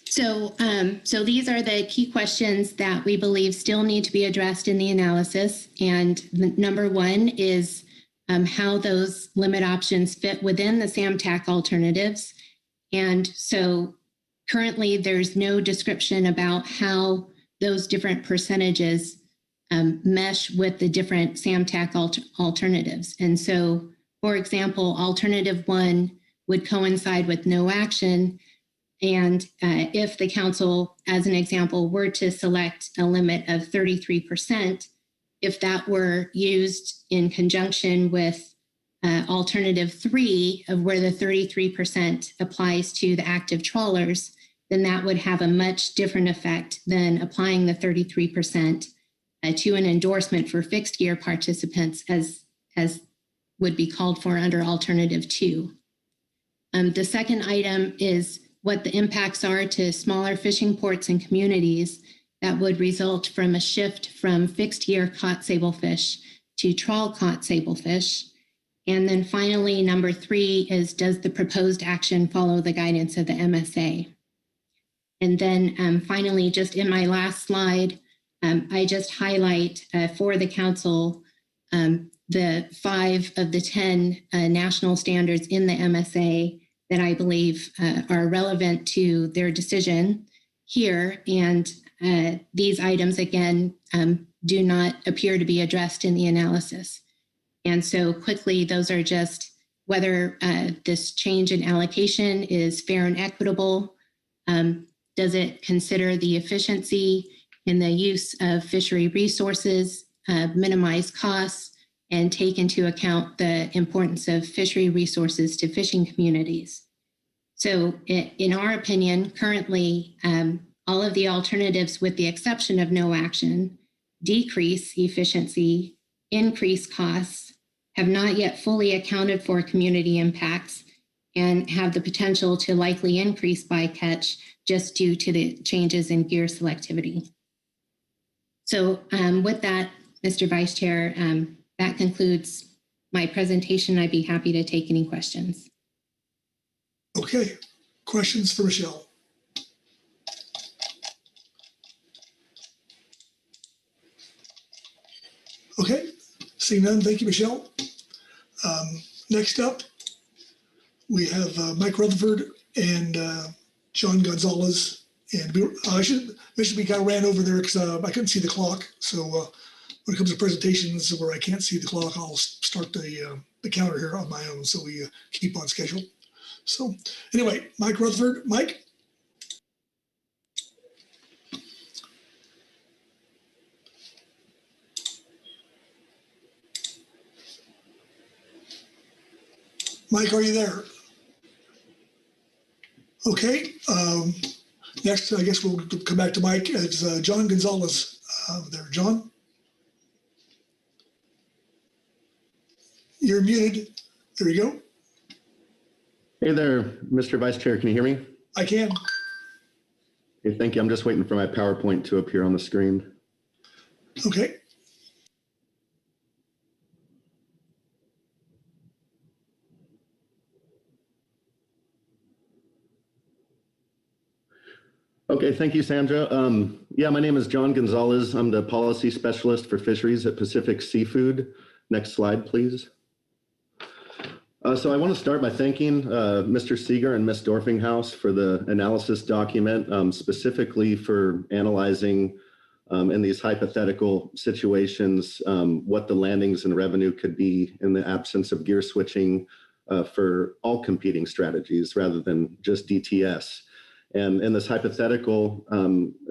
Speaker 9: So these are the key questions that we believe still need to be addressed in the analysis. And number one is how those limit options fit within the SAMTAC alternatives. And so currently there's no description about how those different percentages mesh with the different SAMTAC alternatives. And so, for example, alternative 1 would coincide with no action. And if the council, as an example, were to select a limit of 33%, if that were used in conjunction with alternative 3 of where the 33% applies to the active trawlers, then that would have a much different effect than applying the 33% to an endorsement for fixed gear participants as would be called for under alternative 2. The second item is what the impacts are to smaller fishing ports and communities that would result from a shift from fixed gear caught sablefish to trawl caught sablefish. And then finally, number 3 is, does the proposed action follow the guidance of the MSA? And then finally, just in my last slide, I just highlight for the council the 5 of the 10 national standards in the MSA that I believe are relevant to their decision here. And these items, again, do not appear to be addressed in the analysis. And so quickly, those are just whether this change in allocation is fair and equitable. Does it consider the efficiency in the use of fishery resources, minimize costs, and take into account the importance of fishery resources to fishing communities? So in our opinion, currently, all of the alternatives, with the exception of no action, decrease efficiency, increase costs, have not yet fully accounted for community impacts, and have the potential to likely increase bycatch just due to the changes in gear selectivity. So with that, Mr. Vice Chair, that concludes my presentation. I'd be happy to take any questions.
Speaker 8: Okay, questions for Michelle? Okay, seeing none, thank you, Michelle. Next up, we have Mike Rutherford and John Gonzalez. And I should mention we kind of ran over there because I couldn't see the clock. So when it comes to presentations where I can't see the clock, I'll start the counter here on my own, so we keep on schedule. So anyway, Mike Rutherford. Mike? Mike, are you there? Okay. Next, I guess we'll come back to Mike. It's John Gonzalez there. John? You're muted. There you go.
Speaker 12: Hey there, Mr. Vice Chair. Can you hear me?
Speaker 8: I can.
Speaker 12: Okay, thank you. I'm just waiting for my PowerPoint to appear on the screen.
Speaker 8: Okay.
Speaker 12: Okay, thank you, Sandra. Yeah, my name is John Gonzalez. I'm the policy specialist for fisheries at Pacific Seafood. Next slide, please. So I want to start by thanking Mr. Seeger and Ms. Dorfinghouse for the analysis document, specifically for analyzing in these hypothetical situations what the landings and revenue could be in the absence of gear switching for all competing strategies rather than just DTS. And in this hypothetical,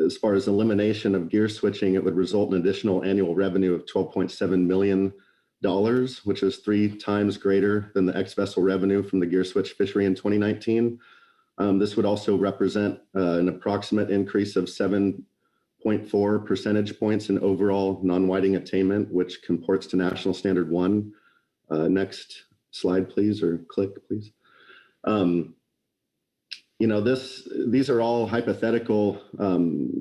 Speaker 12: as far as elimination of gear switching, it would result in additional annual revenue of $12.7 million, which is 3 times greater than the ex-vessel revenue from the gear switch fishery in 2019. This would also represent an approximate increase of 7.4 percentage points in overall non-whiting attainment, which comports to National Standard 1. Next slide, please, or click, please. You know, these are all hypothetical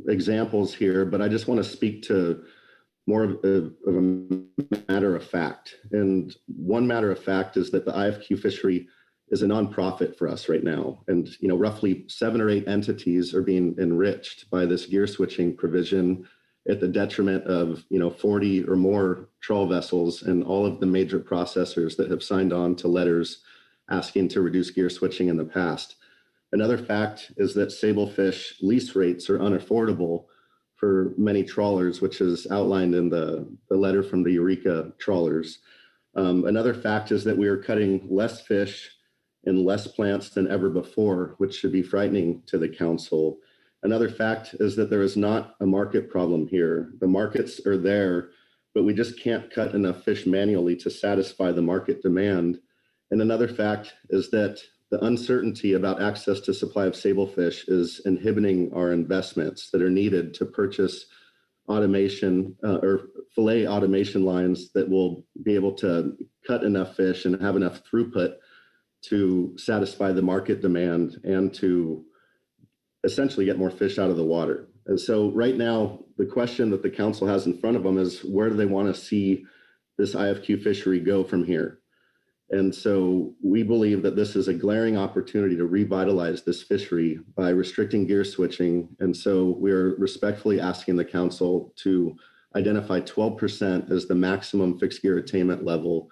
Speaker 12: examples here, but I just want to speak to more of a matter of fact. And one matter of fact is that the IFQ fishery is a nonprofit for us right now. And, you know, roughly 7 or 8 entities are being enriched by this gear switching provision at the detriment of, you know, 40 or more trawl vessels and all of the major processors that have signed on to letters asking to reduce gear switching in the past. Another fact is that Sablefish lease rates are unaffordable for many trawlers, which is outlined in the letter from the Eureka trawlers. Another fact is that we are cutting less fish and less plants than ever before, which should be frightening to the council. Another fact is that there is not a market problem here. The markets are there, but we just can't cut enough fish manually to satisfy the market demand. And another fact is that the uncertainty about access to supply of sablefish is inhibiting our investments that are needed to purchase automation or fillet automation lines that will be able to cut enough fish and have enough throughput to satisfy the market demand and to essentially get more fish out of the water. And so right now, the question that the council has in front of them is, where do they want to see this IFQ fishery go from here? And so we believe that this is a glaring opportunity to revitalize this fishery by restricting gear switching. And so we're respectfully asking the council to identify 12% as the maximum fixed gear attainment level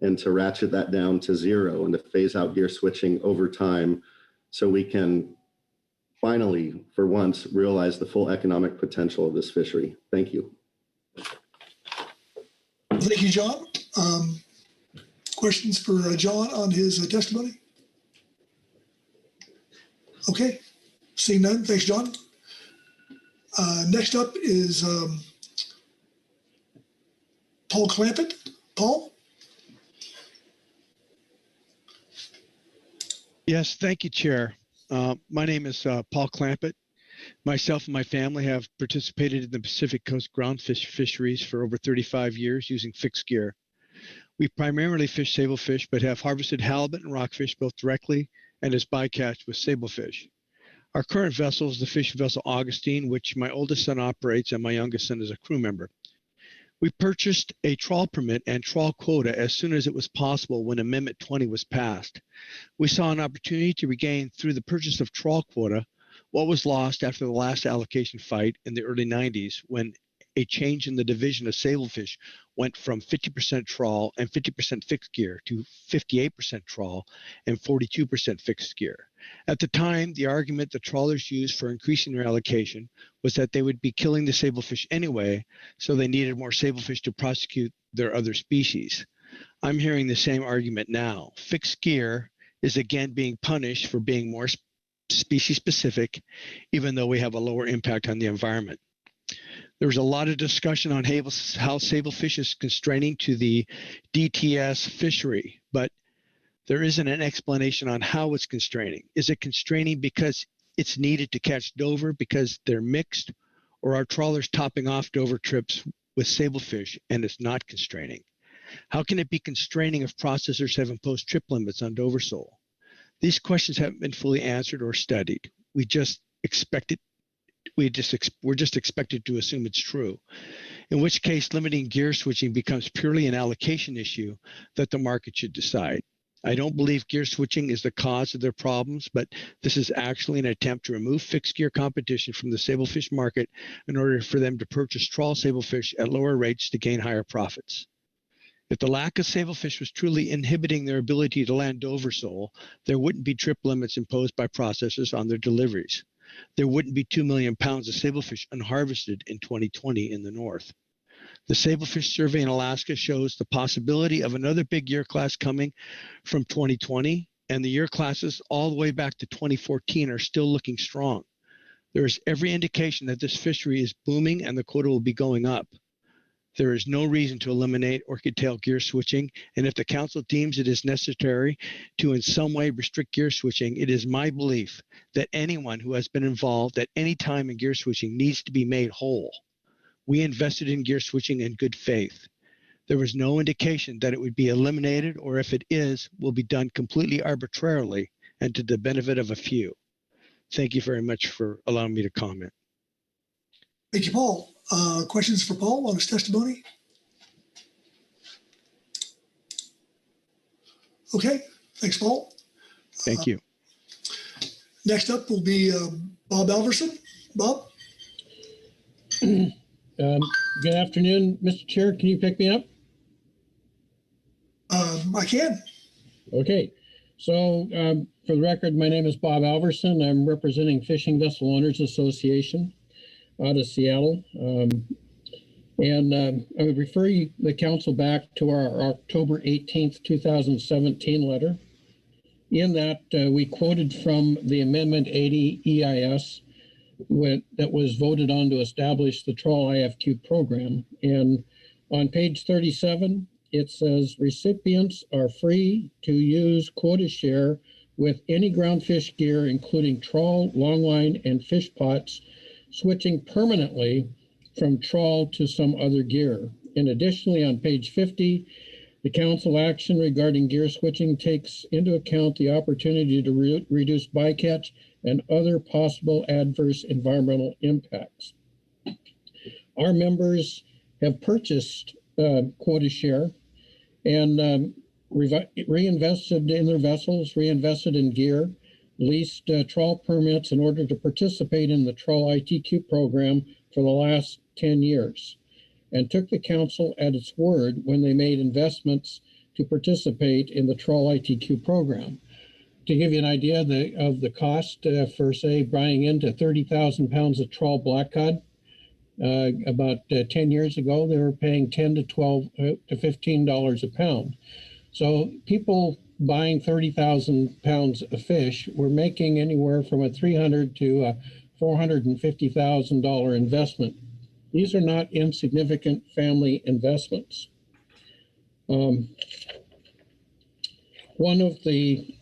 Speaker 12: and to ratchet that down to 0 and to phase out gear switching over time so we can finally, for once, realize the full economic potential of this fishery. Thank you.
Speaker 8: Thank you, John. Questions for John on his testimony? Okay, seeing none. Thanks, John. Next up is Paul Clampett. Paul?
Speaker 22: Yes, thank you, Chair. My name is Paul Clampett. Myself and my family have participated in the Pacific Coast groundfish fisheries for over 35 years using fixed gear. We primarily fish sablefish, but have harvested halibut and rockfish both directly and as bycatch with sablefish. Our current vessel is the fishing vessel Augustine, which my oldest son operates and my youngest son is a crew member. We purchased a trawl permit and trawl quota as soon as it was possible when Amendment 20 was passed. We saw an opportunity to regain through the purchase of trawl quota what was lost after the last allocation fight in the early 90s when a change in the division of sablefish went from 50% trawl and 50% fixed gear to 58% trawl and 42% fixed gear. At the time, the argument the trawlers used for increasing their allocation was that they would be killing the sablefish anyway, so they needed more sablefish to prosecute their other species. I'm hearing the same argument now. Fixed gear is again being punished for being more species specific, even though we have a lower impact on the environment. There was a lot of discussion on how sablefish is constraining to the DTS fishery, but there isn't an explanation on how it's constraining. Is it constraining because it's needed to catch Dover because they're mixed, or are trawlers topping off Dover trips with sablefish and it's not constraining? How can it be constraining if processors have imposed trip limits on Dover sole? These questions haven't been fully answered or studied. We're just expected to assume it's true, in which case limiting gear switching becomes purely an allocation issue that the market should decide. I don't believe gear switching is the cause of their problems, but this is actually an attempt to remove fixed gear competition from the sablefish market in order for them to purchase trawl sablefish at lower rates to gain higher profits. If the lack of sablefish was truly inhibiting their ability to land Dover sole, there wouldn't be trip limits imposed by processors on their deliveries. There wouldn't be 2 million pounds of sablefish unharvested in 2020 in the north. The Sablefish survey in Alaska shows the possibility of another big year class coming from 2020, and the year classes all the way back to 2014 are still looking strong. There is every indication that this fishery is booming and the quota will be going up. There is no reason to eliminate or curtail gear switching, and if the council deems it is necessary to in some way restrict gear switching, it is my belief that anyone who has been involved at any time in gear switching needs to be made whole. We invested in gear switching in good faith. There was no indication that it would be eliminated, or if it is, will be done completely arbitrarily and to the benefit of a few. Thank you very much for allowing me to comment.
Speaker 8: Thank you, Paul. Questions for Paul on his testimony? Okay, thanks, Paul.
Speaker 22: Thank you.
Speaker 8: Next up will be Bob Alverson. Bob?
Speaker 2: Good afternoon, Mr. Chair. Can you pick me up?
Speaker 8: I can.
Speaker 2: Okay. So for the record, my name is Bob Alverson. I'm representing Fishing Vessel Owners Association out of Seattle. I would refer the council back to our October 18th, 2017 letter. In that, we quoted from the Amendment 80 EIS that was voted on to establish the trawl IFQ program. And on page 37, it says recipients are free to use quota share with any groundfish gear, including trawl, longline, and fish pots, switching permanently from trawl to some other gear. And additionally, on page 50, the council action regarding gear switching takes into account the opportunity to reduce bycatch and other possible adverse environmental impacts. Our members have purchased quota share and reinvested in their vessels, reinvested in gear, leased trawl permits in order to participate in the trawl ITQ program for the last 10 years, and took the council at its word when they made investments to participate in the trawl ITQ program. To give you an idea of the cost for, say, buying into 30,000 pounds of trawl black cod, about 10 years ago, they were paying $10 to $12 to $15 a pound. So people buying 30,000 pounds of fish were making anywhere from a $300,000 to a $450,000 investment. These are not insignificant family investments. One of the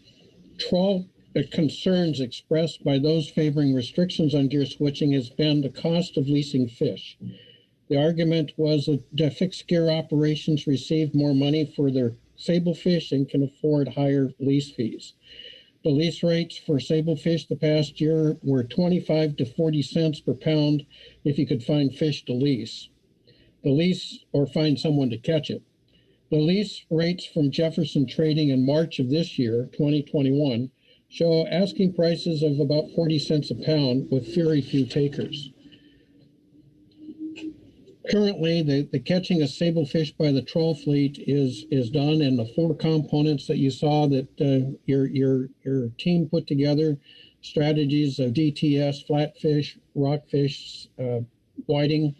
Speaker 2: trawl concerns expressed by those favoring restrictions on gear switching has been the cost of leasing fish. The argument was that fixed gear operations receive more money for their sablefish and can afford higher lease fees. The lease rates for sablefish the past year were 25 to 40 cents per pound if you could find fish to lease. The lease or find someone to catch it. The lease rates from Jefferson Trading in March of this year, 2021, show asking prices of about 40 cents a pound with very few takers. Currently, the catching of sablefish by the trawl fleet is done, and the 4 components that you saw that your team put together, strategies of DTS, flatfish, rockfish, whiting.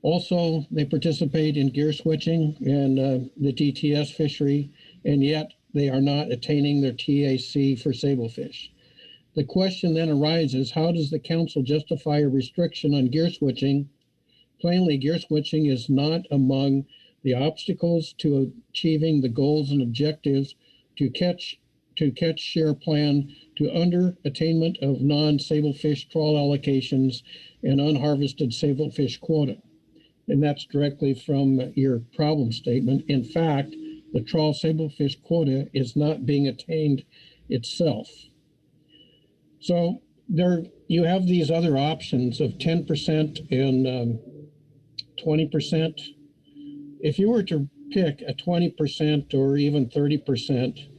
Speaker 2: Also, they participate in gear switching and the DTS fishery, and yet they are not attaining their TAC for sablefish. The question then arises, how does the council justify a restriction on gear switching? Plainly, gear switching is not among the obstacles to achieving the goals and objectives to catch share plan to under attainment of non-sablefish trawl allocations and unharvested sablefish quota. And that's directly from your problem statement. In fact, the trawl sablefish quota is not being attained itself. So there you have these other options of 10% and 20%. If you were to pick a 20% or even 30%,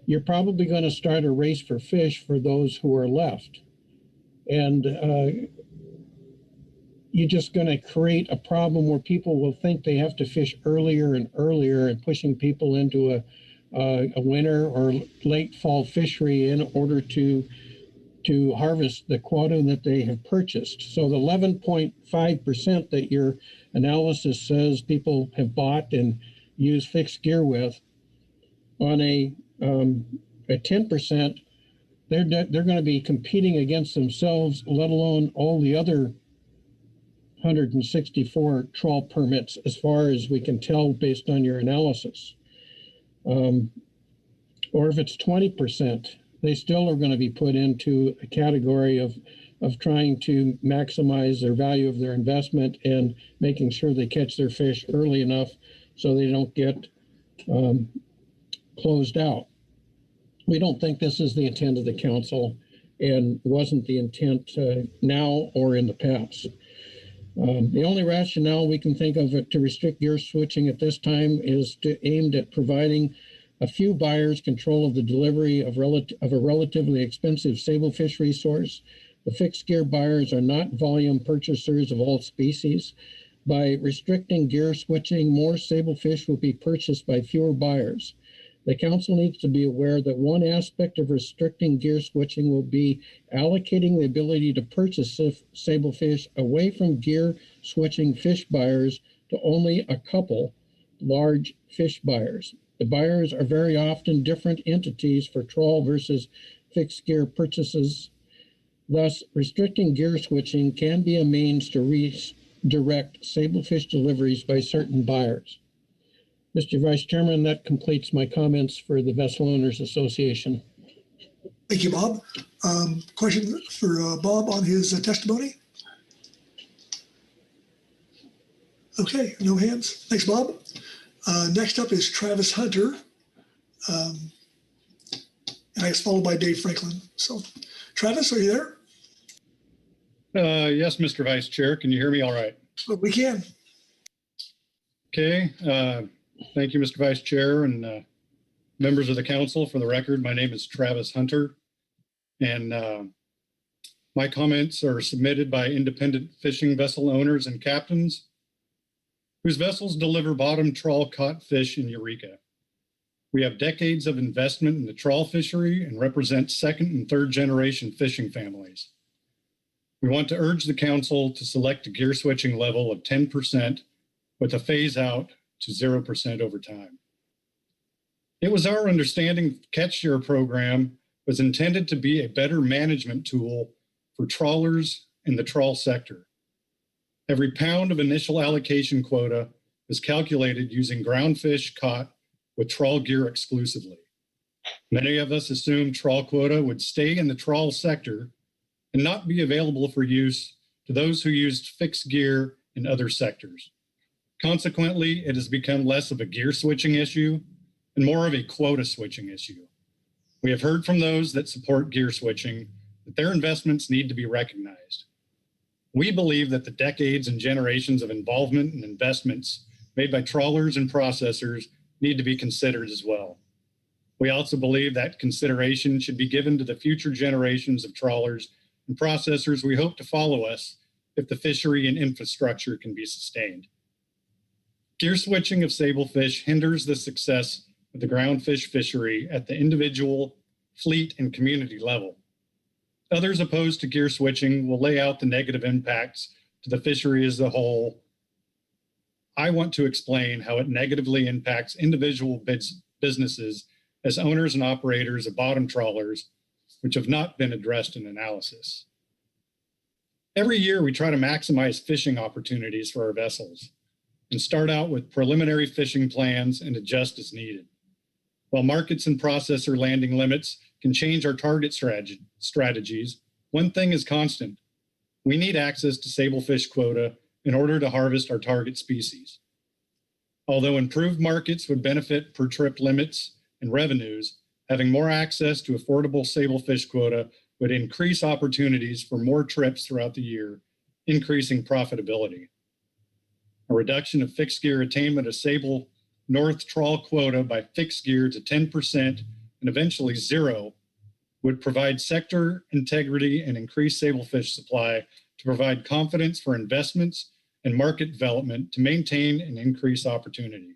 Speaker 2: you're probably going to start a race for fish for those who are left. And you're just going to create a problem where people will think they have to fish earlier and earlier and pushing people into a winter or late fall fishery in order to harvest the quota that they have purchased. So the 11.5% that your analysis says people have bought and used fixed gear with, on a 10%, they're going to be competing against themselves, let alone all the other 164 trawl permits, as far as we can tell based on your analysis. Or if it's 20%, they still are going to be put into a category of trying to maximize their value of their investment and making sure they catch their fish early enough so they don't get closed out. We don't think this is the intent of the council and wasn't the intent now or in the past. The only rationale we can think of to restrict gear switching at this time is aimed at providing a few buyers control of the delivery of a relatively expensive sablefish resource. The fixed gear buyers are not volume purchasers of all species. By restricting gear switching, more sablefish will be purchased by fewer buyers. The council needs to be aware that one aspect of restricting gear switching will be allocating the ability to purchase sablefish away from gear switching fish buyers to only a couple large fish buyers. The buyers are very often different entities for trawl versus fixed gear purchases. Thus, restricting gear switching can be a means to redirect sablefish deliveries by certain buyers. Mr. Vice Chairman, that completes my comments for the Vessel Owners Association.
Speaker 8: Thank you, Bob. Question for Bob on his testimony? Okay, no hands. Thanks, Bob. Next up is Travis Hunter, and I guess followed by Dave Franklin. So, Travis, are you there?
Speaker 3: Yes, Mr. Vice Chair. Can you hear me all right?
Speaker 8: We can.
Speaker 3: Okay. Thank you, Mr. Vice Chair and members of the council. For the record, my name is Travis Hunter, and my comments are submitted by independent fishing vessel owners and captains whose vessels deliver bottom trawl caught fish in Eureka. We have decades of investment in the trawl fishery and represent second and third generation fishing families. We want to urge the council to select a gear switching level of 10% with a phase out to 0% over time. It was our understanding the catch share program was intended to be a better management tool for trawlers in the trawl sector. Every pound of initial allocation quota is calculated using groundfish caught with trawl gear exclusively. Many of us assumed trawl quota would stay in the trawl sector and not be available for use to those who used fixed gear in other sectors. Consequently, it has become less of a gear switching issue and more of a quota switching issue. We have heard from those that support gear switching that their investments need to be recognized. We believe that the decades and generations of involvement and investments made by trawlers and processors need to be considered as well. We also believe that consideration should be given to the future generations of trawlers and processors we hope to follow us if the fishery and infrastructure can be sustained. Gear switching of sablefish hinders the success of the groundfish fishery at the individual, fleet, and community level. Others opposed to gear switching will lay out the negative impacts to the fishery as a whole. I want to explain how it negatively impacts individual businesses as owners and operators of bottom trawlers, which have not been addressed in analysis. Every year, we try to maximize fishing opportunities for our vessels and start out with preliminary fishing plans and adjust as needed. While markets and processor landing limits can change our target strategies, one thing is constant. We need access to sablefish quota in order to harvest our target species. Although improved markets would benefit per trip limits and revenues, having more access to affordable sablefish quota would increase opportunities for more trips throughout the year, increasing profitability. A reduction of fixed gear attainment of sable north trawl quota by fixed gear to 10% and eventually zero would provide sector integrity and increase sablefish supply to provide confidence for investments and market development to maintain and increase opportunity.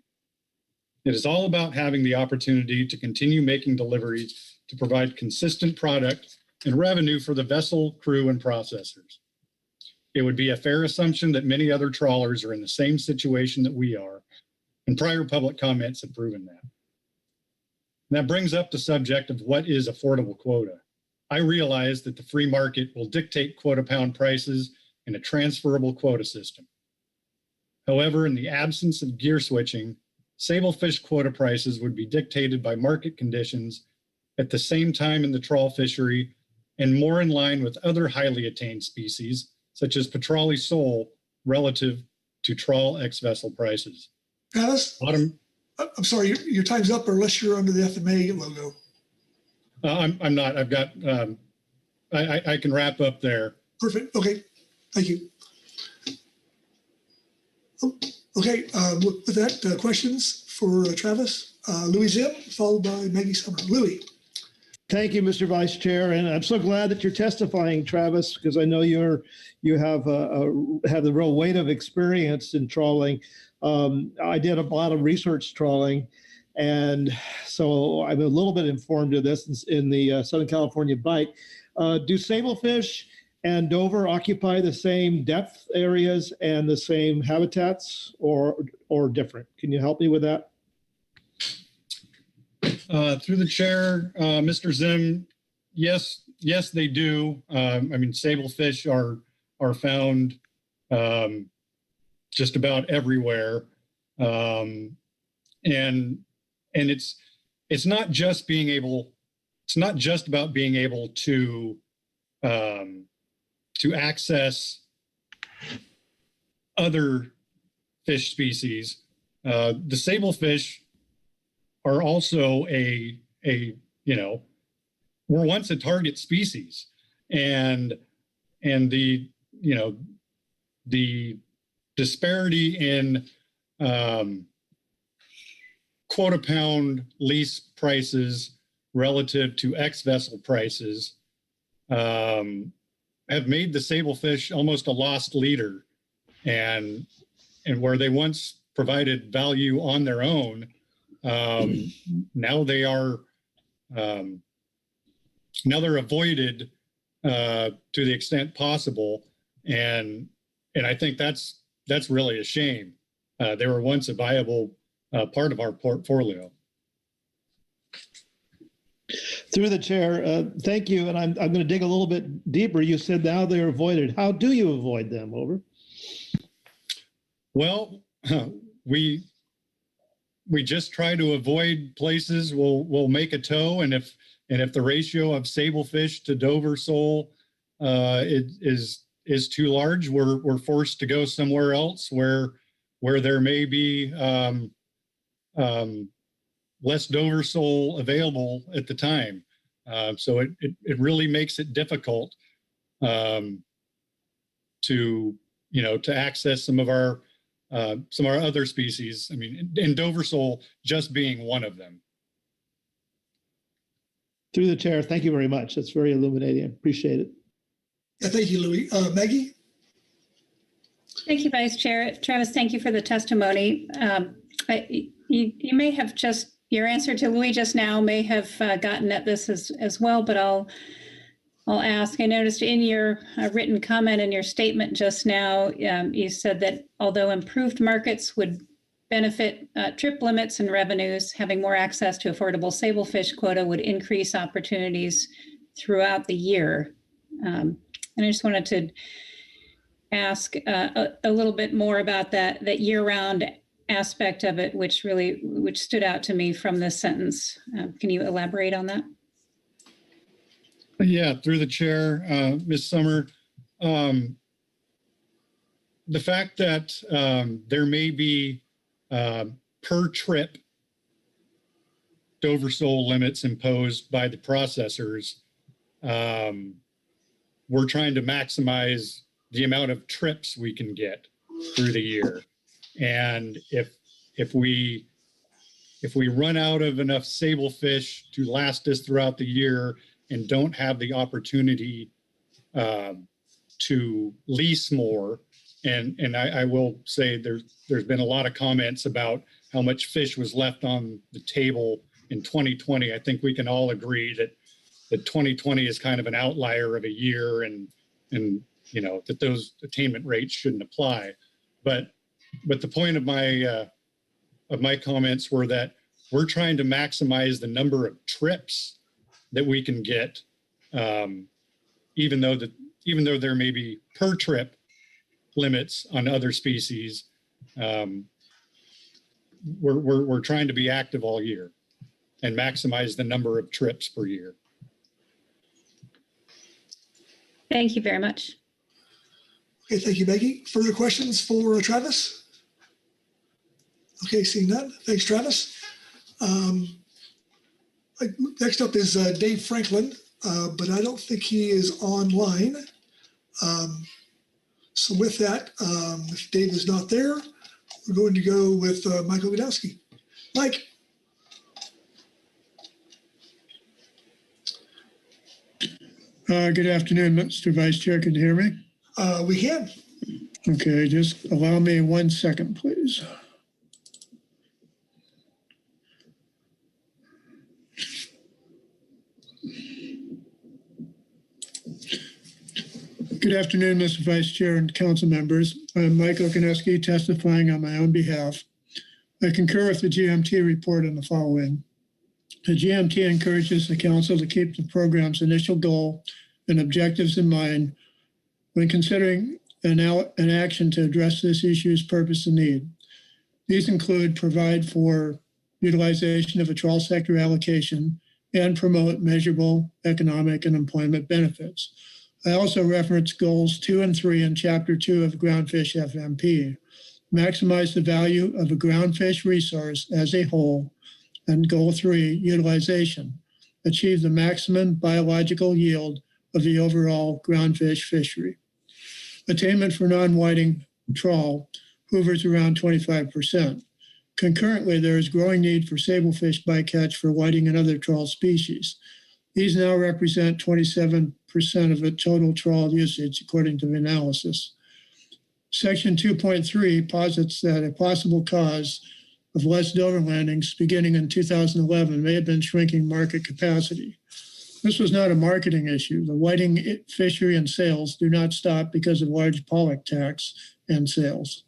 Speaker 3: It is all about having the opportunity to continue making deliveries to provide consistent product and revenue for the vessel, crew, and processors. It would be a fair assumption that many other trawlers are in the same situation that we are, and prior public comments have proven that. And that brings up the subject of what is affordable quota. I realize that the free market will dictate quota pound prices in a transferable quota system. However, in the absence of gear switching, sablefish quota prices would be dictated by market conditions at the same time in the trawl fishery and more in line with other highly attained species, such as petrale sole, relative to trawl ex-vessel prices.
Speaker 8: Alice? I'm sorry, your time's up unless you're under the FMA logo.
Speaker 3: I'm not. I've got, I can wrap up there.
Speaker 8: Perfect. Okay. Thank you. Oh, okay. With that, questions for Travis? Louis Zim, followed by Maggie Summer. Louis.
Speaker 1: Thank you, Mr. Vice Chair, and I'm so glad that you're testifying, Travis, because I know you have the real weight of experience in trawling. I did a lot of research trawling, and so I'm a little bit informed of this in the Southern California Bight. Do sablefish and Dover occupy the same depth areas and the same habitats, or different? Can you help me with that?
Speaker 3: Through the chair, Mr. Zim, yes, they do. I mean, sablefish are found just about everywhere, and it's not just being able. It's not just about being able to access other fish species. The sablefish are also we're once a target species, and the disparity in quota pound lease prices relative to ex-vessel prices have made the sablefish almost a lost leader, and where they once provided value on their own, now they are now they're avoided to the extent possible, and I think that's really a shame. They were once a viable part of our portfolio.
Speaker 1: Through the chair, thank you, and I'm going to dig a little bit deeper. You said now they're avoided. How do you avoid them? Over.
Speaker 3: Well, we just try to avoid places. We'll make a tow, and if the ratio of sablefish to Dover sole is too large, we're forced to go somewhere else where there may be less Dover sole available at the time. So it really makes it difficult to access some of our other species. I mean, and Dover sole just being one of them.
Speaker 1: Through the chair, thank you very much. That's very illuminating. I appreciate it.
Speaker 8: Yeah, thank you, Louis. Maggie?
Speaker 21: Thank you, Vice Chair. Travis, thank you for the testimony. You may have just, your answer to Louis just now may have gotten at this as well, but I'll ask. I noticed in your written comment in your statement just now, you said that although improved markets would benefit trip limits and revenues, having more access to affordable sablefish quota would increase opportunities throughout the year. And I just wanted to ask a little bit more about that year-round aspect of it, which stood out to me from this sentence. Can you elaborate on that?
Speaker 3: Yeah, through the chair, Ms. Summer. The fact that there may be per trip Dover sole limits imposed by the processors, we're trying to maximize the amount of trips we can get through the year. And if we run out of enough sablefish to last us throughout the year and don't have the opportunity to lease more, and I will say there's been a lot of comments about how much fish was left on the table in 2020. I think we can all agree that 2020 is kind of an outlier of a year, and you know that those attainment rates shouldn't apply. But the point of my comments were that we're trying to maximize the number of trips that we can get, even though there may be per trip limits on other species. We're trying to be active all year and maximize the number of trips per year.
Speaker 21: Thank you very much.
Speaker 8: Okay, thank you, Maggie. Further questions for Travis? Okay, seeing none. Thanks, Travis. Next up is Dave Franklin, but I don't think he is online. So with that, if Dave is not there, we're going to go with Michael Godowski. Mike.
Speaker 11: Good afternoon, Mr. Vice Chair. Can you hear me?
Speaker 8: We can.
Speaker 11: Okay, just allow me 1 second, please. Good afternoon, Mr. Vice Chair and council members. I'm Mike Okoneski, testifying on my own behalf. I concur with the GMT report on the following. The GMT encourages the council to keep the program's initial goal and objectives in mind when considering an action to address this issue's purpose and need. These include provide for utilization of a trawl sector allocation and promote measurable economic and employment benefits. I also reference goals 2 and 3 in Chapter 2 of Groundfish FMP. Maximize the value of a groundfish resource as a whole, and Goal 3, utilization. Achieve the maximum biological yield of the overall groundfish fishery. Attainment for non-whiting trawl hovers around 25%. Concurrently, there is growing need for sablefish bycatch for whiting and other trawl species. These now represent 27% of the total trawl usage, according to the analysis. Section 2.3 posits that a possible cause of less Dover landings beginning in 2011 may have been shrinking market capacity. This was not a marketing issue. The whiting fishery and sales do not stop because of large pollock tax and sales,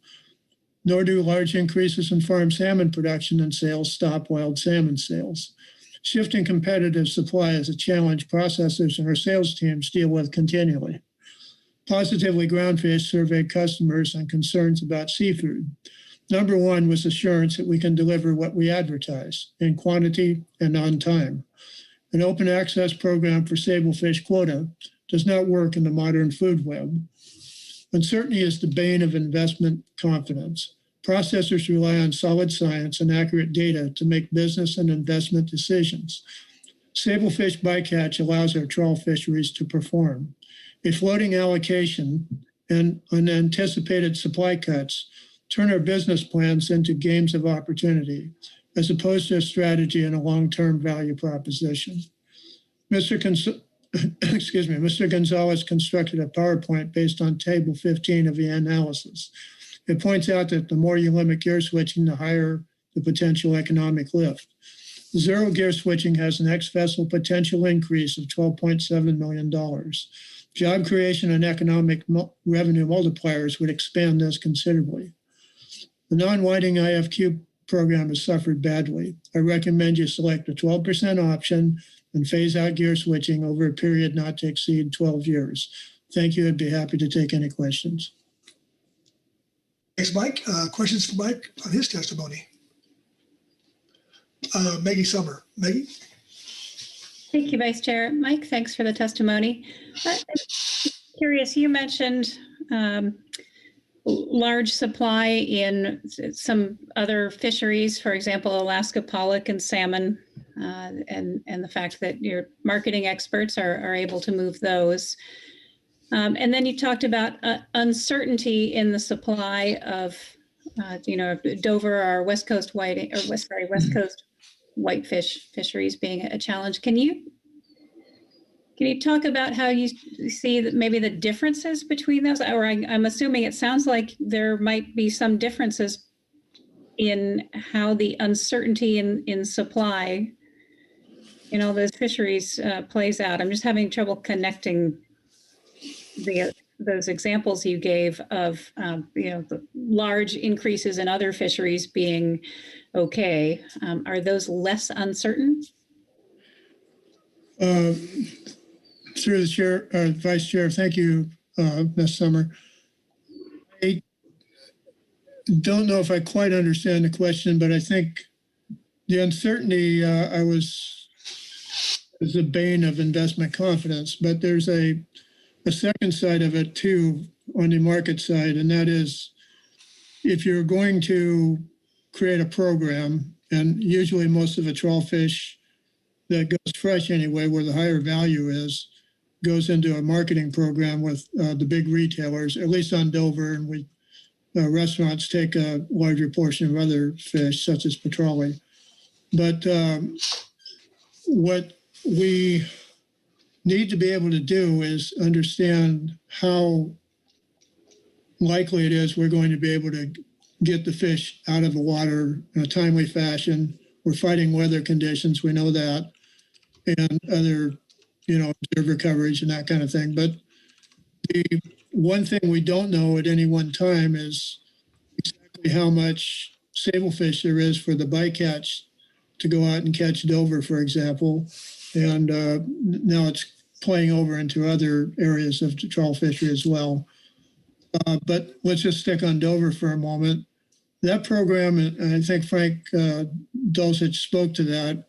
Speaker 11: nor do large increases in farm salmon production and sales stop wild salmon sales. Shifting competitive supply is a challenge processors and our sales teams deal with continually. Positively, Groundfish surveyed customers on concerns about seafood. Number one was assurance that we can deliver what we advertise in quantity and on time. An open access program for sablefish quota does not work in the modern food web. Uncertainty is the bane of investment confidence. Processors rely on solid science and accurate data to make business and investment decisions. Sablefish bycatch allows our trawl fisheries to perform. A floating allocation and unanticipated supply cuts turn our business plans into games of opportunity, as opposed to a strategy and a long-term value proposition. Mr. excuse me, Mr. Gonzalez constructed a PowerPoint based on table 15 of the analysis. It points out that the more you limit gear switching, the higher the potential economic lift. Zero gear switching has an ex-vessel potential increase of $12.7 million. Job creation and economic revenue multipliers would expand this considerably. The non-whiting IFQ program has suffered badly. I recommend you select a 12% option and phase out gear switching over a period not to exceed 12 years. Thank you. I'd be happy to take any questions.
Speaker 8: Thanks, Mike. Questions for Mike on his testimony? Maggie Summer. Maggie?
Speaker 21: Thank you, Vice Chair. Mike, thanks for the testimony. I'm curious, you mentioned large supply in some other fisheries, for example, Alaska pollock and salmon, and the fact that your marketing experts are able to move those. And then you talked about uncertainty in the supply of, Dover or West Coast whitefish fisheries being a challenge. Can you talk about how you see that maybe the differences between those? Or I'm assuming it sounds like there might be some differences in how the uncertainty in supply in all those fisheries plays out. I'm just having trouble connecting those examples you gave of the large increases in other fisheries being okay. Are those less uncertain?
Speaker 11: Through the chair, Vice Chair, thank you, Ms. Summer. I don't know if I quite understand the question, but I think the uncertainty is the bane of investment confidence. But there's a second side of it too on the market side, and that is if you're going to create a program, and usually most of the trawl fish that goes fresh anyway, where the higher value is, goes into a marketing program with the big retailers, at least on Dover, and restaurants take a larger portion of other fish, such as petrale. But what we need to be able to do is understand how likely it is we're going to be able to get the fish out of the water in a timely fashion. We're fighting weather conditions, we know that, and other, observer coverage and that kind of thing. But the one thing we don't know at any one time is exactly how much sablefish there is for the bycatch to go out and catch Dover, for example. And now it's playing over into other areas of the trawl fishery as well. But let's just stick on Dover for a moment. That program, and I think Frank Dulcich spoke to that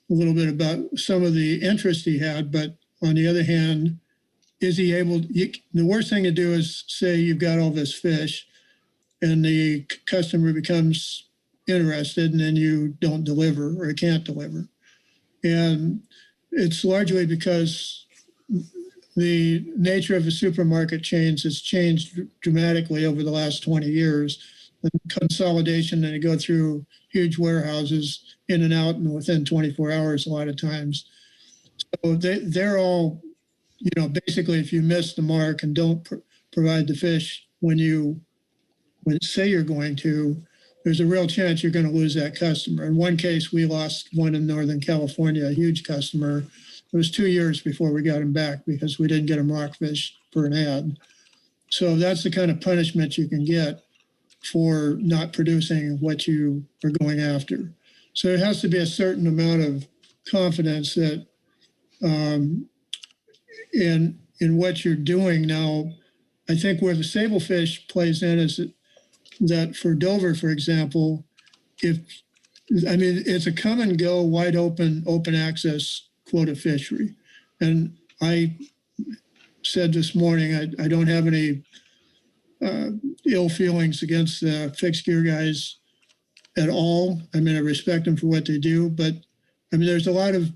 Speaker 11: a little bit about some of the interest he had, but on the other hand, is he able, the worst thing to do is say you've got all this fish and the customer becomes interested and then you don't deliver or can't deliver. And it's largely because the nature of the supermarket chains has changed dramatically over the last 20 years. And consolidation, and they go through huge warehouses in and out and within 24 hours a lot of times. So they're all, basically if you miss the mark and don't provide the fish when say you're going to, there's a real chance you're going to lose that customer. In one case, we lost one in Northern California, a huge customer. It was 2 years before we got him back because we didn't get him rockfish for an ad. So that's the kind of punishment you can get for not producing what you are going after. So it has to be a certain amount of confidence that in what you're doing now. I think where the sablefish plays in is that for Dover, for example, it's a come and go, wide open access quota fishery. And I said this morning, I don't have any ill feelings against the fixed gear guys at all. I respect them for what they do, but there's a lot of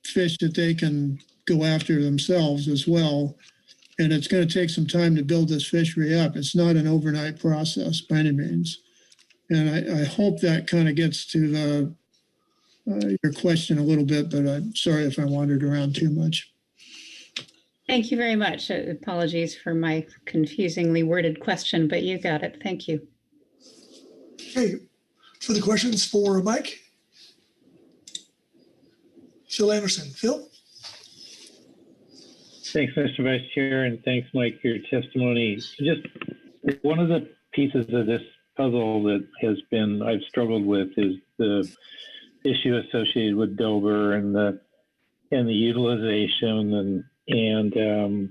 Speaker 11: fish that they can go after themselves as well. And it's going to take some time to build this fishery up. It's not an overnight process by any means. And I hope that kind of gets to your question a little bit, but I'm sorry if I wandered around too much.
Speaker 21: Thank you very much. Apologies for my confusingly worded question, but you got it. Thank you.
Speaker 8: Okay, further questions for Mike? Phil Anderson. Phil?
Speaker 18: Thanks, Mr. Vice Chair, and thanks, Mike, for your testimony. Just one of the pieces of this puzzle that I've struggled with is the issue associated with Dover and the utilization and the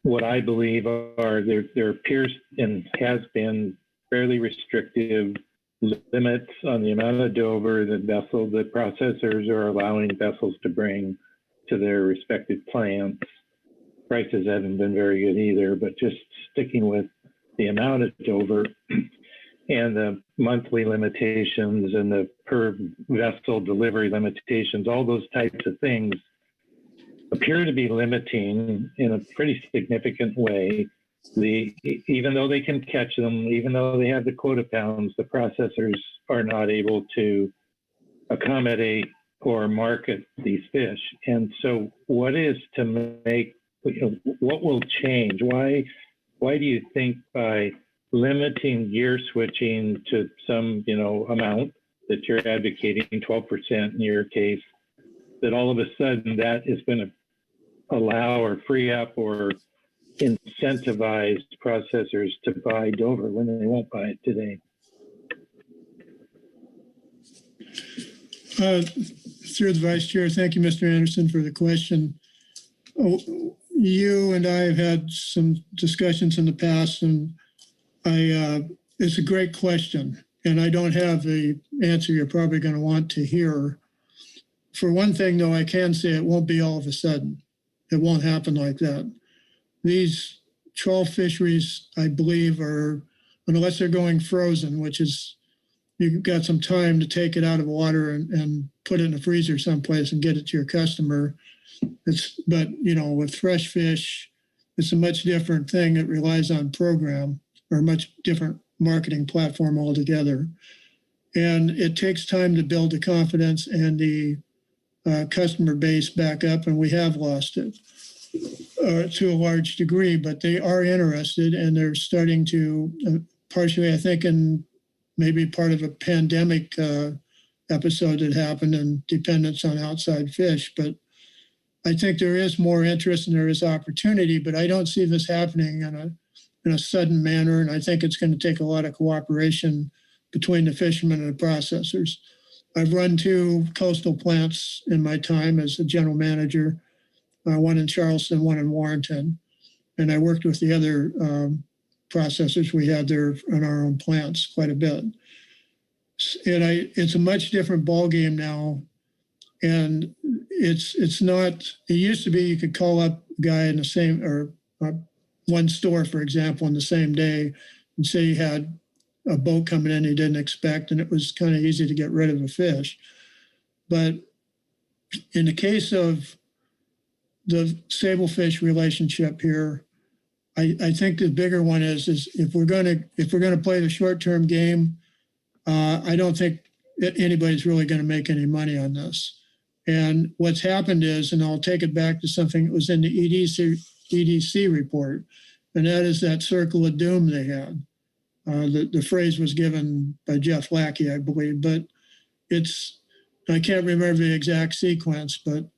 Speaker 18: what I believe are there appears and has been fairly restrictive limits on the amount of Dover that processors are allowing vessels to bring to their respective plants. Prices haven't been very good either, but just sticking with the amount of Dover and the monthly limitations and the per vessel delivery limitations, all those types of things appear to be limiting in a pretty significant way. Even though they can catch them, even though they have the quota pounds, the processors are not able to accommodate or market these fish. And so what is to make, what will change? Why do you think by limiting gear switching to some, amount that you're advocating, 12% in your case, that all of a sudden that is going to allow or free up or incentivize processors to buy Dover when they won't buy it today?
Speaker 11: Through the Vice Chair, thank you, Mr. Anderson, for the question. You and I have had some discussions in the past, and it's a great question, and I don't have the answer you're probably going to want to hear. For one thing, though, I can say it won't be all of a sudden. It won't happen like that. These trawl fisheries, I believe, are, unless they're going frozen, which is you've got some time to take it out of water and put it in a freezer someplace and get it to your customer. But with fresh fish, it's a much different thing. It relies on program or a much different marketing platform altogether. And it takes time to build the confidence and the customer base back up, and we have lost it to a large degree, but they are interested, and they're starting to, partially, I think, in maybe part of a pandemic episode that happened and dependence on outside fish. But I think there is more interest and there is opportunity, but I don't see this happening in a sudden manner, and I think it's going to take a lot of cooperation between the fishermen and the processors. I've run 2 coastal plants in my time as a general manager, one in Charleston, one in Warrenton. And I worked with the other processors we had there in our own plants quite a bit. And it's a much different ballgame now. And it's not, it used to be you could call up a guy in the same, or one store, for example, on the same day and say you had a boat coming in you didn't expect, and it was kind of easy to get rid of a fish. But in the case of the Sablefish relationship here, I think the bigger one is if we're going to play the short-term game, I don't think that anybody's really going to make any money on this. And what's happened is, and I'll take it back to something that was in the EDC report, and that is that circle of doom they had. The phrase was given by Jeff Lackey, I believe, but I can't remember the exact sequence, but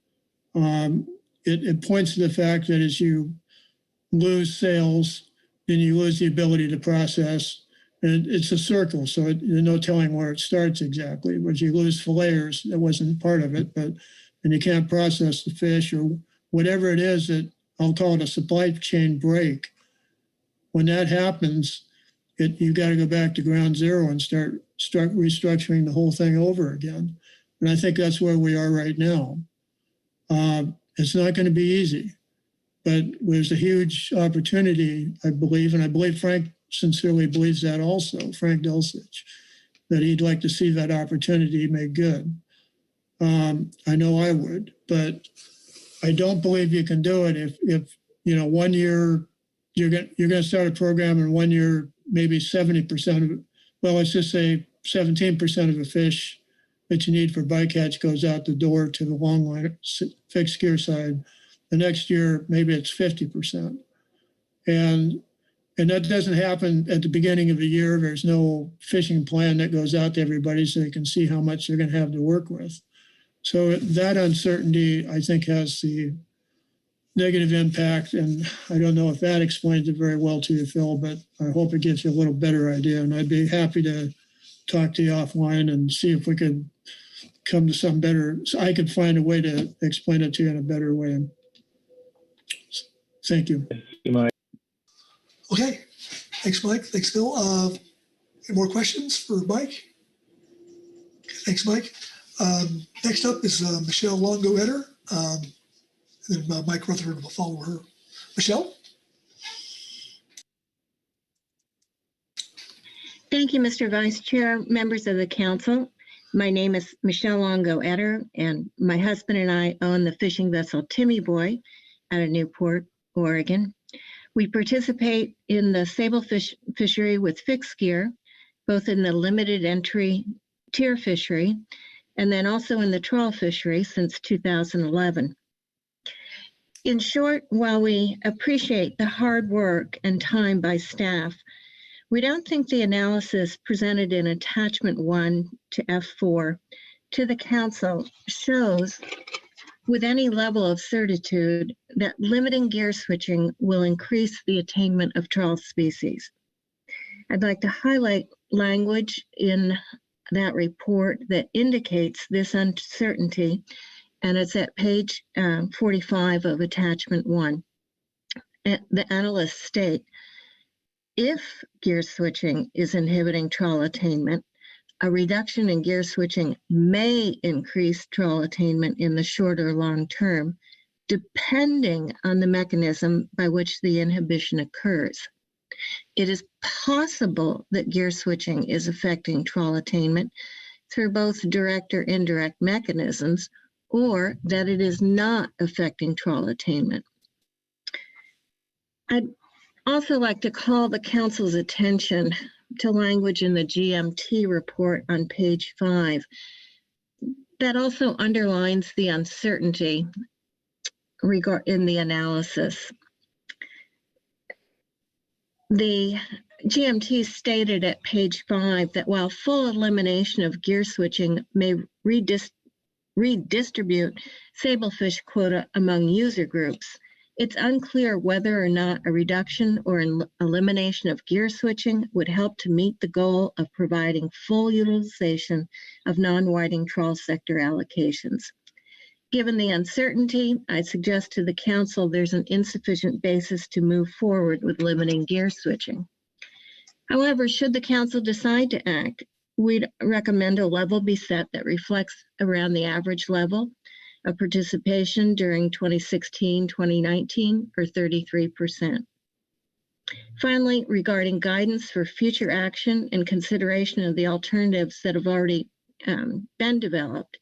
Speaker 11: it points to the fact that as you lose sales, then you lose the ability to process. And it's a circle, so there's no telling where it starts exactly. As you lose filleters, that wasn't part of it, and you can't process the fish or whatever it is that I'll call it a supply chain break. When that happens, you got to go back to ground zero and start restructuring the whole thing over again. And I think that's where we are right now. It's not going to be easy, but there's a huge opportunity, I believe, and I believe Frank sincerely believes that also, Frank Dulcich, that he'd like to see that opportunity made good. I know I would, but I don't believe you can do it if 1 year you're going to start a program and 1 year maybe 70% of it, well, let's just say 17% of the fish that you need for bycatch goes out the door to the long line fixed gear side. The next year, maybe it's 50%. And that doesn't happen at the beginning of the year. There's no fishing plan that goes out to everybody so they can see how much they're going to have to work with. So that uncertainty, I think, has the negative impact. And I don't know if that explains it very well to you, Phil, but I hope it gives you a little better idea. And I'd be happy to talk to you offline and see if we could come to some better, so I could find a way to explain it to you in a better way. Thank you.
Speaker 8: Okay, thanks, Mike. Thanks, Phil. Any more questions for Mike? Thanks, Mike. Next up is Michelle Longo-Etter. And then Mike Rutherford will follow her. Michelle?
Speaker 16: Thank you, Mr. Vice Chair, members of the council. My name is Michelle Longo-Etter, and my husband and I own the fishing vessel Timmy Boy out of Newport, Oregon. We participate in the Sablefish fishery with fixed gear, both in the limited entry tier fishery, and then also in the trawl fishery since 2011. In short, while we appreciate the hard work and time by staff, we don't think the analysis presented in Attachment 1 to F4 to the Council shows with any level of certitude that limiting gear switching will increase the attainment of trawl species. I'd like to highlight language in that report that indicates this uncertainty, and it's at page 45 of Attachment 1. The analysts state, if gear switching is inhibiting trawl attainment, a reduction in gear switching may increase trawl attainment in the short or long term, depending on the mechanism by which the inhibition occurs. It is possible that gear switching is affecting trawl attainment through both direct or indirect mechanisms, or that it is not affecting trawl attainment. I'd also like to call the Council's attention to language in the GMT report on page 5 that also underlines the uncertainty in the analysis. The GMT stated at page 5 that while full elimination of gear switching may redistribute sablefish quota among user groups, it's unclear whether or not a reduction or an elimination of gear switching would help to meet the goal of providing full utilization of non-whiting trawl sector allocations. Given the uncertainty, I suggest to the Council there's an insufficient basis to move forward with limiting gear switching. However, should the Council decide to act, we'd recommend a level be set that reflects around the average level of participation during 2016-2019, or 33%. Finally, regarding guidance for future action and consideration of the alternatives that have already been developed,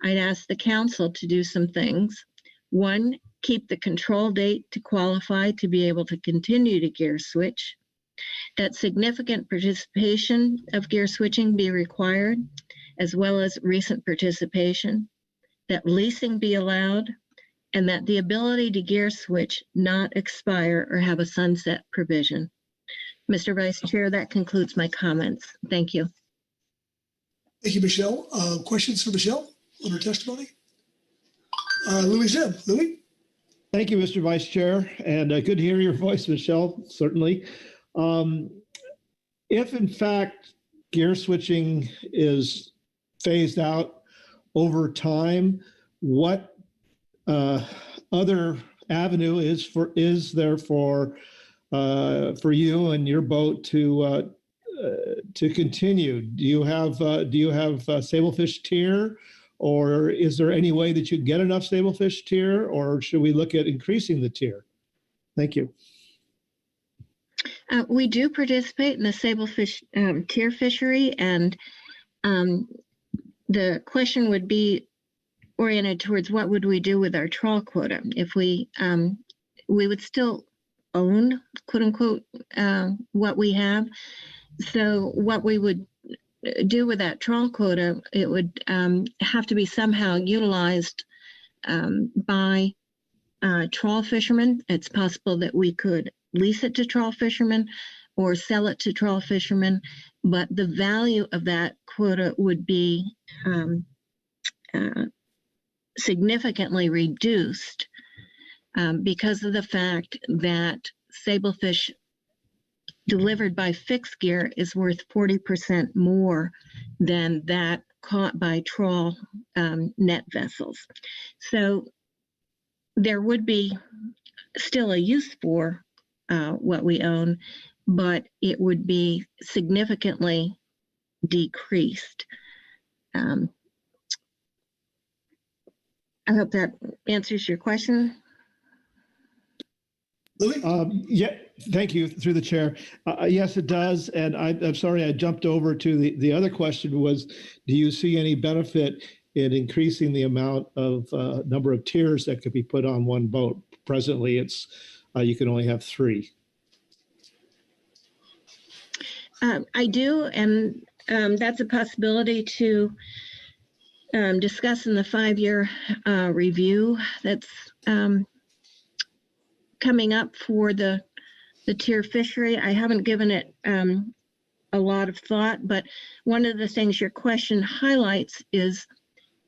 Speaker 16: I'd ask the Council to do some things. 1, keep the control date to qualify to be able to continue to gear switch. That significant participation of gear switching be required, as well as recent participation. That leasing be allowed, and that the ability to gear switch not expire or have a sunset provision. Mr. Vice Chair, that concludes my comments. Thank you.
Speaker 8: Thank you, Michelle. Questions for Michelle on her testimony? Louis Zim. Louis?
Speaker 1: Thank you, Mr. Vice Chair, and good to hear your voice, Michelle, certainly. If in fact gear switching is phased out over time, what other avenue is there for you and your boat to continue? Do you have sablefish tier, or is there any way that you get enough sablefish tier, or should we look at increasing the tier? Thank you.
Speaker 16: We do participate in the sablefish tier fishery, and the question would be oriented towards what would we do with our trawl quota if we would still own, quote unquote, what we have. So what we would do with that trawl quota, it would have to be somehow utilized by trawl fishermen. It's possible that we could lease it to trawl fishermen or sell it to trawl fishermen, but the value of that quota would be significantly reduced because of the fact that sablefish delivered by fixed gear is worth 40% more than that caught by trawl net vessels. So there would be still a use for what we own, but it would be significantly decreased. I hope that answers your question.
Speaker 1: Yeah, thank you, through the chair. Yes, it does. And I'm sorry I jumped over to the other question was, do you see any benefit in increasing the amount of number of tiers that could be put on one boat? Presently, it's you can only have 3.
Speaker 16: I do, and that's a possibility to discuss in the 5-year review that's coming up for the tier fishery. I haven't given it a lot of thought, but one of the things your question highlights is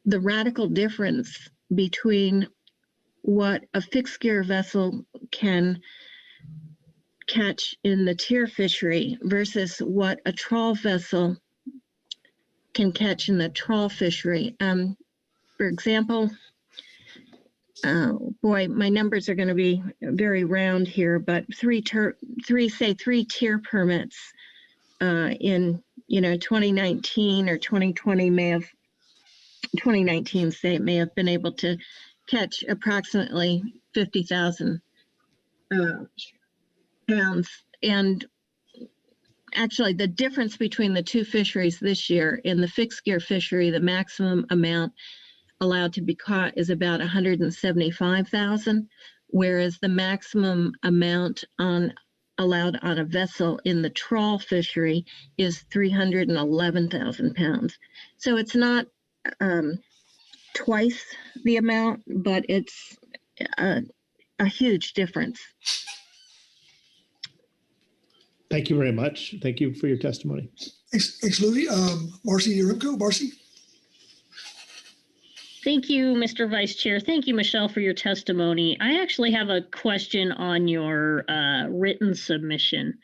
Speaker 16: the radical difference between what a fixed gear vessel can catch in the tier fishery versus what a trawl vessel can catch in the trawl fishery. For example, boy, my numbers are going to be very round here, but three tier permits in 2019 or 2020 may have 2019 say may have been able to catch approximately 50,000 pounds. And actually, the difference between the two fisheries this year, in the fixed gear fishery, the maximum amount allowed to be caught is about 175,000, whereas the maximum amount allowed on a vessel in the trawl fishery is 311,000 pounds. So it's not twice the amount, but it's a huge difference.
Speaker 1: Thank you very much. Thank you for your testimony.
Speaker 8: Thanks, Louis. Marcy Yarimko. Marcy?
Speaker 20: Thank you, Mr. Vice Chair. Thank you, Michelle, for your testimony. I actually have a question on your written submission.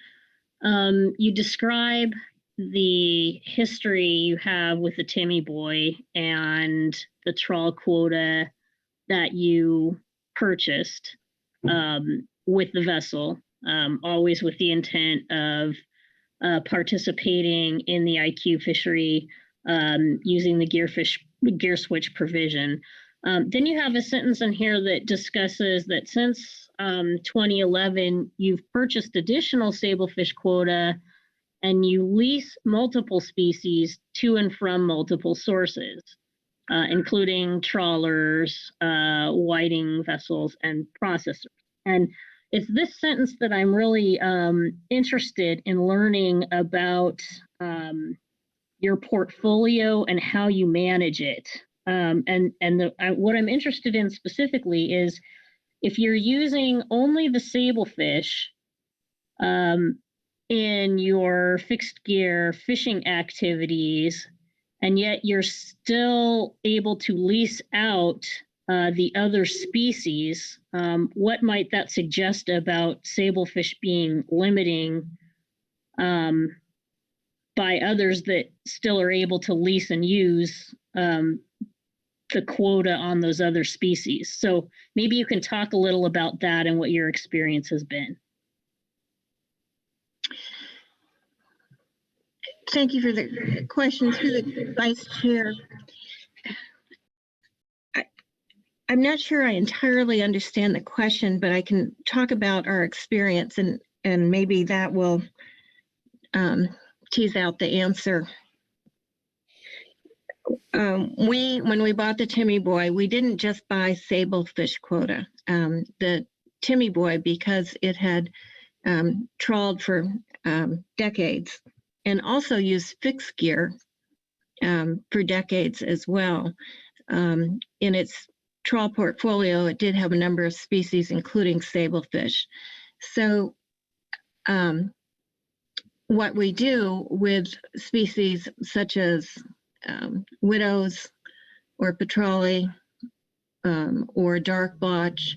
Speaker 20: You describe the history you have with the Timmy Boy and the trawl quota that you purchased with the vessel, always with the intent of participating in the IQ fishery using the gear switch provision. Then you have a sentence in here that discusses that since 2011, you've purchased additional sablefish quota and you lease multiple species to and from multiple sources, including trawlers, whiting vessels, and processors. And it's this sentence that I'm really interested in learning about your portfolio and how you manage it. What I'm interested in specifically is if you're using only the sablefish in your fixed gear fishing activities, and yet you're still able to lease out the other species, what might that suggest about sablefish being limiting by others that still are able to lease and use the quota on those other species? So maybe you can talk a little about that and what your experience has been.
Speaker 16: Thank you for the question through the Vice Chair. I'm not sure I entirely understand the question, but I can talk about our experience and maybe that will tease out the answer. When we bought the Timmy Boy, we didn't just buy sablefish quota. The Timmy Boy, because it had trawled for decades, and also used fixed gear for decades as well. In its trawl portfolio, it did have a number of species, including sablefish. So what we do with species such as widows or petrale or dark blotch,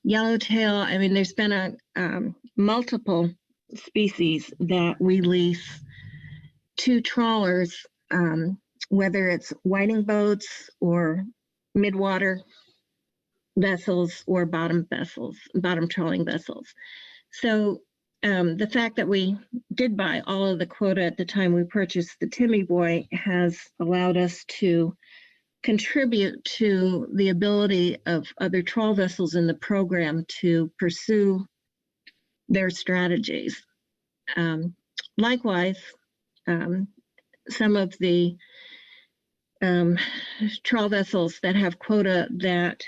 Speaker 16: yellowtail, I mean, there's been a multiple species that we lease to trawlers, whether it's whiting boats or midwater vessels or bottom trawling vessels. So the fact that we did buy all of the quota at the time we purchased the Timmy Boy has allowed us to contribute to the ability of other trawl vessels in the program to pursue their strategies. Likewise, some of the trawl vessels that have quota that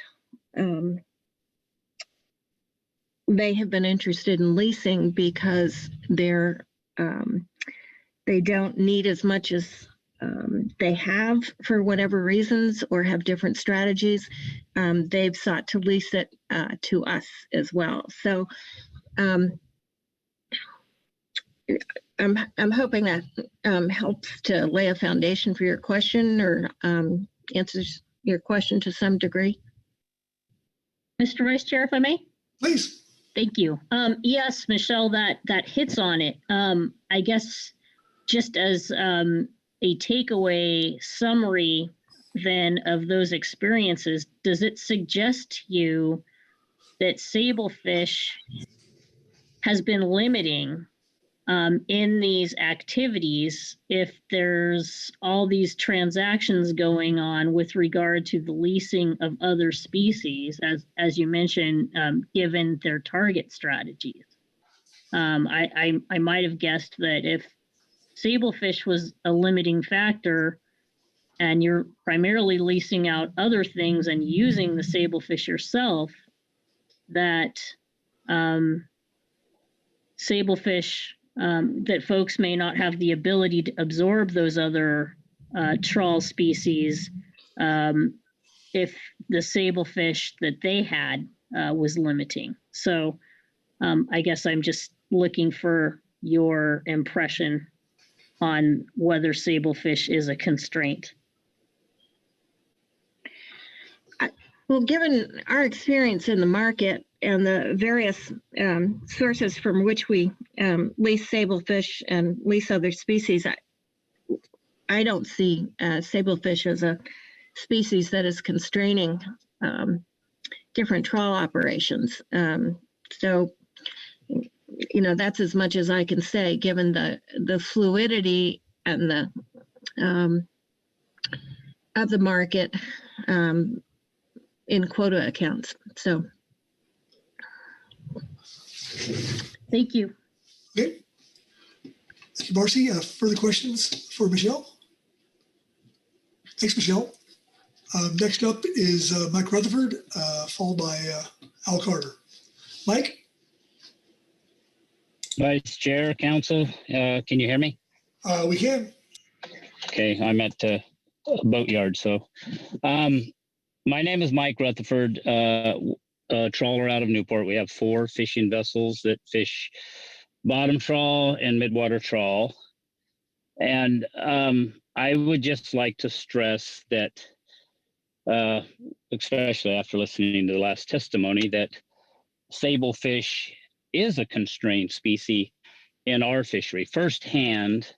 Speaker 16: they have been interested in leasing because they don't need as much as they have for whatever reasons or have different strategies. They've sought to lease it to us as well. So I'm hoping that helps to lay a foundation for your question or answers your question to some degree.
Speaker 20: Mr. Vice Chair, if I may?
Speaker 8: Please.
Speaker 20: Thank you. Yes, Michelle, that hits on it. I guess just as a takeaway summary then of those experiences, does it suggest to you that Sablefish has been limiting in these activities if there's all these transactions going on with regard to the leasing of other species, as you mentioned, given their target strategies? I might have guessed that if Sablefish was a limiting factor and you're primarily leasing out other things and using the Sablefish yourself, that Sablefish, that folks may not have the ability to absorb those other trawl species if the Sablefish that they had was limiting. So I guess I'm just looking for your impression on whether Sablefish is a constraint.
Speaker 16: Well, given our experience in the market and the various sources from which we lease Sablefish and lease other species, I don't see Sablefish as a species that is constraining different trawl operations. So, you know, that's as much as I can say, given the fluidity and the of the market in quota accounts. So,
Speaker 20: thank you.
Speaker 8: Okay. Thank you, Marcy. Further questions for Michelle? Thanks, Michelle. Next up is Mike Rutherford, followed by Al Carter. Mike?
Speaker 17: Vice Chair, Council, can you hear me?
Speaker 8: We can.
Speaker 17: Okay, I'm at a boatyard. So my name is Mike Rutherford, a trawler out of Newport. We have 4 fishing vessels that fish bottom trawl and midwater trawl. And I would just like to stress that, especially after listening to the last testimony, that sablefish is a constrained species in our fishery. Firsthand,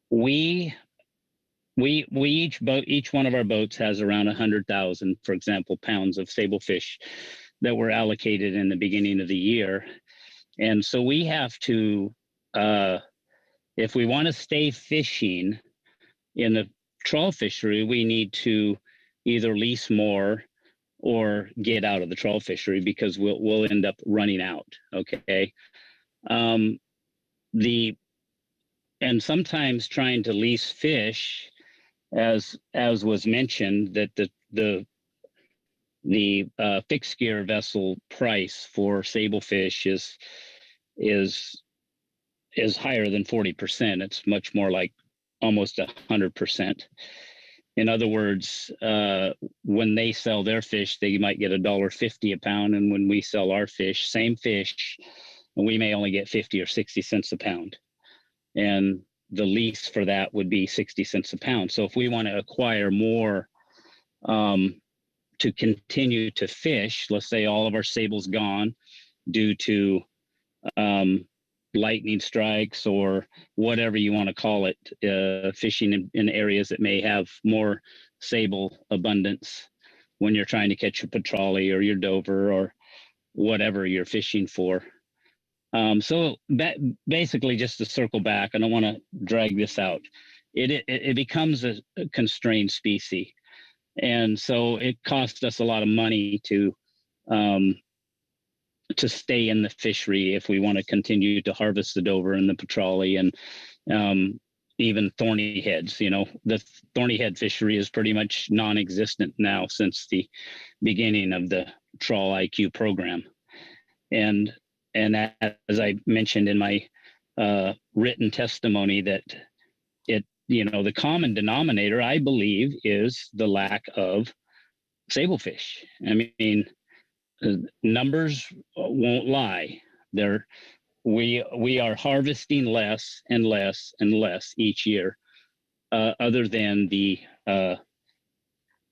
Speaker 17: we each one of our boats has around 100,000, for example, pounds of sablefish that were allocated in the beginning of the year. And so we have to, if we want to stay fishing in the trawl fishery, we need to either lease more or get out of the trawl fishery because we'll end up running out. Okay. And sometimes trying to lease fish, as was mentioned, that the fixed gear vessel price for sablefish is higher than 40%. It's much more like almost 100%. In other words, when they sell their fish, they might get $1.50 a pound, and when we sell our fish, same fish, we may only get 50 or 60 cents a pound. And the lease for that would be 60 cents a pound. So if we want to acquire more to continue to fish, let's say all of our sable's gone due to lightning strikes or whatever you want to call it, fishing in areas that may have more sable abundance when you're trying to catch a petrale or your dover or whatever you're fishing for. So that basically, just to circle back, I don't want to drag this out. It becomes a constrained species, and so it costs us a lot of money to stay in the fishery if we want to continue to harvest the dover and the petrale and even thorny heads. You know, the thorny head fishery is pretty much non-existent now since the beginning of the Trawl IQ program. And as I mentioned in my written testimony, that the common denominator, I believe, is the lack of sablefish. I mean, numbers won't lie. We are harvesting less and less and less each year, other than the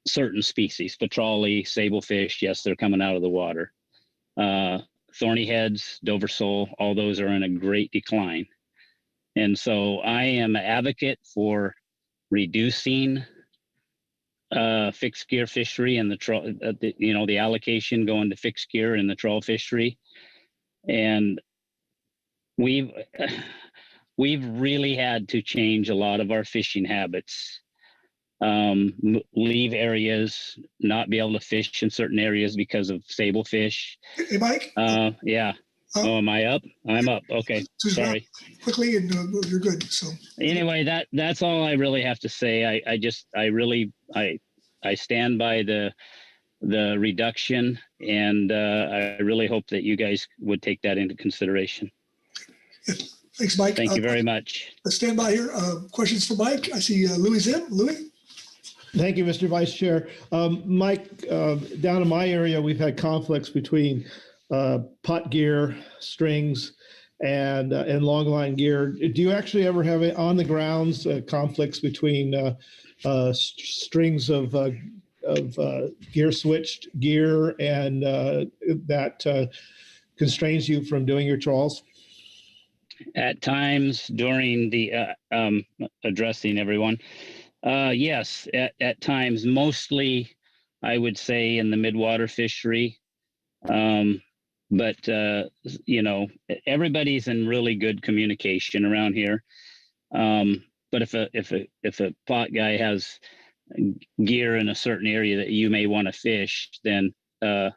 Speaker 17: certain species, petrale, sablefish. Yes, they're coming out of the water. Thorny heads, Dover sole, all those are in a great decline. And so I am an advocate for reducing fixed gear fishery and the allocation going to fixed gear in the trawl fishery. And we've really had to change a lot of our fishing habits. Leave areas, not be able to fish in certain areas because of sablefish.
Speaker 8: Hey, Mike?
Speaker 17: Yeah. Am I up? I'm up. Okay. Sorry.
Speaker 8: Quickly, and you're good. So
Speaker 17: anyway, that's all I really have to say. I stand by the reduction, and I really hope that you guys would take that into consideration.
Speaker 8: Thanks, Mike.
Speaker 17: Thank you very much.
Speaker 8: Let's stand by here. Questions for Mike? I see Louis Zim. Louis?
Speaker 1: Thank you, Mr. Vice Chair. Mike, down in my area, we've had conflicts between pot gear, strings, and longline gear. Do you actually ever have on the grounds conflicts between strings of gear switched gear and that constrains you from doing your trawls?
Speaker 17: At times during the addressing everyone, yes, at times, mostly I would say in the midwater fishery. But everybody's in really good communication around here. But if a pot guy has gear in a certain area that you may want to fish, then what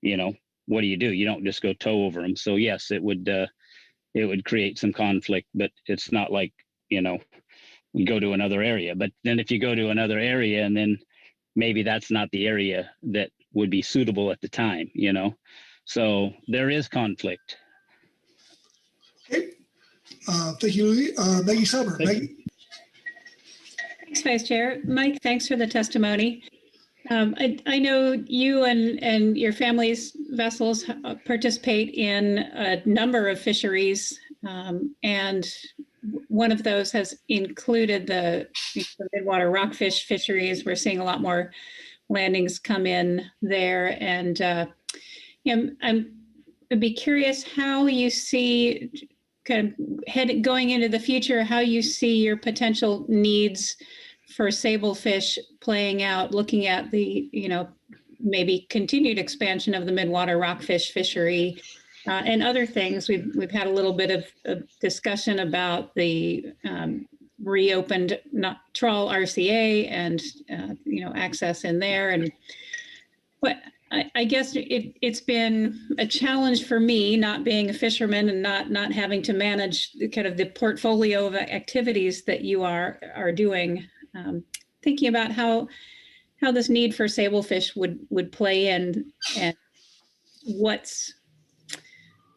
Speaker 17: do? You don't just go tow over them. So yes, it would create some conflict, but it's not like we go to another area. But then if you go to another area, and then maybe that's not the area that would be suitable at the time, So there is conflict.
Speaker 8: Okay. Thank you, Louis. Maggie Summer. Maggie?
Speaker 21: Thanks, Vice Chair. Mike, thanks for the testimony. I know you and your family's vessels participate in a number of fisheries, and one of those has included the midwater rockfish fisheries. We're seeing a lot more landings come in there, and I'd be curious how you see, kind of going into the future, how you see your potential needs for sablefish playing out, looking at the, maybe continued expansion of the midwater rockfish fishery and other things. We've had a little bit of discussion about the reopened trawl RCA and, access in there. But I guess it's been a challenge for me, not being a fisherman and not having to manage the portfolio of activities that you are doing. Thinking about how this need for sablefish would play in, and what's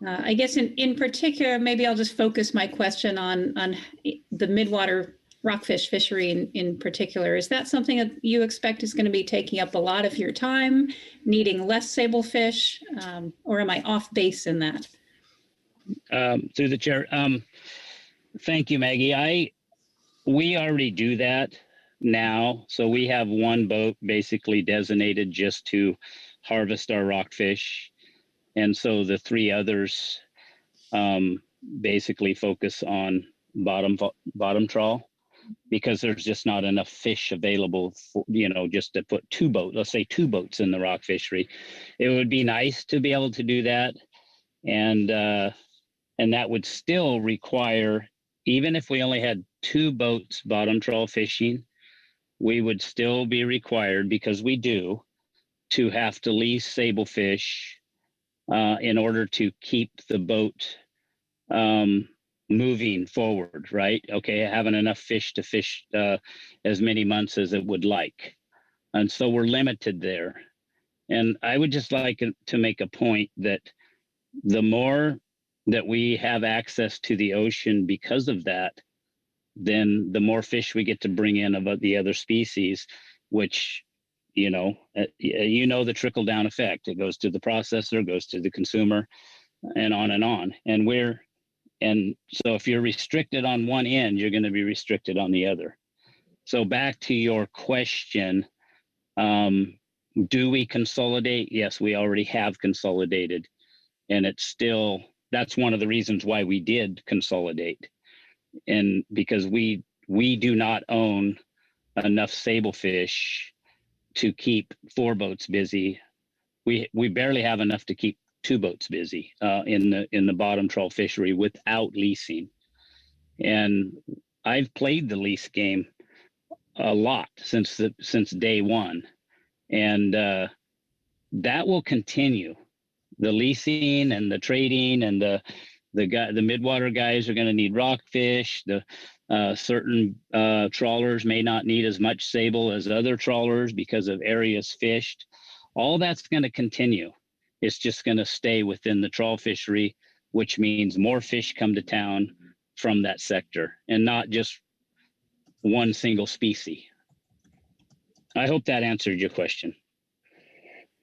Speaker 21: I guess in particular, maybe I'll just focus my question on the midwater rockfish fishery in particular. Is that something that you expect is going to be taking up a lot of your time, needing less sablefish, or am I off base in that?
Speaker 17: Through the chair. Thank you, Maggie. We already do that now. So we have one boat basically designated just to harvest our rockfish. And so the three others basically focus on bottom trawl, because there's just not enough fish available for, just to put let's say two boats in the rock fishery. It would be nice to be able to do that. And that would still require, even if we only had two boats bottom trawl fishing, we would still be required, because we do, to have to lease sablefish in order to keep the boat moving forward, right? Okay, having enough fish to fish as many months as it would like. And so we're limited there. And I would just like to make a point that the more that we have access to the ocean because of that, then the more fish we get to bring in of the other species, which, the trickle down effect. It goes to the processor, goes to the consumer, and on and on. And so if you're restricted on one end, you're going to be restricted on the other. So back to your question, do we consolidate? Yes, we already have consolidated. And that's one of the reasons why we did consolidate. And because we do not own enough sablefish to keep 4 boats busy. We barely have enough to keep 2 boats busy in the bottom trawl fishery without leasing. And I've played the lease game a lot since day one, and that will continue. The leasing and the trading and the midwater guys are going to need rockfish. The certain trawlers may not need as much sable as other trawlers because of areas fished. All that's going to continue. It's just going to stay within the trawl fishery, which means more fish come to town from that sector and not just one single species. I hope that answered your question.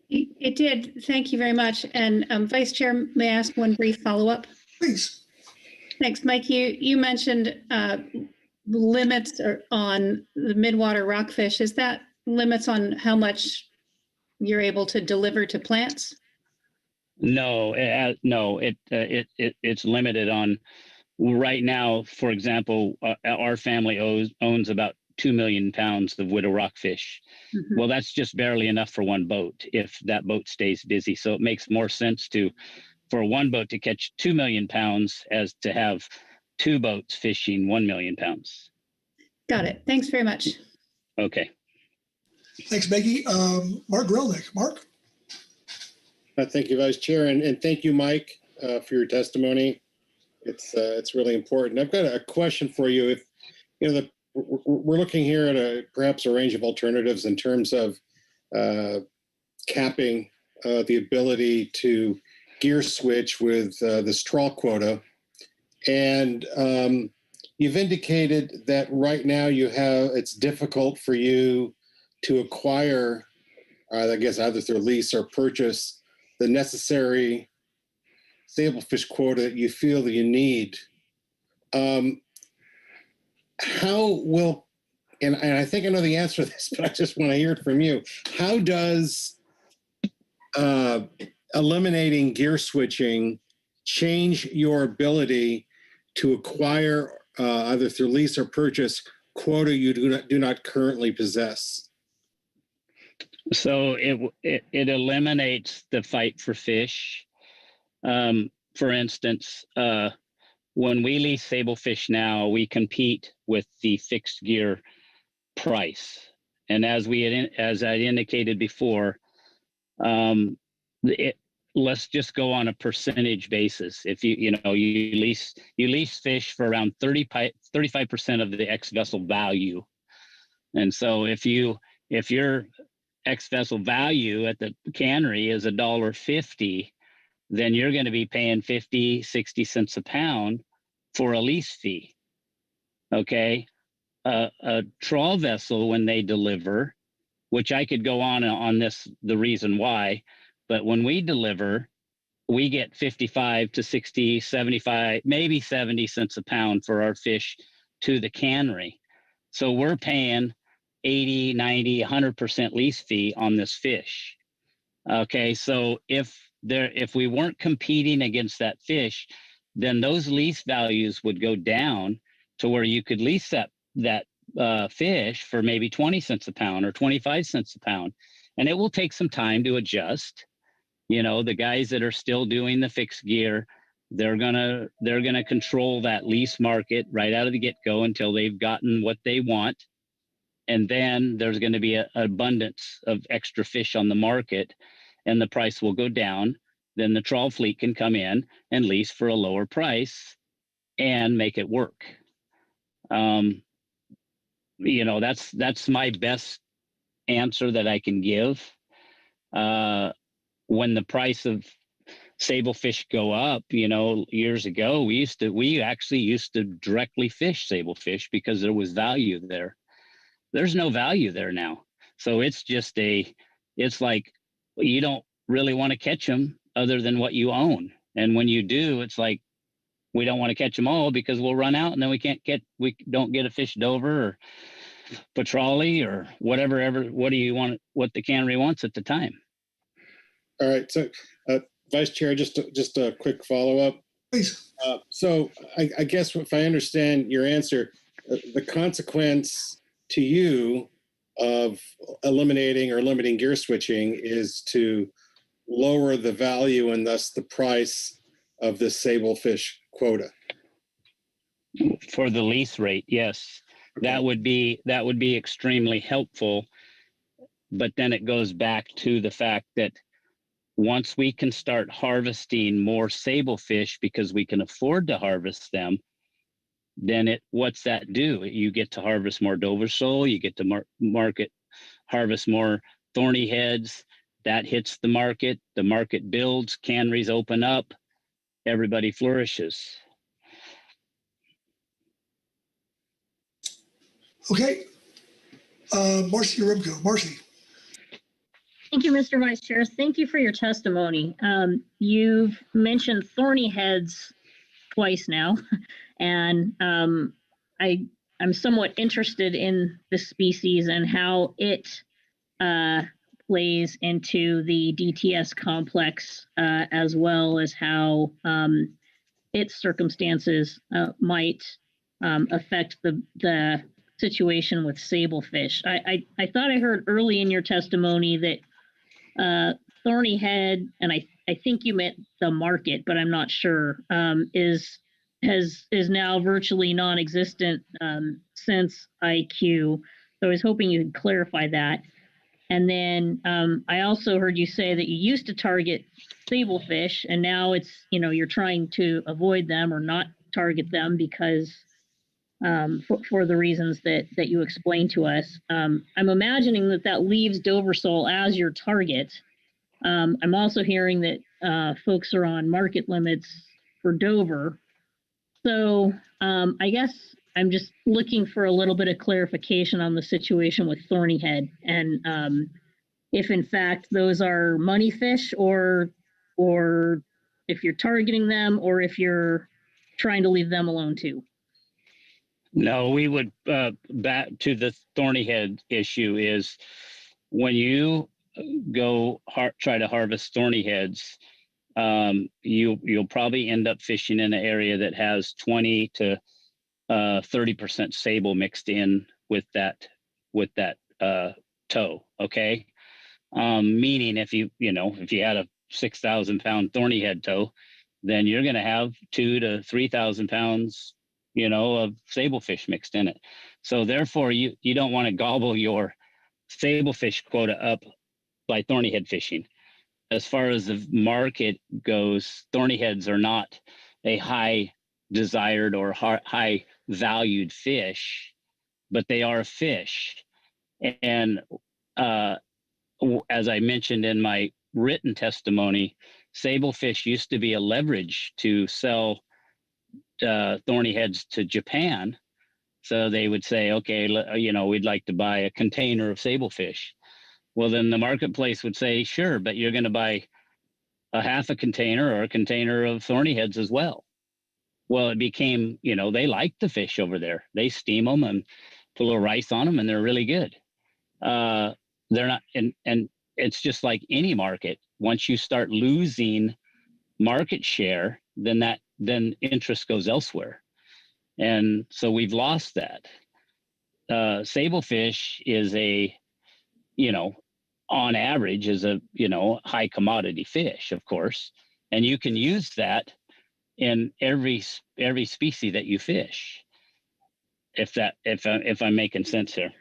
Speaker 21: It did. Thank you very much. And Vice Chair, may I ask one brief follow-up?
Speaker 8: Please.
Speaker 21: Thanks, Mike. You mentioned limits on the midwater rockfish. Is that limits on how much you're able to deliver to plants?
Speaker 17: No, it's limited on right now. For example, our family owns about 2 million pounds of widow rockfish. Mm-hmm. Well, that's just barely enough for one boat if that boat stays busy. So it makes more sense for one boat to catch 2 million pounds as to have 2 boats fishing 1 million pounds.
Speaker 21: Got it. Thanks very much.
Speaker 17: Okay.
Speaker 8: Thanks, Maggie. Mark Grelnick. Mark?
Speaker 5: Thank you, Vice Chair, and thank you, Mike, for your testimony. It's really important. I've got a question for you. If we're looking here at perhaps a range of alternatives in terms of capping the ability to gear switch with this trawl quota, and you've indicated that right now it's difficult for you to acquire, I guess, either through lease or purchase the necessary sablefish quota that you feel that you need. How will, and I think I know the answer to this, but I just want to hear it from you. How does eliminating gear switching change your ability to acquire either through lease or purchase quota you do not currently possess?
Speaker 17: So it eliminates the fight for fish. For instance, when we lease sablefish now, we compete with the fixed gear price, and as I indicated before, let's just go on a percentage basis. If you lease fish for around 35% of the ex vessel value, and so if your ex vessel value at the cannery is $1.50, then you're going to be paying 50, 60 cents a pound for a lease fee. Okay. A trawl vessel, when they deliver, which I could go on this, the reason why, but when we deliver, we get 55 to 60, 75, maybe 70 cents a pound for our fish to the cannery. So we're paying 80, 90, 100% lease fee on this fish. Okay, so if we weren't competing against that fish, then those lease values would go down to where you could lease that fish for maybe 20 cents a pound or 25 cents a pound. And it will take some time to adjust. You know, the guys that are still doing the fixed gear, they're gonna control that lease market right out of the get-go until they've gotten what they want. And then there's going to be an abundance of extra fish on the market, and the price will go down. Then the trawl fleet can come in and lease for a lower price and make it work. You know, that's my best answer that I can give. When the price of sablefish go up, you know, years ago, we actually used to directly fish sablefish because there was value there. There's no value there now. So it's like you don't really want to catch them other than what you own. And when you do, it's like, we don't want to catch them all because we'll run out and then we don't get a fish Dover or Petrali or whatever, what the cannery wants at the time.
Speaker 5: All right. So, Vice Chair, just a quick follow-up.
Speaker 8: Please.
Speaker 5: So I guess if I understand your answer, the consequence to you of eliminating or limiting gear switching is to lower the value and thus the price of the sablefish quota.
Speaker 17: For the lease rate, yes. Okay. That would be extremely helpful. But then it goes back to the fact that once we can start harvesting more sablefish because we can afford to harvest them, then what's that do? You get to harvest more Dover sole, you get to harvest more thorny heads. That hits the market builds, canneries open up, everybody flourishes.
Speaker 8: Okay. Marcy Remco. Marcy.
Speaker 20: Thank you, Mr. Vice Chair. Thank you for your testimony. You've mentioned thorny heads twice now, and I'm somewhat interested in the species and how it plays into the DTS complex, as well as how its circumstances might affect the situation with sablefish. I thought I heard early in your testimony that thorny head, and I think you meant the market, but I'm not sure, is now virtually non-existent since IQ. So I was hoping you could clarify that. And then I also heard you say that you used to target sablefish, and now it's, you're trying to avoid them or not target them because for the reasons that you explained to us. I'm imagining that leaves Dover sole as your target. I'm also hearing that folks are on market limits for Dover. So I guess I'm just looking for a little bit of clarification on the situation with thorny head, and if in fact those are money fish, or if you're targeting them, or if you're trying to leave them alone too.
Speaker 17: No, we would back to the thorny head issue is when you go try to harvest thorny heads, you'll probably end up fishing in an area that has 20 to 30% sable mixed in with that toe. Okay, meaning if you had a 6,000 pound thorny head toe, then you're going to have 2,000 to 3,000 pounds of sablefish mixed in it. So therefore, you don't want to gobble your sablefish quota up by thorny head fishing. As far as the market goes, thorny heads are not a high desired or high valued fish, but they are a fish. And as I mentioned in my written testimony, Sablefish used to be a leverage to sell thorny heads to Japan. So they would say, okay, we'd like to buy a container of sablefish. Well, then the marketplace would say, sure, but you're going to buy a half a container or a container of thorny heads as well. Well, it became, they like the fish over there. They steam them and put a little rice on them, and they're really good. They're not, and it's just like any market. Once you start losing market share, then interest goes elsewhere. And so we've lost that. Sablefish is on average is a, high commodity fish, of course. And you can use that in every species that you fish. If I'm making sense here.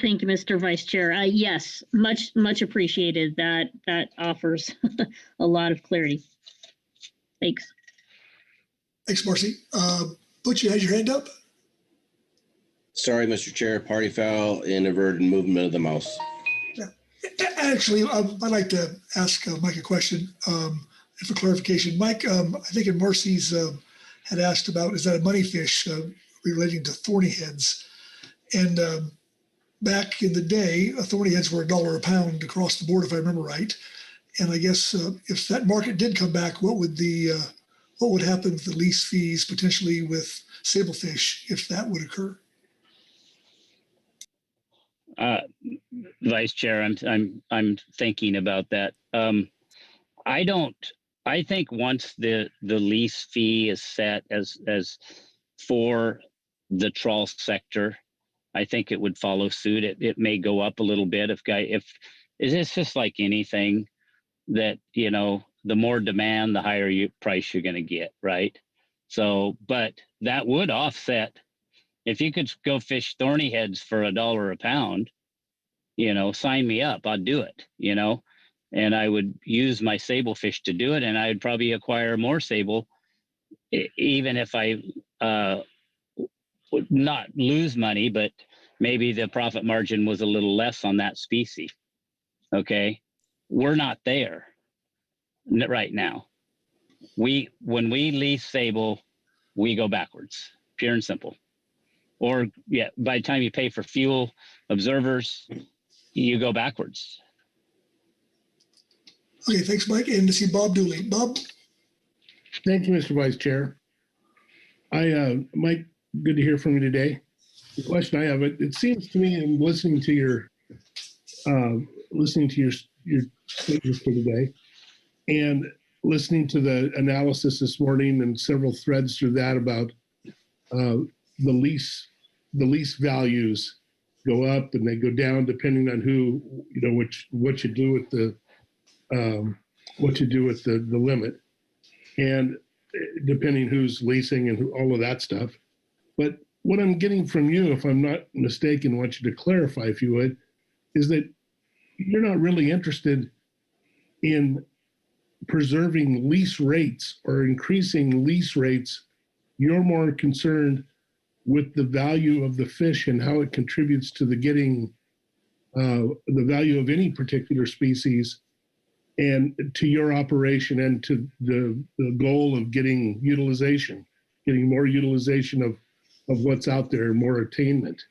Speaker 20: Thank you, Mr. Vice Chair. Yes, much appreciated. That offers a lot of clarity. Thanks.
Speaker 8: Thanks, Marcy. Butch, you had your hand up?
Speaker 14: Sorry, Mr. Chair, party foul, inverted movement of the mouse.
Speaker 8: Yeah. Actually, I'd like to ask Mike a question for clarification. Mike, I think in Marcy's had asked about, is that a money fish relating to thorny heads? And back in the day, thorny heads were $1 a pound across the board, if I remember right. And I guess if that market did come back, what would happen with the lease fees potentially with sablefish if that would occur?
Speaker 17: Vice Chair, I'm thinking about that. I think once the lease fee is set as for the trawl sector, I think it would follow suit. It may go up a little bit if it's just like anything that, the more demand, the higher price you're going to get, right? So, but that would offset. If you could go fish thorny heads for $1 a pound, sign me up. I'd do it, and I would use my sablefish to do it. And I would probably acquire more sable, even if I would not lose money, but maybe the profit margin was a little less on that species. Okay. We're not there right now. When we lease sable, we go backwards, pure and simple. Or by the time you pay for fuel, observers, you go backwards.
Speaker 8: Okay, thanks, Mike. And to see Bob Dooley. Bob?
Speaker 19: Thank you, Mr. Vice Chair. Mike, good to hear from you today. The question I have, it seems to me in listening to your statements for today and listening to the analysis this morning and several threads through that about the lease values go up and they go down depending on who, what you do with the limit, and depending who's leasing and all of that stuff. But what I'm getting from you, if I'm not mistaken, want you to clarify, if you would, is that you're not really interested in preserving lease rates or increasing lease rates. You're more concerned with the value of the fish and how it contributes to the getting the value of any particular species and to your operation and to the goal of getting more utilization of what's out there, more attainment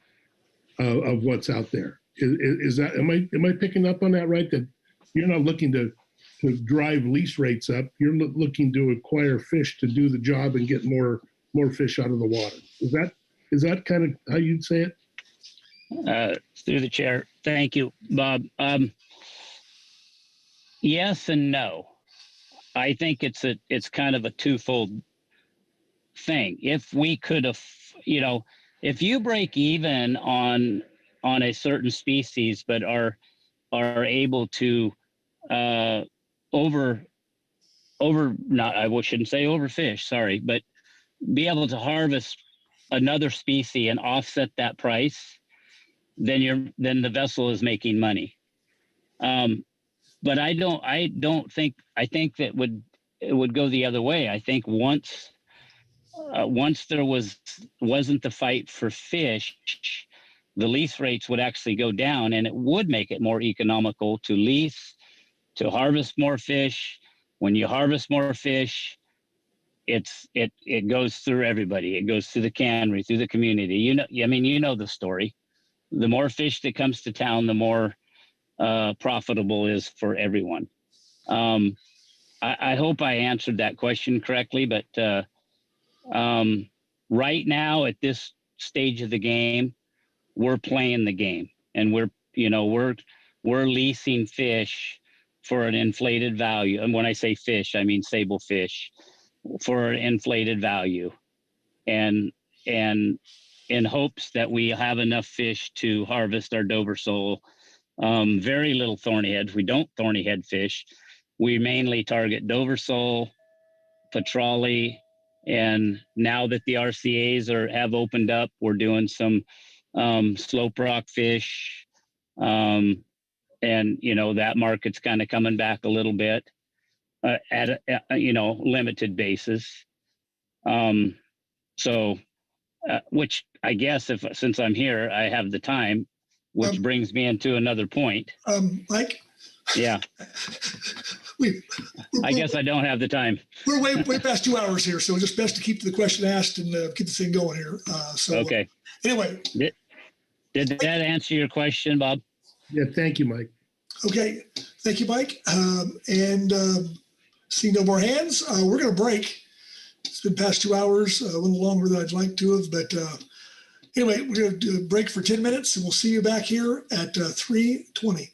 Speaker 19: of what's out there. Is that, am I picking up on that right? That you're not looking to drive lease rates up. You're looking to acquire fish to do the job and get more fish out of the water. Is that kind of how you'd say it?
Speaker 17: Through the chair. Thank you, Bob. Yes and no. I think it's kind of a twofold thing. If we could have, if you break even on a certain species, but are able to I shouldn't say overfish, sorry, but be able to harvest another species and offset that price, then the vessel is making money. But I think that it would go the other way. I think once there wasn't the fight for fish, the lease rates would actually go down, and it would make it more economical to lease to harvest more fish. When you harvest more fish, it goes through everybody. It goes through the cannery, through the community. You know the story. The more fish that comes to town, the more profitable is for everyone. I hope I answered that question correctly, but right now at this stage of the game, we're playing the game, and we're leasing fish for an inflated value. And when I say fish, I mean sablefish, for an inflated value, and in hopes that we have enough fish to harvest our Dover sole. Very little thorny heads. We don't thorny head fish. We mainly target Dover sole, petrale, and now that the RCAs have opened up, we're doing some slope rock fish, and that market's kind of coming back a little bit at a limited basis. Which I guess since I'm here, I have the time, which brings me into another point.
Speaker 8: Mike?
Speaker 17: Yeah. I guess I don't have the time.
Speaker 8: We're way past 2 hours here, so it's just best to keep the question asked and keep the thing going here.
Speaker 17: Okay.
Speaker 8: Anyway.
Speaker 17: Did that answer your question, Bob?
Speaker 19: Yeah, thank you, Mike.
Speaker 8: Okay, thank you, Mike. See no more hands. We're going to break. It's been past 2 hours, a little longer than I'd like to have, but anyway, we're going to do a break for 10 minutes, and we'll see you back here at 3:20.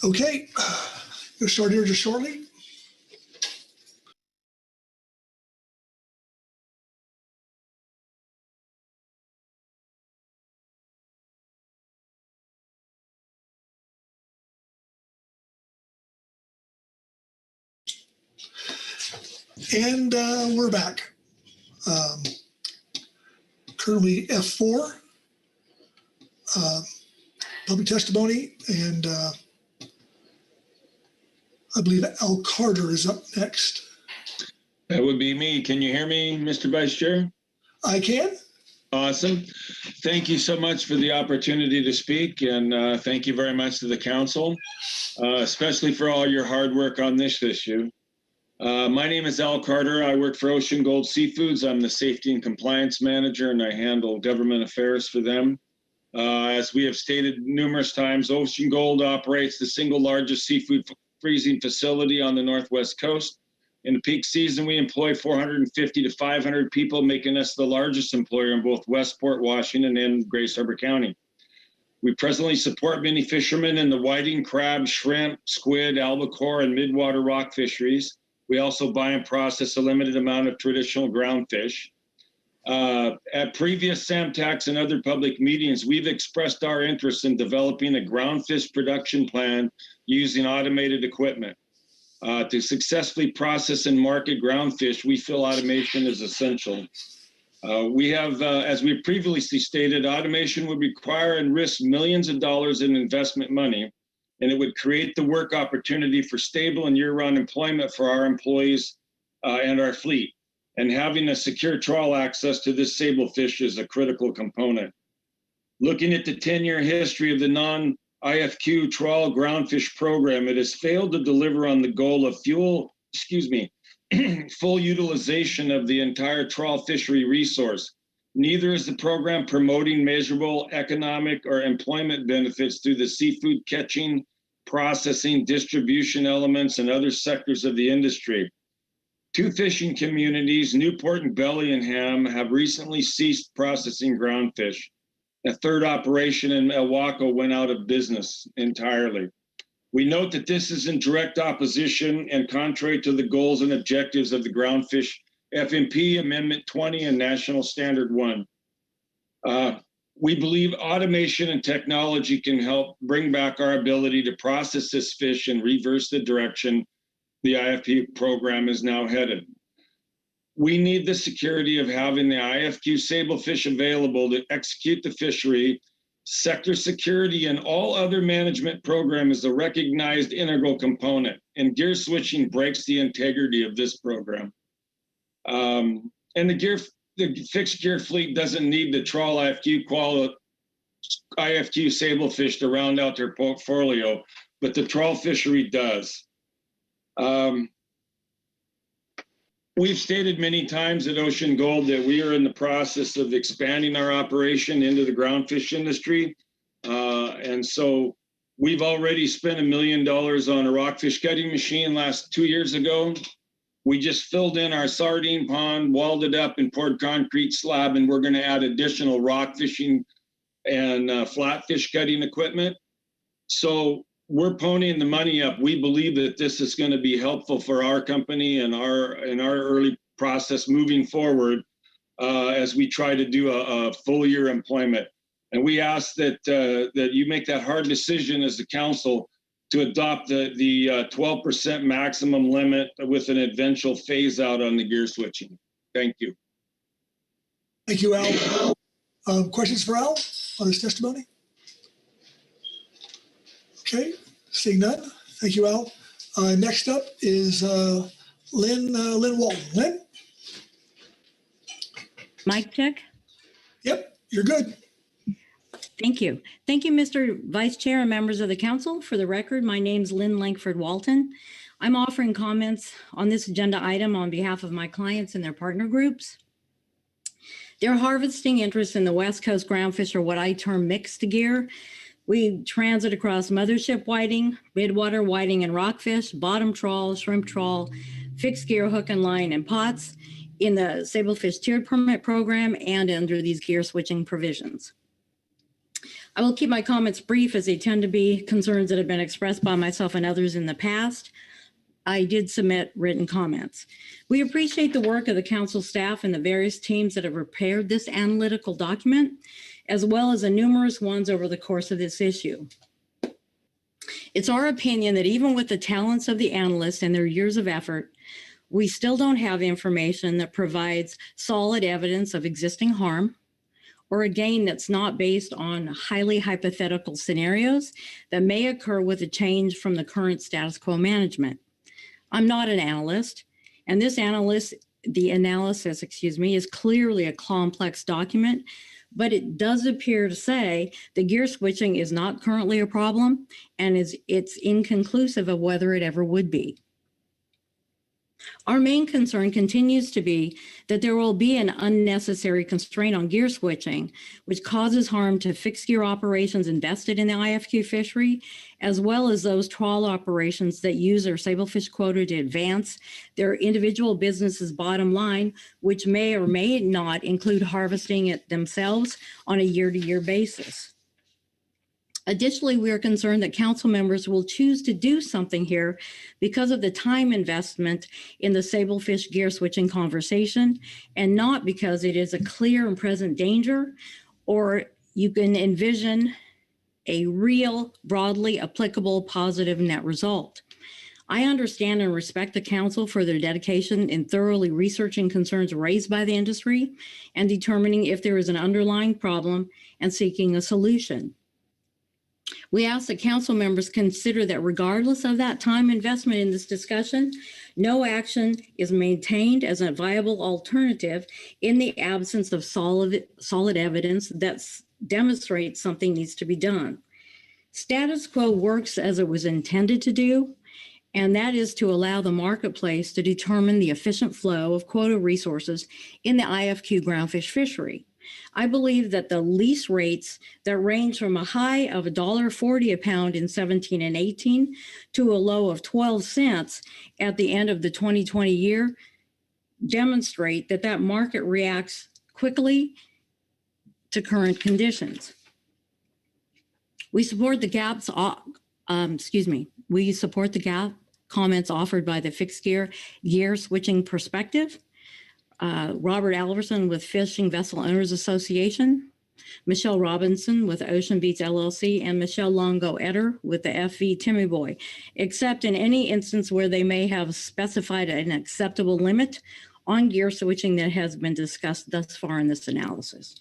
Speaker 8: Okay, we'll start here just shortly. And we're back. Currently F4, public testimony, and I believe Al Carter is up next.
Speaker 4: That would be me. Can you hear me, Mr. Vice Chair?
Speaker 8: I can.
Speaker 4: Awesome. Thank you so much for the opportunity to speak, and thank you very much to the council, especially for all your hard work on this issue. My name is Al Carter. I work for Ocean Gold Seafoods. I'm the safety and compliance manager, and I handle government affairs for them. As we have stated numerous times, Ocean Gold operates the single largest seafood freezing facility on the Northwest Coast. In the peak season, we employ 450 to 500 people, making us the largest employer in both Westport, Washington, and Grace Harbor County. We presently support many fishermen in the whiting, crab, shrimp, squid, albacore, and midwater rock fisheries. We also buy and process a limited amount of traditional groundfish. At previous SAMTACs and other public meetings, we've expressed our interest in developing a groundfish production plan using automated equipment. To successfully process and market groundfish, we feel automation is essential. We have, as we previously stated, automation would require and risk millions of dollars in investment money, and it would create the work opportunity for stable and year-round employment for our employees and our fleet. And having a secure trawl access to this sablefish is a critical component. Looking at the 10-year history of the non-IFQ trawl groundfish program, it has failed to deliver on the goal of full utilization of the entire trawl fishery resource. Neither is the program promoting measurable economic or employment benefits through the seafood catching, processing, distribution elements, and other sectors of the industry. Two fishing communities, Newport and Bellingham, have recently ceased processing groundfish. A third operation in Elwaco went out of business entirely. We note that this is in direct opposition and contrary to the goals and objectives of the Groundfish FMP Amendment 20 and National Standard 1. We believe automation and technology can help bring back our ability to process this fish and reverse the direction the IFP program is now headed. We need the security of having the IFQ sablefish available to execute the fishery. Sector security and all other management program is a recognized integral component, and gear switching breaks the integrity of this program. And the fixed gear fleet doesn't need the trawl IFQ sablefish to round out their portfolio, but the trawl fishery does. We've stated many times at Ocean Gold that we are in the process of expanding our operation into the groundfish industry. And so we've already spent $1 million on a rockfish cutting machine 2 years ago. We just filled in our sardine pond, walled it up, and poured concrete slab, and we're going to add additional rock fishing and flatfish cutting equipment. So we're ponying the money up. We believe that this is going to be helpful for our company and our early process moving forward as we try to do a full year employment. And we ask that that you make that hard decision as the council to adopt the 12% maximum limit with an eventual phase out on the gear switching. Thank you.
Speaker 8: Thank you, Al. Questions for Al on his testimony? Okay, seeing none. Thank you, Al. Next up is Lynn Walton. Lynn?
Speaker 13: Mic check?
Speaker 8: Yep, you're good.
Speaker 13: Thank you. Thank you, Mr. Vice Chair and members of the council. For the record, my name's Lynn Langford Walton. I'm offering comments on this agenda item on behalf of my clients and their partner groups. Their harvesting interests in the West Coast groundfish are what I term mixed gear. We transit across mothership whiting, midwater whiting and rockfish, bottom trawl, shrimp trawl, fixed gear hook and line and pots in the Sablefish tiered permit program and under these gear switching provisions. I will keep my comments brief as they tend to be concerns that have been expressed by myself and others in the past. I did submit written comments. We appreciate the work of the council staff and the various teams that have prepared this analytical document, as well as the numerous ones over the course of this issue. It's our opinion that even with the talents of the analysts and their years of effort, we still don't have information that provides solid evidence of existing harm, or a gain that's not based on highly hypothetical scenarios that may occur with a change from the current status quo management. I'm not an analyst, and the analysis, is clearly a complex document, but it does appear to say that gear switching is not currently a problem, and it's inconclusive of whether it ever would be. Our main concern continues to be that there will be an unnecessary constraint on gear switching, which causes harm to fixed gear operations invested in the IFQ fishery, as well as those trawl operations that use their Sablefish quota to advance their individual businesses' bottom line, which may or may not include harvesting it themselves on a year-to-year basis. Additionally, we are concerned that council members will choose to do something here because of the time investment in the Sablefish gear switching conversation, and not because it is a clear and present danger, or you can envision a real, broadly applicable, positive net result. I understand and respect the council for their dedication in thoroughly researching concerns raised by the industry and determining if there is an underlying problem and seeking a solution. We ask that council members consider that regardless of that time investment in this discussion, no action is maintained as a viable alternative in the absence of solid evidence that demonstrates something needs to be done. Status quo works as it was intended to do, and that is to allow the marketplace to determine the efficient flow of quota resources in the IFQ groundfish fishery. I believe that the lease rates that range from a high of $1.40 a pound in 17 and 18 to a low of 12 cents at the end of the 2020 year demonstrate that that market reacts quickly to current conditions. We support the we support the gap comments offered by the fixed gear switching perspective. Robert Alverson with Fishing Vessel Owners Association, Michelle Robinson with Ocean Beats LLC, and Michelle Longo-Etter with the FV Timmy Boy, except in any instance where they may have specified an acceptable limit on gear switching that has been discussed thus far in this analysis.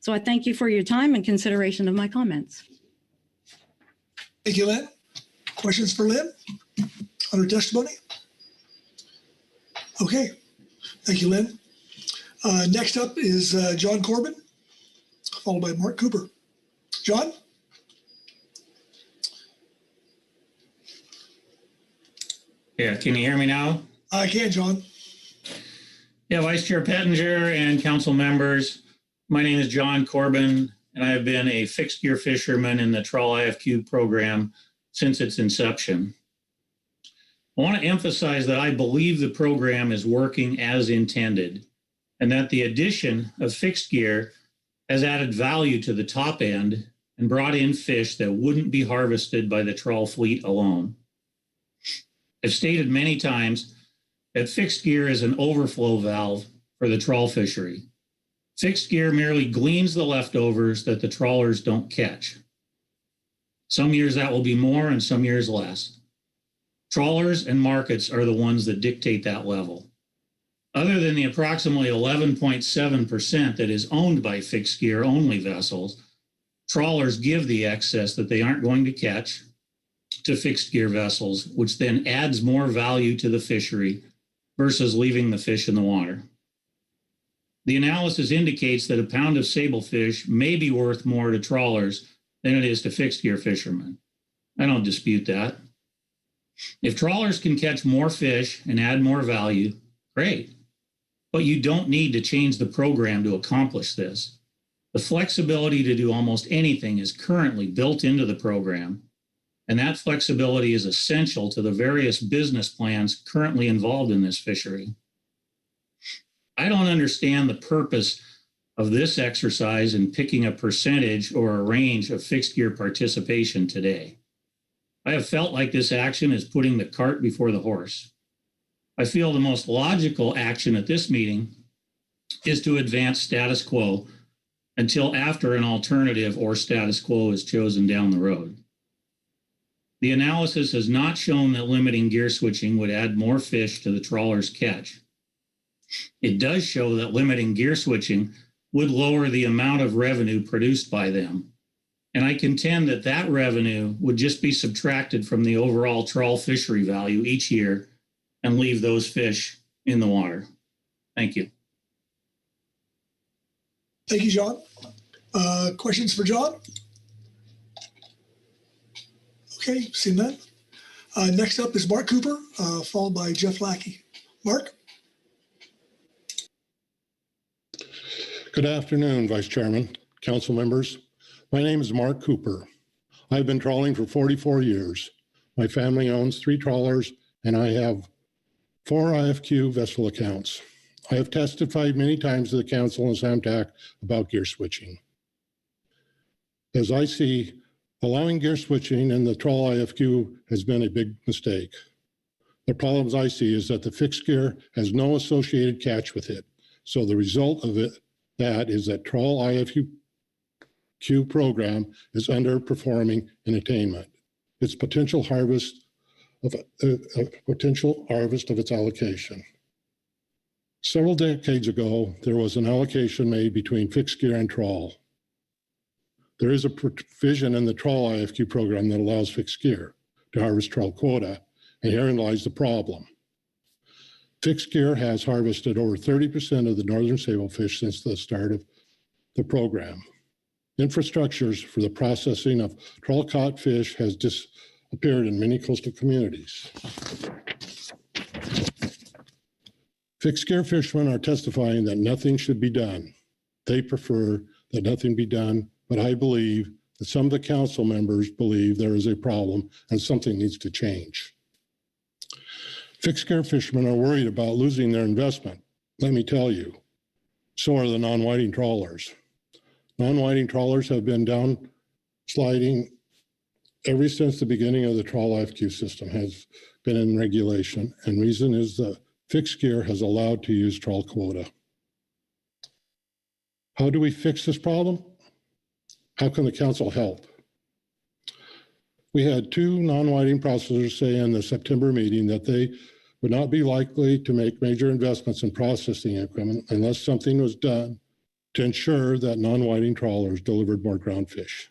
Speaker 13: So I thank you for your time and consideration of my comments.
Speaker 8: Thank you, Lynn. Questions for Lynn on her testimony? Okay. Thank you, Lynn. Next up is John Corbin, followed by Mark Cooper. John?
Speaker 7: Yeah, can you hear me now?
Speaker 8: I can, John.
Speaker 7: Yeah, Vice Chair Pettinger and council members, my name is John Corbin, and I have been a fixed gear fisherman in the Trawl IFQ program since its inception. I want to emphasize that I believe the program is working as intended, and that the addition of fixed gear has added value to the top end and brought in fish that wouldn't be harvested by the trawl fleet alone. I've stated many times that fixed gear is an overflow valve for the trawl fishery. Fixed gear merely gleans the leftovers that the trawlers don't catch. Some years that will be more and some years less. Trawlers and markets are the ones that dictate that level. Other than the approximately 11.7% that is owned by fixed gear only vessels, trawlers give the excess that they aren't going to catch to fixed gear vessels, which then adds more value to the fishery versus leaving the fish in the water. The analysis indicates that a pound of sablefish may be worth more to trawlers than it is to fixed gear fishermen. I don't dispute that. If trawlers can catch more fish and add more value, great. But you don't need to change the program to accomplish this. The flexibility to do almost anything is currently built into the program, and that flexibility is essential to the various business plans currently involved in this fishery. I don't understand the purpose of this exercise in picking a percentage or a range of fixed gear participation today. I have felt like this action is putting the cart before the horse. I feel the most logical action at this meeting is to advance status quo until after an alternative or status quo is chosen down the road. The analysis has not shown that limiting gear switching would add more fish to the trawler's catch. It does show that limiting gear switching would lower the amount of revenue produced by them. And I contend that that revenue would just be subtracted from the overall trawl fishery value each year and leave those fish in the water. Thank you.
Speaker 8: Thank you, John. Questions for John? Okay, seen that. Next up is Mark Cooper, followed by Jeff Lackey. Mark?
Speaker 6: Good afternoon, Vice Chairman, council members. My name is Mark Cooper. I've been trawling for 44 years. My family owns 3 trawlers and I have 4 IFQ vessel accounts. I have testified many times to the council and SAMTAC about gear switching. As I see, allowing gear switching in the trawl IFQ has been a big mistake. The problems I see is that the fixed gear has no associated catch with it. So the result of that is that trawl IFQ program is underperforming in attainment. Its potential harvest of its allocation. Several decades ago, there was an allocation made between fixed gear and trawl. There is a provision in the trawl IFQ program that allows fixed gear to harvest trawl quota, and herein lies the problem. Fixed gear has harvested over 30% of the northern sablefish since the start of the program. Infrastructures for the processing of trawl caught fish has disappeared in many coastal communities. Fixed gear fishermen are testifying that nothing should be done. They prefer that nothing be done, but I believe that some of the council members believe there is a problem and something needs to change. Fixed gear fishermen are worried about losing their investment. Let me tell you, so are the non-whiting trawlers. Non-whiting trawlers have been down sliding ever since the beginning of the trawl IFQ system has been in regulation, and reason is the fixed gear has allowed to use trawl quota. How do we fix this problem? How can the council help? We had 2 non-whiting processors say in the September meeting that they would not be likely to make major investments in processing equipment unless something was done to ensure that non-whiting trawlers delivered more groundfish.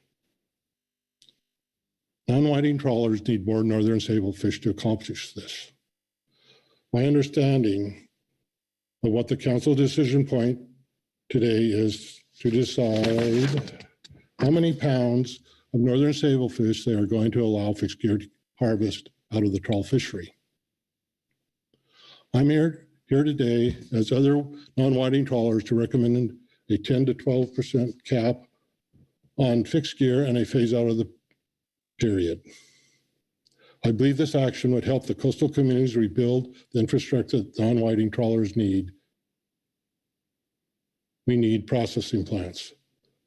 Speaker 6: Non-whiting trawlers need more northern sablefish to accomplish this. My understanding of what the council decision point today is to decide how many pounds of northern sablefish they are going to allow fixed gear harvest out of the trawl fishery. I'm here today as other non-whiting trawlers to recommend a 10 to 12% cap on fixed gear and a phase out of the period. I believe this action would help the coastal communities rebuild the infrastructure that non-whiting trawlers need. We need processing plants,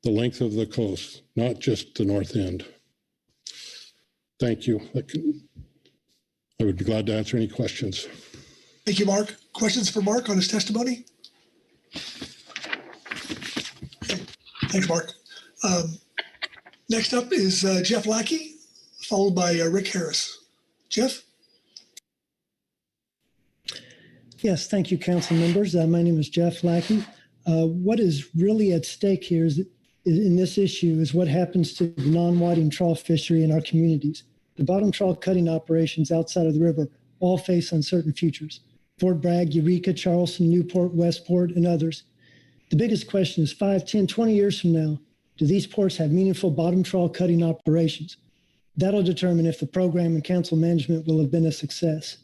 Speaker 6: the length of the coast, not just the north end. Thank you. I would be glad to answer any questions.
Speaker 8: Thank you, Mark. Questions for Mark on his testimony? Okay. Thanks, Mark. Next up is Jeff Lackey, followed by Rick Harris. Jeff?
Speaker 15: Yes, thank you, council members. My name is Jeff Lackey. What is really at stake here is in this issue is what happens to the non-whiting trawl fishery in our communities. The bottom trawl cutting operations outside of the river all face uncertain futures. Fort Bragg, Eureka, Charleston, Newport, Westport, and others. The biggest question is 5, 10, 20 years from now, do these ports have meaningful bottom trawl cutting operations? That'll determine if the program and council management will have been a success.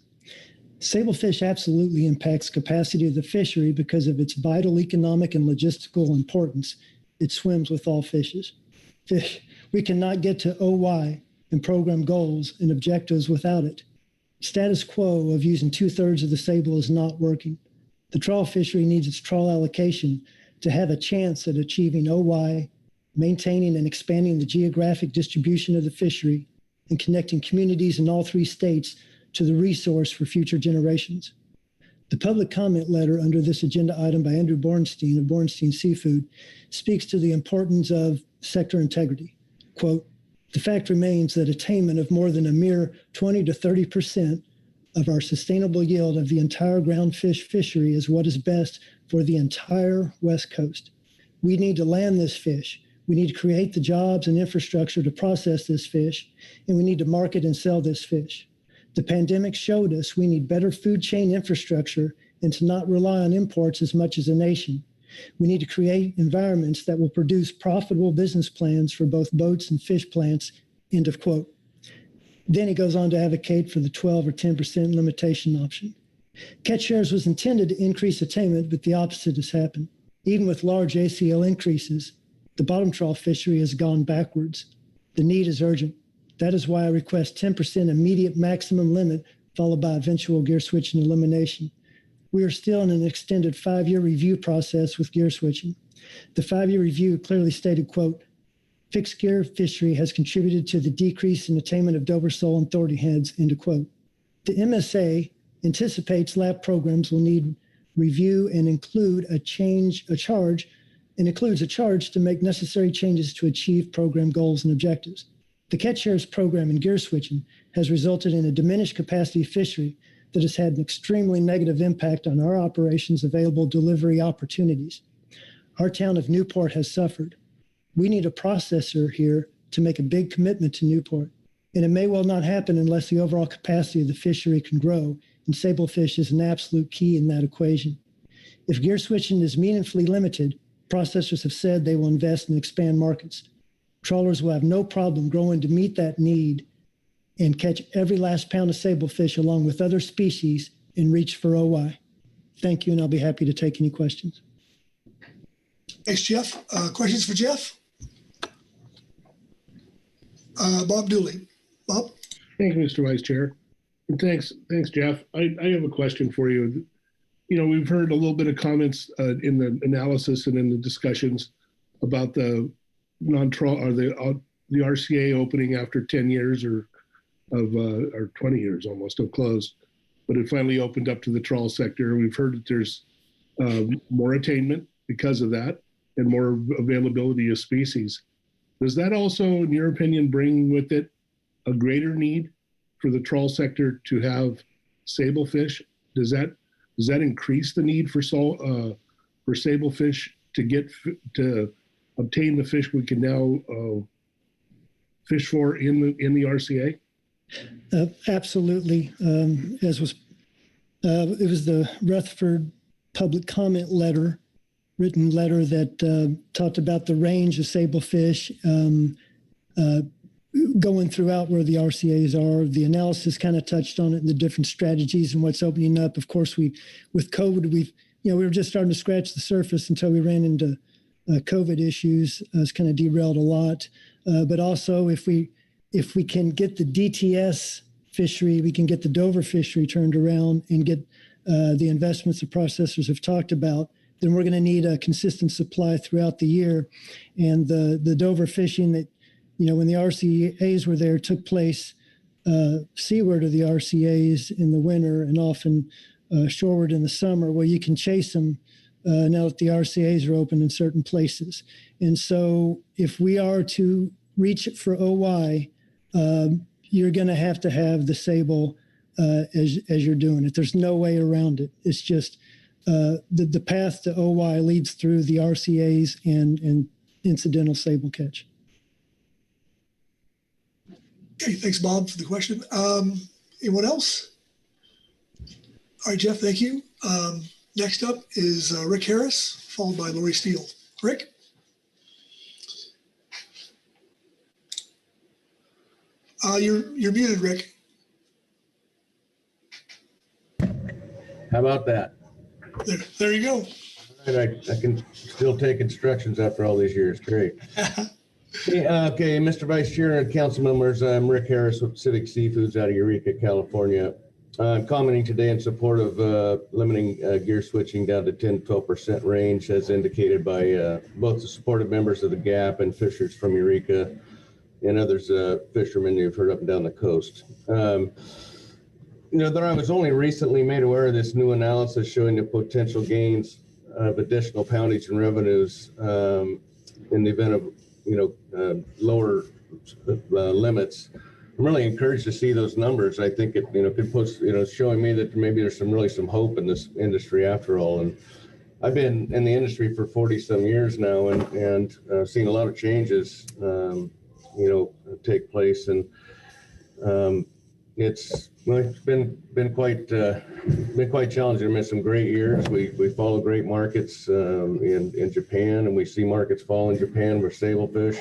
Speaker 15: Sablefish absolutely impacts capacity of the fishery because of its vital economic and logistical importance. It swims with all fish. We cannot get to OY and program goals and objectives without it. Status quo of using 2/3 of the sable is not working. The trawl fishery needs its trawl allocation to have a chance at achieving OY, maintaining and expanding the geographic distribution of the fishery, and connecting communities in all 3 states to the resource for future generations. The public comment letter under this agenda item by Andrew Bornstein of Bornstein Seafood speaks to the importance of sector integrity. Quote, "The fact remains that attainment of more than a mere 20 to 30% of our sustainable yield of the entire groundfish fishery is what is best for the entire West Coast. We need to land this fish. We need to create the jobs and infrastructure to process this fish, and we need to market and sell this fish. The pandemic showed us we need better food chain infrastructure and to not rely on imports as much as a nation. We need to create environments that will produce profitable business plans for both boats and fish plants," end of quote. Then he goes on to advocate for the 12 or 10% limitation option. Catch shares was intended to increase attainment, but the opposite has happened. Even with large ACL increases, the bottom trawl fishery has gone backwards. The need is urgent. That is why I request 10% immediate maximum limit, followed by eventual gear switch and elimination. We are still in an extended 5-year review process with gear switching. The 5-year review clearly stated, quote, "Fixed gear fishery has contributed to the decrease in attainment of Dover sole and thorny heads," end of quote. The MSA anticipates lab programs will need review and includes a charge to make necessary changes to achieve program goals and objectives. The catch shares program in gear switching has resulted in a diminished capacity fishery that has had an extremely negative impact on our operations' available delivery opportunities. Our town of Newport has suffered. We need a processor here to make a big commitment to Newport, and it may well not happen unless the overall capacity of the fishery can grow, and sablefish is an absolute key in that equation. If gear switching is meaningfully limited, processors have said they will invest and expand markets. Trawlers will have no problem growing to meet that need and catch every last pound of sablefish along with other species and reach for OY. Thank you, and I'll be happy to take any questions.
Speaker 8: Thanks, Jeff. Questions for Jeff? Bob Dooley. Bob?
Speaker 19: Thank you, Mr. Vice Chair. And thanks, Jeff. I have a question for you. You know, we've heard a little bit of comments in the analysis and in the discussions about the non-trawl or the RCA opening after 10 years or 20 years almost of close, but it finally opened up to the trawl sector. We've heard that there's more attainment because of that and more availability of species. Does that also, in your opinion, bring with it a greater need for the trawl sector to have sablefish? Does that increase the need for sablefish to obtain the fish we can now fish for in the RCA?
Speaker 15: Absolutely. It was the Rutherford public comment written letter that talked about the range of sablefish going throughout where the RCAs are. The analysis kind of touched on it and the different strategies and what's opening up. Of course, with COVID, we were just starting to scratch the surface until we ran into COVID issues. It's kind of derailed a lot. But also, if we can get the DTS fishery, we can get the Dover fishery turned around and get the investments the processors have talked about, then we're going to need a consistent supply throughout the year. And the Dover fishing that, when the RCAs were there, took place seaward of the RCAs in the winter and often shoreward in the summer, where you can chase them now that the RCAs are open in certain places. And so if we are to reach for OY, you're going to have the sable as you're doing it. There's no way around it. It's just the path to OY leads through the RCAs and incidental sable catch.
Speaker 8: Okay, thanks, Bob, for the question. Anyone else? All right, Jeff, thank you. Next up is Rick Harris, followed by Lori Steele. Rick? You're muted, Rick.
Speaker 9: How about that?
Speaker 8: There you go.
Speaker 9: All right, I can still take instructions after all these years. Great. Okay, Mr. Vice Chair and council members, I'm Rick Harris with Pacific Seafoods out of Eureka, California. I'm commenting today in support of limiting gear switching down to 10-12% range, as indicated by both the supportive members of the GAP and fishers from Eureka and others, fishermen you've heard up and down the coast. That I was only recently made aware of this new analysis showing the potential gains of additional poundage and revenues in the event of, lower limits. I'm really encouraged to see those numbers. I think it, could post, showing me that maybe there's some hope in this industry after all. And I've been in the industry for 40 some years now and seen a lot of changes, take place. And it's been quite challenging. There's been some great years. We follow great markets in Japan, and we see markets fall in Japan for Sablefish.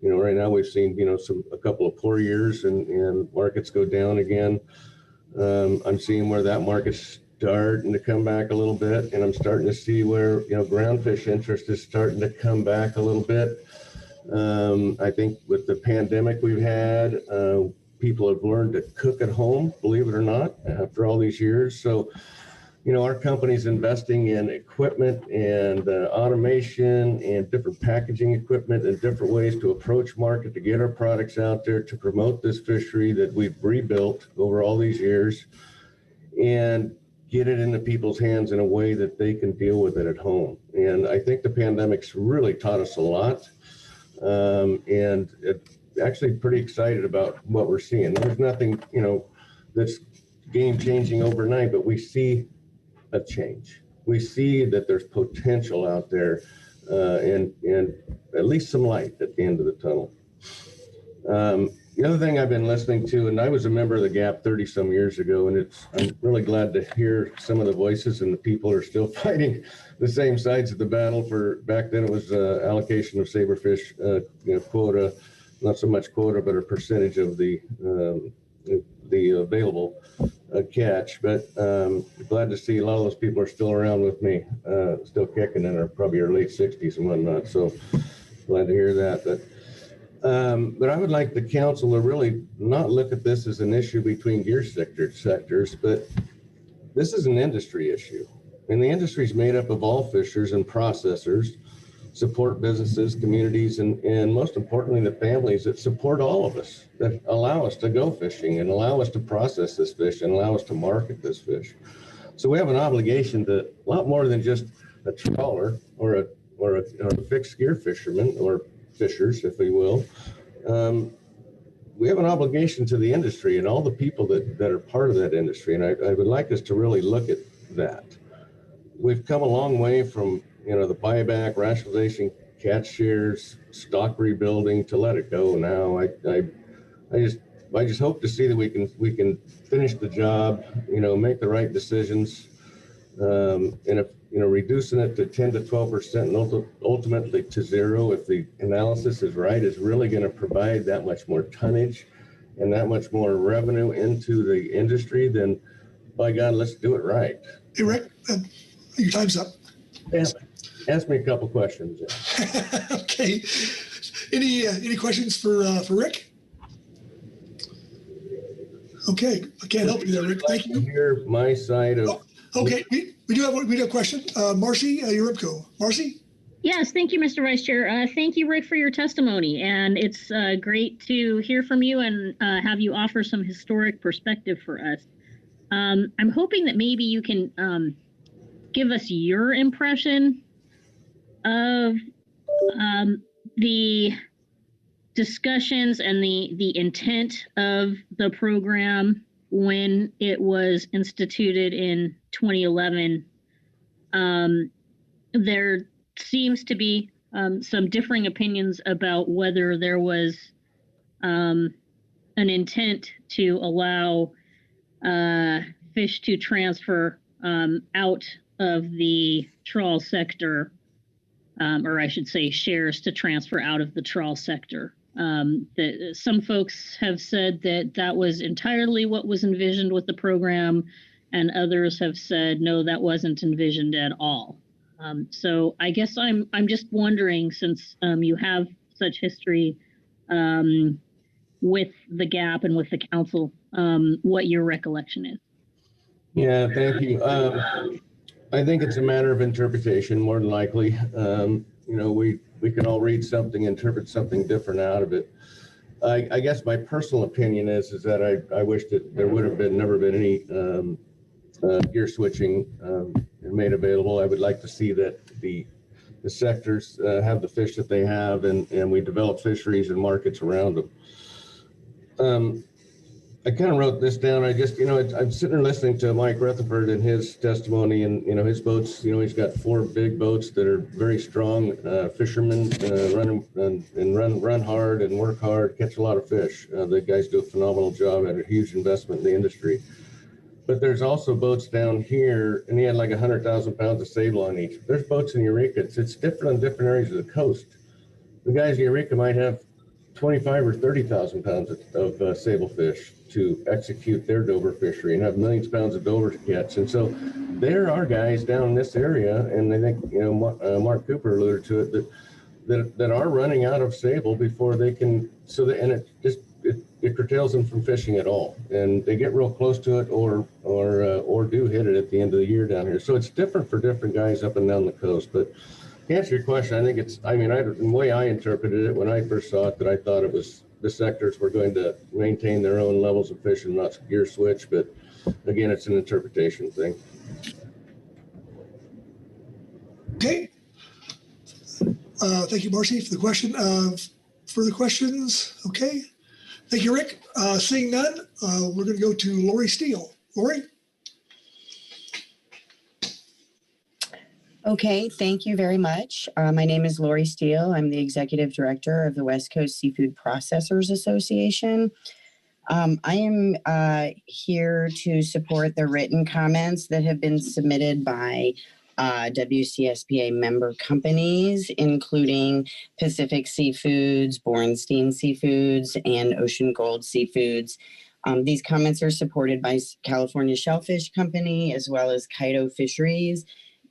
Speaker 9: Right now we've seen a couple of poor years and markets go down again. I'm seeing where that market's starting to come back a little bit, and I'm starting to see where groundfish interest is starting to come back a little bit. I think with the pandemic we've had, people have learned to cook at home, believe it or not, after all these years. So, our company's investing in equipment and automation and different packaging equipment and different ways to approach market, to get our products out there, to promote this fishery that we've rebuilt over all these years and get it into people's hands in a way that they can deal with it at home. And I think the pandemic's really taught us a lot. And actually pretty excited about what we're seeing. There's nothing, that's game changing overnight, but we see a change. We see that there's potential out there and at least some light at the end of the tunnel. The other thing I've been listening to, and I was a member of the GAP 30 some years ago, and I'm really glad to hear some of the voices and the people are still fighting the same sides of the battle. For back then it was allocation of Sablefish quota, not so much quota, but a percentage of the available catch. But glad to see a lot of those people are still around with me, still kicking in probably our late 60s and whatnot. So glad to hear that. But I would like the council to really not look at this as an issue between gear sectors, but this is an industry issue. And the industry is made up of all fishers and processors, support businesses, communities, and most importantly, the families that support all of us, that allow us to go fishing and allow us to process this fish and allow us to market this fish. So we have an obligation to a lot more than just a trawler or a fixed gear fisherman or fishers, if we will. We have an obligation to the industry and all the people that are part of that industry. And I would like us to really look at that. We've come a long way from the buyback, rationalization, catch shares, stock rebuilding to let it go now. I just hope to see that we can finish the job, make the right decisions, and if reducing it to 10 to 12% and ultimately to zero, if the analysis is right, is really going to provide that much more tonnage and that much more revenue into the industry, then by God, let's do it right.
Speaker 8: Hey, Rick, your time's up.
Speaker 9: Yeah. Ask me a couple questions.
Speaker 8: Okay. Any questions for Rick? Okay, I can't help you there, Rick. Thank you.
Speaker 9: Hear my side of.
Speaker 8: Oh, okay, we do have a question. Marcy, your IPCO. Marcy.
Speaker 20: Yes, thank you, Mr. Vice Chair. Thank you, Rick, for your testimony. And it's great to hear from you and have you offer some historic perspective for us. I'm hoping that maybe you can give us your impression of the discussions and the intent of the program when it was instituted in 2011. There seems to be some differing opinions about whether there was an intent to allow fish to transfer out of the trawl sector, or I should say shares to transfer out of the trawl sector. Some folks have said that was entirely what was envisioned with the program, and others have said, no, that wasn't envisioned at all. So I guess I'm just wondering, since you have such history with the GAP and with the council, what your recollection is.
Speaker 9: Yeah, thank you. I think it's a matter of interpretation, more than likely. We can all read something, interpret something different out of it. I guess my personal opinion is that I wish that there would have never been any gear switching made available. I would like to see that the sectors have the fish that they have, and we develop fisheries and markets around them. I kind of wrote this down. I'm sitting there listening to Mike Rutherford and his testimony, and his boats. He's got 4 big boats that are very strong fishermen, run hard and work hard, catch a lot of fish. The guys do a phenomenal job at a huge investment in the industry. But there's also boats down here, and he had like 100,000 pounds of sable on each. There's boats in Eureka. It's different on different areas of the coast. The guys in Eureka might have 25 or 30,000 pounds of sablefish to execute their Dover fishery and have millions of pounds of Dover to catch. And so there are guys down in this area, and I think Mark Cooper alluded to it, that are running out of sable before they can. It curtails them from fishing at all, and they get real close to it or do hit it at the end of the year down here. So it's different for different guys up and down the coast. But to answer your question, I think the way I interpreted it when I first saw it, that I thought it was the sectors were going to maintain their own levels of fish and not gear switch. But again, it's an interpretation thing.
Speaker 8: Okay. Thank you, Marcy, for the question. Further questions? Okay. Thank you, Rick. Seeing none, we're going to go to Lori Steele. Lori?
Speaker 10: Okay, thank you very much. My name is Lori Steele. I'm the Executive Director of the West Coast Seafood Processors Association. I am here to support the written comments that have been submitted by WCSPA member companies, including Pacific Seafoods, Bornstein Seafoods, and Ocean Gold Seafoods. These comments are supported by California Shellfish Company as well as Kaido Fisheries.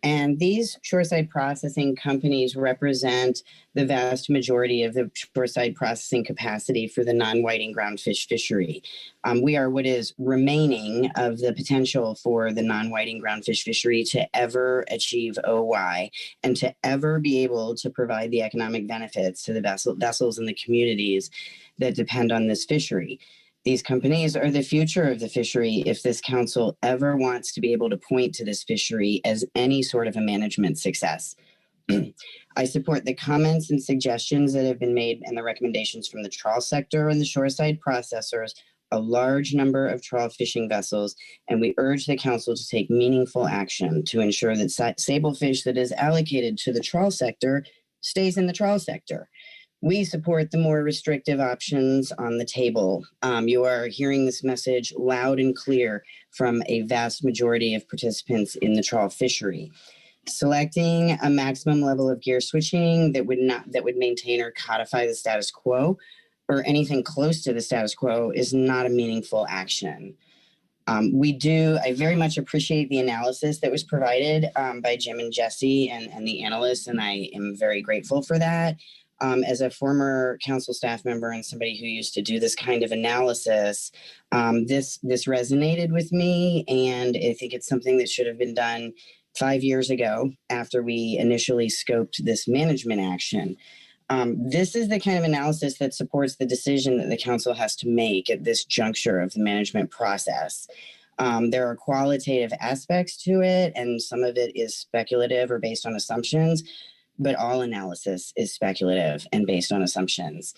Speaker 10: And these shoreside processing companies represent the vast majority of the shoreside processing capacity for the non-whiting groundfish fishery. We are what is remaining of the potential for the non-whiting groundfish fishery to ever achieve OY and to ever be able to provide the economic benefits to the vessels and the communities that depend on this fishery. These companies are the future of the fishery if this council ever wants to be able to point to this fishery as any sort of a management success. I support the comments and suggestions that have been made and the recommendations from the trawl sector and the shoreside processors, a large number of trawl fishing vessels, and we urge the council to take meaningful action to ensure that sablefish that is allocated to the trawl sector stays in the trawl sector. We support the more restrictive options on the table. You are hearing this message loud and clear from a vast majority of participants in the trawl fishery. Selecting a maximum level of gear switching that would maintain or codify the status quo or anything close to the status quo is not a meaningful action. I very much appreciate the analysis that was provided by Jim and Jesse and the analysts, and I am very grateful for that. As a former council staff member and somebody who used to do this kind of analysis, this resonated with me, and I think it's something that should have been done 5 years ago after we initially scoped this management action. This is the kind of analysis that supports the decision that the council has to make at this juncture of the management process. There are qualitative aspects to it, and some of it is speculative or based on assumptions, but all analysis is speculative and based on assumptions.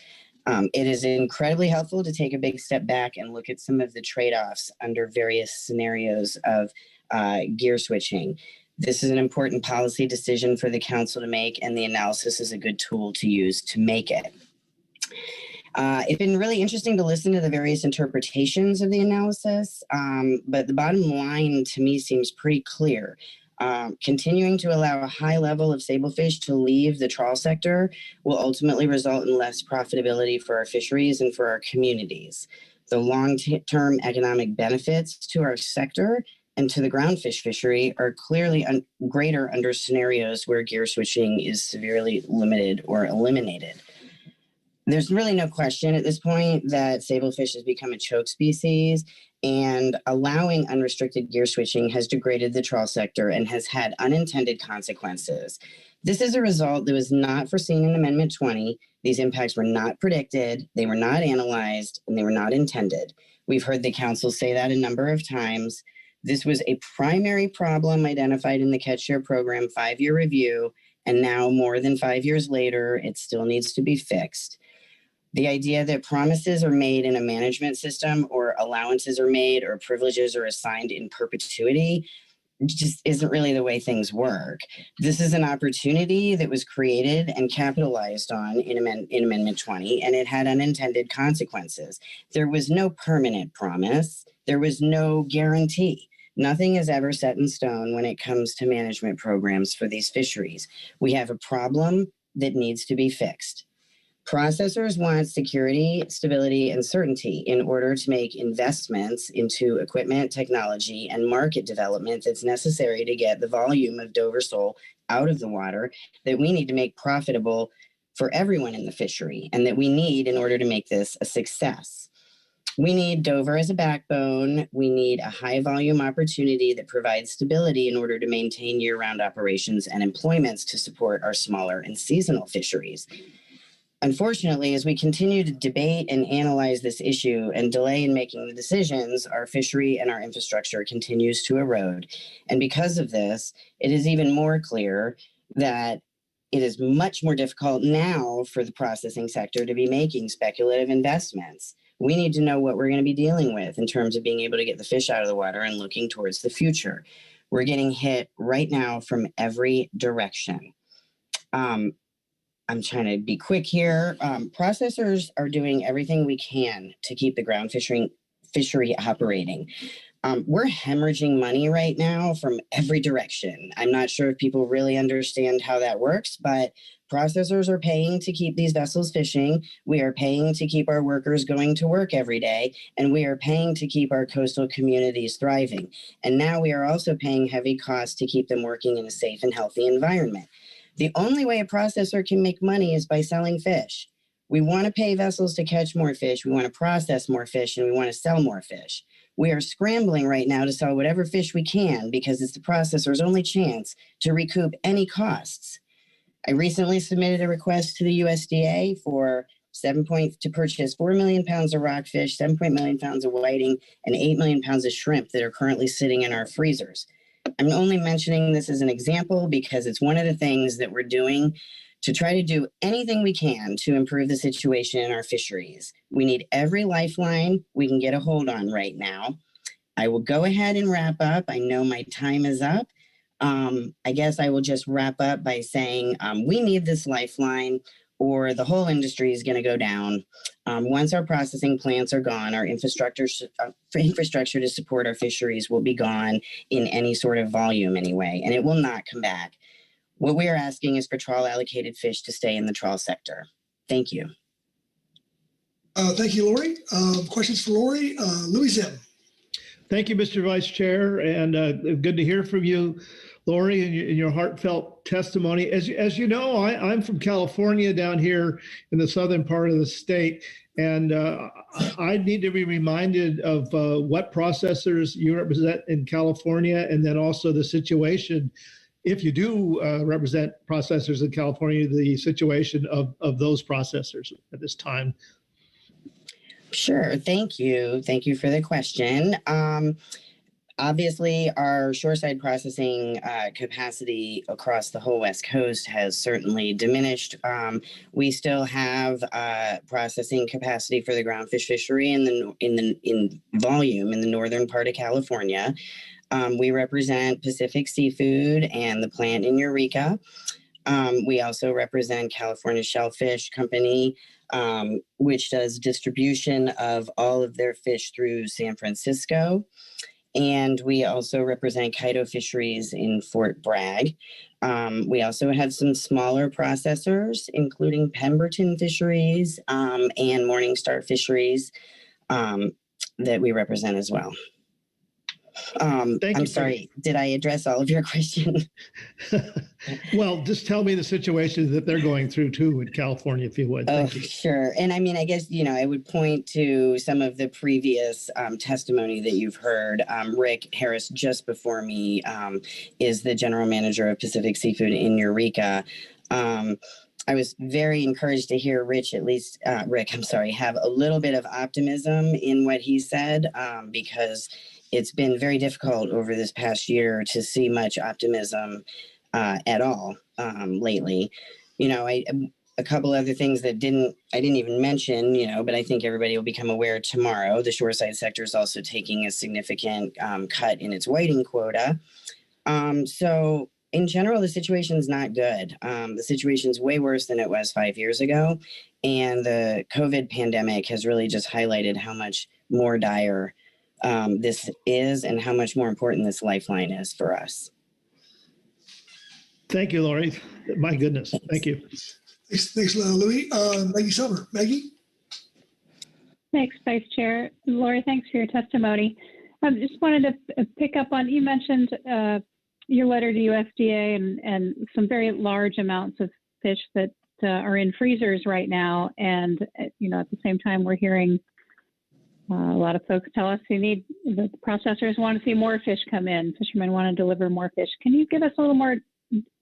Speaker 10: It is incredibly helpful to take a big step back and look at some of the trade-offs under various scenarios of gear switching. This is an important policy decision for the council to make, and the analysis is a good tool to use to make it. It's been really interesting to listen to the various interpretations of the analysis, but the bottom line to me seems pretty clear. Continuing to allow a high level of sablefish to leave the trawl sector will ultimately result in less profitability for our fisheries and for our communities. The long-term economic benefits to our sector and to the groundfish fishery are clearly greater under scenarios where gear switching is severely limited or eliminated. There's really no question at this point that sablefish has become a choke species, and allowing unrestricted gear switching has degraded the trawl sector and has had unintended consequences. This is a result that was not foreseen in Amendment 20. These impacts were not predicted, they were not analyzed, and they were not intended. We've heard the council say that a number of times. This was a primary problem identified in the Catch Share Program 5-year review, and now more than 5 years later, it still needs to be fixed. The idea that promises are made in a management system or allowances are made or privileges are assigned in perpetuity just isn't really the way things work. This is an opportunity that was created and capitalized on in Amendment 20, and it had unintended consequences. There was no permanent promise. There was no guarantee. Nothing is ever set in stone when it comes to management programs for these fisheries. We have a problem that needs to be fixed. Processors want security, stability, and certainty in order to make investments into equipment, technology, and market development that's necessary to get the volume of Dover sole out of the water that we need to make profitable for everyone in the fishery, and that we need in order to make this a success. We need Dover as a backbone. We need a high volume opportunity that provides stability in order to maintain year-round operations and employments to support our smaller and seasonal fisheries. Unfortunately, as we continue to debate and analyze this issue and delay in making the decisions, our fishery and our infrastructure continues to erode. And because of this, it is even more clear that it is much more difficult now for the processing sector to be making speculative investments. We need to know what we're going to be dealing with in terms of being able to get the fish out of the water and looking towards the future. We're getting hit right now from every direction. I'm trying to be quick here. Processors are doing everything we can to keep the ground fishery operating. We're hemorrhaging money right now from every direction. I'm not sure if people really understand how that works, but processors are paying to keep these vessels fishing. We are paying to keep our workers going to work every day, and we are paying to keep our coastal communities thriving. And now we are also paying heavy costs to keep them working in a safe and healthy environment. The only way a processor can make money is by selling fish. We want to pay vessels to catch more fish, we want to process more fish, and we want to sell more fish. We are scrambling right now to sell whatever fish we can because it's the processor's only chance to recoup any costs. I recently submitted a request to the USDA for to purchase 4 million pounds of rockfish, 7 million pounds of whiting, and 8 million pounds of shrimp that are currently sitting in our freezers. I'm only mentioning this as an example because it's one of the things that we're doing to try to do anything we can to improve the situation in our fisheries. We need every lifeline we can get a hold on right now. I will go ahead and wrap up. I know my time is up. I guess I will just wrap up by saying we need this lifeline or the whole industry is going to go down. Once our processing plants are gone, our infrastructure to support our fisheries will be gone in any sort of volume anyway, and it will not come back. What we are asking is for trawl allocated fish to stay in the trawl sector. Thank you.
Speaker 8: Thank you, Lori. Questions for Lori? Louis Zim.
Speaker 1: Thank you, Mr. Vice Chair, and good to hear from you, Lori, and your heartfelt testimony. As you know, I'm from California down here in the southern part of the state, and I need to be reminded of what processors you represent in California, and then also the situation, if you do represent processors in California, the situation of those processors at this time.
Speaker 10: Sure. Thank you. Thank you for the question. Obviously, our shoreside processing capacity across the whole West Coast has certainly diminished. We still have processing capacity for the groundfish fishery in volume in the northern part of California. We represent Pacific Seafood and the plant in Eureka. We also represent California Shellfish Company, which does distribution of all of their fish through San Francisco. And we also represent Kaido Fisheries in Fort Bragg. We also have some smaller processors, including Pemberton Fisheries and Morningstar Fisheries that we represent as well. I'm sorry, did I address all of your questions?
Speaker 1: Well, just tell me the situation that they're going through too in California, if you would.
Speaker 10: Oh,
Speaker 1: Thank you.
Speaker 10: sure. And I mean, I guess, I would point to some of the previous testimony that you've heard. Rick Harris, just before me, is the general manager of Pacific Seafood in Eureka. I was very encouraged to hear Rick, have a little bit of optimism in what he said, because it's been very difficult over this past year to see much optimism at all lately. A couple other things that I didn't even mention, but I think everybody will become aware tomorrow. The shoreside sector is also taking a significant cut in its whiting quota. So in general, the situation's not good. The situation's way worse than it was 5 years ago. And the COVID pandemic has really just highlighted how much more dire this is and how much more important this lifeline is for us.
Speaker 1: Thank you, Lori. My goodness. Thank you.
Speaker 8: Thanks, Louis. Maggie Summer. Maggie?
Speaker 12: Thanks, Vice Chair. Lori, thanks for your testimony. I just wanted to pick up on, you mentioned your letter to USDA and some very large amounts of fish that are in freezers right now. And, at the same time, we're hearing a lot of folks tell us the processors want to see more fish come in. Fishermen want to deliver more fish. Can you give us a little more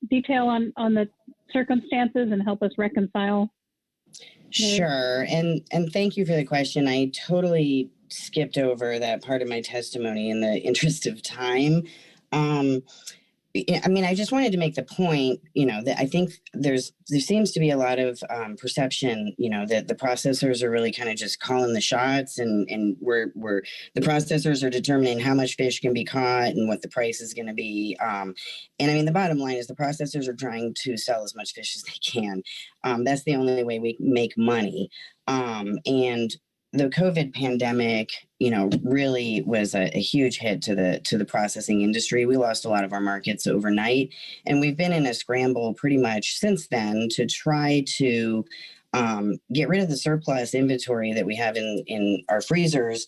Speaker 12: detail on the circumstances and help us reconcile?
Speaker 10: Sure. And thank you for the question. I totally skipped over that part of my testimony in the interest of time. I just wanted to make the point, that I think there seems to be a lot of perception, that the processors are really kind of just calling the shots, and the processors are determining how much fish can be caught and what the price is going to be. The bottom line is the processors are trying to sell as much fish as they can. That's the only way we make money. And the COVID pandemic, really was a huge hit to the processing industry. We lost a lot of our markets overnight, and we've been in a scramble pretty much since then to try to get rid of the surplus inventory that we have in our freezers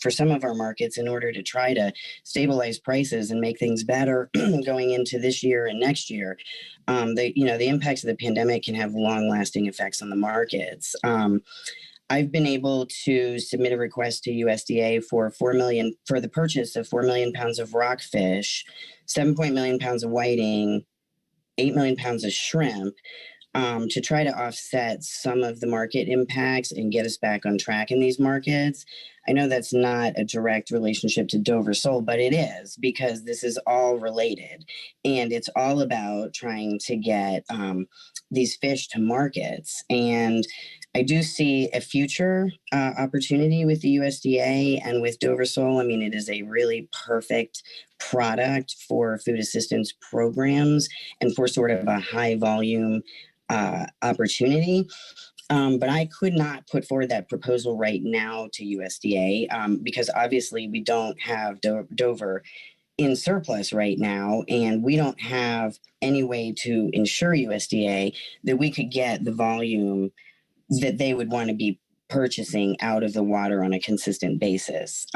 Speaker 10: for some of our markets in order to try to stabilize prices and make things better going into this year and next year. The impacts of the pandemic can have long-lasting effects on the markets. I've been able to submit a request to USDA for the purchase of 4 million pounds of rockfish, 7 million pounds of whiting, 8 million pounds of shrimp, to try to offset some of the market impacts and get us back on track in these markets. I know that's not a direct relationship to Dover sole, but it is, because this is all related, and it's all about trying to get these fish to markets. And I do see a future opportunity with the USDA and with Dover sole. It is a really perfect product for food assistance programs and for sort of a high volume opportunity. But I could not put forward that proposal right now to USDA because obviously we don't have Dover in surplus right now, and we don't have any way to ensure USDA that we could get the volume that they would want to be purchasing out of the water on a consistent basis.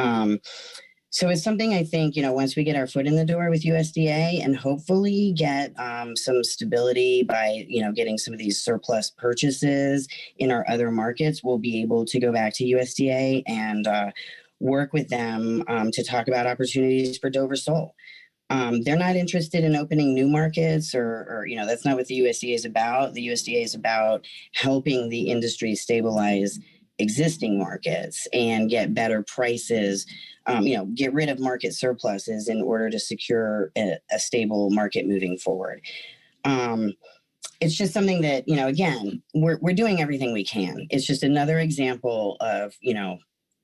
Speaker 10: So it's something I think, once we get our foot in the door with USDA and hopefully get some stability by, getting some of these surplus purchases in our other markets, we'll be able to go back to USDA and work with them to talk about opportunities for Dover sole. They're not interested in opening new markets or that's not what the USDA is about. The USDA is about helping the industry stabilize existing markets and get better prices, get rid of market surpluses in order to secure a stable market moving forward. It's just something that, again, we're doing everything we can. It's just another example of,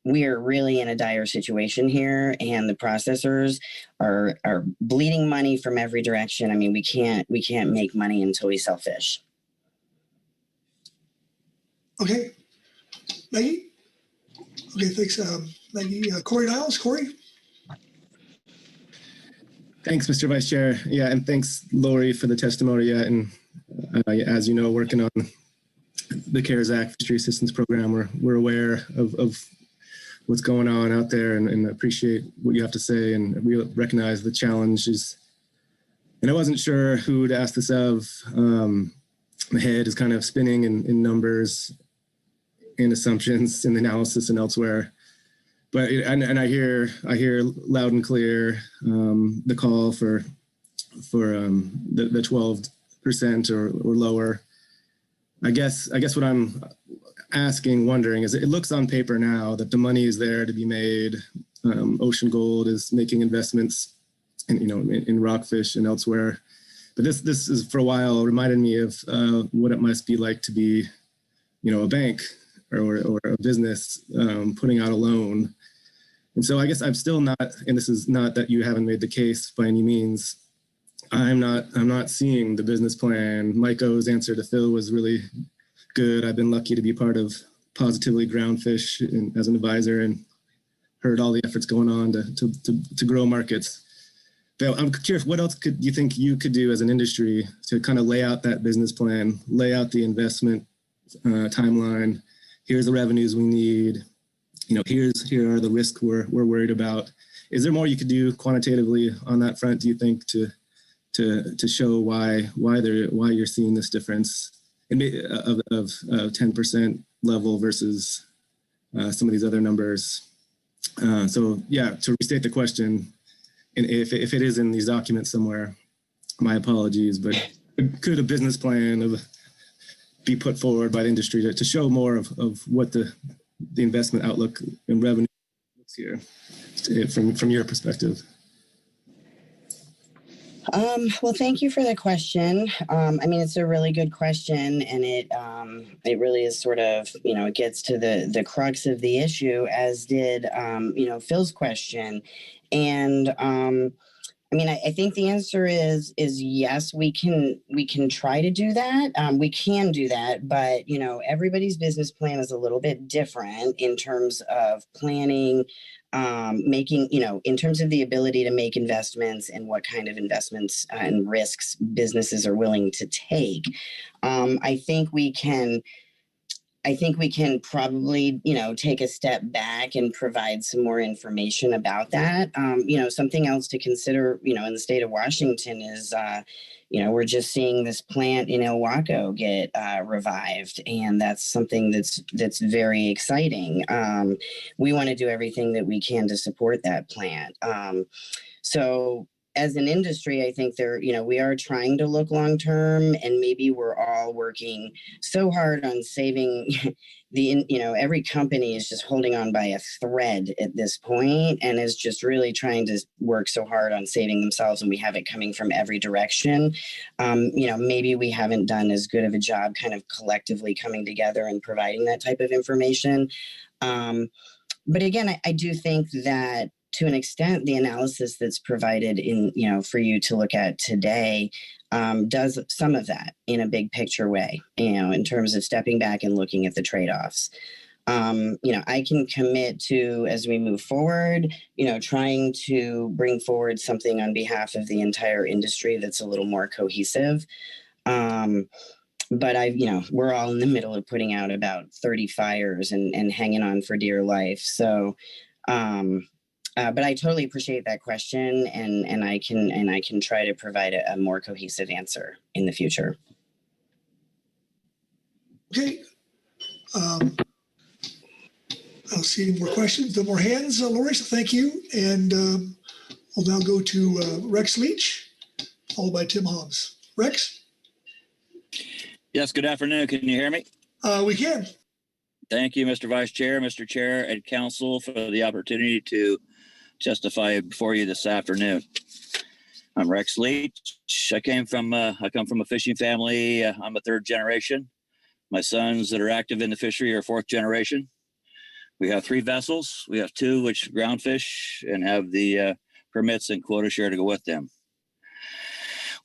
Speaker 10: we are really in a dire situation here, and the processors are bleeding money from every direction. We can't make money until we sell fish.
Speaker 8: Okay. Maggie? Okay, thanks, Maggie. Corey Niles. Corey?
Speaker 22: Thanks, Mr. Vice Chair. Yeah, and thanks, Lori, for the testimony. And as you know, working on the CARES Act Fishery Assistance Program, we're aware of what's going on out there and appreciate what you have to say. And we recognize the challenges. And I wasn't sure who to ask this of. My head is kind of spinning in numbers and assumptions in the analysis and elsewhere. But and I hear loud and clear the call for the 12% or lower. I guess what I'm wondering is, it looks on paper now that the money is there to be made. Ocean Gold is making investments in rockfish and elsewhere. But this is for a while reminded me of what it must be like to be, a bank or a business putting out a loan. And so I guess I'm still not, and this is not that you haven't made the case by any means, I'm not seeing the business plan. Mike O's answer to Phil was really good. I've been lucky to be part of Positively Groundfish as an advisor and heard all the efforts going on to grow markets. Phil, I'm curious, what else could you think you could do as an industry to kind of lay out that business plan, lay out the investment timeline? Here's the revenues we need. Here are the risks we're worried about. Is there more you could do quantitatively on that front, do you think, to show why you're seeing this difference of 10% level versus some of these other numbers? So yeah, to restate the question, and if it is in these documents somewhere, my apologies, but could a business plan be put forward by the industry to show more of what the investment outlook and revenue looks here from your perspective?
Speaker 10: Well, thank you for the question. It's a really good question, and it really is sort of, it gets to the crux of the issue, as did, Phil's question. And, I think the answer is yes, we can try to do that. We can do that, but, everybody's business plan is a little bit different in terms of planning, making, in terms of the ability to make investments and what kind of investments and risks businesses are willing to take. I think we can probably, take a step back and provide some more information about that. Something else to consider, in the state of Washington is, we're just seeing this plant in El Waco get revived, and that's something that's very exciting. We want to do everything that we can to support that plant. So as an industry, I think we are trying to look long term, and maybe we're all working so hard on saving every company is just holding on by a thread at this point and is just really trying to work so hard on saving themselves, and we have it coming from every direction. Maybe we haven't done as good of a job kind of collectively coming together and providing that type of information. But again, I do think that to an extent, the analysis that's provided for you to look at today does some of that in a big picture way, in terms of stepping back and looking at the trade-offs. I can commit to, as we move forward, trying to bring forward something on behalf of the entire industry that's a little more cohesive. But we're all in the middle of putting out about 30 fires and hanging on for dear life. So, but I totally appreciate that question, and I can try to provide a more cohesive answer in the future.
Speaker 8: Okay. I don't see any more questions. No more hands, Lori, so thank you. And we'll now go to Rex Leach, followed by Tim Hobbs. Rex?
Speaker 2: Yes, good afternoon. Can you hear me?
Speaker 8: We can.
Speaker 2: Thank you, Mr. Vice Chair, Mr. Chair, and Council for the opportunity to testify before you this afternoon. I'm Rex Leach. I come from a fishing family. I'm a third generation. My sons that are active in the fishery are fourth generation. We have 3 vessels. We have 2 which groundfish and have the permits and quota share to go with them.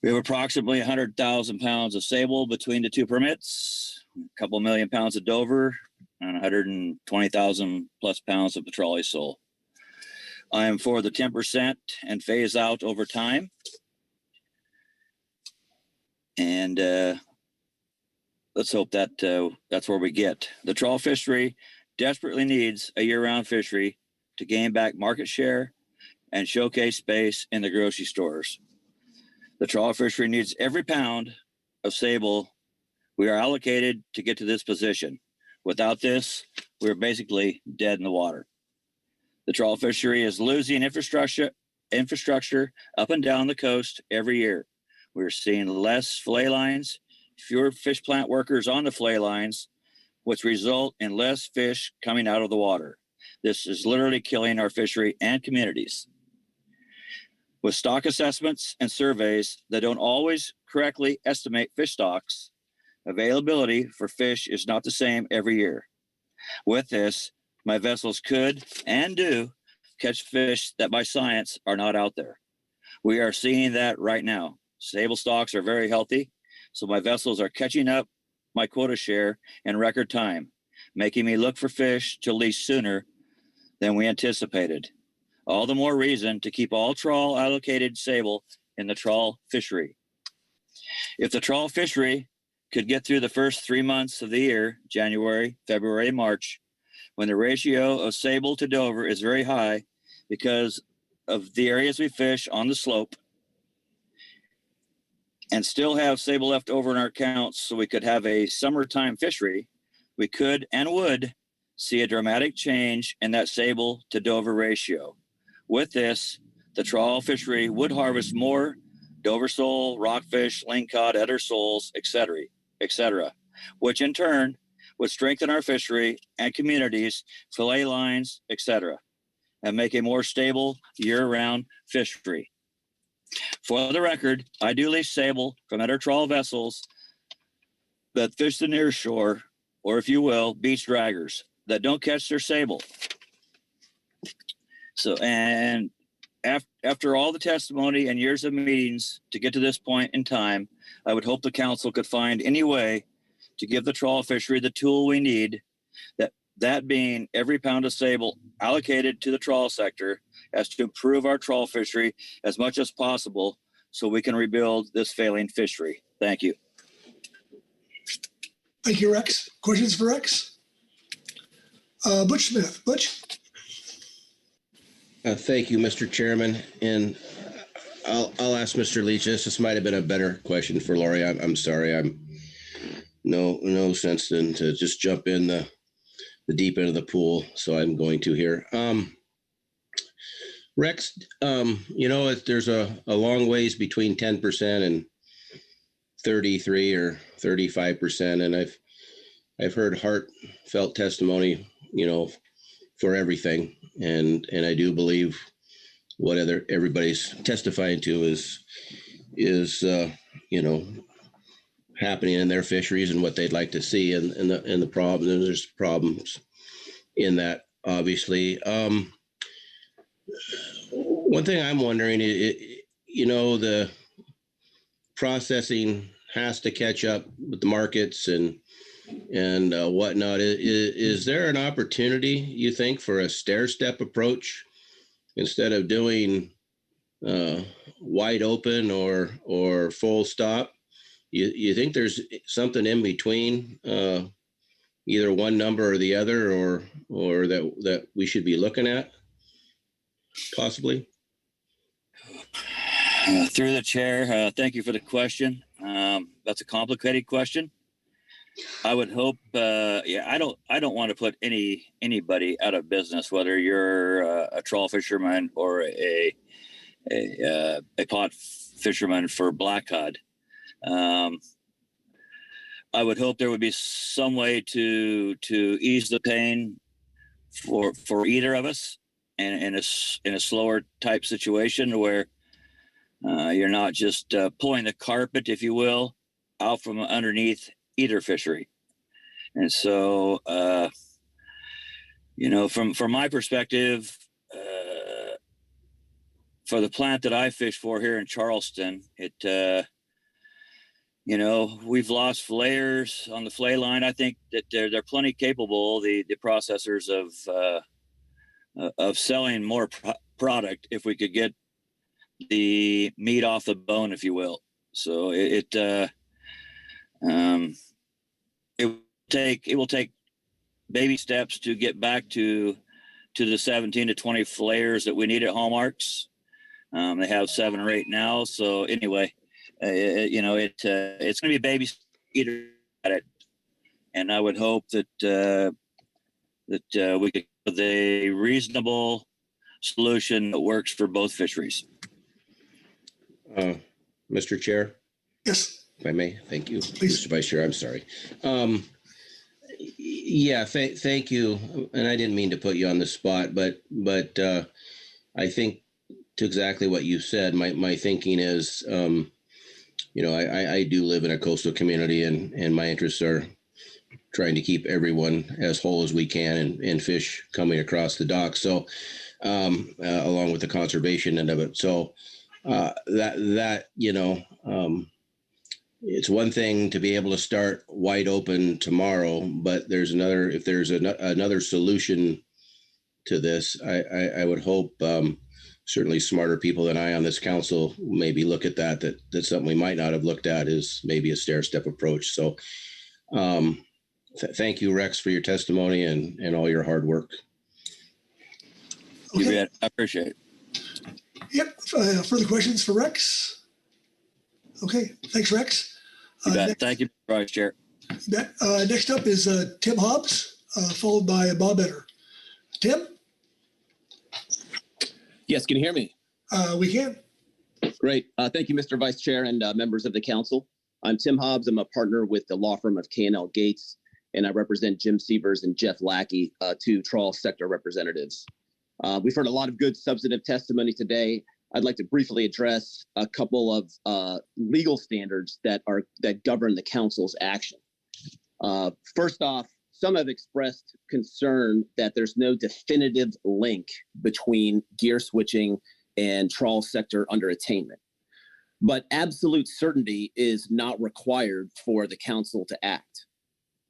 Speaker 2: We have approximately 100,000 pounds of sable between the 2 permits, a couple million pounds of Dover, and 120,000 plus pounds of petrale sole. I am for the 10% and phase out over time. And let's hope that that's where we get. The trawl fishery desperately needs a year-round fishery to gain back market share and showcase space in the grocery stores. The trawl fishery needs every pound of sable we are allocated to get to this position. Without this, we're basically dead in the water. The trawl fishery is losing infrastructure up and down the coast every year. We're seeing less fillet lines, fewer fish plant workers on the fillet lines, which result in less fish coming out of the water. This is literally killing our fishery and communities. With stock assessments and surveys that don't always correctly estimate fish stocks, availability for fish is not the same every year. With this, my vessels could and do catch fish that by science are not out there. We are seeing that right now. Sable stocks are very healthy, so my vessels are catching up my quota share in record time, making me look for fish to lease sooner than we anticipated. All the more reason to keep all trawl allocated sable in the trawl fishery. If the trawl fishery could get through the first 3 months of the year, January, February, March, when the ratio of sable to Dover is very high because of the areas we fish on the slope, and still have sable left over in our accounts so we could have a summertime fishery, we could and would see a dramatic change in that sable to Dover ratio. With this, the trawl fishery would harvest more Dover sole, rockfish, lingcod, edder soles, etc., which in turn would strengthen our fishery and communities, fillet lines, etc., and make a more stable year-round fishery. For the record, I do lease sable from edder trawl vessels that fish the near shore, or if you will, beach draggers that don't catch their sable. So, and after all the testimony and years of meetings to get to this point in time, I would hope the council could find any way to give the trawl fishery the tool we need, that being every pound of sable allocated to the trawl sector, as to improve our trawl fishery as much as possible so we can rebuild this failing fishery. Thank you.
Speaker 8: Thank you, Rex. Questions for Rex? Butch Smith. Butch?
Speaker 14: Thank you, Mr. Chairman. And I'll ask Mr. Leach. This might have been a better question for Lori. I'm sorry. I'm no sense in to just jump in the deep end of the pool. So I'm going to here. Rex, there's a long ways between 10% and 33 or 35%. And I've heard heartfelt testimony, for everything. And I do believe what everybody's testifying to is happening in their fisheries and what they'd like to see and the problem. And there's problems in that, obviously. One thing I'm wondering, the processing has to catch up with the markets and whatnot. Is there an opportunity, you think, for a stair-step approach instead of doing wide open or full stop? You think there's something in between, either one number or the other, or that we should be looking at, possibly?
Speaker 2: Through the chair, thank you for the question. That's a complicated question. I would hope. I don't want to put anybody out of business, whether you're a trawl fisherman or a pot fisherman for black cod. I would hope there would be some way to ease the pain for either of us, and in a slower type situation where you're not just pulling the carpet, if you will, out from underneath either fishery. And so, from my perspective, for the plant that I fish for here in Charleston, we've lost flayers on the fillet line. I think that they're plenty capable, the processors, of selling more product if we could get the meat off the bone, if you will. So it will take baby steps to get back to the 17 to 20 flayers that we need at Hallmarks. They have 7 or 8 now. So anyway, it's going to be a baby eater at it. And I would hope that we could have a reasonable solution that works for both fisheries.
Speaker 14: Mr. Chair?
Speaker 8: Yes.
Speaker 14: If I may, thank you.
Speaker 8: Please.
Speaker 14: Mr. Vice Chair, I'm sorry. Yeah, thank you. And I didn't mean to put you on the spot, but I think to exactly what you said, my thinking is, I do live in a coastal community, and my interests are trying to keep everyone as whole as we can and fish coming across the dock. So along with the conservation end of it. So it's one thing to be able to start wide open tomorrow, but if there's another solution to this, I would hope certainly smarter people than I on this council maybe look at that's something we might not have looked at, is maybe a stair-step approach. So thank you, Rex, for your testimony and all your hard work.
Speaker 2: Okay. You bet. I appreciate it.
Speaker 8: Yep. Further questions for Rex? Okay. Thanks, Rex.
Speaker 2: Thank you, Vice Chair.
Speaker 8: Next up is Tim Hobbs, followed by Bob Etter. Tim?
Speaker 3: Yes, can you hear me?
Speaker 8: We can.
Speaker 3: Great. Thank you, Mr. Vice Chair and members of the council. I'm Tim Hobbs. I'm a partner with the law firm of K&L Gates, and I represent Jim Sievers and Jeff Lackey, 2 trawl sector representatives. We've heard a lot of good substantive testimony today. I'd like to briefly address a couple of legal standards that govern the council's action. First off, some have expressed concern that there's no definitive link between gear switching and trawl sector under attainment. But absolute certainty is not required for the council to act.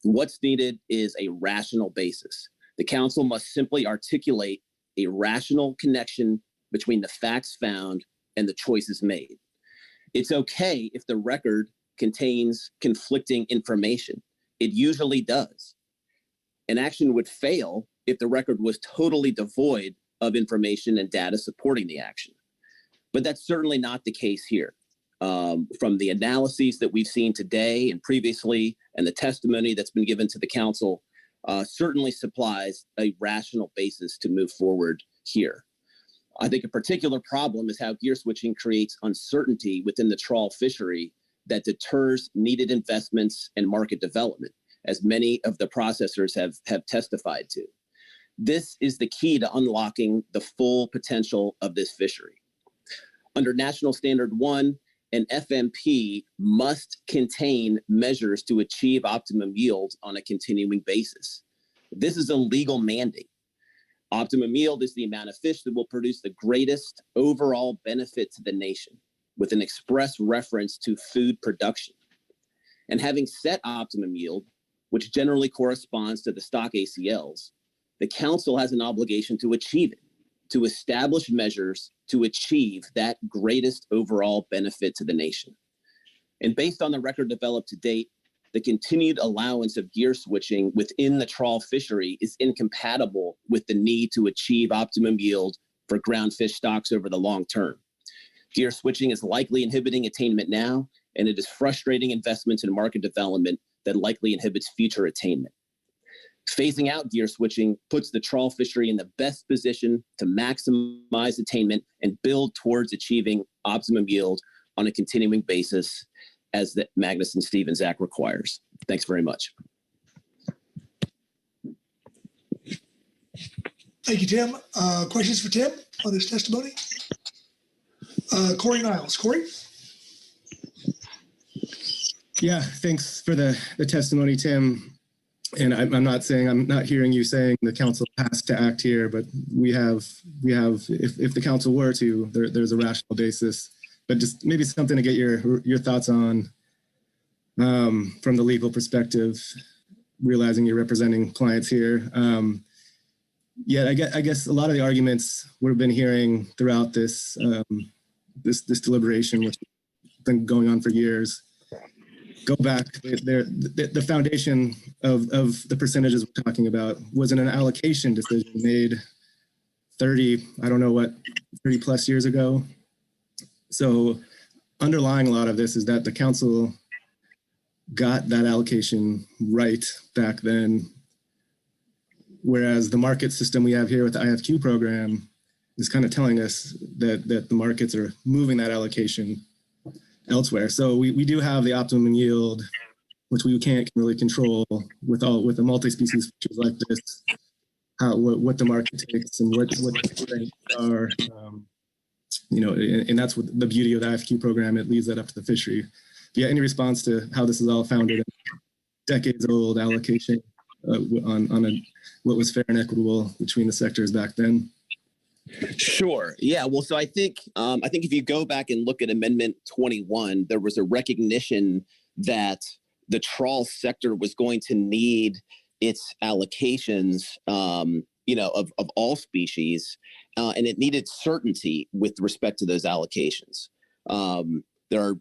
Speaker 3: What's needed is a rational basis. The council must simply articulate a rational connection between the facts found and the choices made. It's okay if the record contains conflicting information. It usually does. An action would fail if the record was totally devoid of information and data supporting the action. But that's certainly not the case here. From the analyses that we've seen today and previously, and the testimony that's been given to the council, certainly supplies a rational basis to move forward here. I think a particular problem is how gear switching creates uncertainty within the trawl fishery that deters needed investments and market development, as many of the processors have testified to. This is the key to unlocking the full potential of this fishery. Under National Standard 1, an FMP must contain measures to achieve optimum yield on a continuing basis. This is a legal mandate. Optimum yield is the amount of fish that will produce the greatest overall benefit to the nation, with an express reference to food production. And having set optimum yield, which generally corresponds to the stock ACLs, the council has an obligation to achieve it, to establish measures to achieve that greatest overall benefit to the nation. And based on the record developed to date, the continued allowance of gear switching within the trawl fishery is incompatible with the need to achieve optimum yield for groundfish stocks over the long term. Gear switching is likely inhibiting attainment now, and it is frustrating investments in market development that likely inhibits future attainment. Phasing out gear switching puts the trawl fishery in the best position to maximize attainment and build towards achieving optimum yield on a continuing basis, as the Magnuson-Stevens Act requires. Thanks very much.
Speaker 8: Thank you, Tim. Questions for Tim on his testimony? Corey Niles. Corey?
Speaker 22: Yeah, thanks for the testimony, Tim. And I'm not hearing you saying the council has to act here, but we have if the council were to, there's a rational basis. But just maybe something to get your thoughts on from the legal perspective, realizing you're representing clients here. Yeah, I guess a lot of the arguments we've been hearing throughout this this deliberation, which has been going on for years, go back, the foundation of the percentages we're talking about was in an allocation decision made 30 plus years ago. So underlying a lot of this is that the council got that allocation right back then, whereas the market system we have here with the IFQ program is kind of telling us that the markets are moving that allocation elsewhere. So we do have the optimum yield, which we can't really control with a multi-species features like this, what the market takes and what the rates are. And that's what the beauty of the IFQ program. It leads that up to the fishery. Yeah, any response to how this is all founded in decades-old allocation on what was fair and equitable between the sectors back then?
Speaker 3: Sure. Yeah. Well, so I think if you go back and look at Amendment 21, there was a recognition that the trawl sector was going to need its allocations, of all species, and it needed certainty with respect to those allocations. There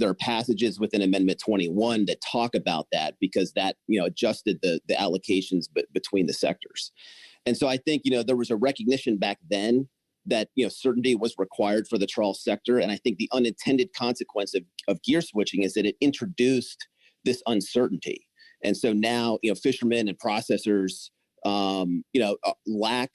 Speaker 3: are passages within Amendment 21 that talk about that, because that adjusted the allocations between the sectors. And so I think there was a recognition back then that certainty was required for the trawl sector, and I think the unintended consequence of gear switching is that it introduced this uncertainty. And so now fishermen and processors lack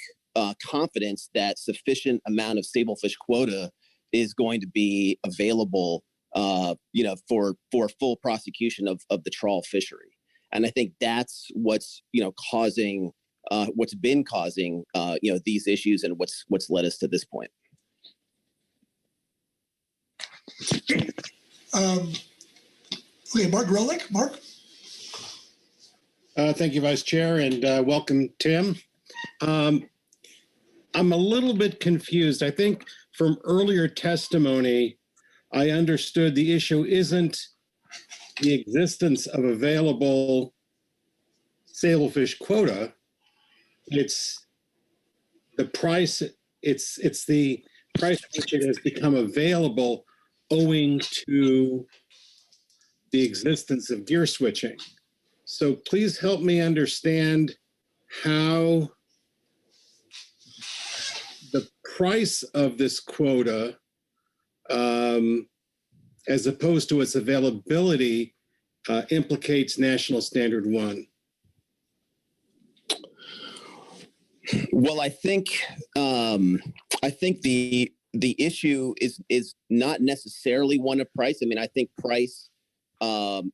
Speaker 3: confidence that sufficient amount of sablefish quota is going to be available, for full prosecution of the trawl fishery. And I think that's what's causing what's been causing these issues and what's led us to this point.
Speaker 8: Okay, Mark Grelick. Mark.
Speaker 5: Thank you, Vice Chair, and welcome, Tim. I'm a little bit confused. I think from earlier testimony, I understood the issue isn't the existence of available sablefish quota. It's the price. It's the price at which it has become available owing to the existence of gear switching. So please help me understand how the price of this quota, as opposed to its availability, implicates National Standard 1.
Speaker 3: Well, I think the issue is not necessarily one of price. I mean, I think price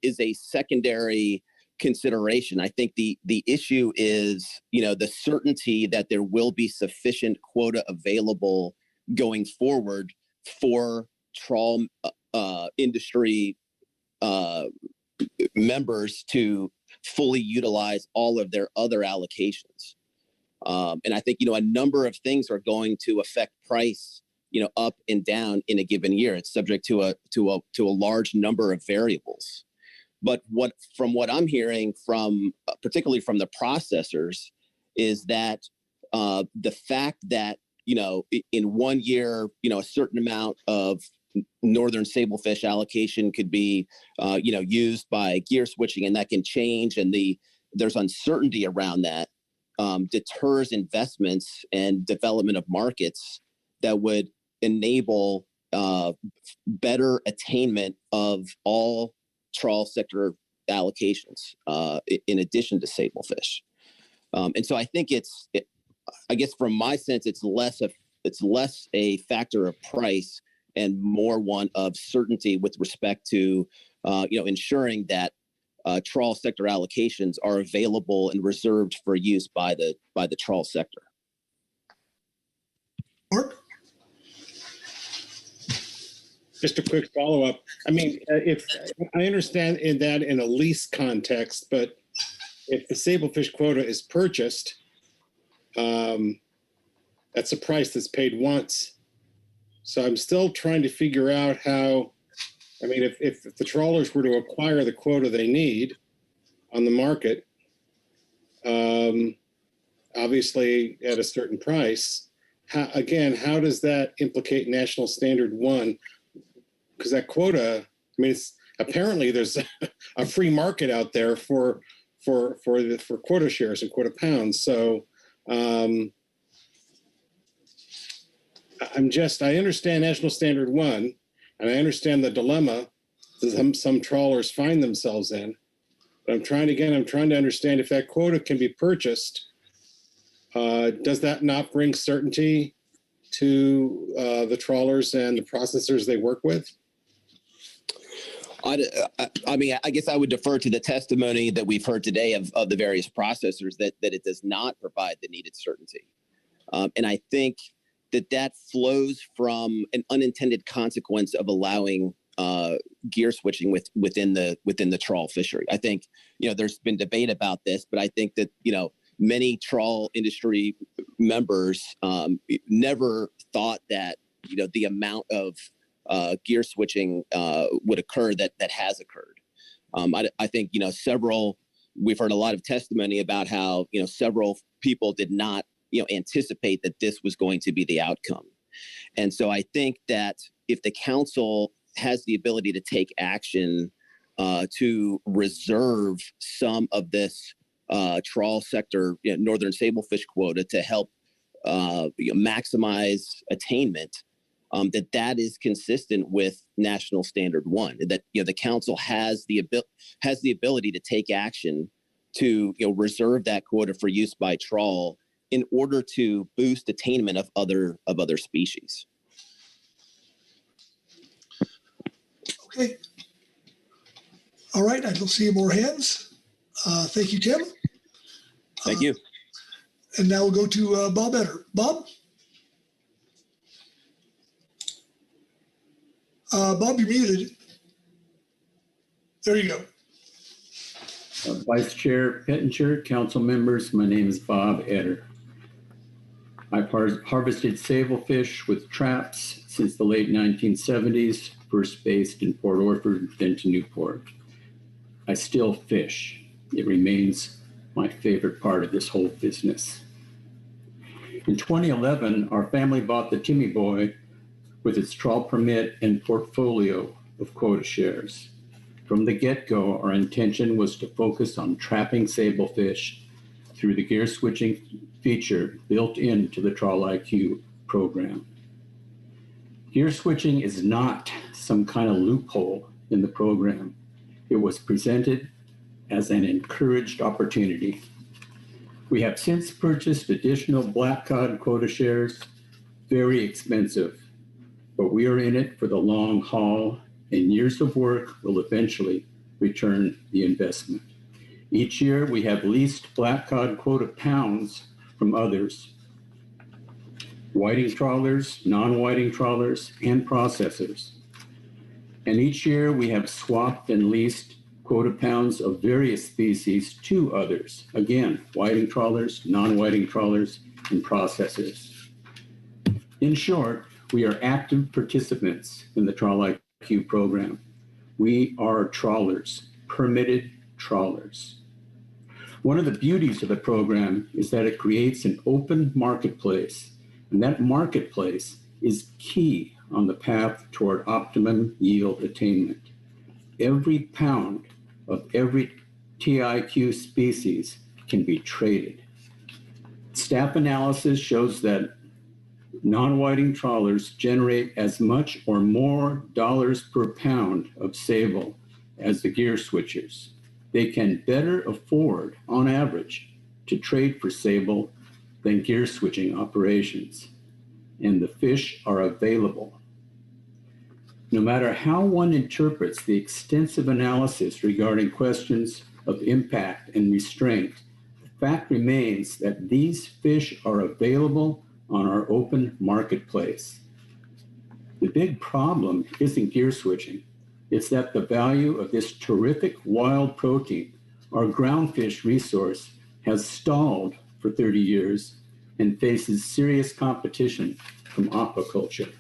Speaker 3: is a secondary consideration. I think the issue is, the certainty that there will be sufficient quota available going forward for trawl industry members to fully utilize all of their other allocations. And I think, a number of things are going to affect price, up and down in a given year. It's subject to a large number of variables. But from what I'm hearing from, particularly from the processors, is that the fact that, in 1 year, a certain amount of northern sablefish allocation could be, used by gear switching, and that can change, and there's uncertainty around that, deters investments and development of markets that would enable better attainment of all trawl sector allocations, in addition to sablefish. And so I think I guess from my sense, it's less a factor of price and more one of certainty with respect to, ensuring that trawl sector allocations are available and reserved for use by the trawl sector.
Speaker 8: Mark?
Speaker 5: Just a quick follow-up. I mean, if I understand in a lease context, but if the sablefish quota is purchased, that's a price that's paid once. So I'm still trying to figure out how, I mean, if the trawlers were to acquire the quota they need on the market, obviously at a certain price, how does that implicate National Standard 1? Because that quota, I mean, apparently there's a free market out there for quota shares and quota pounds. So I understand National Standard 1, and I understand the dilemma that some trawlers find themselves in. But I'm trying to understand if that quota can be purchased. Does that not bring certainty to the trawlers and the processors they work with?
Speaker 3: I mean, I guess I would defer to the testimony that we've heard today of the various processors that it does not provide the needed certainty. And I think that flows from an unintended consequence of allowing gear switching within the trawl fishery. I think, there's been debate about this, but I think that, many trawl industry members never thought that, the amount of gear switching would occur that has occurred. I think, we've heard a lot of testimony about how, several people did not, anticipate that this was going to be the outcome. And so I think that if the council has the ability to take action to reserve some of this trawl sector, northern sablefish quota to help maximize attainment, that is consistent with National Standard 1. That the council has the ability to take action to reserve that quota for use by trawl in order to boost attainment of other species.
Speaker 8: Okay. All right. I don't see any more hands. Thank you, Tim.
Speaker 3: Thank you.
Speaker 8: And now we'll go to Bob Etter. Bob? Bob, you're muted. There you go.
Speaker 11: Vice Chair Pettinger, council members, my name is Bob Etter. I've harvested sablefish with traps since the late 1970s, first based in Port Orford, then to Newport. I still fish. It remains my favorite part of this whole business. In 2011, our family bought the Timmy Boy with its trawl permit and portfolio of quota shares. From the get-go, our intention was to focus on trapping sablefish through the gear switching feature built into the Trawl IQ program. Gear switching is not some kind of loophole in the program. It was presented as an encouraged opportunity. We have since purchased additional black cod quota shares, very expensive, but we are in it for the long haul, and years of work will eventually return the investment. Each year, we have leased black cod quota pounds from others, whiting trawlers, non-whiting trawlers, and processors. And each year, we have swapped and leased quota pounds of various species to others. Again, whiting trawlers, non-whiting trawlers, and processors. In short, we are active participants in the Trawl IQ program. We are trawlers, permitted trawlers. One of the beauties of the program is that it creates an open marketplace, and that marketplace is key on the path toward optimum yield attainment. Every pound of every TIQ species can be traded. Staff analysis shows that non-whiting trawlers generate as much or more dollars per pound of sable as the gear switchers. They can better afford, on average, to trade for sable than gear switching operations, and the fish are available. No matter how one interprets the extensive analysis regarding questions of impact and restraint, the fact remains that these fish are available on our open marketplace. The big problem isn't gear switching. It's that the value of this terrific wild protein, our groundfish resource, has stalled for 30 years and faces serious competition from aquaculture.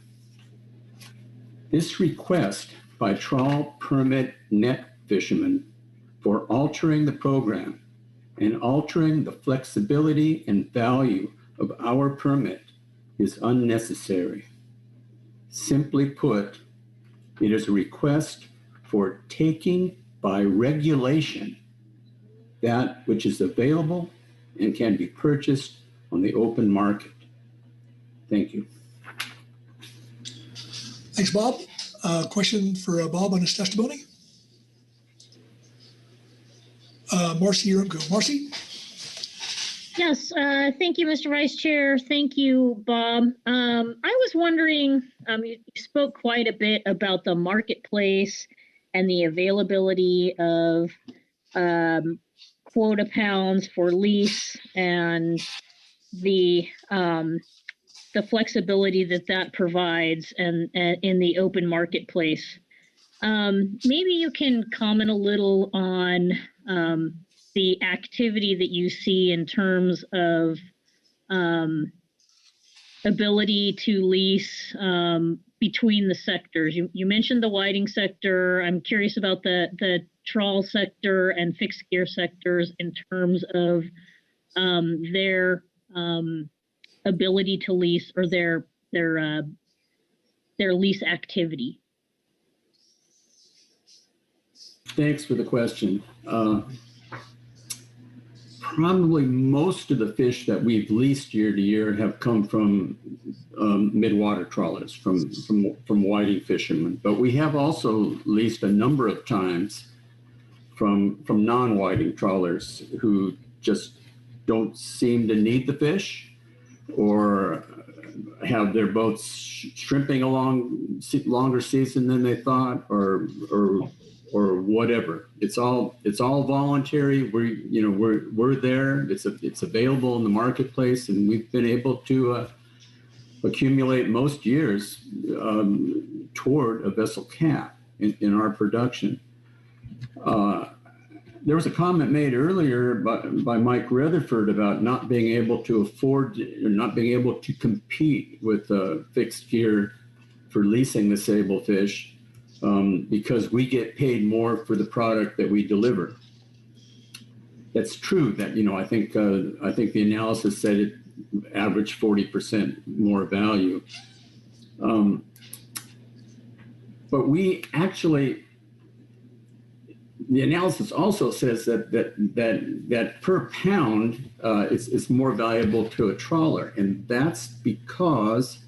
Speaker 11: This request by trawl permit net fishermen for altering the program and altering the flexibility and value of our permit is unnecessary. Simply put, it is a request for taking by regulation that which is available and can be purchased on the open market. Thank you.
Speaker 8: Thanks, Bob. Question for Bob on his testimony. Marcy, you're up. Go. Marcy?
Speaker 20: Yes, thank you, Mr. Vice Chair. Thank you, Bob. I was wondering, you spoke quite a bit about the marketplace and the availability of quota pounds for lease and the flexibility that that provides and in the open marketplace. Maybe you can comment a little on the activity that you see in terms of ability to lease between the sectors. You mentioned the whiting sector. I'm curious about the trawl sector and fixed gear sectors in terms of their ability to lease or their lease activity.
Speaker 11: Thanks for the question. Probably most of the fish that we've leased year to year have come from midwater trawlers, from whiting fishermen. But we have also leased a number of times from non-whiting trawlers who just don't seem to need the fish, or have their boats shrimping along longer season than they thought, or whatever. It's all voluntary. We're there. It's available in the marketplace, and we've been able to accumulate most years toward a vessel cap in our production. There was a comment made earlier by Mike Rutherford about not being able to afford or not being able to compete with fixed gear for leasing the sablefish because we get paid more for the product that we deliver. That's true. That I think the analysis said it averaged 40% more value. But we actually. The analysis also says that per pound it's more valuable to a trawler, and that's because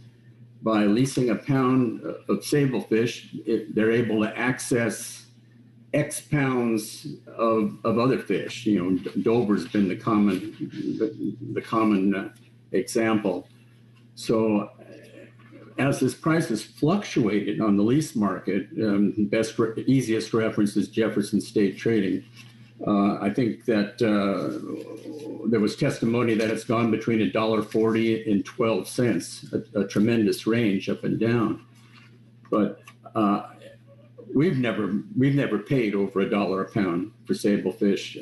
Speaker 11: by leasing a pound of sablefish, they're able to access X pounds of other fish. Dover's been the common example. So as this price has fluctuated on the lease market, easiest reference is Jefferson State Trading. I think that there was testimony that it's gone between $1.40 and 12 cents, a tremendous range up and down. But we've never paid over $1 a pound for sablefish.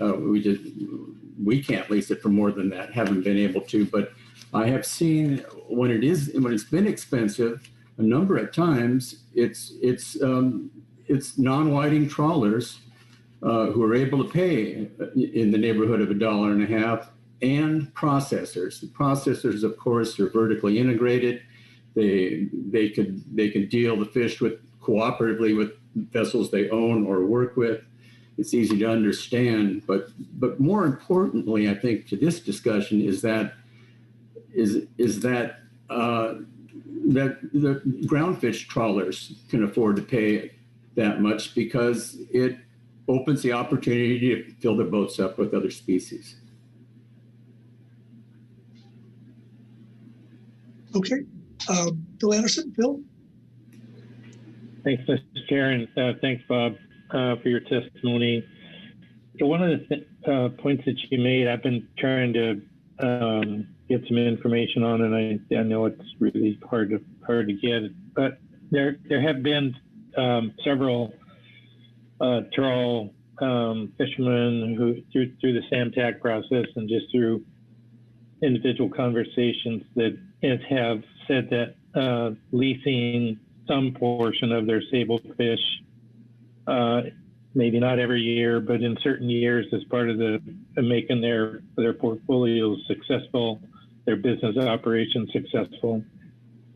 Speaker 11: We can't lease it for more than that. Haven't been able to, but I have seen when it's been expensive, a number of times it's non-whiting trawlers who are able to pay in the neighborhood of $1.50, and processors. The processors, of course, are vertically integrated. They can deal the fish cooperatively with vessels they own or work with. It's easy to understand, but more importantly, I think to this discussion is that the groundfish trawlers can afford to pay that much because it opens the opportunity to fill their boats up with other species.
Speaker 8: Okay. Bill Anderson, Bill?
Speaker 16: Thanks, Mr. Chair, and thanks, Bob, for your testimony. So one of the points that you made, I've been trying to get some information on, and I know it's really hard to get, but there have been several trawl fishermen who through the SAMTAC process and just through individual conversations that have said that leasing some portion of their sablefish, maybe not every year, but in certain years as part of making their portfolios successful, their business operations successful.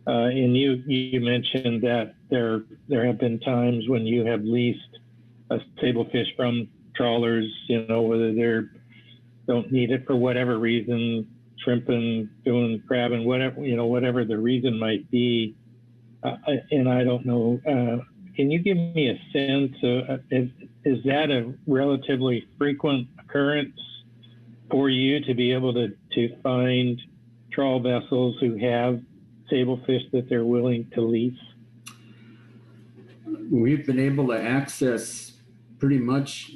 Speaker 16: And you mentioned that there have been times when you have leased sablefish from trawlers, whether they don't need it for whatever reason, shrimping, doing crabbing, whatever the reason might be. And I don't know, can you give me a sense of, is that a relatively frequent occurrence for you to be able to find trawl vessels who have sablefish that they're willing to lease?
Speaker 11: We've been able to access pretty much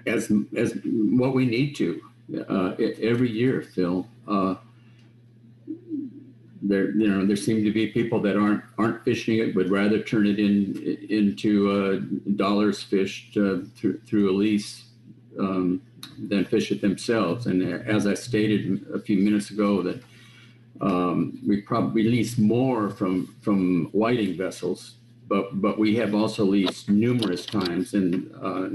Speaker 11: as what we need to every year, Phil. There seem to be people that aren't fishing it, would rather turn it into dollars fished through a lease than fish it themselves. And as I stated a few minutes ago, that we probably lease more from whiting vessels, but we have also leased numerous times, and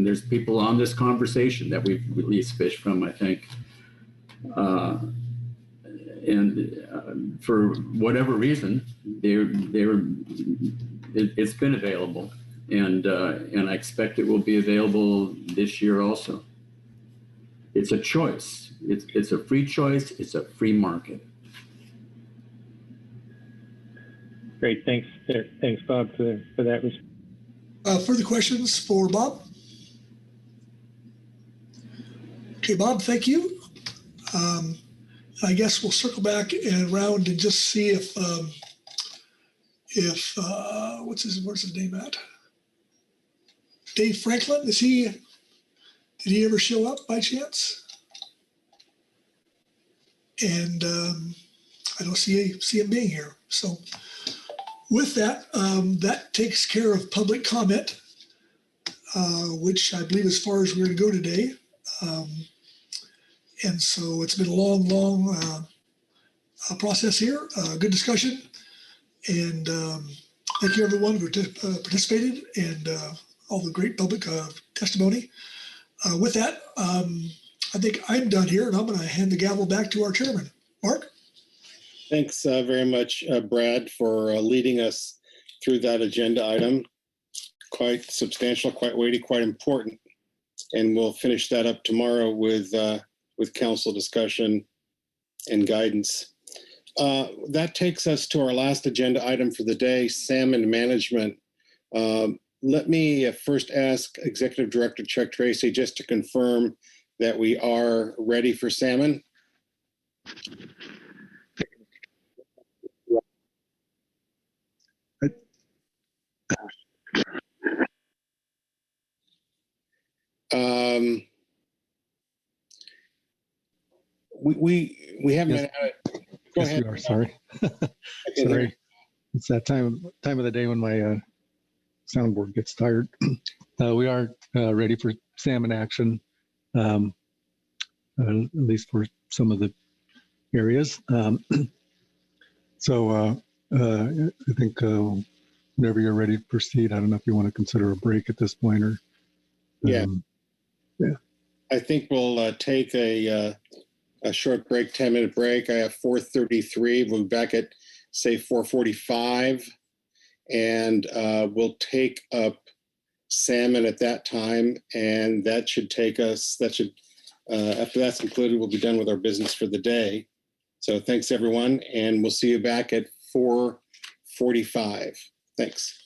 Speaker 11: there's people on this conversation that we've leased fish from, I think. And for whatever reason, it's been available, and I expect it will be available this year also. It's a choice. It's a free choice. It's a free market.
Speaker 16: Great, thanks, Bob, for that.
Speaker 8: Further questions for Bob? Okay, Bob, thank you. I guess we'll circle back and around and just see if where's his name at? Dave Franklin, did he ever show up by chance? And I don't see him being here. So with that, that takes care of public comment, which I believe as far as we're going to go today. And so it's been a long process here. Good discussion. And thank you everyone who participated and all the great public testimony. With that, I think I'm done here, and I'm going to hand the gavel back to our chairman. Mark?
Speaker 5: Thanks very much, Brad, for leading us through that agenda item. Quite substantial, quite weighty, quite important. And we'll finish that up tomorrow with council discussion and guidance. That takes us to our last agenda item for the day, salmon management. Let me first ask Executive Director Chuck Tracy just to confirm that we are ready for salmon. We haven't been at it. Go
Speaker 18: Yes,
Speaker 5: ahead.
Speaker 18: we are. Sorry. Sorry. It's that time of the day when my soundboard gets tired. We are ready for salmon action, at least for some of the areas. So I think whenever you're ready to proceed, I don't know if you want to consider a break at this point or.
Speaker 5: Yeah.
Speaker 18: Yeah.
Speaker 5: I think we'll take a short break, 10-minute break. I have 4:33. We'll be back at, say, 4:45. And we'll take up salmon at that time. And that should take us, after that's concluded, we'll be done with our business for the day. So thanks, everyone. And we'll see you back at 4:45. Thanks.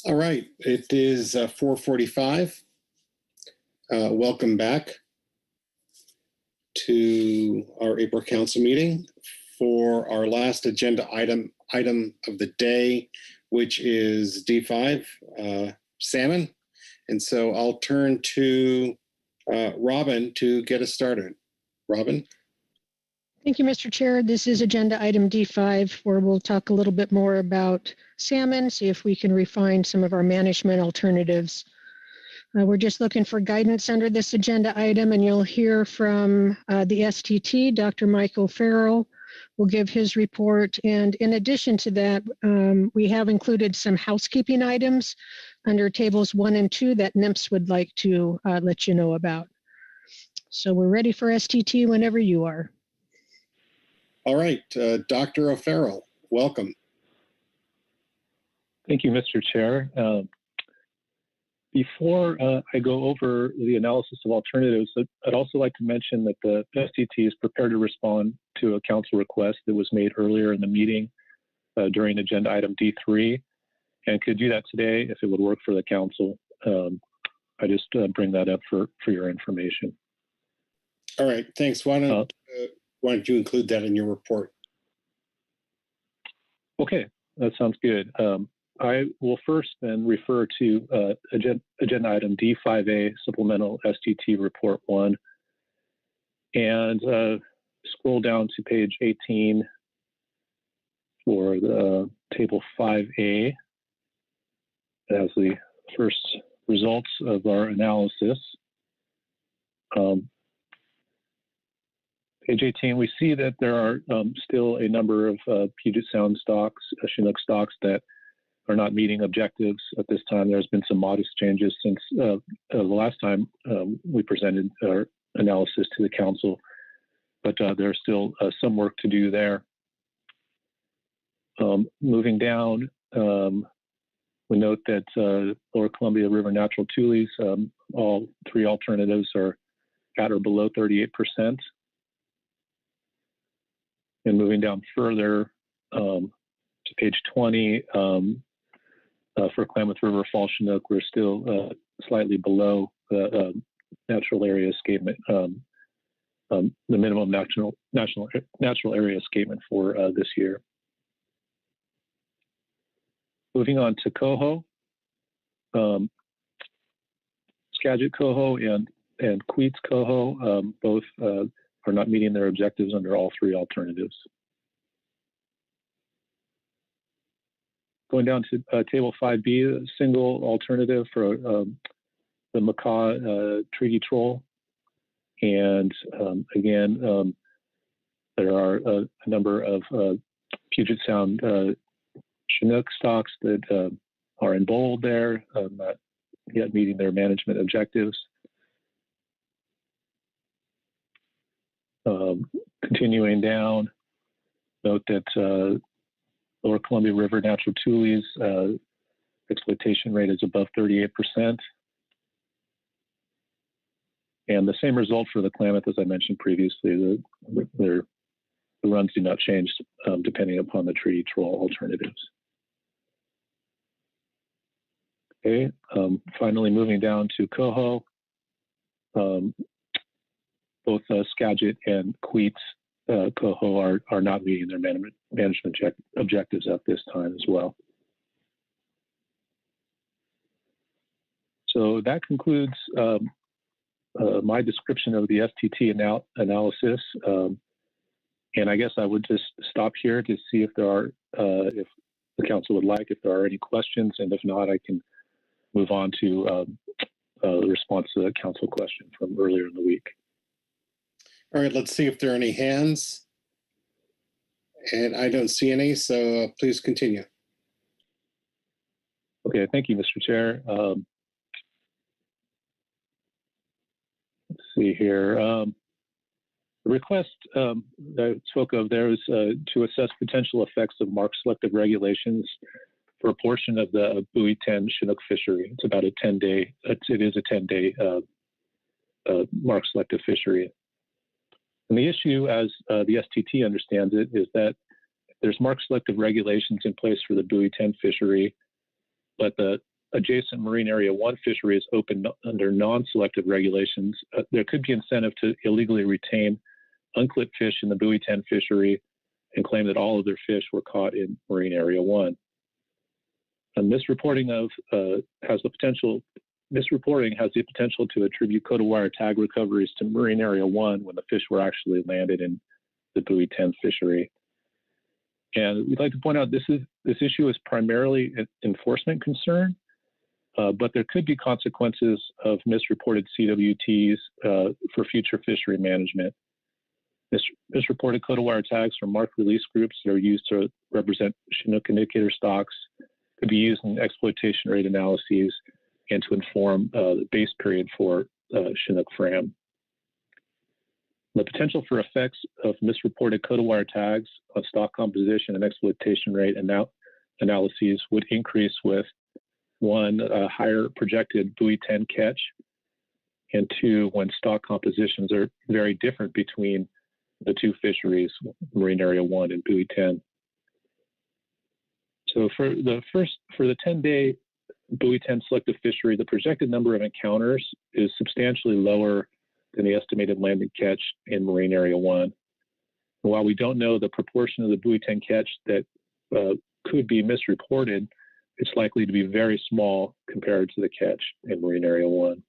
Speaker 5: All right, it is 4:45. Welcome back to our April Council meeting for our last agenda item of the day, which is D5, salmon. And so I'll turn to Robin to get us started. Robin?
Speaker 17: Thank you, Mr. Chair. This is agenda item D5, where we'll talk a little bit more about salmon, see if we can refine some of our management alternatives. We're just looking for guidance under this agenda item, and you'll hear from the STT, Dr. Michael Farrell will give his report. And in addition to that, we have included some housekeeping items under tables 1 and 2 that NIMS would like to let you know about. So we're ready for STT whenever you are.
Speaker 5: All right, Dr. O'Farrell, welcome.
Speaker 21: Thank you, Mr. Chair. Before I go over the analysis of alternatives, I'd also like to mention that the STT is prepared to respond to a council request that was made earlier in the meeting during agenda item D3, and could do that today if it would work for the council. I just bring that up for your information.
Speaker 5: All right, thanks. Why don't you include that in your report?
Speaker 21: Okay, that sounds good. I will first then refer to agenda item D5A, Supplemental STT Report 1, and scroll down to page 18 for the table 5A as the first results of our analysis. Page 18, we see that there are still a number of Puget Sound stocks, Chinook stocks that are not meeting objectives at this time. There's been some modest changes since the last time we presented our analysis to the council, but there's still some work to do there. Moving down, we note that Lower Columbia River Natural Tules, all 3 alternatives are at or below 38%. And moving down further to page 20, for Klamath River Fall Chinook, we're still slightly below the natural area escapement, the minimum natural area escapement for this year. Moving on to coho, Skagit coho and Queets coho both are not meeting their objectives under all 3 alternatives. Going down to table 5B, a single alternative for the macaw treaty troll. And again, there are a number of Puget Sound Chinook stocks that are in bold there, not yet meeting their management objectives. Continuing down, note that Lower Columbia River Natural Tules exploitation rate is above 38%. And the same result for the Klamath as I mentioned previously. The runs do not change depending upon the treaty troll alternatives. Okay, finally moving down to coho. Both Skagit and Queets coho are not meeting their management objectives at this time as well. So that concludes my description of the STT analysis. And I guess I would just stop here to see if there are, if the council would like, if there are any questions, and if not, I can move on to the response to the council question from earlier in the week.
Speaker 5: All right, let's see if there are any hands. And I don't see any, so please continue.
Speaker 21: Okay, thank you, Mr. Chair. Let's see here. The request that I spoke of there is to assess potential effects of mark selective regulations for a portion of the Buoy 10 Chinook fishery. It's about a 10-day, it is a 10-day mark selective fishery. And the issue, as the STT understands it, is that there's mark selective regulations in place for the Buoy 10 fishery, but the adjacent Marine Area 1 fishery is open under non-selective regulations, there could be incentive to illegally retain unclipped fish in the buoy 10 fishery and claim that all of their fish were caught in Marine Area 1. And misreporting has the potential to attribute coat of wire tag recoveries to Marine Area 1 when the fish were actually landed in the buoy 10 fishery. And we'd like to point out this issue is primarily an enforcement concern, but there could be consequences of misreported CWTs for future fishery management. Misreported coat of wire tags from marked release groups that are used to represent Chinook indicator stocks could be used in exploitation rate analyses and to inform the base period for Chinook fram. The potential for effects of misreported coat of wire tags on stock composition and exploitation rate analyses would increase with 1, a higher projected buoy 10 catch, and 2, when stock compositions are very different between the two fisheries, Marine Area 1 and buoy 10. So for the 10-day buoy 10 selective fishery, the projected number of encounters is substantially lower than the estimated landed catch in Marine Area 1. And while we don't know the proportion of the buoy 10 catch that could be misreported, it's likely to be very small compared to the catch in Marine Area 1.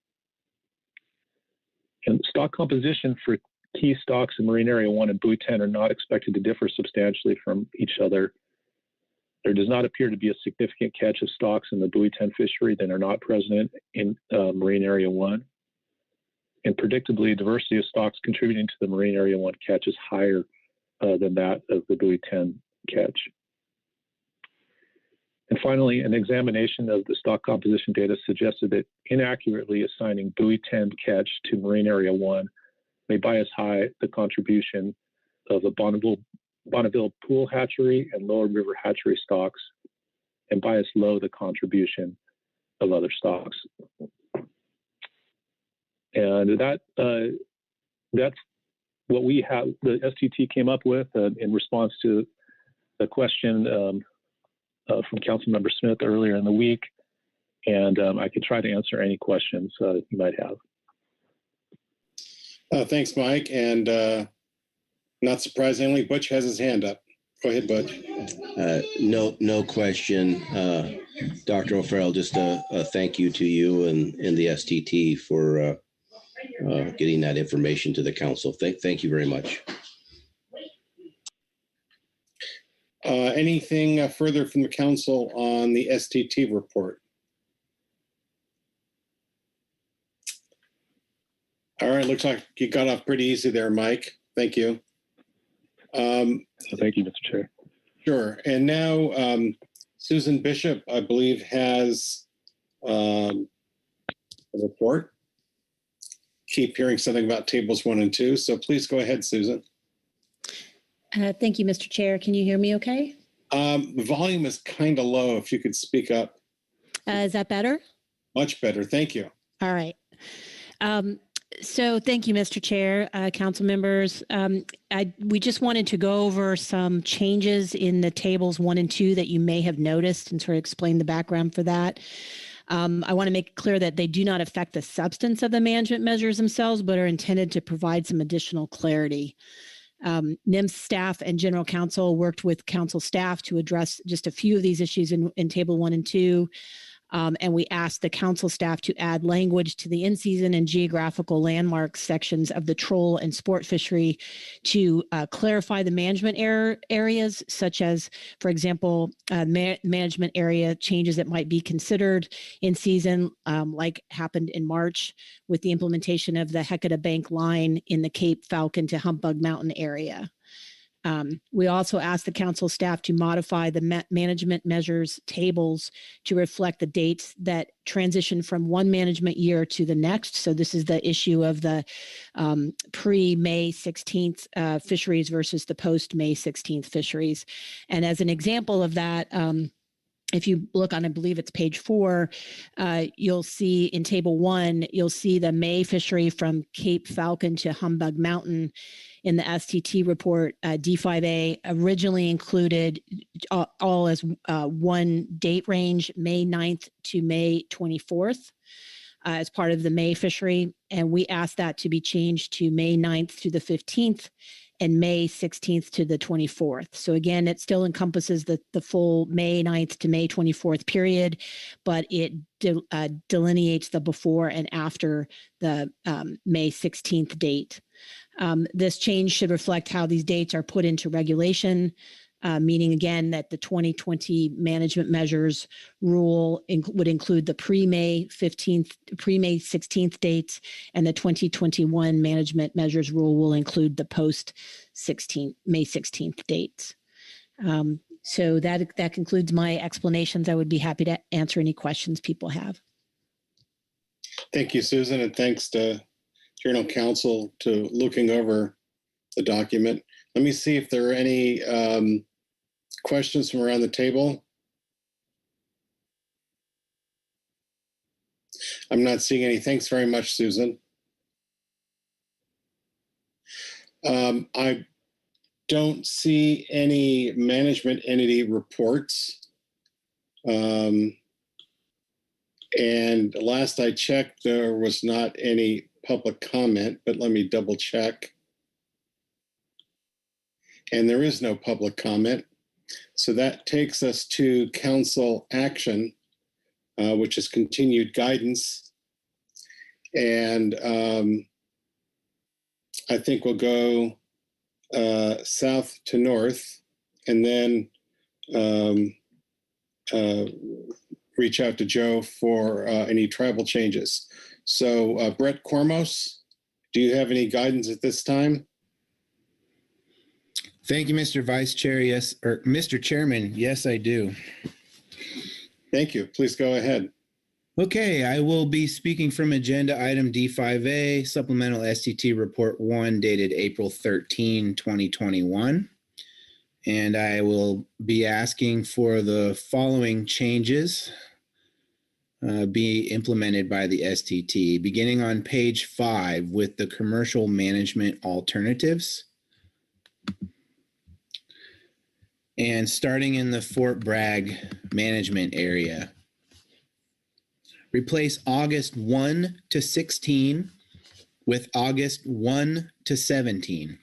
Speaker 21: And stock composition for key stocks in Marine Area 1 and buoy 10 are not expected to differ substantially from each other. There does not appear to be a significant catch of stocks in the buoy 10 fishery that are not present in Marine Area 1. And predictably, diversity of stocks contributing to the Marine Area 1 catch is higher than that of the buoy 10 catch. And finally, an examination of the stock composition data suggested that inaccurately assigning buoy 10 catch to Marine Area 1 may bias high the contribution of the Bonneville Pool Hatchery and Lower River Hatchery stocks and bias low the contribution of other stocks. And that's what we have, the STT came up with in response to the question from Councilmember Smith earlier in the week. And I could try to answer any questions you might have.
Speaker 5: Thanks, Mike. And not surprisingly, Butch has his hand up. Go ahead, Butch.
Speaker 14: No question. Dr. O'Farrell, just a thank you to you and the STT for getting that information to the council. Thank you very much.
Speaker 5: Anything further from the council on the STT report? All right, looks like you got off pretty easy there, Mike. Thank you.
Speaker 21: Thank you, Mr. Chair.
Speaker 5: Sure. And now Susan Bishop, I believe, has a report. Keep hearing something about tables 1 and 2. So please go ahead, Susan.
Speaker 4: Thank you, Mr. Chair. Can you hear me okay?
Speaker 5: The volume is kind of low. If you could speak up.
Speaker 4: Is that better?
Speaker 5: Much better. Thank you.
Speaker 4: All right. So thank you, Mr. Chair, council members. We just wanted to go over some changes in the tables 1 and 2 that you may have noticed and sort of explain the background for that. I want to make it clear that they do not affect the substance of the management measures themselves, but are intended to provide some additional clarity. NIMS staff and general counsel worked with council staff to address just a few of these issues in table 1 and 2. And we asked the council staff to add language to the in-season and geographical landmark sections of the troll and sport fishery to clarify the management areas, such as, for example, management area changes that might be considered in season, like happened in March with the implementation of the Hecata Bank line in the Cape Falcon to Humbug Mountain area. We also asked the council staff to modify the management measures tables to reflect the dates that transition from one management year to the next. So this is the issue of the pre-May 16th fisheries versus the post-May 16th fisheries. And as an example of that, if you look on, I believe it's page 4, you'll see in table 1, you'll see the May fishery from Cape Falcon to Humbug Mountain in the STT report. D5A originally included all as one date range, May 9th to May 24th. As part of the May fishery, and we asked that to be changed to May 9th to the 15th and May 16th to the 24th. So again, it still encompasses the full May 9th to May 24th period, but it delineates the before and after the May 16th date. This change should reflect how these dates are put into regulation, meaning again that the 2020 management measures rule would include the pre-May 16th dates, and the 2021 management measures rule will include the May 16th dates. So that concludes my explanations. I would be happy to answer any questions people have.
Speaker 5: Thank you, Susan, and thanks to Journal Council to looking over the document. Let me see if there are any questions from around the table. I'm not seeing any. Thanks very much, Susan. I don't see any management entity reports. And last I checked, there was not any public comment, but let me double check. And there is no public comment. So that takes us to council action, which is continued guidance. And I think we'll go south to north and then reach out to Joe for any tribal changes. So Brett Cormos, do you have any guidance at this time?
Speaker 7: Thank you, Mr. Vice Chair. Yes, or Mr. Chairman. Yes, I do.
Speaker 5: Thank you. Please go ahead.
Speaker 7: Okay, I will be speaking from agenda item D5A, Supplemental STT Report 1, dated April 13, 2021. And I will be asking for the following changes be implemented by the STT, beginning on page 5 with the commercial management alternatives. And starting in the Fort Bragg management area. Replace August 1 to 16 with August 1 to 17.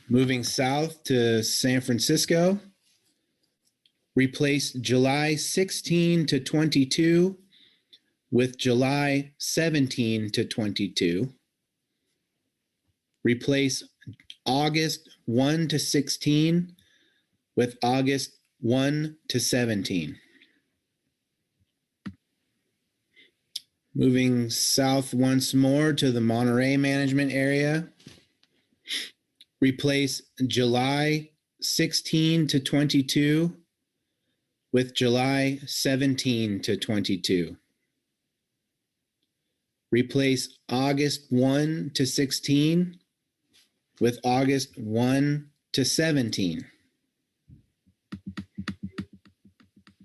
Speaker 7: Moving south to San Francisco. Replace July 16 to 22 with July 17 to 22. Replace August 1 to 16 with August 1 to 17. Moving south once more to the Monterey management area. Replace July 16 to 22 with July 17 to 22. Replace August 1 to 16 with August 1 to 17.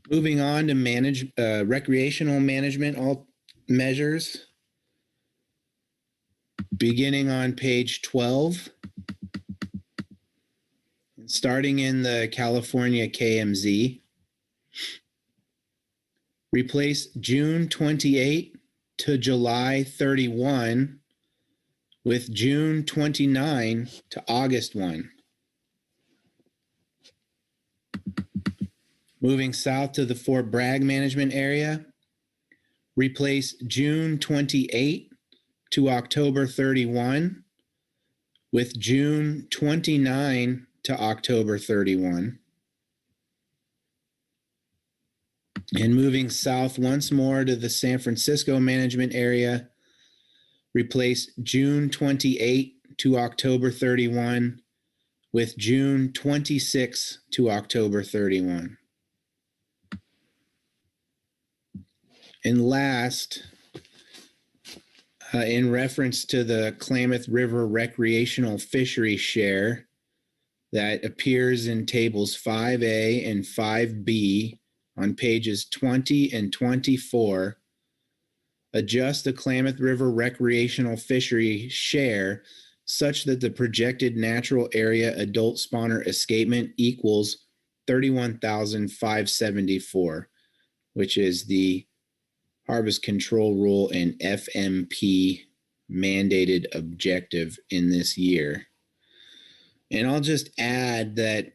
Speaker 7: Moving on to recreational management measures. Beginning on page 12. Starting in the California KMZ. Replace June 28 to July 31 with June 29 to August 1. Moving south to the Fort Bragg management area, replace June 28 to October 31 with June 29 to October 31. And moving south once more to the San Francisco management area, replace June 28 to October 31 with June 26 to October 31. And last, in reference to the Klamath River recreational fishery share, that appears in tables 5A and 5B on pages 20 and 24, adjust the Klamath River recreational fishery share such that the projected natural area adult spawner escapement equals 31,574, which is the harvest control rule and FMP mandated objective in this year. And I'll just add that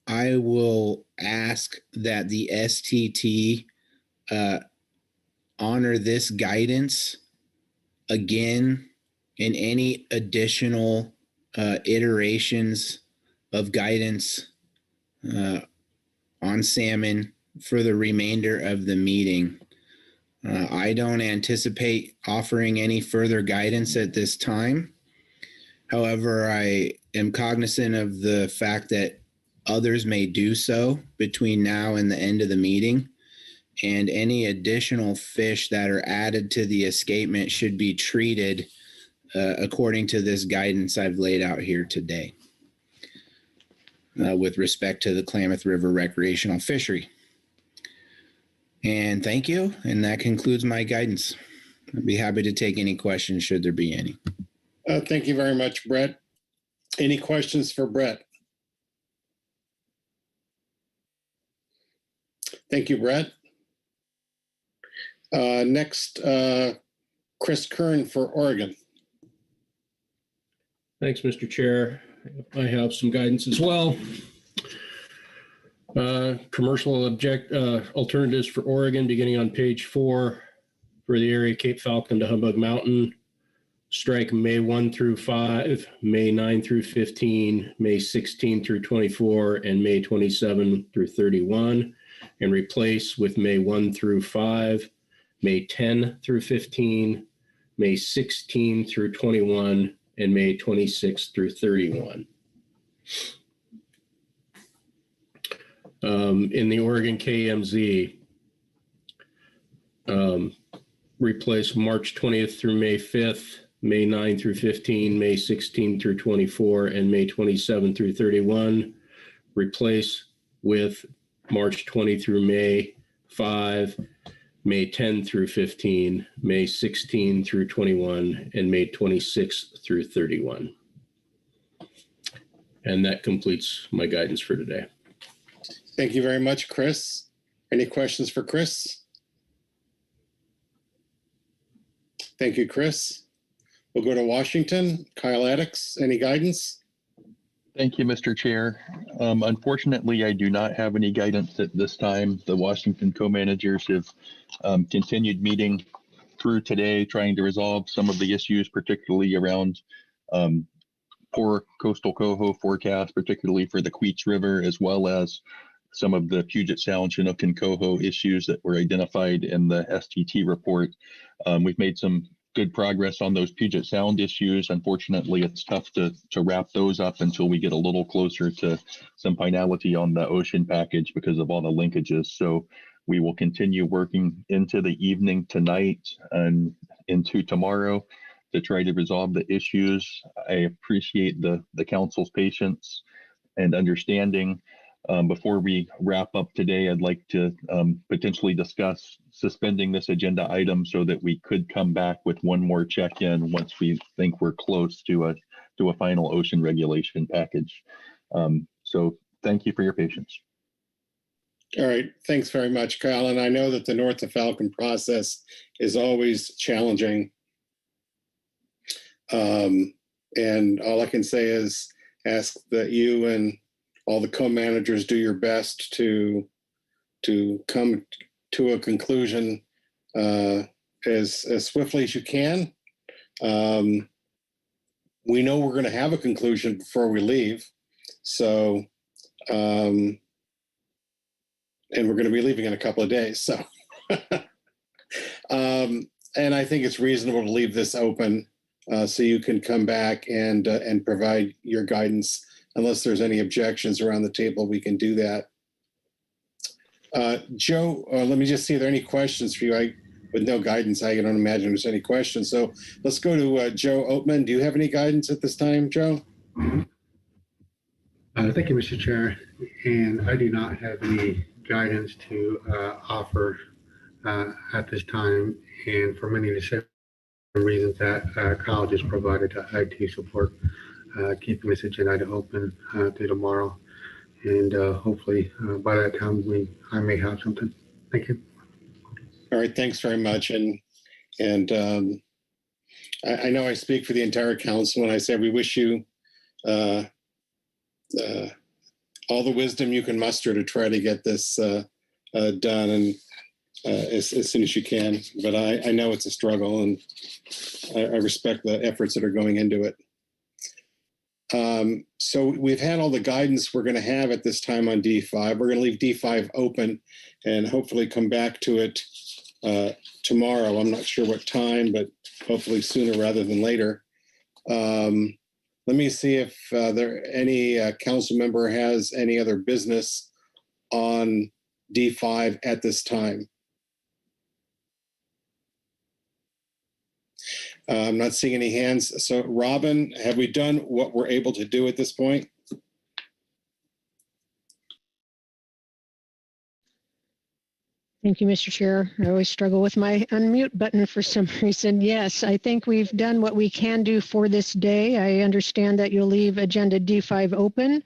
Speaker 7: I will ask that the STT honor this guidance again in any additional iterations of guidance on salmon for the remainder of the meeting. I don't anticipate offering any further guidance at this time. However, I am cognizant of the fact that others may do so between now and the end of the meeting, and any additional fish that are added to the escapement should be treated according to this guidance I've laid out here today with respect to the Klamath River recreational fishery. And thank you. And that concludes my guidance. I'd be happy to take any questions should there be any.
Speaker 5: Thank you very much, Brett. Any questions for Brett? Thank you, Brett. Next, Chris Kern for Oregon.
Speaker 6: Thanks, Mr. Chair. I have some guidance as well. Commercial alternatives for Oregon, beginning on page 4 for the area Cape Falcon to Humbug Mountain. Strike May 1 through 5, May 9 through 15, May 16 through 24, and May 27 through 31, and replace with May 1 through 5, May 10 through 15, May 16 through 21, and May 26 through 31. In the Oregon KMZ, replace March 20th through May 5th, May 9 through 15, May 16 through 24, and May 27 through 31. Replace with March 20 through May 5, May 10 through 15, May 16 through 21, and May 26 through 31. And that completes my guidance for today.
Speaker 5: Thank you very much, Chris. Any questions for Chris? Thank you, Chris. We'll go to Washington. Kyle Addix, any guidance?
Speaker 13: Thank you, Mr. Chair. Unfortunately, I do not have any guidance at this time. The Washington co-managers have continued meeting through today, trying to resolve some of the issues, particularly around poor coastal coho forecast, particularly for the Queets River, as well as some of the Puget Sound Chinook and coho issues that were identified in the STT report. We've made some good progress on those Puget Sound issues. Unfortunately, it's tough to wrap those up until we get a little closer to some finality on the ocean package because of all the linkages. So we will continue working into the evening tonight and into tomorrow to try to resolve the issues. I appreciate the council's patience and understanding. Before we wrap up today, I'd like to potentially discuss suspending this agenda item so that we could come back with one more check-in once we think we're close to a final ocean regulation package. So thank you for your patience.
Speaker 5: All right, thanks very much, Kyle. And I know that the North of Falcon process is always challenging. And all I can say is ask that you and all the co-managers do your best to come to a conclusion as swiftly as you can. We know we're going to have a conclusion before we leave. So, and we're going to be leaving in a couple of days. So, and I think it's reasonable to leave this open so you can come back and provide your guidance. Unless there's any objections around the table, we can do that. Joe, let me just see if there are any questions for you. With no guidance, I don't imagine there's any questions. So let's go to Joe Oatman. Do you have any guidance at this time, Joe?
Speaker 15: Thank you, Mr. Chair. And I do not have any guidance to offer at this time, and for many of the same reasons that Kyle just provided to IT support, keeping this agenda item open through tomorrow. And hopefully by that time I may have something. Thank you.
Speaker 5: All right, thanks very much. And I know I speak for the entire council when I say we wish you all the wisdom you can muster to try to get this done and as soon as you can. But I know it's a struggle, and I respect the efforts that are going into it. So we've had all the guidance we're going to have at this time on D5. We're going to leave D5 open and hopefully come back to it tomorrow. I'm not sure what time, but hopefully sooner rather than later. Let me see if there any council member has any other business on D5 at this time. I'm not seeing any hands. So Robin, have we done what we're able to do at this point?
Speaker 17: Thank you, Mr. Chair. I always struggle with my unmute button for some reason. Yes, I think we've done what we can do for this day. I understand that you'll leave agenda D5 open,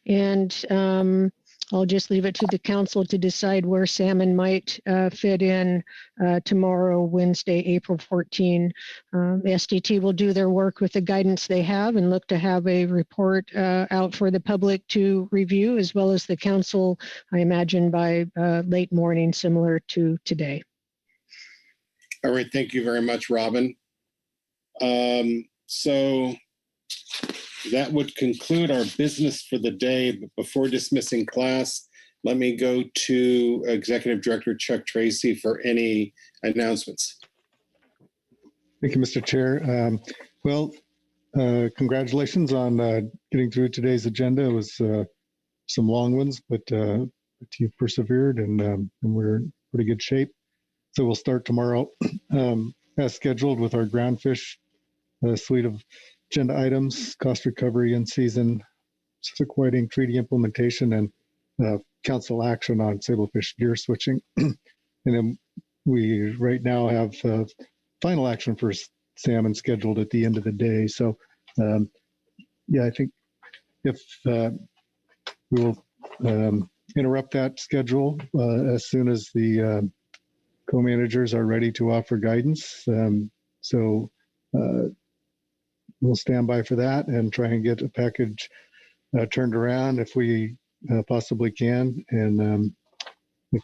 Speaker 17: and I'll just leave it to the council to decide where salmon might fit in tomorrow, Wednesday, April 14. The SDT will do their work with the guidance they have and look to have a report out for the public to review, as well as the council, I imagine, by late morning, similar to today.
Speaker 5: All right, thank you very much, Robin. So that would conclude our business for the day. But before dismissing class, let me go to Executive Director Chuck Tracy for any announcements.
Speaker 18: Thank you, Mr. Chair. Congratulations on getting through today's agenda. It was some long ones, but you persevered, and we're in pretty good shape. So we'll start tomorrow as scheduled with our Groundfish suite of agenda items, cost recovery in season, Pacific Whiting treaty implementation, and council action on Sablefish gear switching. And then we right now have final action for salmon scheduled at the end of the day. So yeah, I think if we will interrupt that schedule as soon as the co-managers are ready to offer guidance. We'll stand by for that and try and get a package turned around if we possibly can. And if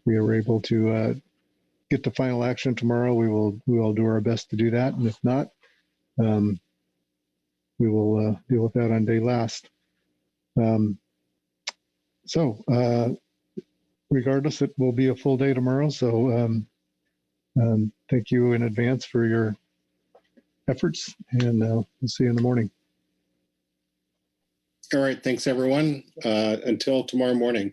Speaker 18: we are able to get to final action tomorrow, we will do our best to do that. And if not, we will deal with that on day last. Regardless, it will be a full day tomorrow. So thank you in advance for your efforts, and we'll see you in the morning.
Speaker 5: All right, thanks everyone. Until tomorrow morning.